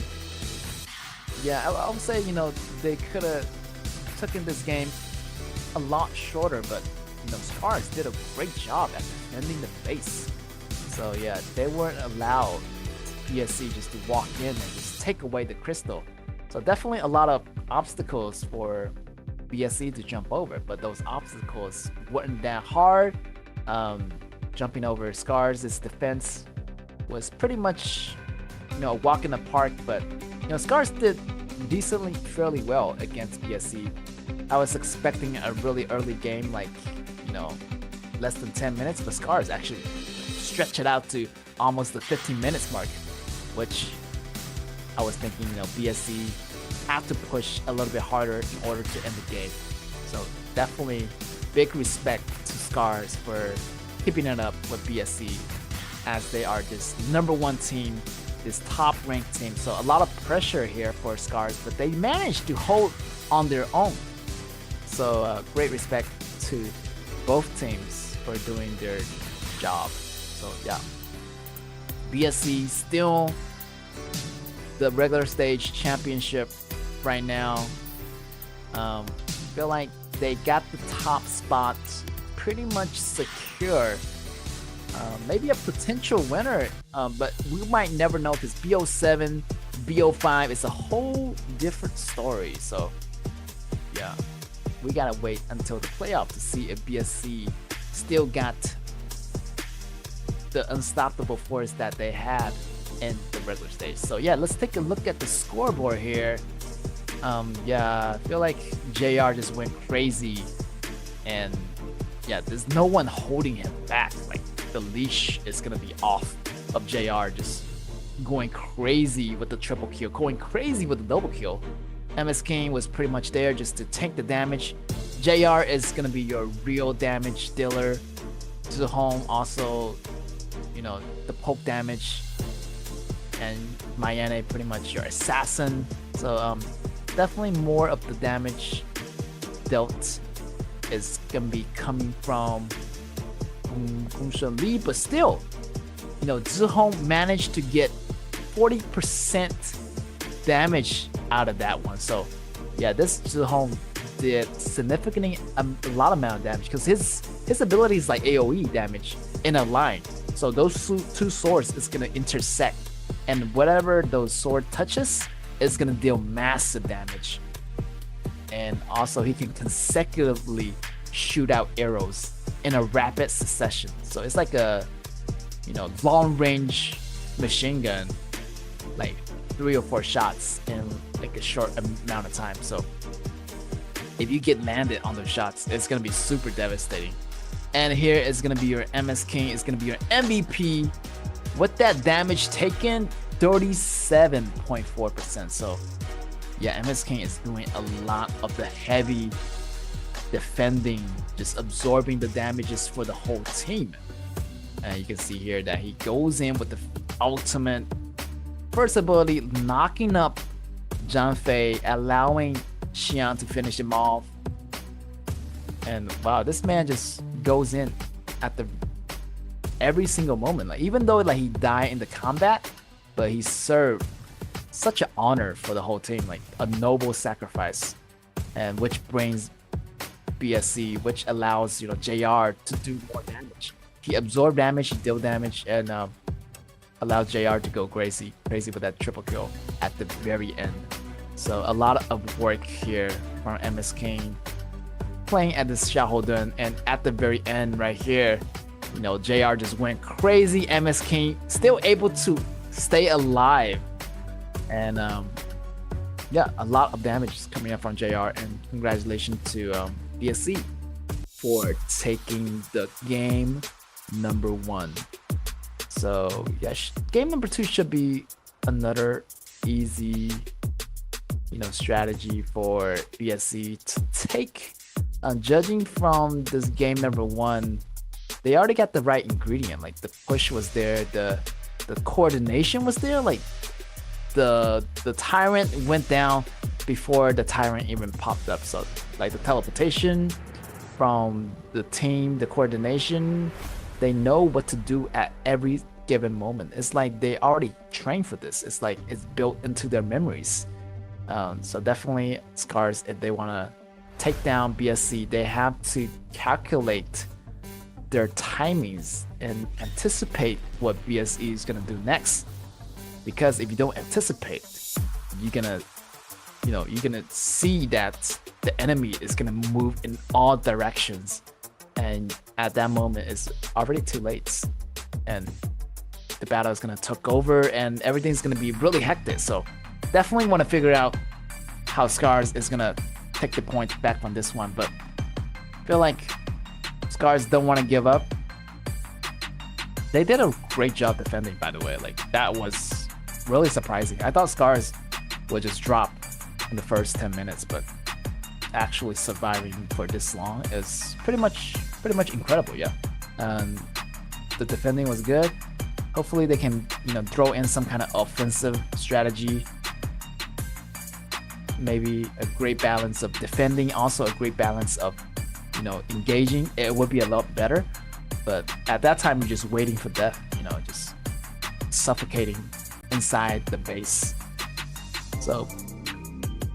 Yeah, I would say, you know, they could have taken this game a lot shorter, but, you know, Scars did a great job at defending the base. So yeah, they weren't allowed BSC just to walk in and just take away the crystal. So definitely a lot of obstacles for BSC to jump over, but those obstacles weren't that hard. Jumping over Scars' defense was pretty much, you know, a walk in the park, but you know, Scars did decently fairly well against BSC. I was expecting a really early game, like, you know, less than 10 minutes, but Scars actually stretch it out to almost the 15 minutes mark, which I was thinking, you know, BSC have to push a little bit harder in order to end the game. So definitely big respect to Scars for keeping it up with BSC, as they are this #1 team, this top ranked team. So a lot of pressure here for Scars, but they managed to hold on their own. So great respect to both teams for doing their job. So yeah, BSC still the regular stage championship right now. Feel like they got the top spot pretty much secure. Maybe a potential winner, but we might never know because BO7, BO5 is a whole different story. So yeah, we gotta wait until the playoff to see if BSC still got the unstoppable force that they had in the regular stage. So yeah, let's take a look at the scoreboard here. Yeah, I feel like JR just went crazy, and yeah, there's no one holding him back. Like, the leash is gonna be off of JR, just going crazy with the triple kill, going crazy with the double kill. MS King was pretty much there just to tank the damage. JR is gonna be your real damage dealer. Zhihong also, you know, the poke damage, and Mayane pretty much your assassin. So definitely more of the damage dealt is gonna be coming from Gunsheng Li, but still, you know, Zhihong managed to get 40% damage out of that one. So yeah, this Zhihong did significantly a lot amount of damage because his ability is like AoE damage in a line. So those two swords is gonna intersect, and whatever those sword touches is gonna deal massive damage. And also he can consecutively shoot out arrows in a rapid succession. So it's like a, you know, long range machine gun, like 3 or 4 shots in like a short amount of time. So if you get landed on those shots, it's gonna be super devastating. And here is gonna be your MS King, it's gonna be your MVP with that damage taken, 37.4%. So yeah, MS King is doing a lot of the heavy defending, just absorbing the damages for the whole team. And you can see here that he goes in with the ultimate first ability, knocking up Zhang Fei, allowing Xian to finish him off. And wow, this man just goes in at the every single moment. Like, even though like he died in the combat, but he served such an honor for the whole team, like a noble sacrifice, and which brings BSC, which allows, you know, JR to do more damage. He absorbed damage, he dealt damage, and allowed JR to go crazy with that triple kill at the very end. So a lot of work here from MS King playing at this Xiaohouden, and at the very end right here, you know, JR just went crazy. MS King still able to stay alive, and yeah, a lot of damage is coming up from JR, and congratulations to BSC for taking the game number 1. So yeah, game number 2 should be another easy, you know, strategy for BSC to take. Judging from this game number 1, they already got the right ingredient. Like, the push was there, the coordination was there. Like, the tyrant went down before the tyrant even popped up. So like the teleportation from the team, the coordination, they know what to do at every given moment. It's like they already trained for this. It's like it's built into their memories. So definitely Scars, if they want to take down BSC, they have to calculate their timings and anticipate what BSE is going to do next. Because if you don't anticipate, you're gonna see that the enemy is gonna move in all directions, and at that moment it's already too late, and the battle is gonna take over, and everything's gonna be really hectic. So definitely want to figure out how Scars is gonna take the points back from this one, but I feel like Scars don't want to give up. They did a great job defending, by the way. Like, that was really surprising. I thought Scars would just drop in the first 10 minutes, but actually surviving for this long is pretty much incredible. Yeah, the defending was good. Hopefully they can, you know, throw in some kind of offensive strategy. Maybe a great balance of defending, also a great balance of, you know, engaging. It would be a lot better. But at that time, you're just waiting for death. You know, just suffocating inside the base. So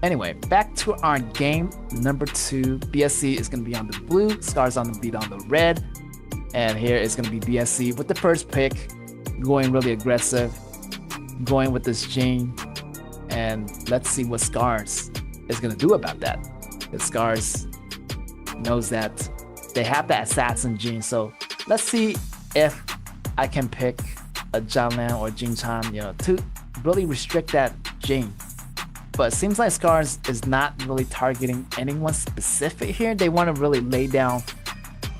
anyway, back to our game number 2. BSC is going to be on the blue, Scars on the beat on the red, and here is going to be BSC with the first pick, going really aggressive, going with this Jing, and let's see what Scars is going to do about that. The Scars knows that they have that assassin Jing, so let's see if I can pick a Jianglan or Jing Chan, you know, to really restrict that Jing. But it seems like Scars is not really targeting anyone specific here. They want to really lay down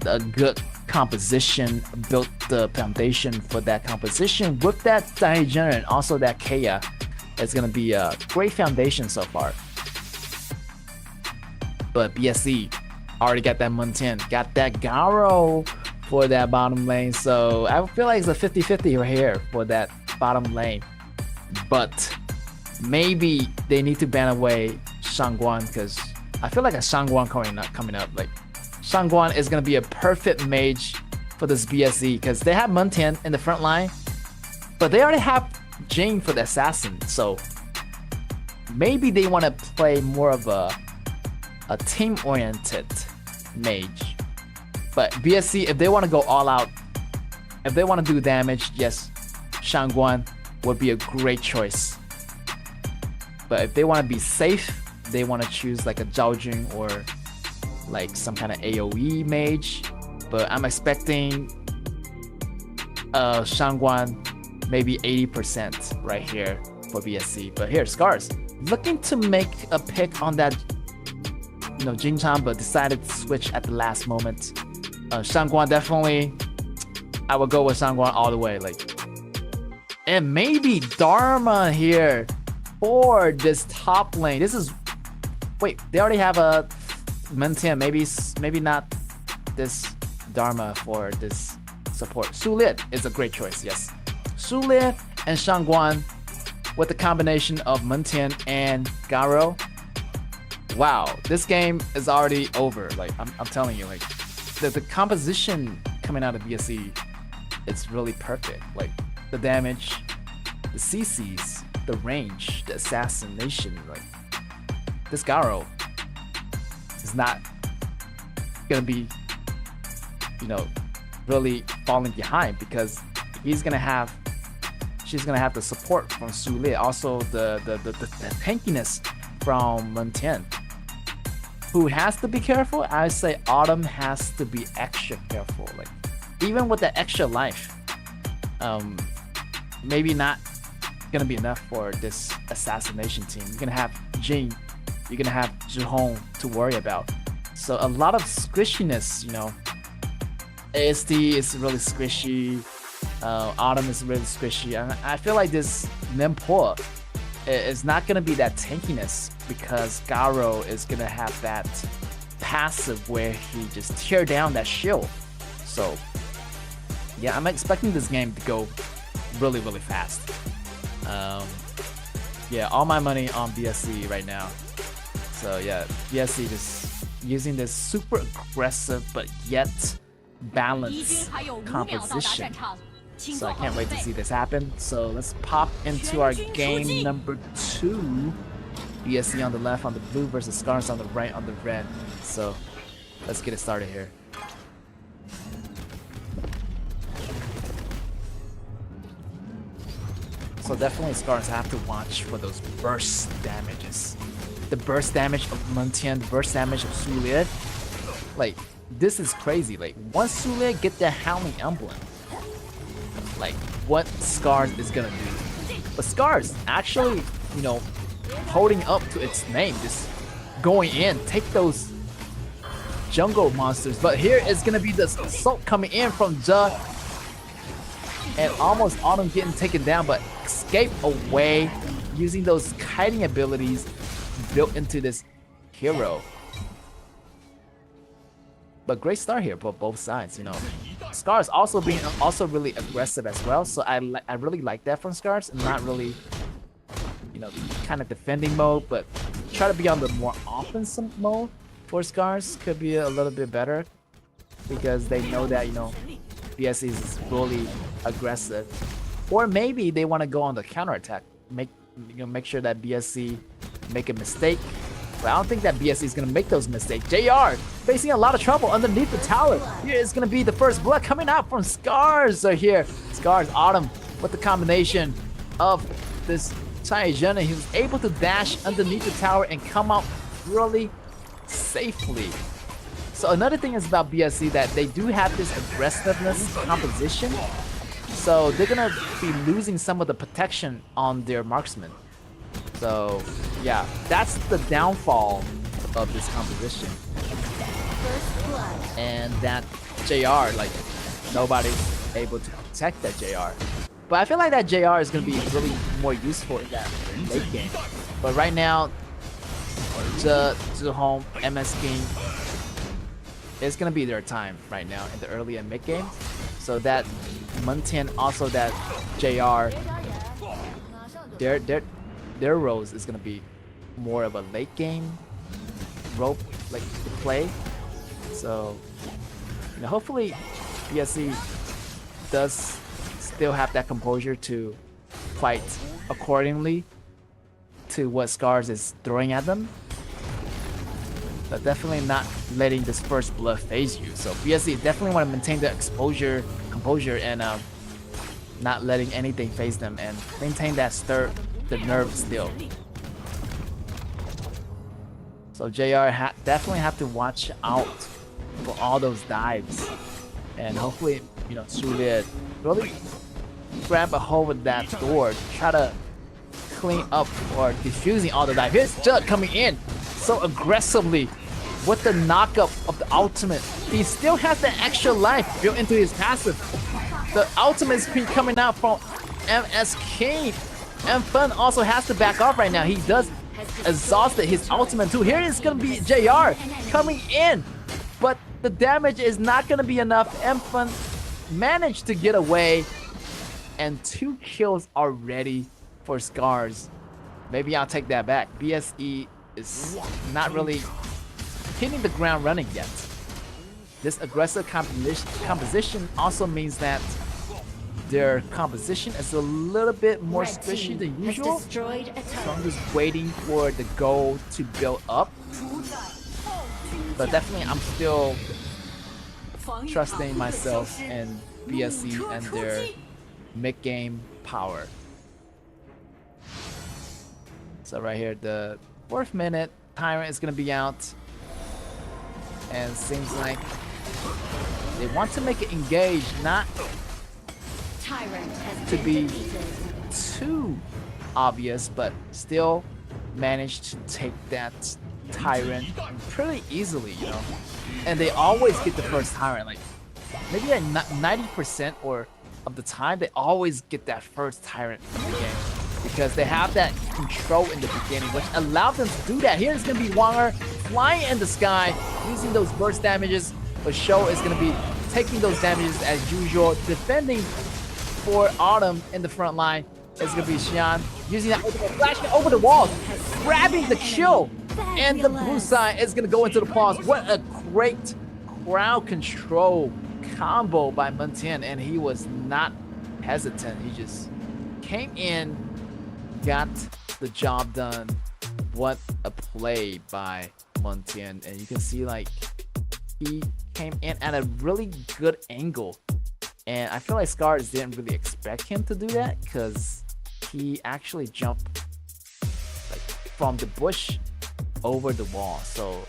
a good composition, build the foundation for that composition with that Daijin and also that KAW. It's going to be a great foundation so far. But BSC already got that Muntian, got that Garo for that bottom lane, so I feel like it's a 50-50 right here for that bottom lane. But maybe they need to ban away Shangguan, because I feel like a Shangguan coming up. Like, Shangguan is gonna be a perfect mage for this BSE, because they have Muntian in the front line, but they already have Jing for the assassin. So maybe they want to play more of a team-oriented mage. But BSC, if they want to go all out, if they want to do damage, yes, Shangguan would be a great choice. But if they want to be safe, they want to choose like a Zhaojun or like some kind of AoE mage. But I'm expecting Shangguan maybe 80% right here for BSC. But here, Scars looking to make a pick on that, you know, Jing Chan, but decided to switch at the last moment. Shangguan, definitely, I would go with Shangguan all the way. Like, and maybe Dharma here for this top lane. This is... Wait, they already have a Mentian. Maybe not this Dharma for this support. Su Lin is a great choice, yes. Su Lin and Shangguan with the combination of Mentian and Garo. Wow, this game is already over. Like, I'm telling you, like, the composition coming out of BSC is really perfect. Like, the damage, the CCs, the range, the assassination. Like, this Garo is not gonna be, you know, really falling behind because she's gonna have the support from Su Lin, also the tankiness from Mentian. Who has to be careful? I say Autumn has to be extra careful. Like, even with the extra life, maybe not gonna be enough for this assassination team. You're gonna have Jing, you're gonna have Zhihong to worry about. So a lot of squishiness, you know. ASD is really squishy. Autumn is really squishy. And I feel like this Nempo is not gonna be that tankiness because Garo is gonna have that passive where he just tear down that shield. So yeah, I'm expecting this game to go really fast. Yeah, all my money on BSC right now. So yeah, BSC just using this super aggressive but yet balanced composition. So I can't wait to see this happen. So let's pop into our game number 2. BSC on the left on the blue versus Scars on the right on the red. So let's get it started here. So definitely Scars have to watch for those burst damages. The burst damage of Mentian, the burst damage of Su Lin. Like, this is crazy. Like, once Su Lin get that Howling Emblem, like, what Scars is gonna do. But Scars actually, you know, holding up to its name, just going in, take those jungle monsters. But here is gonna be the assault coming in from Zhe, and almost Autumn getting taken down, but escape away using those kiting abilities built into this hero. But great start here for both sides, you know. Scars also being really aggressive as well, so I really like that from Scars, and not really, you know, kind of defending mode, but try to be on the more offensive mode for Scars could be a little bit better because they know that, you know, BSC is really aggressive, or maybe they want to go on the counterattack, make sure that BSC make a mistake. But I don't think that BSC is gonna make those mistakes. JR facing a lot of trouble underneath the tower. Here is gonna be the first blood coming out from Scars. So here, Scars Autumn with the combination of this Chai Zhen, he was able to dash underneath the tower and come out really safely. So another thing is about BSC that they do have this aggressiveness composition. So they're gonna be losing some of the protection on their marksman. So yeah, that's the downfall of this composition. And that JR, like, nobody's able to protect that JR. But I feel like that JR is going to be really more useful in that late game. But right now, Zhihong, MS King, it's going to be their time right now in the early and mid game. So that Mentian, also that JR, their roles is going to be more of a late game role, like, to play. So, you know, hopefully BSC does still have that composure to fight accordingly to what Scars is throwing at them, but definitely not letting this first blood phase you. So BSC definitely want to maintain the composure, and not letting anything phase them, and maintain that the nerve still. So JR definitely have to watch out for all those dives, and hopefully, you know, Su Lin really grab a hold of that door, try to clean up or defusing all the dive. Here's Judd coming in so aggressively with the knockup of the ultimate. He still has the extra life built into his passive. The ultimate is coming out from MS King. Fun also has to back off right now. He does exhausted his ultimate too. Here is gonna be JR coming in, but the damage is not gonna be enough. Fun managed to get away, and 2 kills already for Scars. Maybe I'll take that back. BSE is not really hitting the ground running yet. This aggressive composition also means that their composition is a little bit more squishy than usual. So I'm just waiting for the goal to build up. But definitely I'm still trusting myself in BSE and their mid-game power. So right here, the 4th minute, Tyrant is gonna be out. And seems like they want to make it engaged, not to be too obvious, but still managed to take that Tyrant pretty easily, you know. And they always get the first Tyrant, like maybe at 90% or of the time, they always get that first Tyrant in the game because they have that control in the beginning, which allowed them to do that. Here's gonna be Wanger flying in the sky, using those burst damages, but Show is gonna be taking those damages as usual, defending for Autumn in the front line. It's gonna be Xian using that ultimate, flashing over the walls, grabbing the kill, and the blue side is gonna go into the pause. What a great crowd control combo by Muntian, and he was not hesitant. He just came in, got the job done. What a play by Muntian, and you can see like he came in at a really good angle, and I feel like Scars didn't really expect him to do that because he actually jumped like from the bush over the wall. So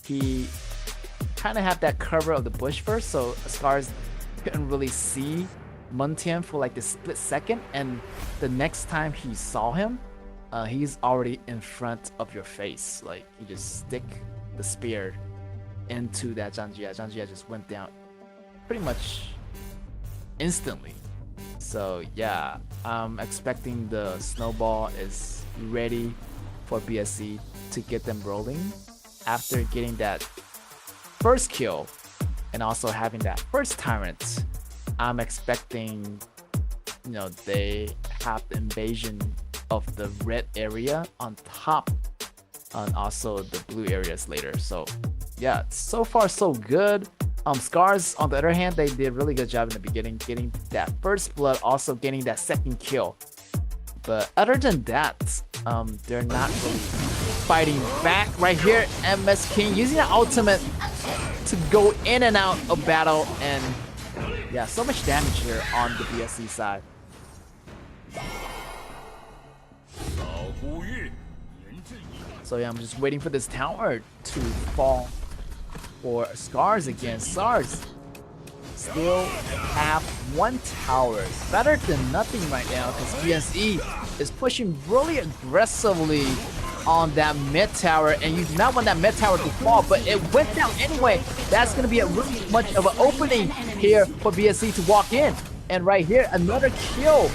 he kind of had that cover of the bush first, so Scars couldn't really see Muntian for like the split second, and the next time he saw him, he's already in front of your face. Like you just stick the spear into that Zhangjia. Zhangjia just went down pretty much instantly. So yeah, I'm expecting the snowball is ready for BSE to get them rolling after getting that first kill and also having that first Tyrant. I'm expecting, you know, they have the invasion of the red area on top and also the blue areas later. So yeah, so far so good. Scars, on the other hand, they did a really good job in the beginning, getting that first blood, also getting that second kill. But other than that, they're not really fighting back. Right here, MS King using the ultimate to go in and out of battle, and yeah, so much damage here on the BSC side. So yeah, I'm just waiting for this tower to fall for Scars again. Scars still have 1 tower. Better than nothing right now because BSE is pushing really aggressively on that mid tower, and you do not want that mid tower to fall, but it went down anyway. That's going to be a really much of an opening here for BSE to walk in. And right here, another kill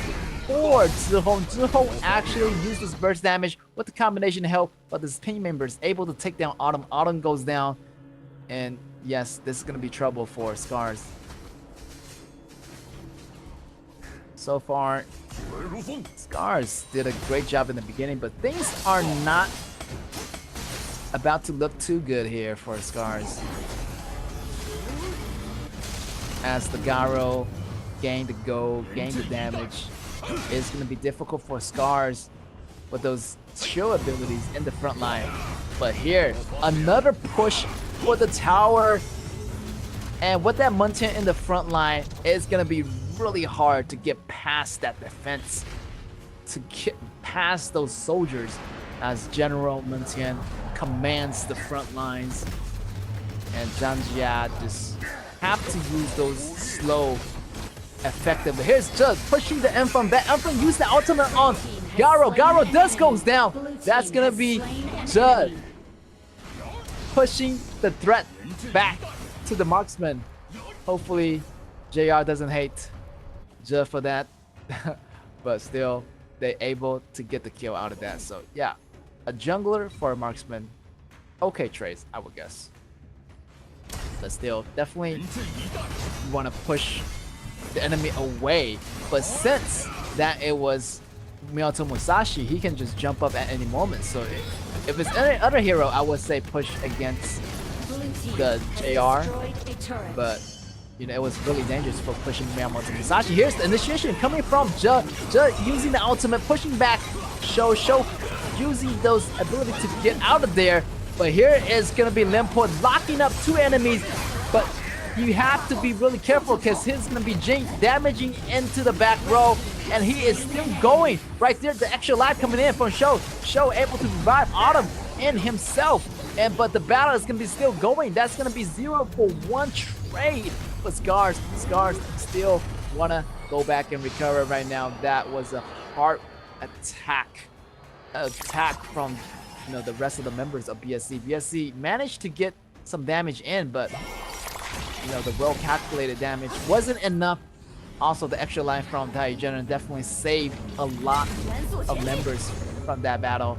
for Zihong. Zihong actually used his burst damage with the combination help, but his team member is able to take down Autumn. Autumn goes down, and yes, this is going to be trouble for Scars. So far, Scars did a great job in the beginning, but things are not about to look too good here for Scars. As the Garo gained the gold, gained the damage, it's going to be difficult for Scars with those shield abilities in the front line. But here, another push for the tower. And with that Muntian in the front line, it's going to be really hard to get past that defense, to get past those soldiers, as General Muntian commands the front lines, and Zhangjia just have to use those slow effectively. Here's Judge pushing the Enfam back. Enfam used the ultimate on Garo. Garo does goes down. That's gonna be Judge pushing the threat back to the marksman. Hopefully JR doesn't hate Judd for that. but still they able to get the kill out of that. So yeah, a jungler for a marksman, okay trades, I would guess. But still, definitely you want to push the enemy away. But since that it was Miyamoto Musashi, he can just jump up at any moment. So if it's any other hero, I would say push against the JR. But you know, it was really dangerous for pushing Miyamoto Musashi. Here's the initiation coming from Judd using the ultimate, pushing back, Show using those ability to get out of there. But here is gonna be Limpo locking up 2 enemies, but you have to be really careful because he's gonna be Jing damaging into the back row, and he is still going right there. The extra life coming in from Show able to revive Autumn and himself, but the battle is gonna be still going. That's gonna be 0 for 1 trade. But Scars still wanna go back and recover right now. That was a hard attack from the rest of the members of BSC. BSC managed to get some damage in, but the well-calculated damage wasn't enough. Also, the extra life from Taijuan definitely saved a lot of members from that battle.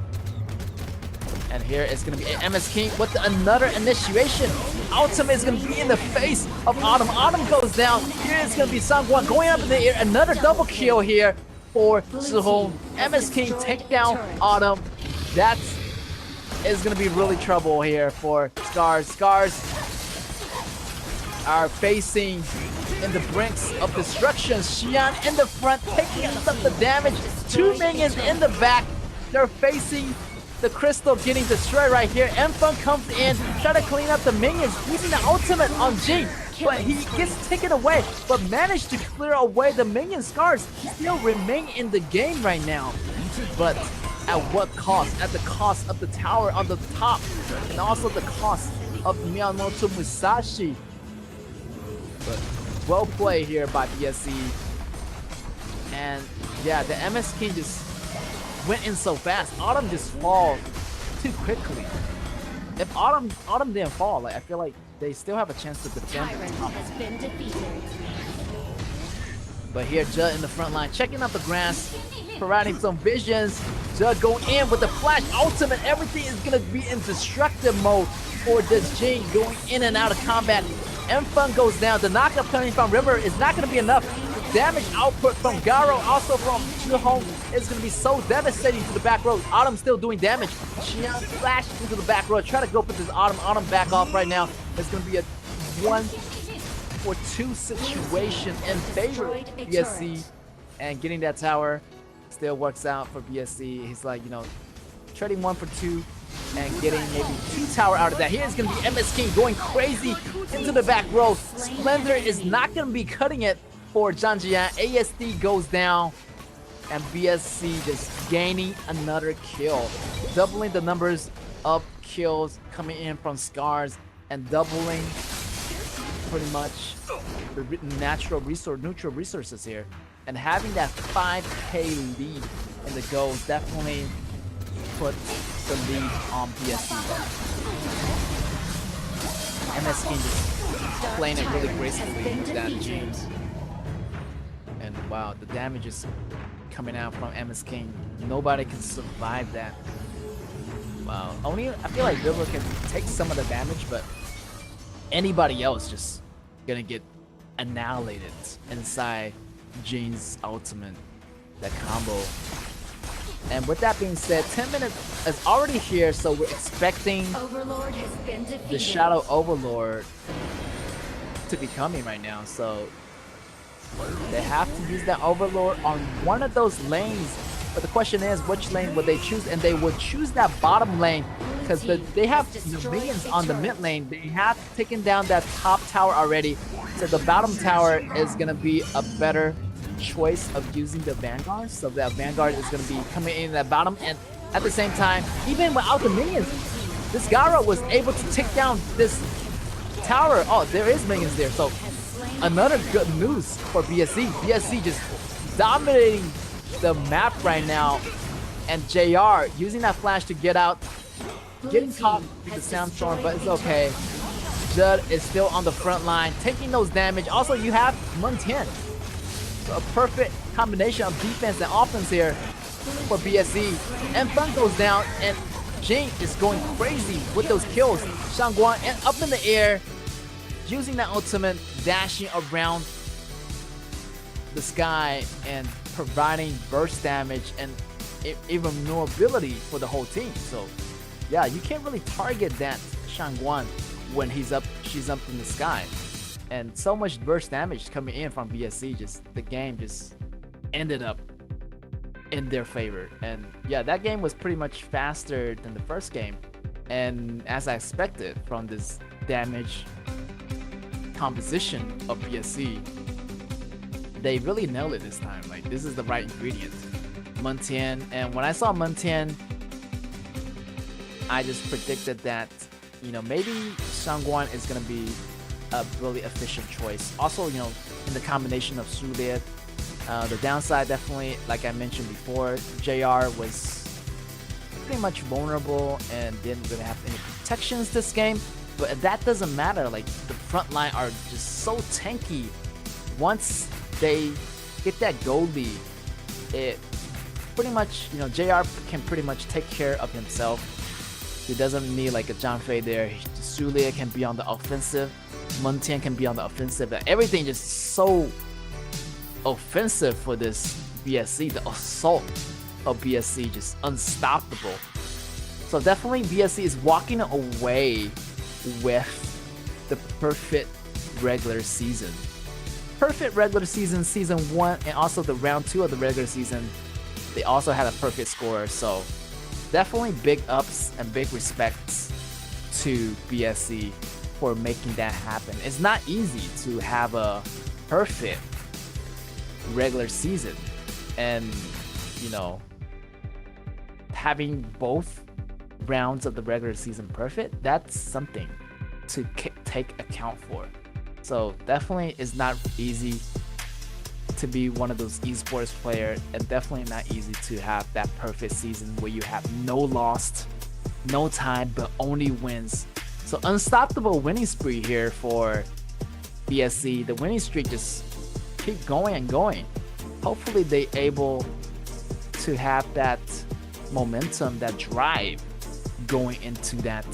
And here is going to be MS King with another initiation. Ultimate is going to be in the face of Autumn. Autumn goes down. Here is going to be Sangwon going up in the air. Another double kill here for Zihong. MS King take down Autumn. That is going to be really trouble here for Scars. Scars are facing in the brinks of destruction. Xian in the front, taking up the damage. 2 minions in the back. They're facing the crystal getting destroyed right here. Enfeng comes in, try to clean up the minions, using the ultimate on Jing, but he gets taken away, but managed to clear away the minion. Scars still remain in the game right now, but at what cost? At the cost of the tower on the top, and also the cost of Miyamoto Musashi. But well played here by BSC. And yeah, the MS King just went in so fast. Autumn just fall too quickly. If Autumn didn't fall, like I feel like they still have a chance to defend. Has been defeated. But here, Judd in the front line, checking out the grass, providing some visions. Judd going in with the flash ultimate. Everything is gonna be in destructive mode for this Jing, going in and out of combat. Enfeng goes down. The knockup coming from River is not gonna be enough. Damage output from Garo, also from Zihong, is going to be so devastating to the back row. Autumn still doing damage. Xian flashed into the back row. Try to go put this Autumn back off right now. It's going to be a 1-for-2 situation in favor of BSC. And getting that tower still works out for BSC. He's like, trading 1 for 2 and getting maybe 2 tower out of that. Here's going to be MS King going crazy into the back row. Splendor is not going to be cutting it for Zhangjian. ASD goes down, and BSC just gaining another kill, doubling the numbers of kills coming in from Scars, and doubling pretty much the neutral resources here. And having that 5k lead in the goals definitely put the lead on BSC. MS King just playing it really gracefully with that James. And wow, the damage is coming out from MS King. Nobody can survive that. Wow. I feel like River can take some of the damage, but anybody else just gonna get annihilated inside Jane's ultimate, that combo. And with that being said, 10 minutes is already here, so we're expecting Overlord has been defeated. the Shadow Overlord to be coming right now. So they have to use that Overlord on one of those lanes. But the question is, which lane would they choose? And they would choose that bottom lane because they have minions on the mid lane. They have taken down that top tower already. So the bottom tower is going to be a better choice of using the Vanguard. So that Vanguard is going to be coming in that bottom. And at the same time, even without the minions, this Garo was able to take down this tower. Oh, there is minions there. So another good news for BSC. BSC just dominating the map right now. And JR using that flash to get out. Getting caught with the Sandstorm, but it's okay. Judd is still on the front line, taking those damage. Also, you have Meng Tian So a perfect combination of defense and offense here for BSC. And Fun goes down, and Jing is going crazy with those kills. Shangguan and up in the air, using that ultimate, dashing around the sky and providing burst damage and even vulnerability for the whole team. So yeah, you can't really target that Shangguan when she's up in the sky. And so much burst damage coming in from BSC, just the game just ended up in their favor. And yeah, that game was pretty much faster than the first game. And as I expected from this damage composition of BSC, they really nailed it this time. Like, this is the right ingredient. Muntian, and when I saw Muntian, I just predicted that, you know, maybe Shangguan is gonna be a really efficient choice. Also, you know, in the combination of Suliet, the downside definitely, like I mentioned before, JR was pretty much vulnerable and didn't really have any protections this game. But that doesn't matter. Like, the front line are just so tanky. Once they get that gold lead, it pretty much, you know, JR can pretty much take care of himself. He doesn't need like a John Fei there. Sulia can be on the offensive. Muntian can be on the offensive. Everything just so offensive for this BSC. The assault of BSC just unstoppable. So definitely BSC is walking away with the perfect regular season. Perfect regular season, season 1, and also the round 2 of the regular season. They also had a perfect score. So definitely big ups and big respects to BSC for making that happen. It's not easy to have a perfect regular season, and you know, having both rounds of the regular season perfect, that's something to take account for. So definitely is not easy to be one of those esports players, and definitely not easy to have that perfect season where you have no lost, no time, but only wins. So unstoppable winning spree here for BSC. The winning streak just keep going and going. Hopefully they able to have that momentum, that drive going into that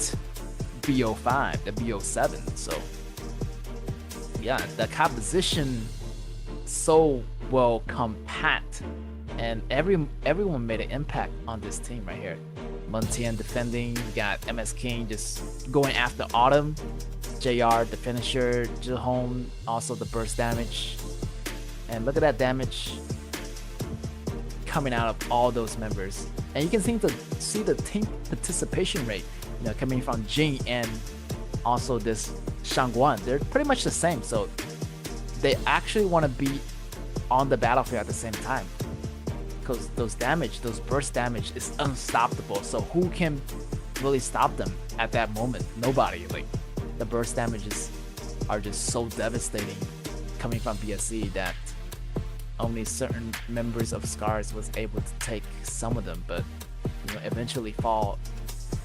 BO5, the BO7. So yeah, the composition so well compact, and everyone made an impact on this team right here. Muntian defending, you got MS King just going after Autumn, JR the finisher, Jihome also the burst damage, and look at that damage coming out of all those members. And you can see the team participation rate, you know, coming from Jing and also this Shangguan. They're pretty much the same, so they actually want to be on the battlefield at the same time, because those burst damage is unstoppable. So who can really stop them at that moment? Nobody. Like, the burst damages are just so devastating coming from BSC that only certain members of Scars was able to take some of them, but you know, eventually fall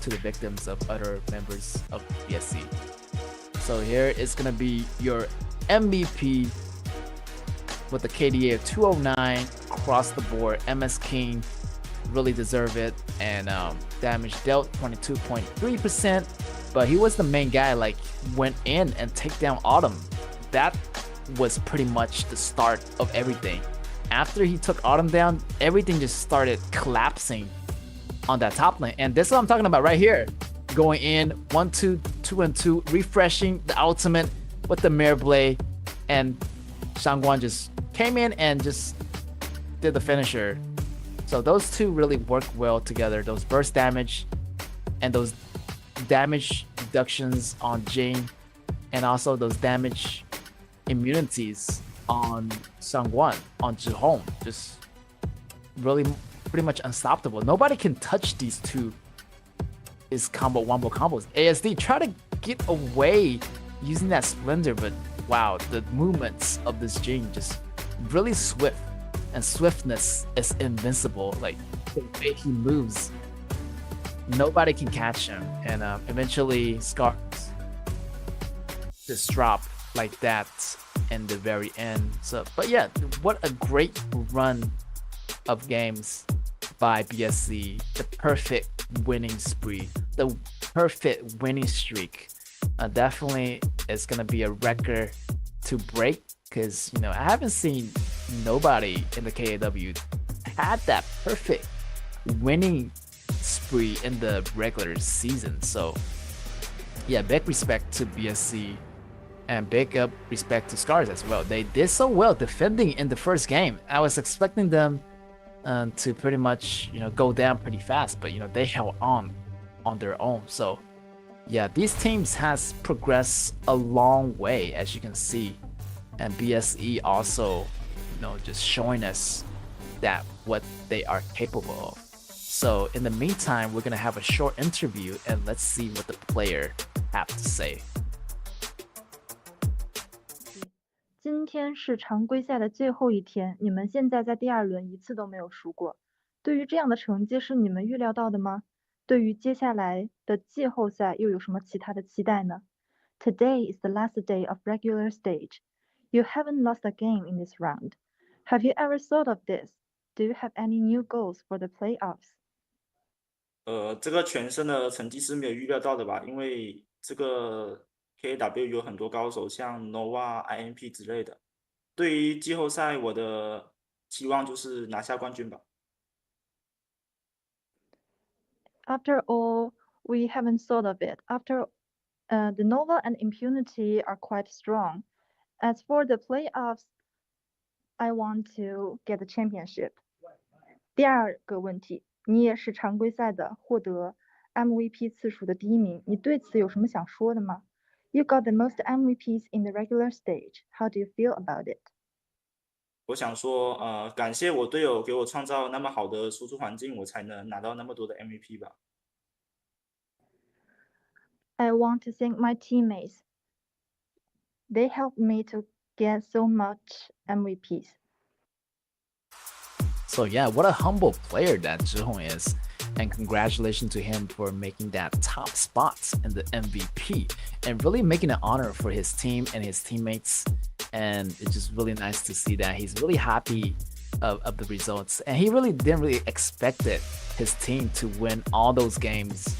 to the victims of other members of BSC. So here is gonna be your MVP with the KDA of 209 across the board. MS King really deserve it, and damage dealt 22.3%, but he was the main guy. Like, went in and take down Autumn. That was pretty much the start of everything. After he took Autumn down, everything just started collapsing on that top lane, and this is what I'm talking about right here. Going in 1-2, 2-2, refreshing the ultimate with the Mirror Blade, and Shangguan just came in and just did the finisher. So those two really work well together. Those burst damage and those damage reductions on Jing, and also those damage immunities on Shangguan, on Jihome, just really pretty much unstoppable. Nobody can touch these two is wombo combos. ASD try to get away using that Splendor, but wow, the movements of this Jing just really swift, and swiftness is invincible. Like, the way he moves, nobody can catch him. And eventually Scars just drop like that in the very end. So, but yeah, what a great run of games by BSC. The perfect winning spree, the perfect winning streak. Definitely is gonna be a record to break because I haven't seen nobody in the KAW had that perfect winning spree in the regular season. So yeah, big respect to BSC and big up respect to Scars as well. They did so well defending in the first game. I was expecting them to pretty much go down pretty fast, but they held on their own. So yeah, these teams has progressed a long way, as you can see, and BSE also just showing us that what they are capable of. So in the meantime, we're gonna have a short interview and let's see what the player have to say. 今天是常规赛的最后一天，你们现在在第二轮一次都没有输过。对于这样的成绩是你们预料到的吗？对于接下来的季后赛又有什么其他的期待呢？ Today is the last day of regular stage. You haven't lost a game in this round. Have you ever thought of this? Do you have any new goals for the playoffs? 这个全胜的成绩是没有预料到的吧？因为这个 KAW 有很多高手，像 KAW、INP 之类的。对于季后赛，我的期望就是拿下冠军吧。After all, we haven't thought of it. After the Nova and Impunity are quite strong. As for the playoffs, I want to get the championship. 第二个问题，你也是常规赛的获得 MVP 次数的第一名，你对此有什么想说的吗？ You got the most MVPs in the regular stage. How do you feel about it? 我想说，感谢我队友给我创造那么好的输出环境，我才能拿到那么多的 MVP 吧。I want to thank my teammates. They helped me to get so much MVPs. So yeah, what a humble player that Zhihong is. And congratulations to him for making that top spots in the MVP and really making an honor for his team and his teammates. And it's just really nice to see that he's really happy of the results. And he really didn't really expect his team to win all those games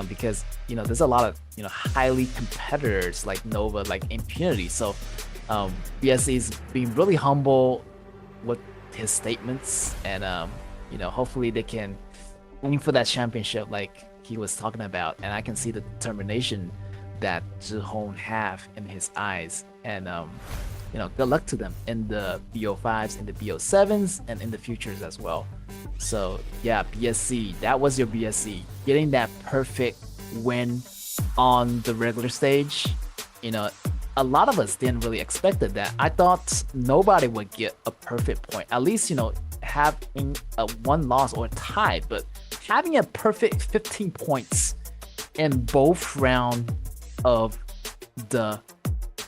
because, there's a lot of, highly competitors like Nova, like Impunity. So BSC is being really humble with his statements and, hopefully they can aim for that championship like he was talking about, and I can see the determination that Zhihong have in his eyes. And good luck to them in the BO5s, in the BO7s, and in the futures as well. So yeah, BSC, that was your BSC, getting that perfect win on the regular stage. A lot of us didn't really expect that. I thought nobody would get a perfect point, at least having a one loss or a tie, but having a perfect 15 points in both rounds of the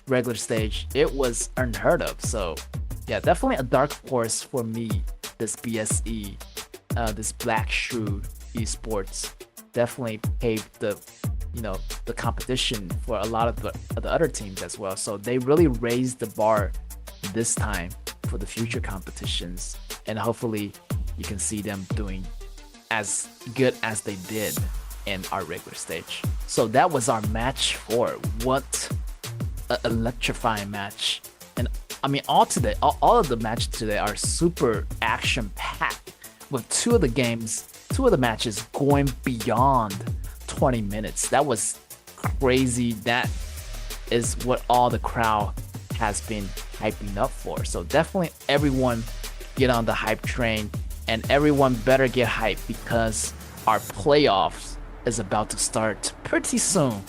regular stage, it was unheard of. So yeah, definitely a dark horse for me, this BSE, this Black Shrewd esports definitely paved the competition for a lot of the other teams as well. So they really raised the bar this time for the future competitions, and hopefully you can see them doing as good as they did in our regular stage. So that was our match 4. What an electrifying match. And I mean, all of the matches today are super action packed, with two of the matches going beyond 20 minutes. That was crazy. That is what all the crowd has been hyping up for. So definitely everyone get on the hype train, and everyone better get hyped because our playoffs is about to start pretty soon,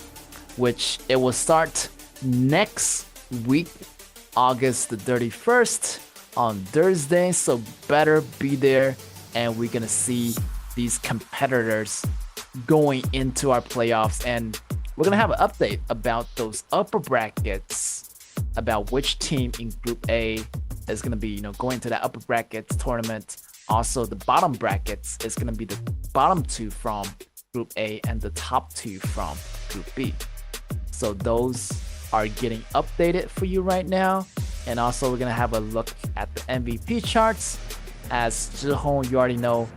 which it will start next week, August the 31st on Thursday. So better be there, and we're gonna see these competitors going into our playoffs, and we're gonna have an update about those upper brackets, about which team in Group A is gonna be going to that upper brackets tournament. Also, the bottom brackets is gonna be the bottom 2 from Group A and the top 2 from Group B. So those are getting updated for you right now. And also we're gonna have a look at the MVP charts. As Zhihong, you already know,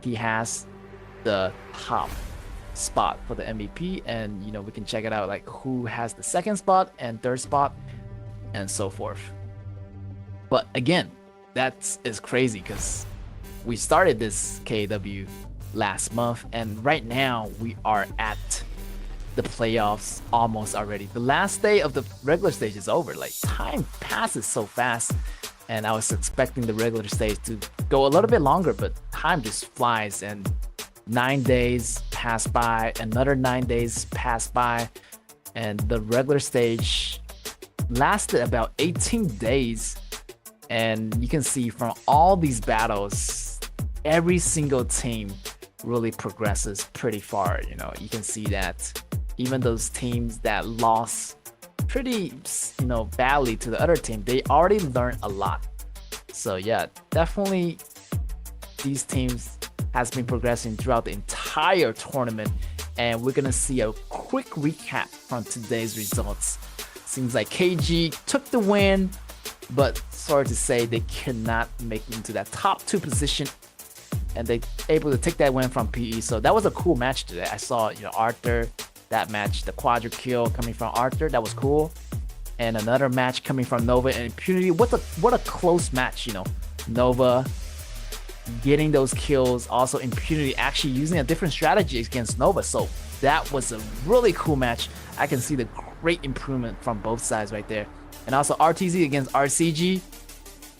he has the top spot for the MVP, and you know, we can check it out, like who has the second spot and third spot and so forth. But again, that is crazy because we started this KAW last month, and right now we are at the playoffs almost already. The last day of the regular stage is over. Like, time passes so fast, and I was expecting the regular stage to go a little bit longer, but time just flies, and 9 days pass by, another 9 days pass by, and the regular stage lasted about 18 days. And you can see from all these battles, every single team really progresses pretty far. You know, you can see that even those teams that lost pretty, you know, badly to the other team, they already learned a lot. So yeah, definitely these teams has been progressing throughout the entire tournament, and we're gonna see a quick recap from today's results. Seems like KG took the win, but sorry to say they cannot make it into that top 2 position, and they able to take that win from PE. So that was a cool match today. I saw, you know, Arthur, that match, the quadra kill coming from Arthur, that was cool. And another match coming from Nova and Impunity. What a close match, you know. Nova getting those kills, also Impunity actually using a different strategy against Nova. So that was a really cool match. I can see the great improvement from both sides right there. And also RTZ against RCG,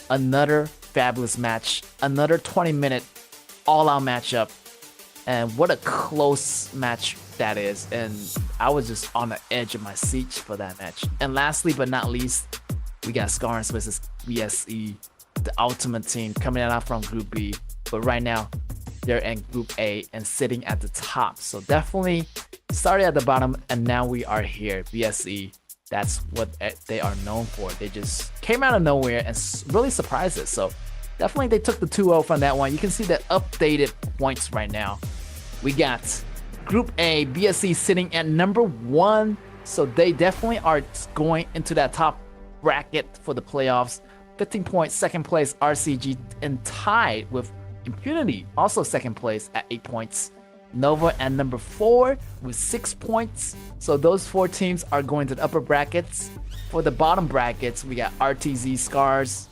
another fabulous match, another 20-minute all-out matchup, and what a close match that is. And I was just on the edge of my seat for that match. And lastly but not least, we got Scars versus BSE, the ultimate team coming out from Group B, but right now they're in Group A and sitting at the top. So definitely started at the bottom, and now we are here. BSE, that's what they are known for. They just came out of nowhere and really surprised us. So definitely they took the 2-0 from that one. You can see the updated points right now. We got Group A, BSE sitting at number 1. So they definitely are going into that top bracket for the playoffs. 15 points, second place RCG, and tied with Impunity, also second place at 8 points. Nova at number 4 with 6 points. So those 4 teams are going to the upper brackets. For the bottom brackets, we got RTZ, Scars.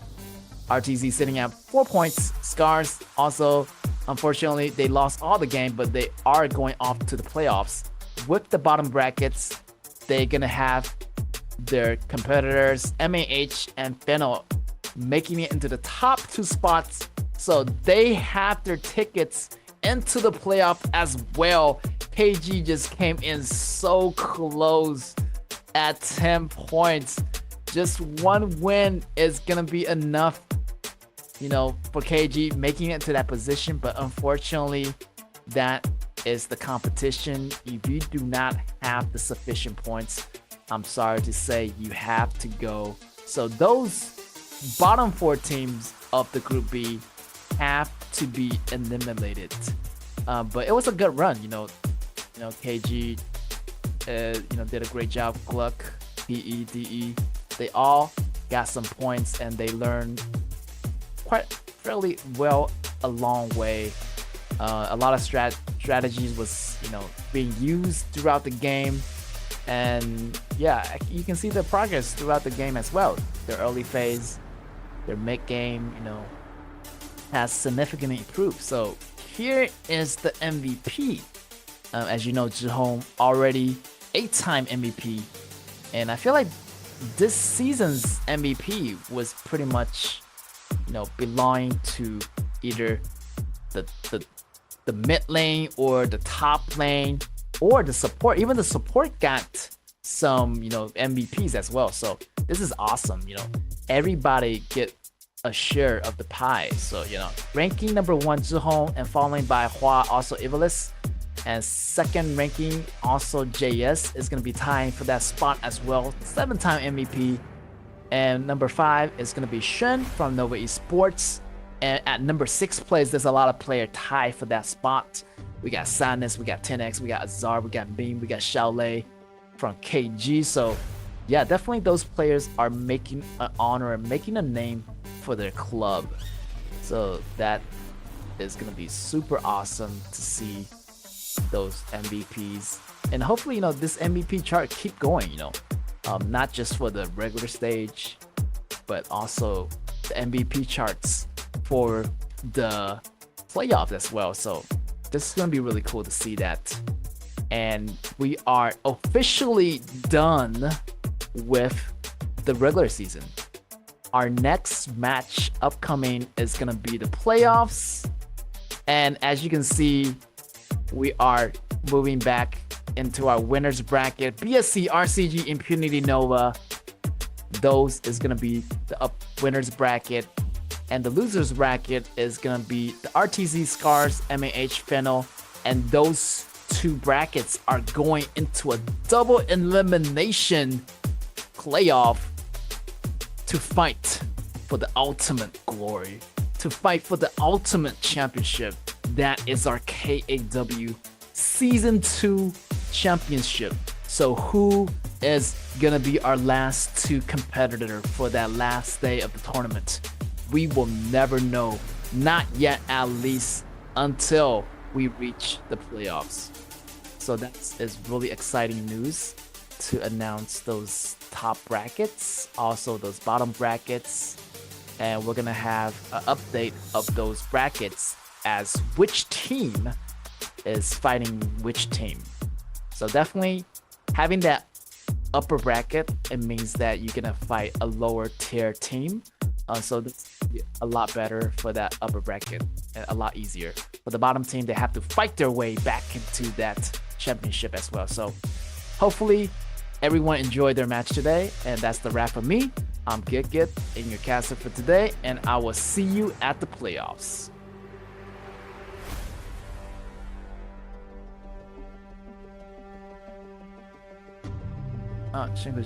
RTZ sitting at 4 points. Scars also, unfortunately, they lost all the game, but they are going off to the playoffs. With the bottom brackets, they're gonna have their competitors MAH and Fennel making it into the top 2 spots. So they have their tickets into the playoff as well. KG just came in so close at 10 points. Just one win is gonna be enough, you know, for KG making it to that position. But unfortunately, that is the competition. If you do not have the sufficient points, I'm sorry to say you have to go. So those bottom 4 teams of the Group B have to be eliminated. But it was a good run, you know. KG, did a great job. Gluck, PE, DE, they all got some points, and they learned quite fairly well a long way. A lot of strategies was, being used throughout the game, and yeah, you can see the progress throughout the game as well. Their early phase, their mid game, has significantly improved. So here is the MVP. As you know, Zhihong already 8-time MVP, and I feel like this season's MVP was pretty much, belonging to either the mid lane or the top lane or the support. Even the support got some, MVPs as well. So this is awesome. Everybody get a share of the pie. So, ranking number 1, Zhihong, and following by Hua, also Evilus. And second ranking, also JS, is going to be tying for that spot as well. 7-time MVP. And number 5 is going to be Shen from Nova Esports. And at number 6 place, there's a lot of player tie for that spot. We got Sadness, we got 10X, we got Azar, we got Beam, we got Xiaolei from KG. So yeah, definitely those players are making an honor and making a name for their club. So that is gonna be super awesome to see those MVPs, and hopefully, this MVP chart keep going. Not just for the regular stage, but also the MVP charts for the playoffs as well. So this is gonna be really cool to see that. And we are officially done with the regular season. Our next match upcoming is gonna be the playoffs. And as you can see, we are moving back into our winners bracket. BSC, RCG, Impunity, Nova. Those is gonna be the winners bracket. And the losers bracket is gonna be the RTZ, Scars, MAH, Fennel. And those two brackets are going into a double elimination playoff to fight for the ultimate glory, to fight for the ultimate championship. That is our KAW Season 2 championship. So who is gonna be our last two competitor for that last day of the tournament? We will never know, not yet at least, until we reach the playoffs. So that is really exciting news to announce those top brackets, also those bottom brackets, and we're gonna have an update of those brackets as which team is fighting which team. So definitely having that upper bracket, it means that you're gonna fight a lower tier team. So this is a lot better for that upper bracket and a lot easier. For the bottom team, they have to fight their way back into that championship as well. So hopefully everyone enjoyed their match today, and that's the wrap for me. I'm Git in your caster for today, and I will see you at the playoffs. 아, 친구.